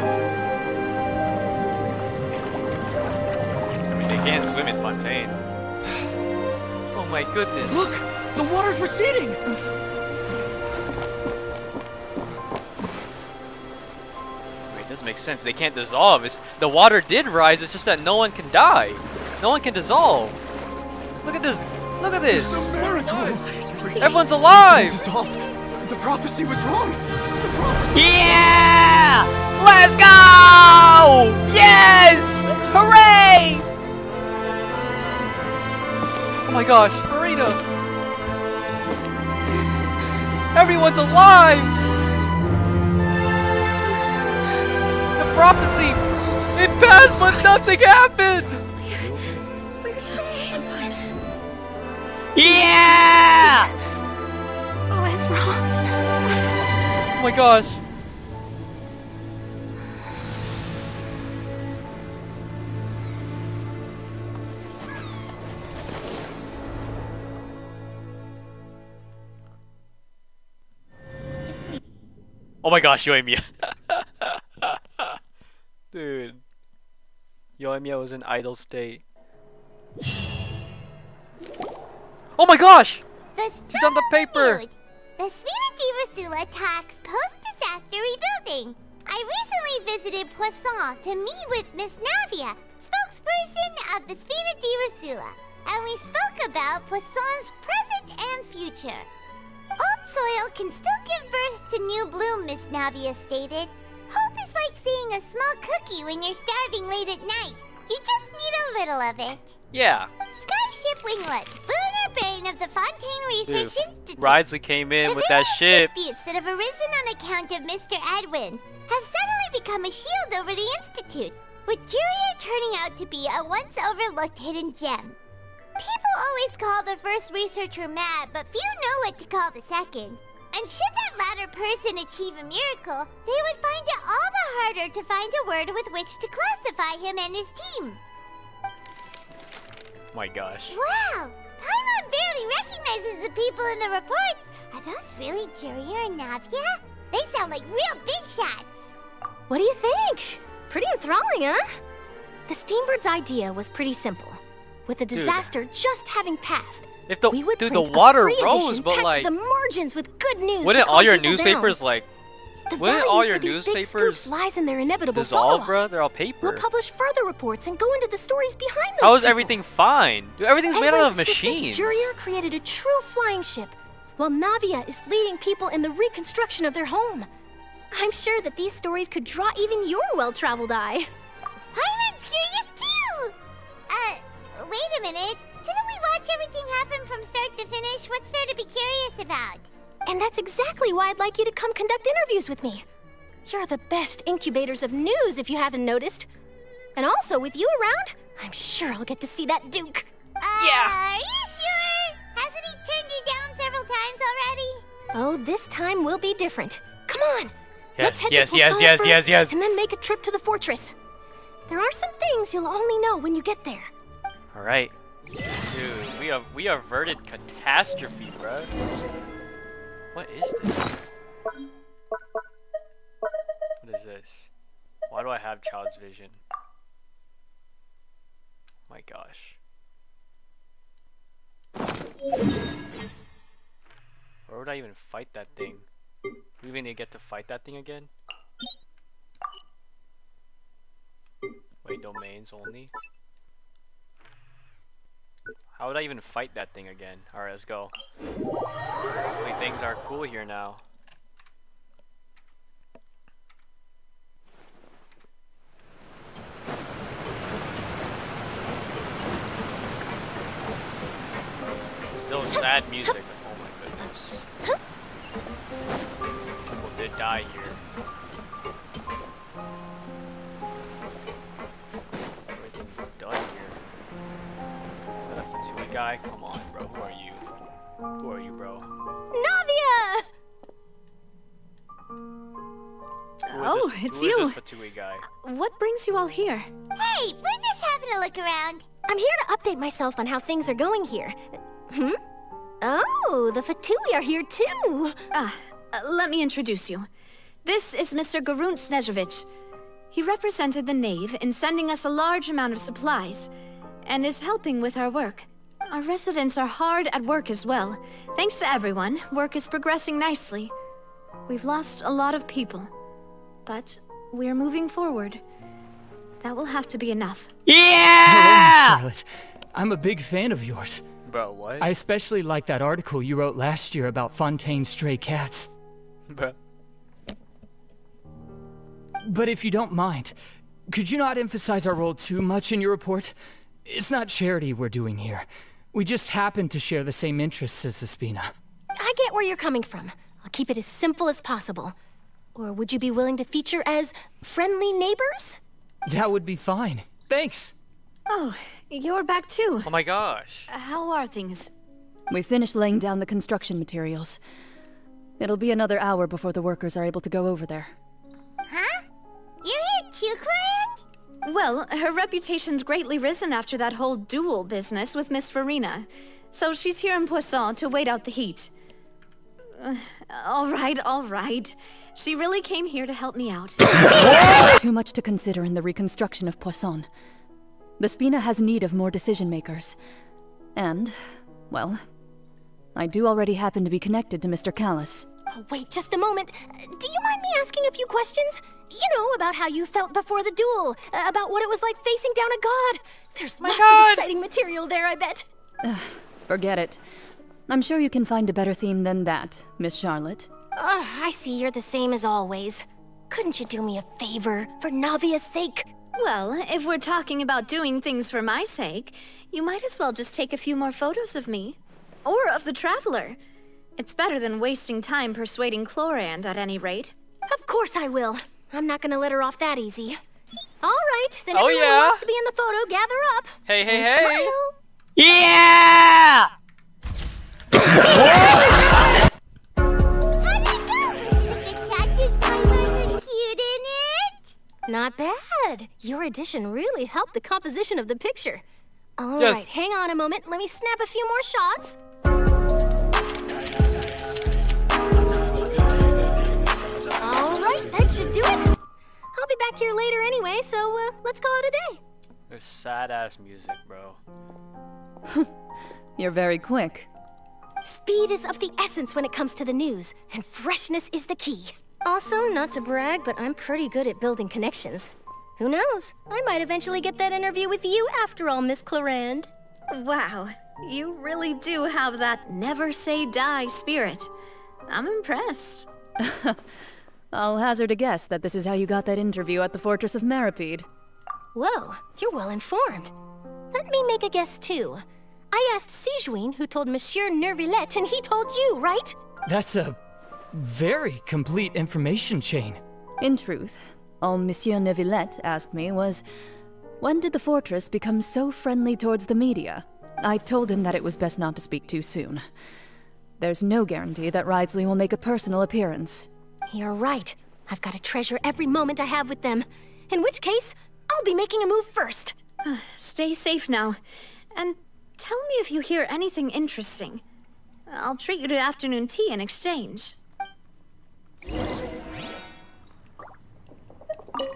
can't swim in Fontaine. Oh my goodness. Look! The water's receding! Wait, it doesn't make sense. They can't dissolve. The water did rise, it's just that no one can die. No one can dissolve. Look at this. Look at this. It's a miracle! Everyone's alive! Dissolved. The prophecy was wrong! Yeah! Let's go! Yes! Hooray! Oh my gosh, Farina! Everyone's alive! The prophecy! It passed, but nothing happened! We're saved. Yeah! What is wrong? Oh my gosh. Oh my gosh, Yoimiya. Dude. Yoimiya was in idle state. Oh my gosh! She's on the paper! The Spina di Rosula talks post-disaster rebuilding. I recently visited Poisson to meet with Miss Navia, spokesperson of the Spina di Rosula, and we spoke about Poisson's present and future. Old soil can still give birth to new bloom, Miss Navia stated. Hope is like seeing a small cookie when you're starving late at night. You just need a little of it. Yeah. Skyship Winglet, booner brain of the Fontaine Research Institute. Risley came in with that ship. Disputes that have arisen on account of Mr. Edwin have suddenly become a shield over the Institute, with Jurier turning out to be a once overlooked hidden gem. People always call the first researcher mad, but few know what to call the second. And should that latter person achieve a miracle, they would find it all the harder to find a word with which to classify him and his team. My gosh. Wow! Paimon barely recognizes the people in the reports. Are those really Jurier and Navia? They sound like real big shots. What do you think? Pretty enthralling, huh? The Steambird's idea was pretty simple. With the disaster just having passed, If the we would dude, print the water a free rose, edition but packed like, to the margins with good news. wouldn't to all calm your people newspapers down. like, The wouldn't value all your for these big newspapers scoops lies in their inevitable dissolve, follow-ups. bruh? They're all paper. We'll publish further reports and go into the stories behind those How is people. everything fine? Dude, everything's made out of Edward's assistant machines. Jurier created a true flying ship, while Navia is leading people in the reconstruction of their home. I'm sure that these stories could draw even your well-traveled eye. Paimon's curious too! Wait a minute. Didn't we watch everything happen from start to finish? What's there to be curious about? And that's exactly why I'd like you to come conduct interviews with me. You're the best incubators of news, if you haven't noticed. And also, with you around, I'm sure I'll get to see that Duke. Are you sure? Hasn't he turned you down several times already? Oh, this time will be different. Come on. Let's head Yes, to yes, Poisson yes, first, yes, yes. and then make a trip to the fortress. There are some things you'll only know when you get there. All right, dude, we averted catastrophe, bro. What is this? What is this? Why do I have child's vision? My gosh. Where would I even fight that thing? Do we even get to fight that thing again? Wait, domains only? How would I even fight that thing again? Alright, let's go. Hopefully things are cool here now. No sad music. Oh my goodness. People did die here. Everything's done here. Is that a Fatui guy? Come on, bro. Who are you? Who are you, bro? Navia! Oh, it's you. Who is this Fatui guy? What brings you all here? Hey, we're just having a look around. I'm here to update myself on how things are going here. Oh, the Fatui are here too. Let me introduce you. This is Mr. Garunt Snežević. He represented the Knave in sending us a large amount of supplies, and is helping with our work. Our residents are hard at work as well. Thanks to everyone, work is progressing nicely. We've lost a lot of people, but we're moving forward. That will have to be enough. Yeah! Charlotte, I'm a big fan of yours. Bro, what? I especially like that article you wrote last year about Fontaine's stray cats. Bro. But if you don't mind, could you not emphasize our role too much in your report? It's not charity we're doing here. We just happen to share the same interests as the Spina. I get where you're coming from. I'll keep it as simple as possible. Or would you be willing to feature as friendly neighbors? That would be fine. Thanks. Oh, you're back too. Oh my gosh. How are things? We finished laying down the construction materials. It'll be another hour before the workers are able to go over there. Huh? You're here too, Clorinde? Well, her reputation's greatly risen after that whole duel business with Miss Farina. So she's here in Poisson to wait out the heat. All right. She really came here to help me out. There's too much to consider in the reconstruction of Poisson. The Spina has need of more decision-makers. And, well, I do already happen to be connected to Mr. Callis. Oh, wait just a moment. Do you mind me asking a few questions? You know, about how you felt before the duel, about what it was like facing down a god. There's lots of exciting material there, I bet. Forget it. I'm sure you can find a better theme than that, Miss Charlotte. I see you're the same as always. Couldn't you do me a favor, for Navia's sake? Well, if we're talking about doing things for my sake, you might as well just take a few more photos of me. Or of the Traveler. It's better than wasting time persuading Clorinde, at any rate. Of course I will. I'm not gonna let her off that easy. All right, then everyone who wants to be in the photo, gather up. Hey. Smile. Yeah! Not bad. Your addition really helped the composition of the picture. All right, hang on a moment. Let me snap a few more shots. All right, that should do it. I'll be back here later anyway, so let's call it a day. This sad-ass music, bro. You're very quick. Speed is of the essence when it comes to the news, and freshness is the key. Also, not to brag, but I'm pretty good at building connections. Who knows? I might eventually get that interview with you after all, Miss Clorinde. Wow, you really do have that never say die spirit. I'm impressed. I'll hazard a guess that this is how you got that interview at the Fortress of Maripede. Whoa, you're well informed. Let me make a guess too. I asked Sigewinne, who told Monsieur Neuvillette, and he told you, right? That's a very complete information chain. In truth, all Monsieur Neuvillette asked me was, when did the fortress become so friendly towards the media? I told him that it was best not to speak too soon. There's no guarantee that Ridesley will make a personal appearance. You're right. I've got to treasure every moment I have with them. In which case, I'll be making a move first. Stay safe now. And tell me if you hear anything interesting. I'll treat you to afternoon tea in exchange.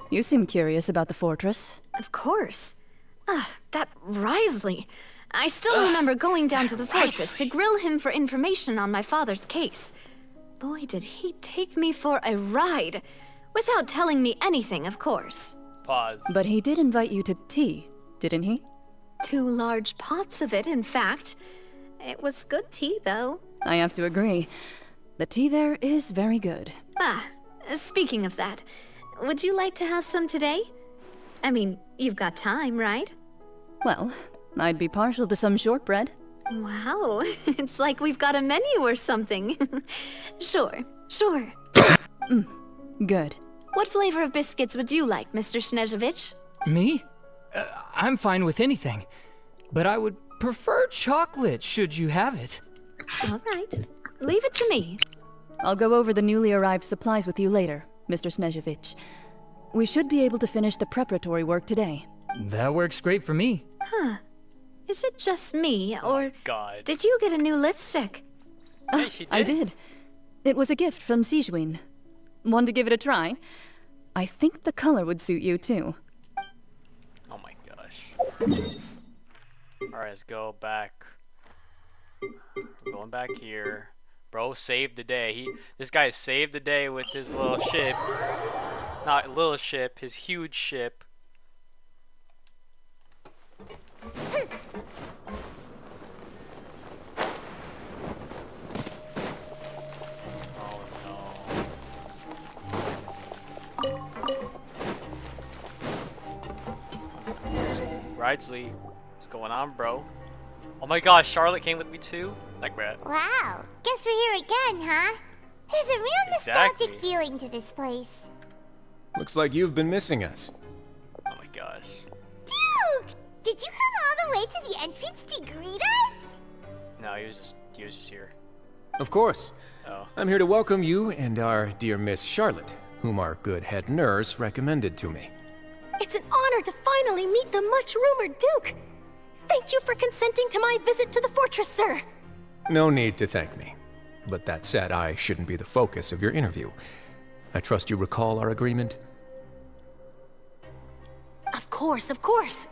You seem curious about the fortress. Of course. That Ridesley. I still remember going down to the fortress to grill him for information on my father's case. Boy, did he take me for a ride. Without telling me anything, of course. Pause. But he did invite you to tea, didn't he? 2 large pots of it, in fact. It was good tea, though. I have to agree. The tea there is very good. Speaking of that, would you like to have some today? I mean, you've got time, right? Well, I'd be partial to some shortbread. Wow, it's like we've got a menu or something. Sure. Good. What flavor of biscuits would you like, Mr. Snezhevich? Me? I'm fine with anything. But I would prefer chocolate, should you have it. All right. Leave it to me. I'll go over the newly arrived supplies with you later, Mr. Snezhevich. We should be able to finish the preparatory work today. That works great for me. Huh. Is it just me, or God. did you get a new lipstick? Hey, she did? I did. It was a gift from Sigewinne. Want to give it a try? I think the color would suit you, too. Oh my gosh. Alright, let's go back. We're going back here. Bro saved the day. This guy saved the day with his little ship. Not little ship, his huge ship. Ridesley, what's going on, bro? Oh my gosh, Charlotte came with me too? Like, Brad. Wow, guess we're here again, huh? There's a real nostalgic feeling to this place. Looks like you've been missing us. Oh my gosh. Duke! Did you come all the way to the entrance to greet us? No, he was just here. Of course. Oh. I'm here to welcome you and our dear Miss Charlotte, whom our good head nurse recommended to me. It's an honor to finally meet the much-rumored Duke. Thank you for consenting to my visit to the fortress, sir. No need to thank me. But that said, I shouldn't be the focus of your interview. I trust you recall our agreement? Of course, of course.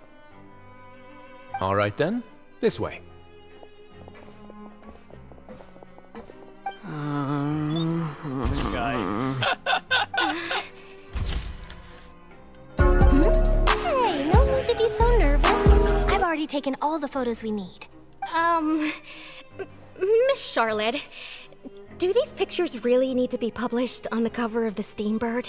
All right then, this way. Guy. Hey, no need to be so nervous. I've already taken all the photos we need. Miss Charlotte, do these pictures really need to be published on the cover of the Steambird?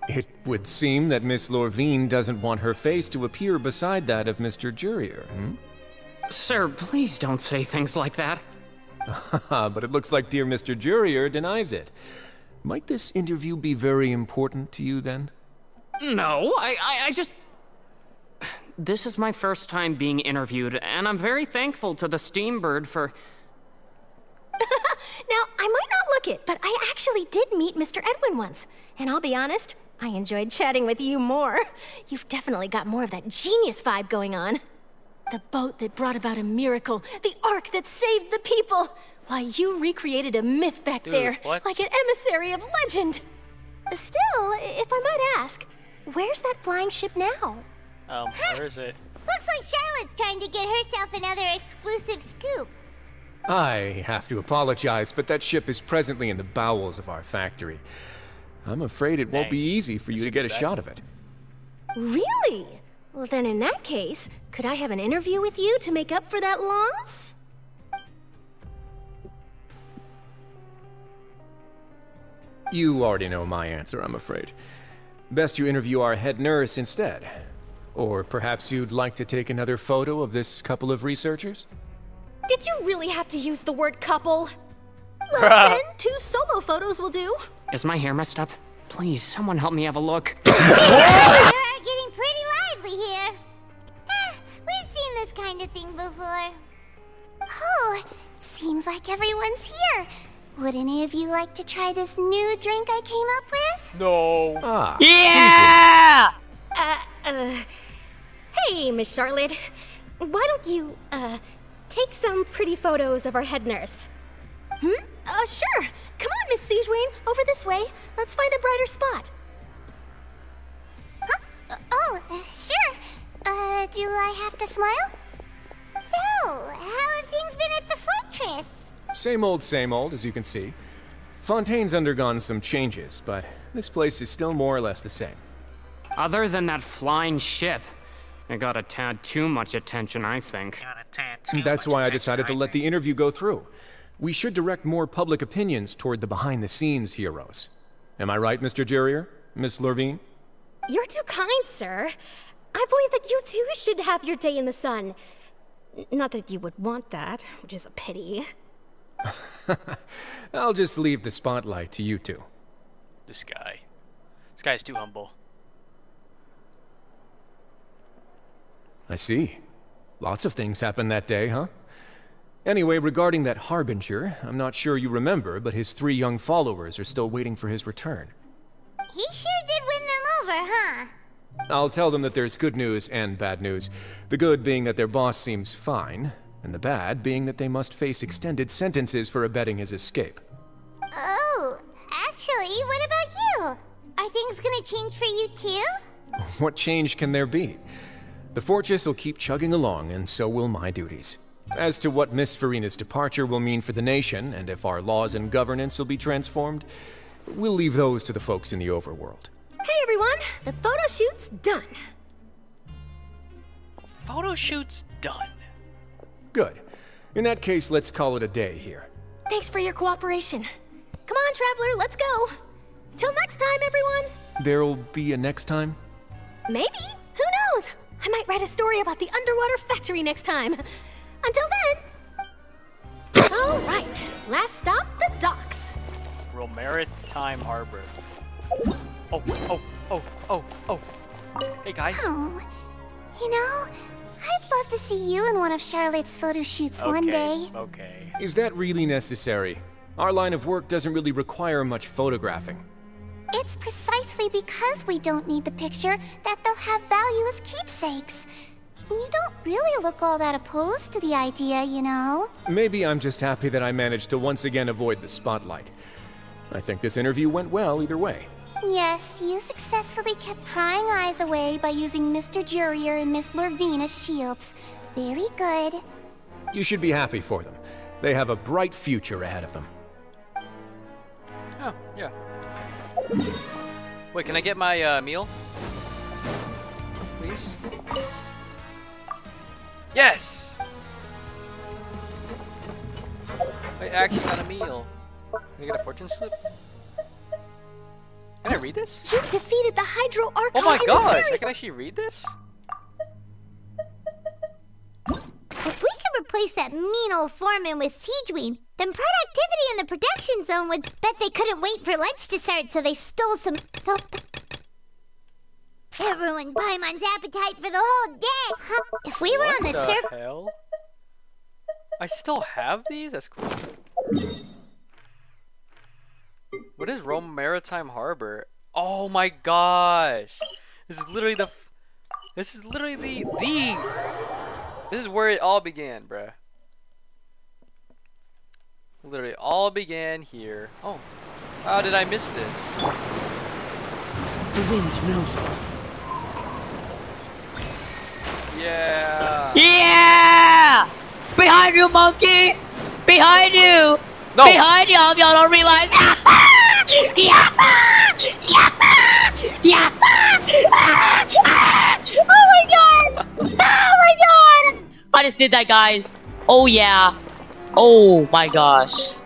It would seem that Miss Lorvine doesn't want her face to appear beside that of Mr. Jurier, hmm? Sir, please don't say things like that. But it looks like dear Mr. Jurier denies it. Might this interview be very important to you, then? No, I just... This is my first time being interviewed, and I'm very thankful to the Steambird for... Now, I might not look it, but I actually did meet Mr. Edwin once. And I'll be honest, I enjoyed chatting with you more. You've definitely got more of that genius vibe going on. The boat that brought about a miracle, the ark that saved the people. Why, you recreated a myth back there, what? like an emissary of legend. Still, if I might ask, where's that flying ship now? Where is it? Looks like Charlotte's trying to get herself another exclusive scoop. I have to apologize, but that ship is presently in the bowels of our factory. I'm afraid it won't be easy for you to get a shot of it. Really? Well, then in that case, could I have an interview with you to make up for that loss? You already know my answer, I'm afraid. Best you interview our head nurse instead. Or perhaps you'd like to take another photo of this couple of researchers? Did you really have to use the word couple? Well, then, 2 solo photos will do. Is my hair messed up? Please, someone help me have a look. You're getting pretty lively here. We've seen this kind of thing before. Oh, seems like everyone's here. Would any of you like to try this new drink I came up with? No. Yeah! Hey, Miss Charlotte. Why don't you, take some pretty photos of our head nurse? Sure. Come on, Miss Siegewayne. Over this way. Let's find a brighter spot. Huh? Sure. Do I have to smile? So, how have things been at the fortress? Same old, as you can see. Fontaine's undergone some changes, but this place is still more or less the same. Other than that flying ship, it got a tad too much attention, I think. That's why I decided to let the interview go through. We should direct more public opinions toward the behind-the-scenes heroes. Am I right, Mr. Jurier? Miss Lorvine? You're too kind, sir. I believe that you too should have your day in the sun. Not that you would want that, which is a pity. I'll just leave the spotlight to you two. This guy's too humble. I see. Lots of things happened that day, huh? Anyway, regarding that Harbinger, I'm not sure you remember, but his 3 young followers are still waiting for his return. He sure did win them over, huh? I'll tell them that there's good news and bad news. The good being that their boss seems fine, and the bad being that they must face extended sentences for abetting his escape. Oh, actually, what about you? Are things gonna change for you too? What change can there be? The fortress will keep chugging along, and so will my duties. As to what Miss Farina's departure will mean for the nation, and if our laws and governance will be transformed, we'll leave those to the folks in the overworld. Hey everyone, the photo shoot's done. Photo shoot's done. Good. In that case, let's call it a day here. Thanks for your cooperation. Come on, Traveler, let's go. Till next time, everyone. There'll be a next time? Maybe. Who knows? I might write a story about the underwater factory next time. Until then. All right, last stop, the docks. Maritime Harbor. Oh. Hey, guys. Oh, you know, I'd love to see you in one of Charlotte's photo shoots one day. Okay. Is that really necessary? Our line of work doesn't really require much photographing. It's precisely because we don't need the picture that they'll have value as keepsakes. You don't really look all that opposed to the idea, you know. Maybe I'm just happy that I managed to once again avoid the spotlight. I think this interview went well either way. Yes, you successfully kept prying eyes away by using Mr. Jurier and Miss Lorvine as shields. Very good. You should be happy for them. They have a bright future ahead of them. Oh, yeah. Wait, can I get my meal? Please? Yes! I actually got a meal. Can I get a fortune slip? Can I read this? You defeated the Hydro Archon. Oh my gosh! I can actually read this? If we could replace that mean old foreman with Siegeween, then productivity in the production zone would bet they couldn't wait for lunch to start, so they stole some... Everyone Paimon's appetite for the whole day! Huh? If we were on the surf... Hell? I still have these? That's cool. What is Rome Maritime Harbor? Oh my gosh! This is literally the... This is literally the... This is where it all began, bruh. Literally all began here. Oh. How did I miss this? The wind knows me. Yeah! Yeah! Behind you, monkey! Behind you! No! Behind y'all if y'all don't realize. Yeah! Oh my god! Oh my god! I just did that, guys. Oh yeah. Oh my gosh.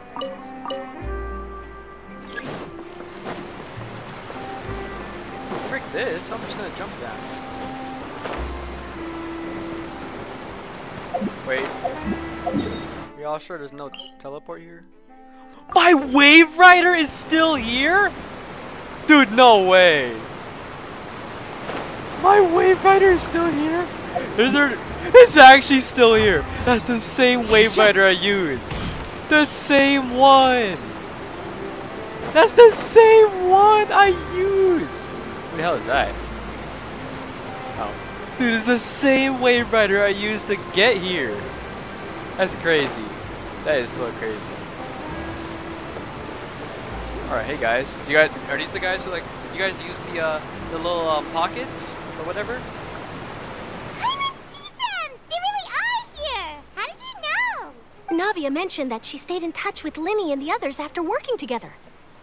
Frick this, I'm just gonna jump down. Wait. We all sure there's no teleport here? My Wave Rider is still here? Dude, no way. My Wave Rider is still here? It's actually still here. That's the same Wave Rider I used. The same one. That's the same one I used. What the hell is that? Oh. Dude, it's the same Wave Rider I used to get here. That's crazy. That is so crazy. Alright, hey guys. Are these the guys who you guys use the little pockets or whatever? Navia mentioned that she stayed in touch with Linny and the others after working together.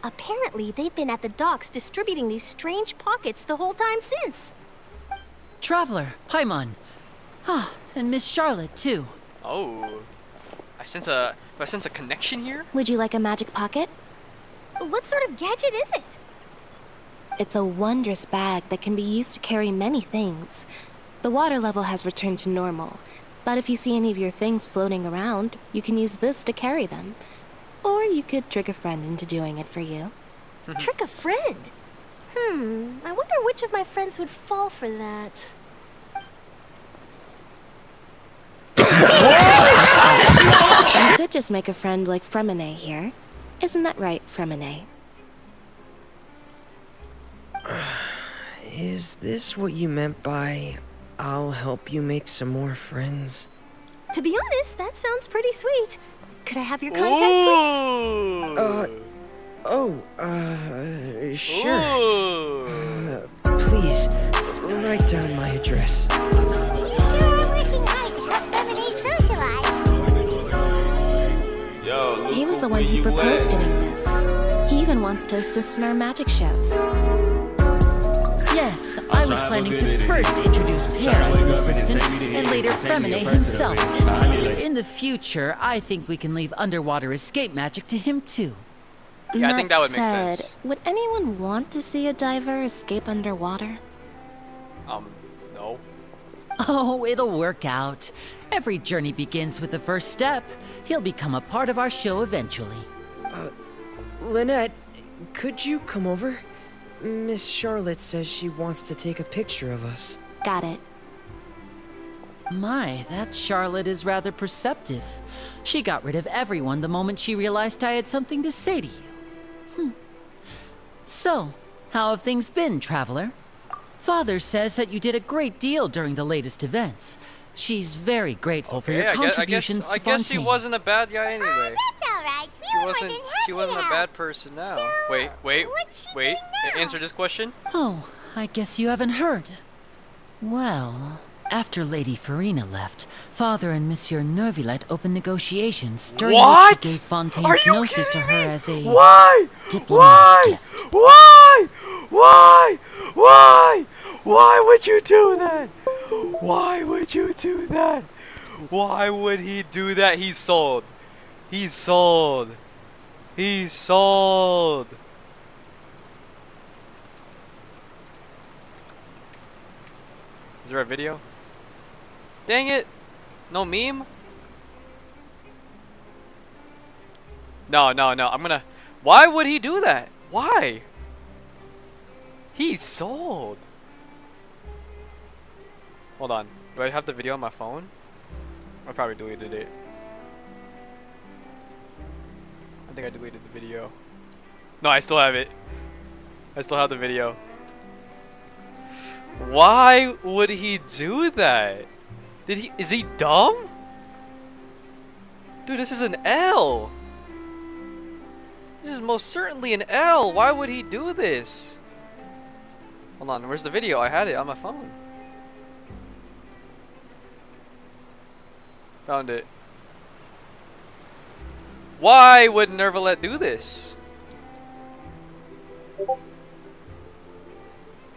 Apparently, they've been at the docks distributing these strange pockets the whole time since. Traveler, Paimon. Ah, and Miss Charlotte, too. Oh. Do I sense a connection here? Would you like a magic pocket? What sort of gadget is it? It's a wondrous bag that can be used to carry many things. The water level has returned to normal, but if you see any of your things floating around, you can use this to carry them. Or you could trick a friend into doing it for you. Trick a friend? I wonder which of my friends would fall for that. You could just make a friend like Fremine here. Isn't that right, Fremine? Is this what you meant by, I'll help you make some more friends? To be honest, that sounds pretty sweet. Could I have your contact, please? Sure. Please, write down my address. the one who proposed doing this. He even wants to assist in our magic shows. Yes, I was planning to first introduce Pear as an assistant, and later Femine himself. In the future, I think we can leave underwater escape magic to him too. Yeah, I think that would make said, sense. Would anyone want to see a diver escape underwater? No. Oh, it'll work out. Every journey begins with the first step. He'll become a part of our show eventually. Lynette, could you come over? Miss Charlotte says she wants to take a picture of us. Got it. My, that Charlotte is rather perceptive. She got rid of everyone the moment she realized I had something to say to you. So, how have things been, Traveler? Father says that you did a great deal during the latest events. She's very grateful for your contributions to Fontaine. I guess she wasn't a bad guy anyway. That's alright. She wasn't a bad person now. So, Wait. Answer this question. Oh, I guess you haven't heard. Well, after Lady Farina left, Father and Monsieur Neuvillette opened negotiations during which he gave Fontaine's gnosis to her as a diplomatic gift. Why would you do that? Why would you do that? Why would he do that? He's sold. He's sold. He's sold. Is there a video? Dang it. No meme? No. I'm gonna... Why would he do that? Why? He's sold. Hold on. Do I have the video on my phone? I probably deleted it. I think I deleted the video. No, I still have it. I still have the video. Why would he do that? Is he dumb? Dude, this is an L. This is most certainly an L. Why would he do this? Hold on, where's the video? I had it on my phone. Found it. Why would Neuvillette do this?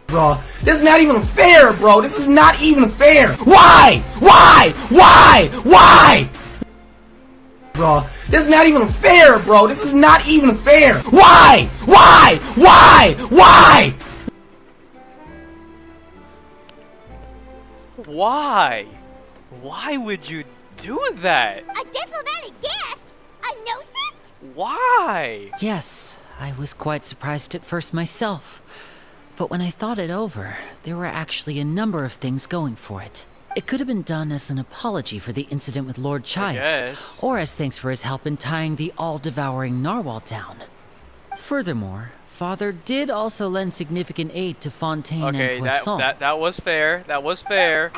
Bro, this is not even fair, bro. This is not even fair. Why? Bro, this is not even fair, bro. This is not even fair. Why? Why would you do that? A diplomatic gift? A gnosis? Why? Yes, I was quite surprised at first myself. But when I thought it over, there were actually a number of things going for it. It could have been done as an apology for the incident with Lord Chiat, or as thanks for his help in tying the all-devouring narwhal down. Furthermore, Father did also lend significant aid to Fontaine and Poisson. that was fair. That was fair.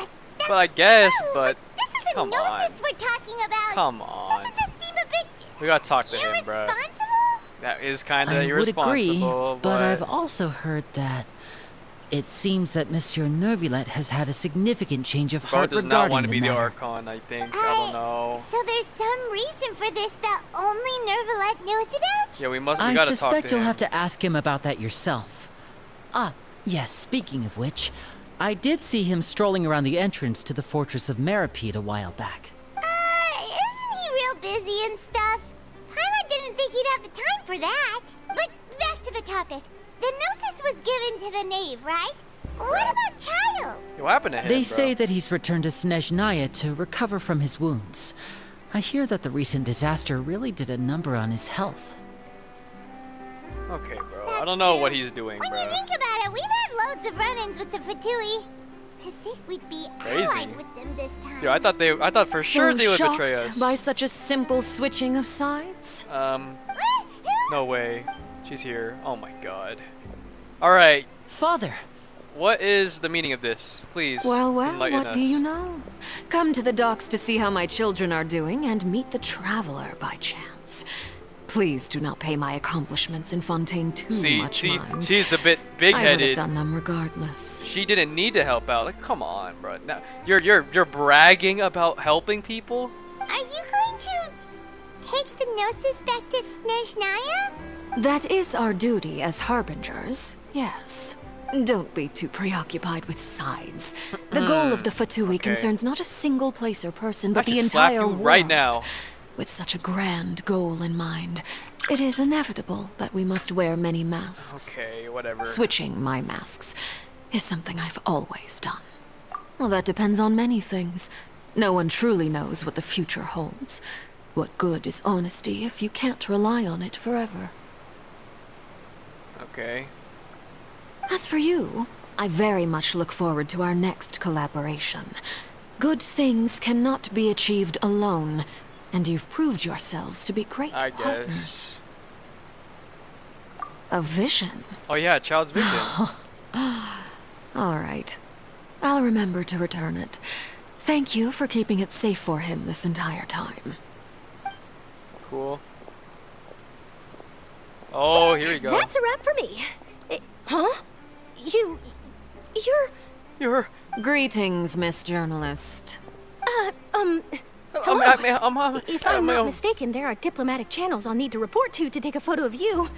But I guess, but come on. We're talking about. Come on. Doesn't this seem a bit We gotta talk to him, bro. That is kind of irresponsible. I would agree, but I've also heard that it seems that Monsieur Neuvillette has had a significant change of heart regarding the matter. Bro does not want to be the Archon, I think. I don't know. So there's some reason for this that only Neuvillette knows about? Yeah, we gotta talk to him. I suspect you'll have to ask him about that yourself. Ah, yes, speaking of which, I did see him strolling around the entrance to the Fortress of Meripede a while back. Isn't he real busy and stuff? Paimon didn't think he'd have the time for that. But back to the topic. The gnosis was given to the knave, right? What about Child? What happened to him, They say that he's returned to Snezhnaya to recover from his wounds. I hear that the recent disaster really did a number on his health. Okay, bro. I don't know what he's doing, When bro. you think about it, we've had loads of run-ins with the Fatui. To think we'd be allied with them this time. Yeah, I thought for sure they would betray us. By such a simple switching of sides? No way. She's here. Oh my god. Alright. Father! What is the meaning of this? Please Well, enlighten what us. do you know? Come to the docks to see how my children are doing and meet the Traveler by chance. Please do not pay my accomplishments in Fontaine too much mind. She's a bit I would big-headed. have done them regardless. She didn't need to help out. Like, come on, bro. Now you're bragging about helping people? Are you going to take the Gnosis back to Snezhnaya? That is our duty as harbingers, yes. Don't be too preoccupied with sides. The goal of the Fatui concerns not a single place or person, but the entire world. Right now. With such a grand goal in mind, it is inevitable that we must wear many masks. Okay, whatever. Switching my masks is something I've always done. Well, that depends on many things. No one truly knows what the future holds. What good is honesty if you can't rely on it forever? Okay. As for you, I very much look forward to our next collaboration. Good things cannot be achieved alone, and you've proved yourselves to be great partners. A vision? Oh yeah, child's vision. All right. I'll remember to return it. Thank you for keeping it safe for him this entire time. Cool. Oh, here we go. That's a wrap for me. Huh? You're... Greetings, Miss Journalist. Hello. If I'm not mistaken, there are diplomatic channels I'll need to report to take a photo of you.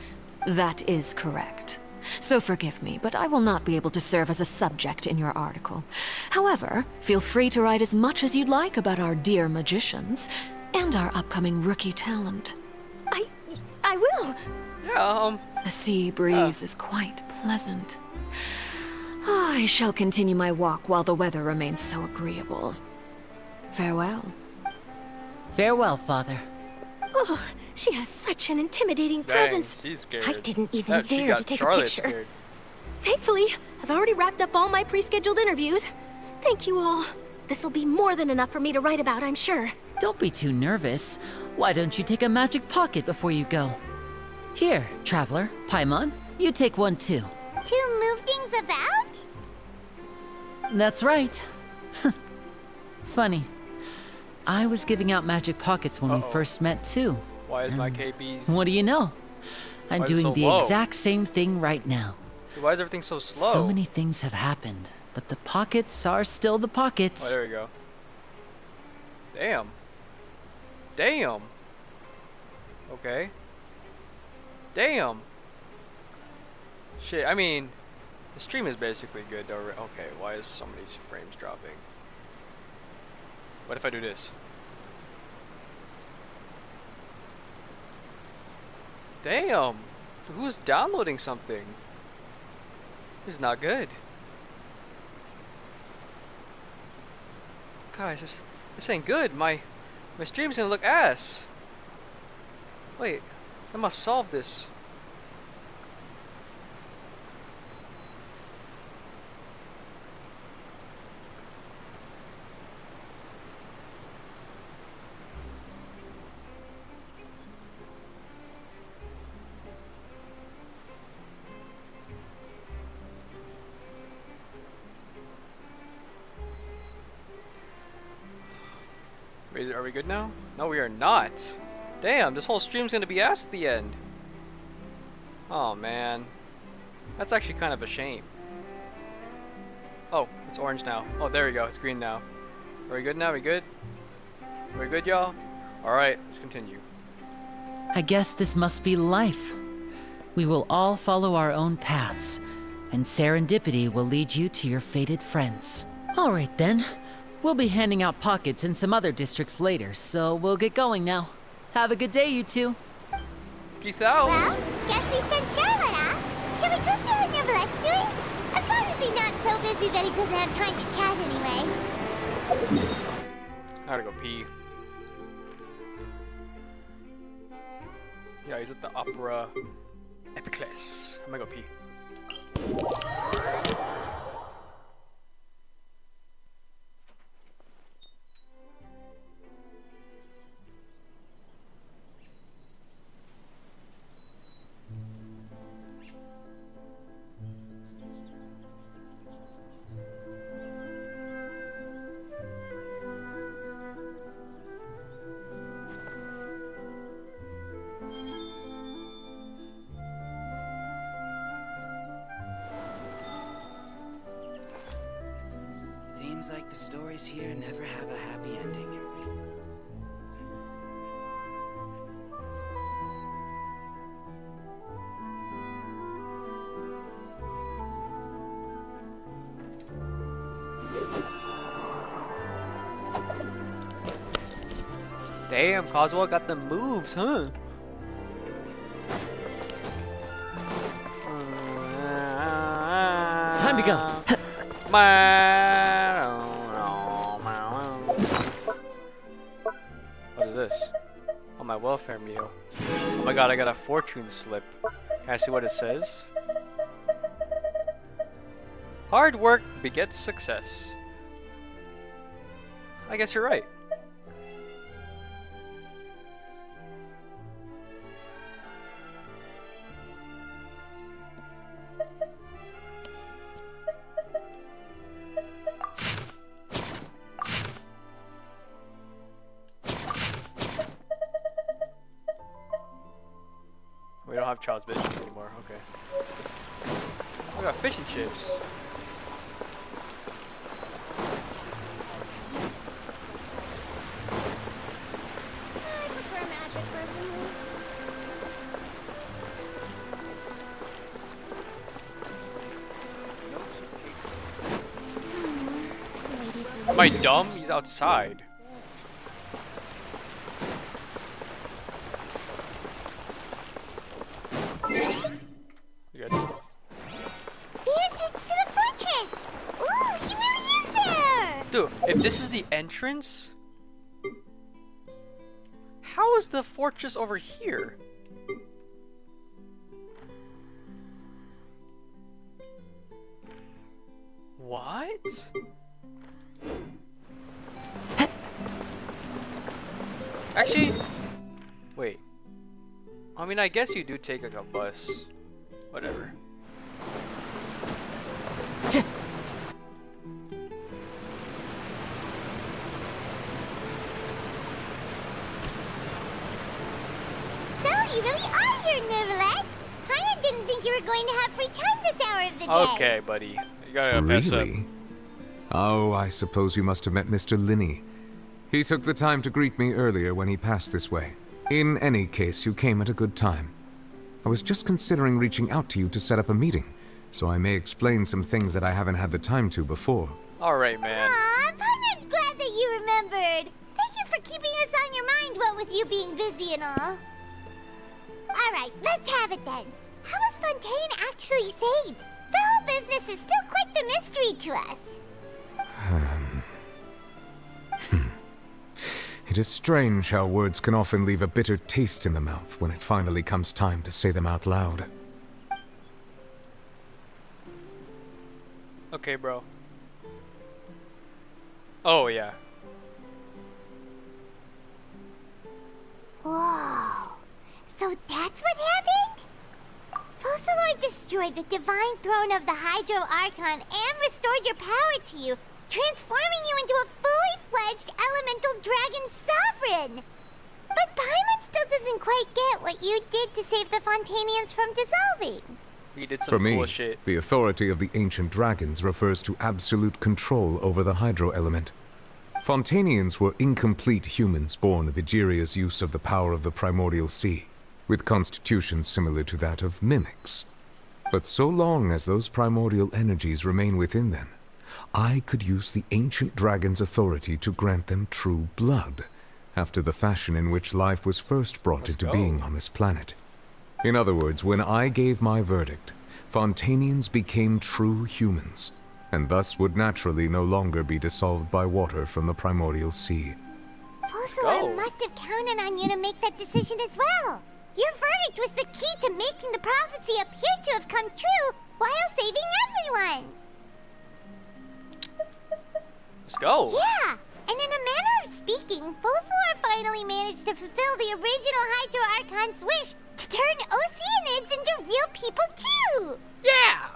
That is correct. So forgive me, but I will not be able to serve as a subject in your article. However, feel free to write as much as you'd like about our dear magicians and our upcoming rookie talent. I will. Yeah, The sea breeze is quite pleasant. I shall continue my walk while the weather remains so agreeable. Farewell. Farewell, Father. Oh, she has such an intimidating presence. She's scared. I didn't even dare to take Charlotte a picture. scared. Thankfully, I've already wrapped up all my pre-scheduled interviews. Thank you all. This'll be more than enough for me to write about, I'm sure. Don't be too nervous. Why don't you take a magic pocket before you go? Here, Traveler, Paimon, you take one too. To move things about? That's right. Funny. I was giving out magic pockets when we first met too. Why is my KBs... What do you know? I'm Why is it doing so the low? exact same thing right now. Why is everything so slow? So many things have happened, but the pockets are still the pockets. Oh, there we go. Damn. Damn. Okay. Damn. Shit, I mean, the stream is basically good though. Okay, why is some of these frames dropping? What if I do this? Damn. Who's downloading something? This is not good. Guys, this ain't good. My stream's gonna look ass. Wait, I must solve this. Wait, are we good now? No, we are not. Damn, this whole stream's gonna be ass at the end. Oh man, that's actually kind of a shame. Oh, it's orange now. Oh, there we go. It's green now. Are we good now? We good? Are we good, y'all? All right, let's continue. I guess this must be life. We will all follow our own paths, and serendipity will lead you to your fated friends. All right then. We'll be handing out pockets in some other districts later, so we'll get going now. Have a good day, you two. Peace out. Well, guess we sent Charlotte off. Shall we go see what Neverlette's doing? As long as he's not so busy that he doesn't have time to chat anyway. I gotta go pee. Yeah, he's at the Opera Epiclès. I'm gonna go pee. Seems like the stories here never have a happy ending. Damn, Coswell got the moves, huh? Time to go. What is this? Oh, my welfare meal. Oh my god, I got a fortune slip. Can I see what it says? Hard work begets success. I guess you're right. We don't have Child's Vision anymore, okay. We got fish and chips. I prefer magic personally. Am I dumb? He's outside. You good? The entrance to the fortress! Ooh, he really is there! Dude, if this is the entrance, how is the fortress over here? What? Actually, wait. I mean, I guess you do take like a bus. Whatever. So, you really are here, Neuvillette! I didn't think you were going to have free time this hour of the day! Okay, buddy. You gotta mess up. Really? Oh, I suppose you must have met Mr. Linney. He took the time to greet me earlier when he passed this way. In any case, you came at a good time. I was just considering reaching out to you to set up a meeting, so I may explain some things that I haven't had the time to before. Alright, man. Aw, Paimon's glad that you remembered! Thank you for keeping us on your mind, what with you being busy and all. Alright, let's have it then. How was Fontaine actually saved? The whole business is still quite the mystery to us. It is strange how words can often leave a bitter taste in the mouth when it finally comes time to say them out loud. Okay, bro. Oh, yeah. Whoa. So that's what happened? Focalord destroyed the divine throne of the Hydro Archon and restored your power to you, transforming you into a fully fledged elemental dragon sovereign. But Paimon still doesn't quite get what you did to save the Fontanians from dissolving. He did some For me, bullshit. the authority of the ancient dragons refers to absolute control over the hydro element. Fontanians were incomplete humans born of Egeria's use of the power of the primordial sea, with constitutions similar to that of mimics. But so long as those primordial energies remain within them, I could use the ancient dragon's authority to grant them true blood, after the fashion in which life was first brought into being on this planet. In other words, when I gave my verdict, Fontanians became true humans, and thus would naturally no longer be dissolved by water from the primordial sea. Focalord must have counted on you to make that decision as well. Your verdict was the key to making the prophecy appear to have come true while saving everyone. Let's go. Yeah, and in a manner of speaking, Focalord finally managed to fulfill the original Hydro Archon's wish to turn Oceanids into real people too! Yeah!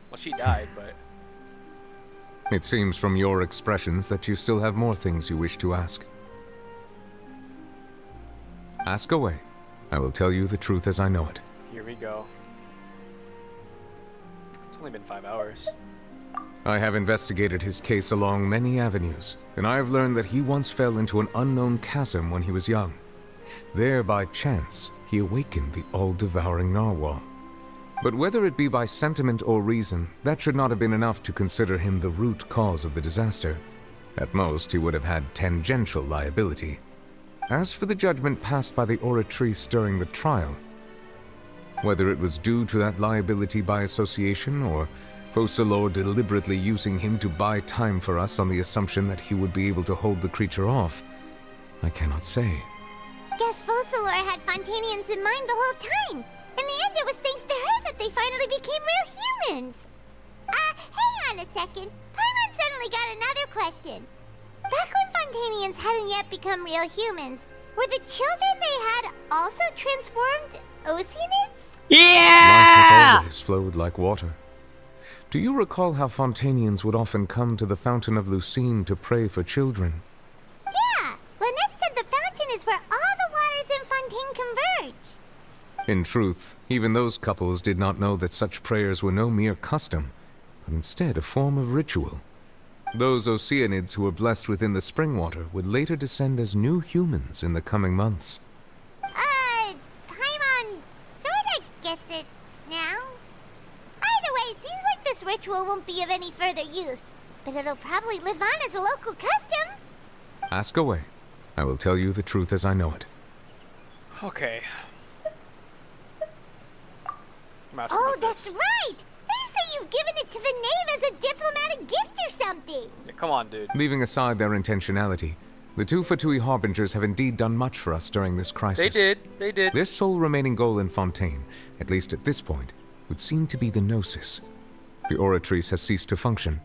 Well, she died, but... It seems from your expressions that you still have more things you wish to ask. Ask away. I will tell you the truth as I know it. Here we go. It's only been 5 hours. I have investigated his case along many avenues, and I have learned that he once fell into an unknown chasm when he was young. There, by chance, he awakened the all-devouring narwhal. But whether it be by sentiment or reason, that should not have been enough to consider him the root cause of the disaster. At most, he would have had tangential liability. As for the judgment passed by the Oratrice during the trial, whether it was due to that liability by association or Focalors deliberately using him to buy time for us on the assumption that he would be able to hold the creature off, I cannot say. Guess Focalors had Fontanians in mind the whole time. In the end, it was thanks to her that they finally became real humans. Hang on a second. Paimon suddenly got another question. Back when Fontanians hadn't yet become real humans, were the children they had also transformed Oceanids? Life has always flowed like water. Do you recall how Fontanians would often come to the Fountain of Lucine to pray for children? Yeah, Lynette said the fountain is where all the waters in Fontaine converge. In truth, even those couples did not know that such prayers were no mere custom, but instead a form of ritual. Those Oceanids who were blessed within the spring water would later descend as new humans in the coming months. Paimon sorta gets it now. Either way, seems like this ritual won't be of any further use, but it'll probably live on as a local custom. Ask away. I will tell you the truth as I know it. Okay. Oh, that's right! They say you've given it to the Knave as a diplomatic gift or something! Yeah, come on, dude. Leaving aside their intentionality, the two Fatui Harbingers have indeed done much for us during this crisis. They did. Their sole remaining goal in Fontaine, at least at this point, would seem to be the Gnosis. The Oratrice has ceased to function.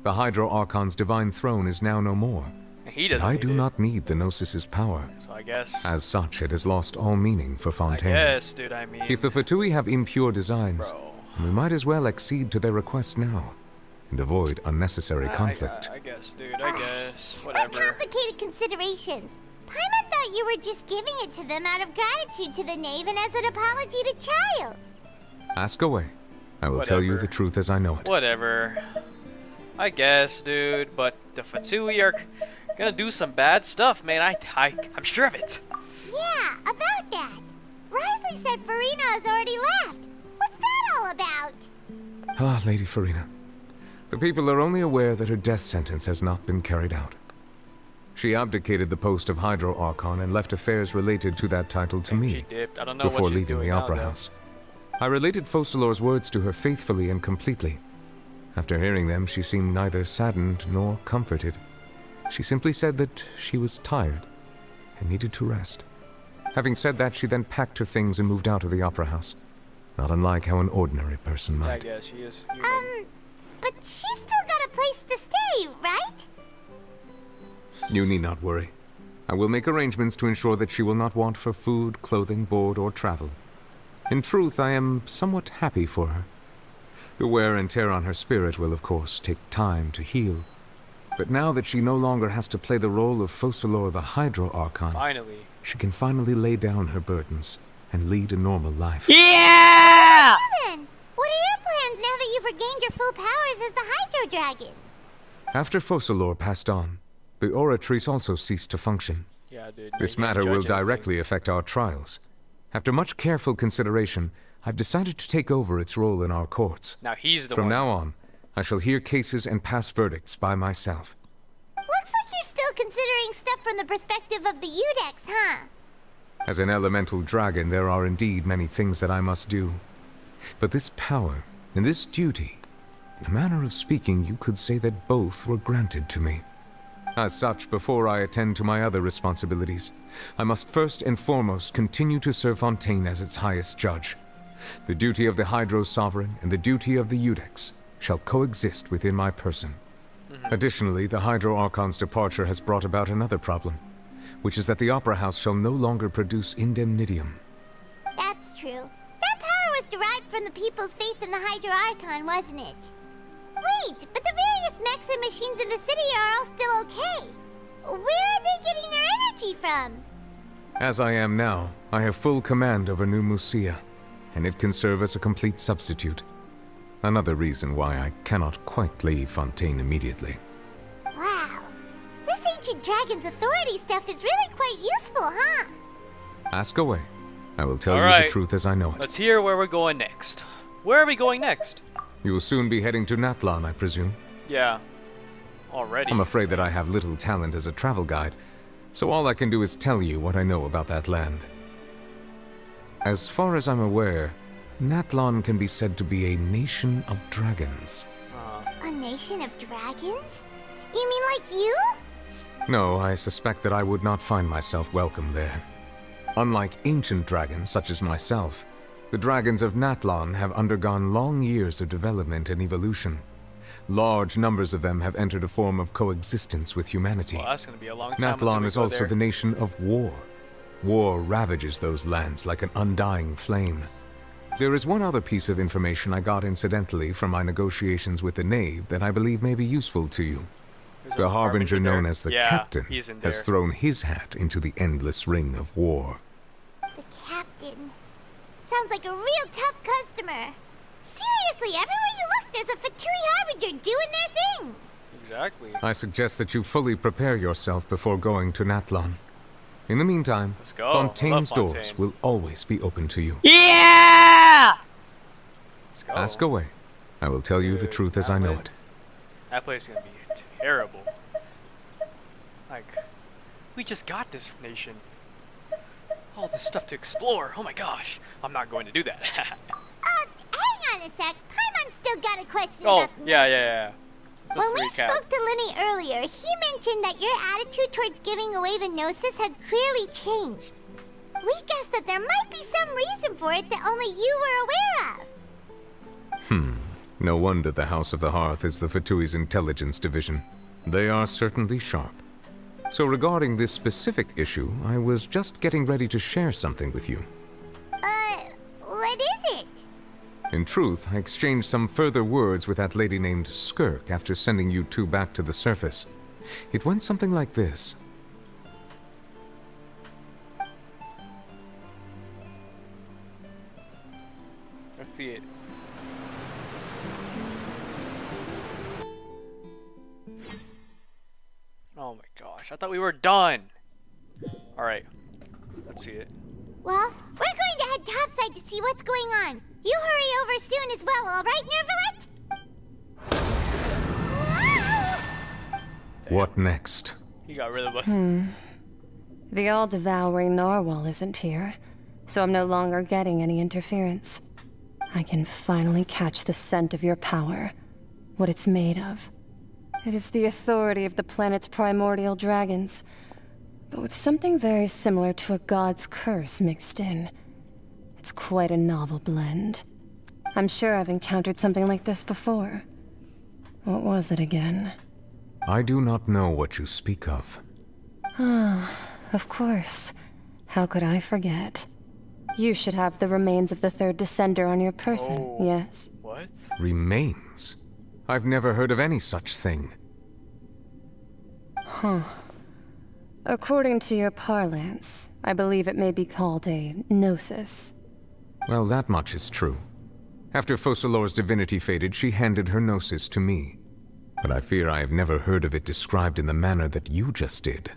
The Hydro Archon's divine throne is now no more. He doesn't. I do not need the Gnosis's power. So I guess. As such, it has lost all meaning for Fontaine. I guess, dude, I mean. If the Fatui have impure designs, we might as well accede to their request now and avoid unnecessary conflict. I guess, dude, I guess. Whatever. What complicated considerations? Paimon thought you were just giving it to them out of gratitude to the Knave and as an apology to Child. Ask away. I will tell you the truth as I know it. Whatever. I guess, dude, but the Fatui are gonna do some bad stuff, man. I'm sure of it. Yeah, about that. Risley said Farina has already left. What's that all about? Ah, Lady Farina. The people are only aware that her death sentence has not been carried out. She abdicated the post of Hydro Archon and left affairs related to that title to me I don't know before what she's leaving doing the now, Opera though. House. I related Focalors' words to her faithfully and completely. After hearing them, she seemed neither saddened nor comforted. She simply said that she was tired and needed to rest. Having said that, she then packed her things and moved out of the Opera House. Not unlike how an ordinary person Yeah, I might. guess she is. But she's still got a place to stay, right? You need not worry. I will make arrangements to ensure that she will not want for food, clothing, board, or travel. In truth, I am somewhat happy for her. The wear and tear on her spirit will, of course, take time to heal. But now that she no longer has to play the role of Focalors the Hydro Archon, Finally. she can finally lay down her burdens and lead a normal life. Yeah! Then, what are your plans now that you've regained your full powers as the Hydro Dragon? After Focalors passed on, the Oratrice also ceased to function. Yeah, dude. This matter will directly affect our trials. After much careful consideration, I've decided to take over its role in our courts. Now he's the From one. now on, I shall hear cases and pass verdicts by myself. Looks like you're still considering stuff from the perspective of the Udex, huh? As an elemental dragon, there are indeed many things that I must do. But this power and this duty, in a manner of speaking, you could say that both were granted to me. As such, before I attend to my other responsibilities, I must first and foremost continue to serve Fontaine as its highest judge. The duty of the Hydro Sovereign and the duty of the Udex shall coexist within my person. Additionally, the Hydro Archon's departure has brought about another problem, which is that the Opera House shall no longer produce indemnitium. That's true. That power was derived from the people's faith in the Hydro Archon, wasn't it? Wait, but the various mechs and machines in the city are all still okay. Where are they getting their energy from? As I am now, I have full command over New Musia, and it can serve as a complete substitute. Another reason why I cannot quite leave Fontaine immediately. Wow. This ancient dragon's authority stuff is really quite useful, huh? Ask away. I will tell All you right. the truth as I know it. Let's hear where we're going next. Where are we going next? You will soon be heading to Natlan, I presume. Yeah. Already. I'm afraid that I have little talent as a travel guide, So all I can do is tell you what I know about that land. As far as I'm aware, Natlan can be said to be a nation of dragons. A nation of dragons? You mean like you? No, I suspect that I would not find myself welcome there. Unlike ancient dragons such as myself, the dragons of Natlan have undergone long years of development and evolution. Large numbers of them have entered a form of coexistence with humanity. Well, that's gonna be a long time until Natlan we is go also there. the nation of war. War ravages those lands like an undying flame. There is one other piece of information I got incidentally from my negotiations with the Knave that I believe may be useful to you. The Harbinger known as the Yeah, Captain he's in has there. thrown his hat into the endless ring of war. The captain. Sounds like a real tough customer. Seriously, everywhere you look, there's a Fatui Harbinger doing their thing. Exactly. I suggest that you fully prepare yourself before going to Natlan. In the meantime, Let's go. I Fontaine's love doors Fontaine. will always be open to you. Yeah! Let's go. Ask away. I will tell you the truth as I know it. That place is gonna be terrible. Like, we just got this nation. All this stuff to explore. Oh my gosh. I'm not going to do that. Hang on a sec. Paimon still got a question Oh, about the yeah. Let's When we recap. spoke to Linny earlier, he mentioned that your attitude towards giving away the Gnosis had clearly changed. We guessed that there might be some reason for it that only you were aware of. No wonder the House of the Hearth is the Fatui's intelligence division. They are certainly sharp. So regarding this specific issue, I was just getting ready to share something with you. What is it? In truth, I exchanged some further words with that lady named Skirk after sending you two back to the surface. It went something like this. Let's see it. Oh my gosh, I thought we were done. Alright, let's see it. Well, we're going to head topside to see what's going on. You hurry over soon as well, alright, Nervalet? What next? He got rid of us. The all-devouring narwhal isn't here, so I'm no longer getting any interference. I can finally catch the scent of your power, what it's made of. It is the authority of the planet's primordial dragons, but with something very similar to a god's curse mixed in. It's quite a novel blend. I'm sure I've encountered something like this before. What was it again? I do not know what you speak of. Of course. How could I forget? You should have the remains of the third descender on your person, yes? What? Remains? I've never heard of any such thing. According to your parlance, I believe it may be called a gnosis. Well, that much is true. After Focalor's divinity faded, she handed her gnosis to me. But I fear I have never heard of it described in the manner that you just did.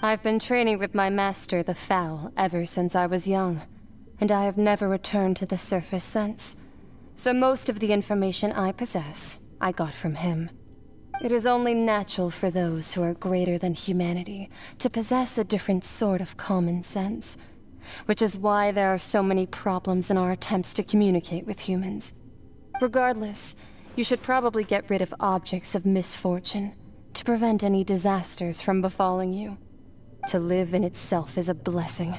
I've been training with my master, the Foul, ever since I was young, and I have never returned to the surface since. So most of the information I possess, I got from him. It is only natural for those who are greater than humanity to possess a different sort of common sense, which is why there are so many problems in our attempts to communicate with humans. Regardless, you should probably get rid of objects of misfortune to prevent any disasters from befalling you. To live in itself is a blessing.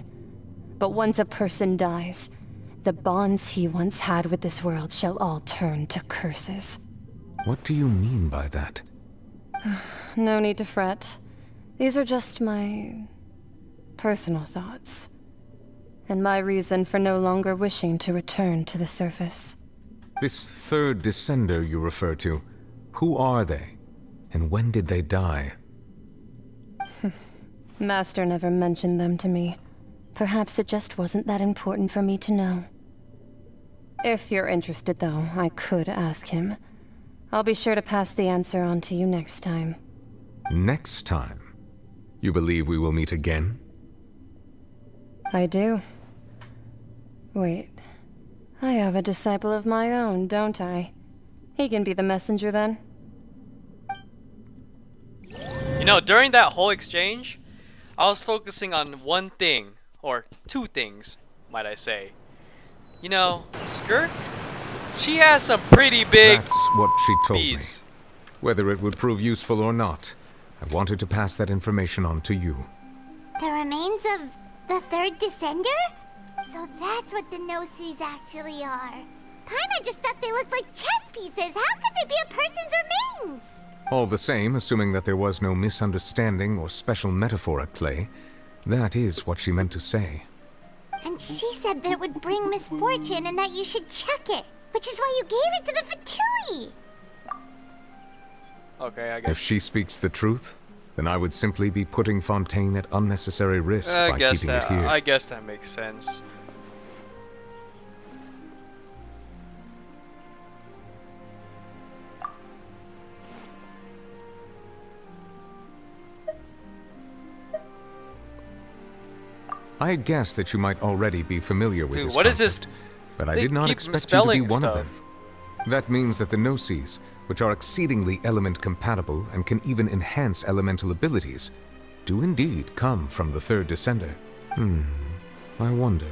But once a person dies, the bonds he once had with this world shall all turn to curses. What do you mean by that? No need to fret. These are just my personal thoughts. And my reason for no longer wishing to return to the surface. This third descender you refer to, who are they? And when did they die? Master never mentioned them to me. Perhaps it just wasn't that important for me to know. If you're interested, though, I could ask him. I'll be sure to pass the answer on to you next time. Next time? You believe we will meet again? I do. Wait. I have a disciple of my own, don't I? He can be the messenger then. You know, during that whole exchange, I was focusing on one thing, or two things, might I say. You know, Skirk, she has some pretty big That's what she told bees. me. Whether it would prove useful or not, I wanted to pass that information on to you. The remains of the third descender? So that's what the Gnosis actually are. Paimon just thought they looked like chess pieces. How could they be a person's remains? All the same, assuming that there was no misunderstanding or special metaphor at play, that is what she meant to say. And she said that it would bring misfortune and that you should check it, which is why you gave it to the Fatui. Okay, I guess. If she speaks the truth, then I would simply be putting Fontaine at unnecessary risk by keeping it here. I guess that makes sense. I guessed that you might already be familiar with Dude, this what is concept, this? but I They did not keep expect you to be misspelling one of stuff. them. That means that the Gnosis, which are exceedingly element compatible and can even enhance elemental abilities, do indeed come from the third descender. I wonder,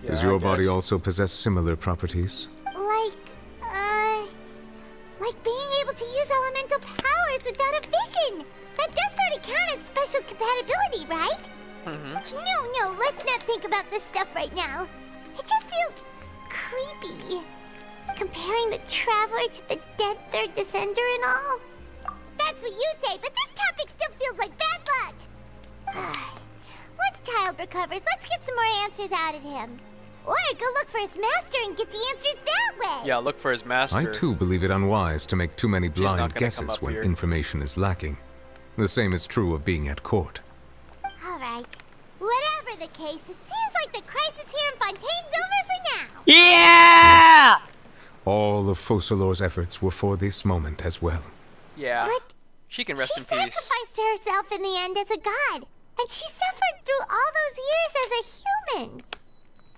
does your body also possess similar properties? Like being able to use elemental powers without a vision. That does sort of count as special compatibility, right? No, let's not think about this stuff right now. It just feels creepy. Comparing the Traveler to the dead third descender and all. That's what you say, but this topic still feels like bad luck. Once Child recovers, let's get some more answers out of him. Or go look for his master and get the answers that way. Yeah, look for his master. I too believe it unwise to make too many not blind gonna come guesses up when here. information is lacking. The same is true of being at court. Alright. Whatever the case, it seems like the crisis here in Fontaine's over for now. Yeah! All of Focalor's efforts were for this moment as well. Yeah. But she can rest she in peace. sacrificed herself in the end as a god. And she suffered through all those years as a human.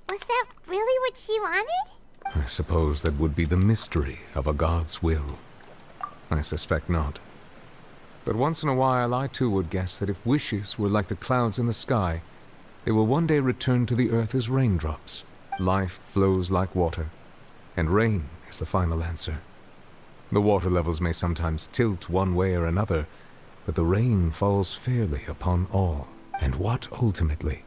Was that really what she wanted? I suppose that would be the mystery of a god's will. I suspect not. But once in a while I too would guess that if wishes were like the clouds in the sky, they will one day return to the earth as raindrops. Life flows like water, and rain is the final answer. The water levels may sometimes tilt one way or another, but the rain falls fairly upon all. And what ultimately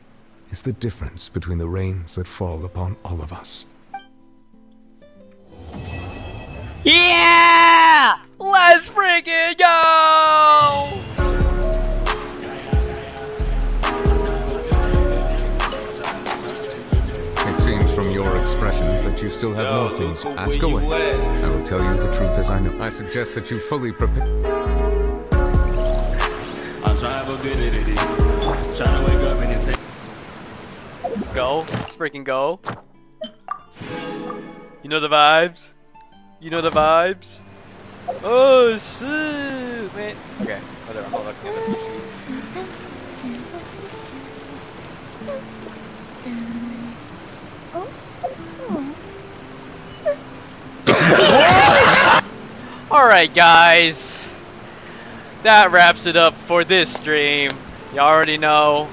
is the difference between the rains that fall upon all of us? Yeah! Let's freaking go! It seems from your expressions that you still have more things. Ask away. I will tell you the truth as I know. I suggest that you fully prepare. Let's go. Let's freaking go. You know the vibes? You know the vibes? Oh shit, man. Okay, whatever. I'm not looking at the PC. Alright guys, that wraps it up for this stream. You already know.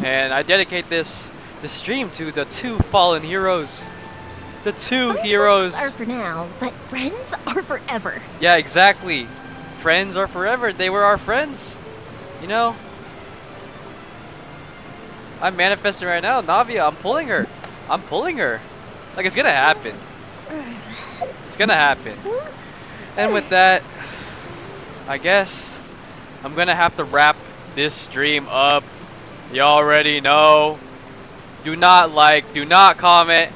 And I dedicate this stream to the two fallen heroes. The two heroes. Are for now, but friends are forever. Yeah, exactly. Friends are forever. They were our friends. You know? I'm manifesting right now. Navia, I'm pulling her. I'm pulling her. Like, it's gonna happen. It's gonna happen. And with that, I guess I'm gonna have to wrap this stream up. You already know. Do not like, do not comment,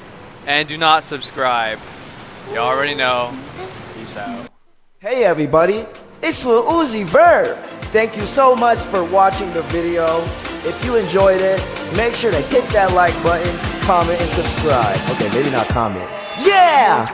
and do not subscribe. You already know. Peace out. Hey everybody, it's Lil Uzi Vert. Thank you so much for watching the video. If you enjoyed it, make sure to hit that like button, comment, and subscribe. Okay, maybe not comment. Yeah!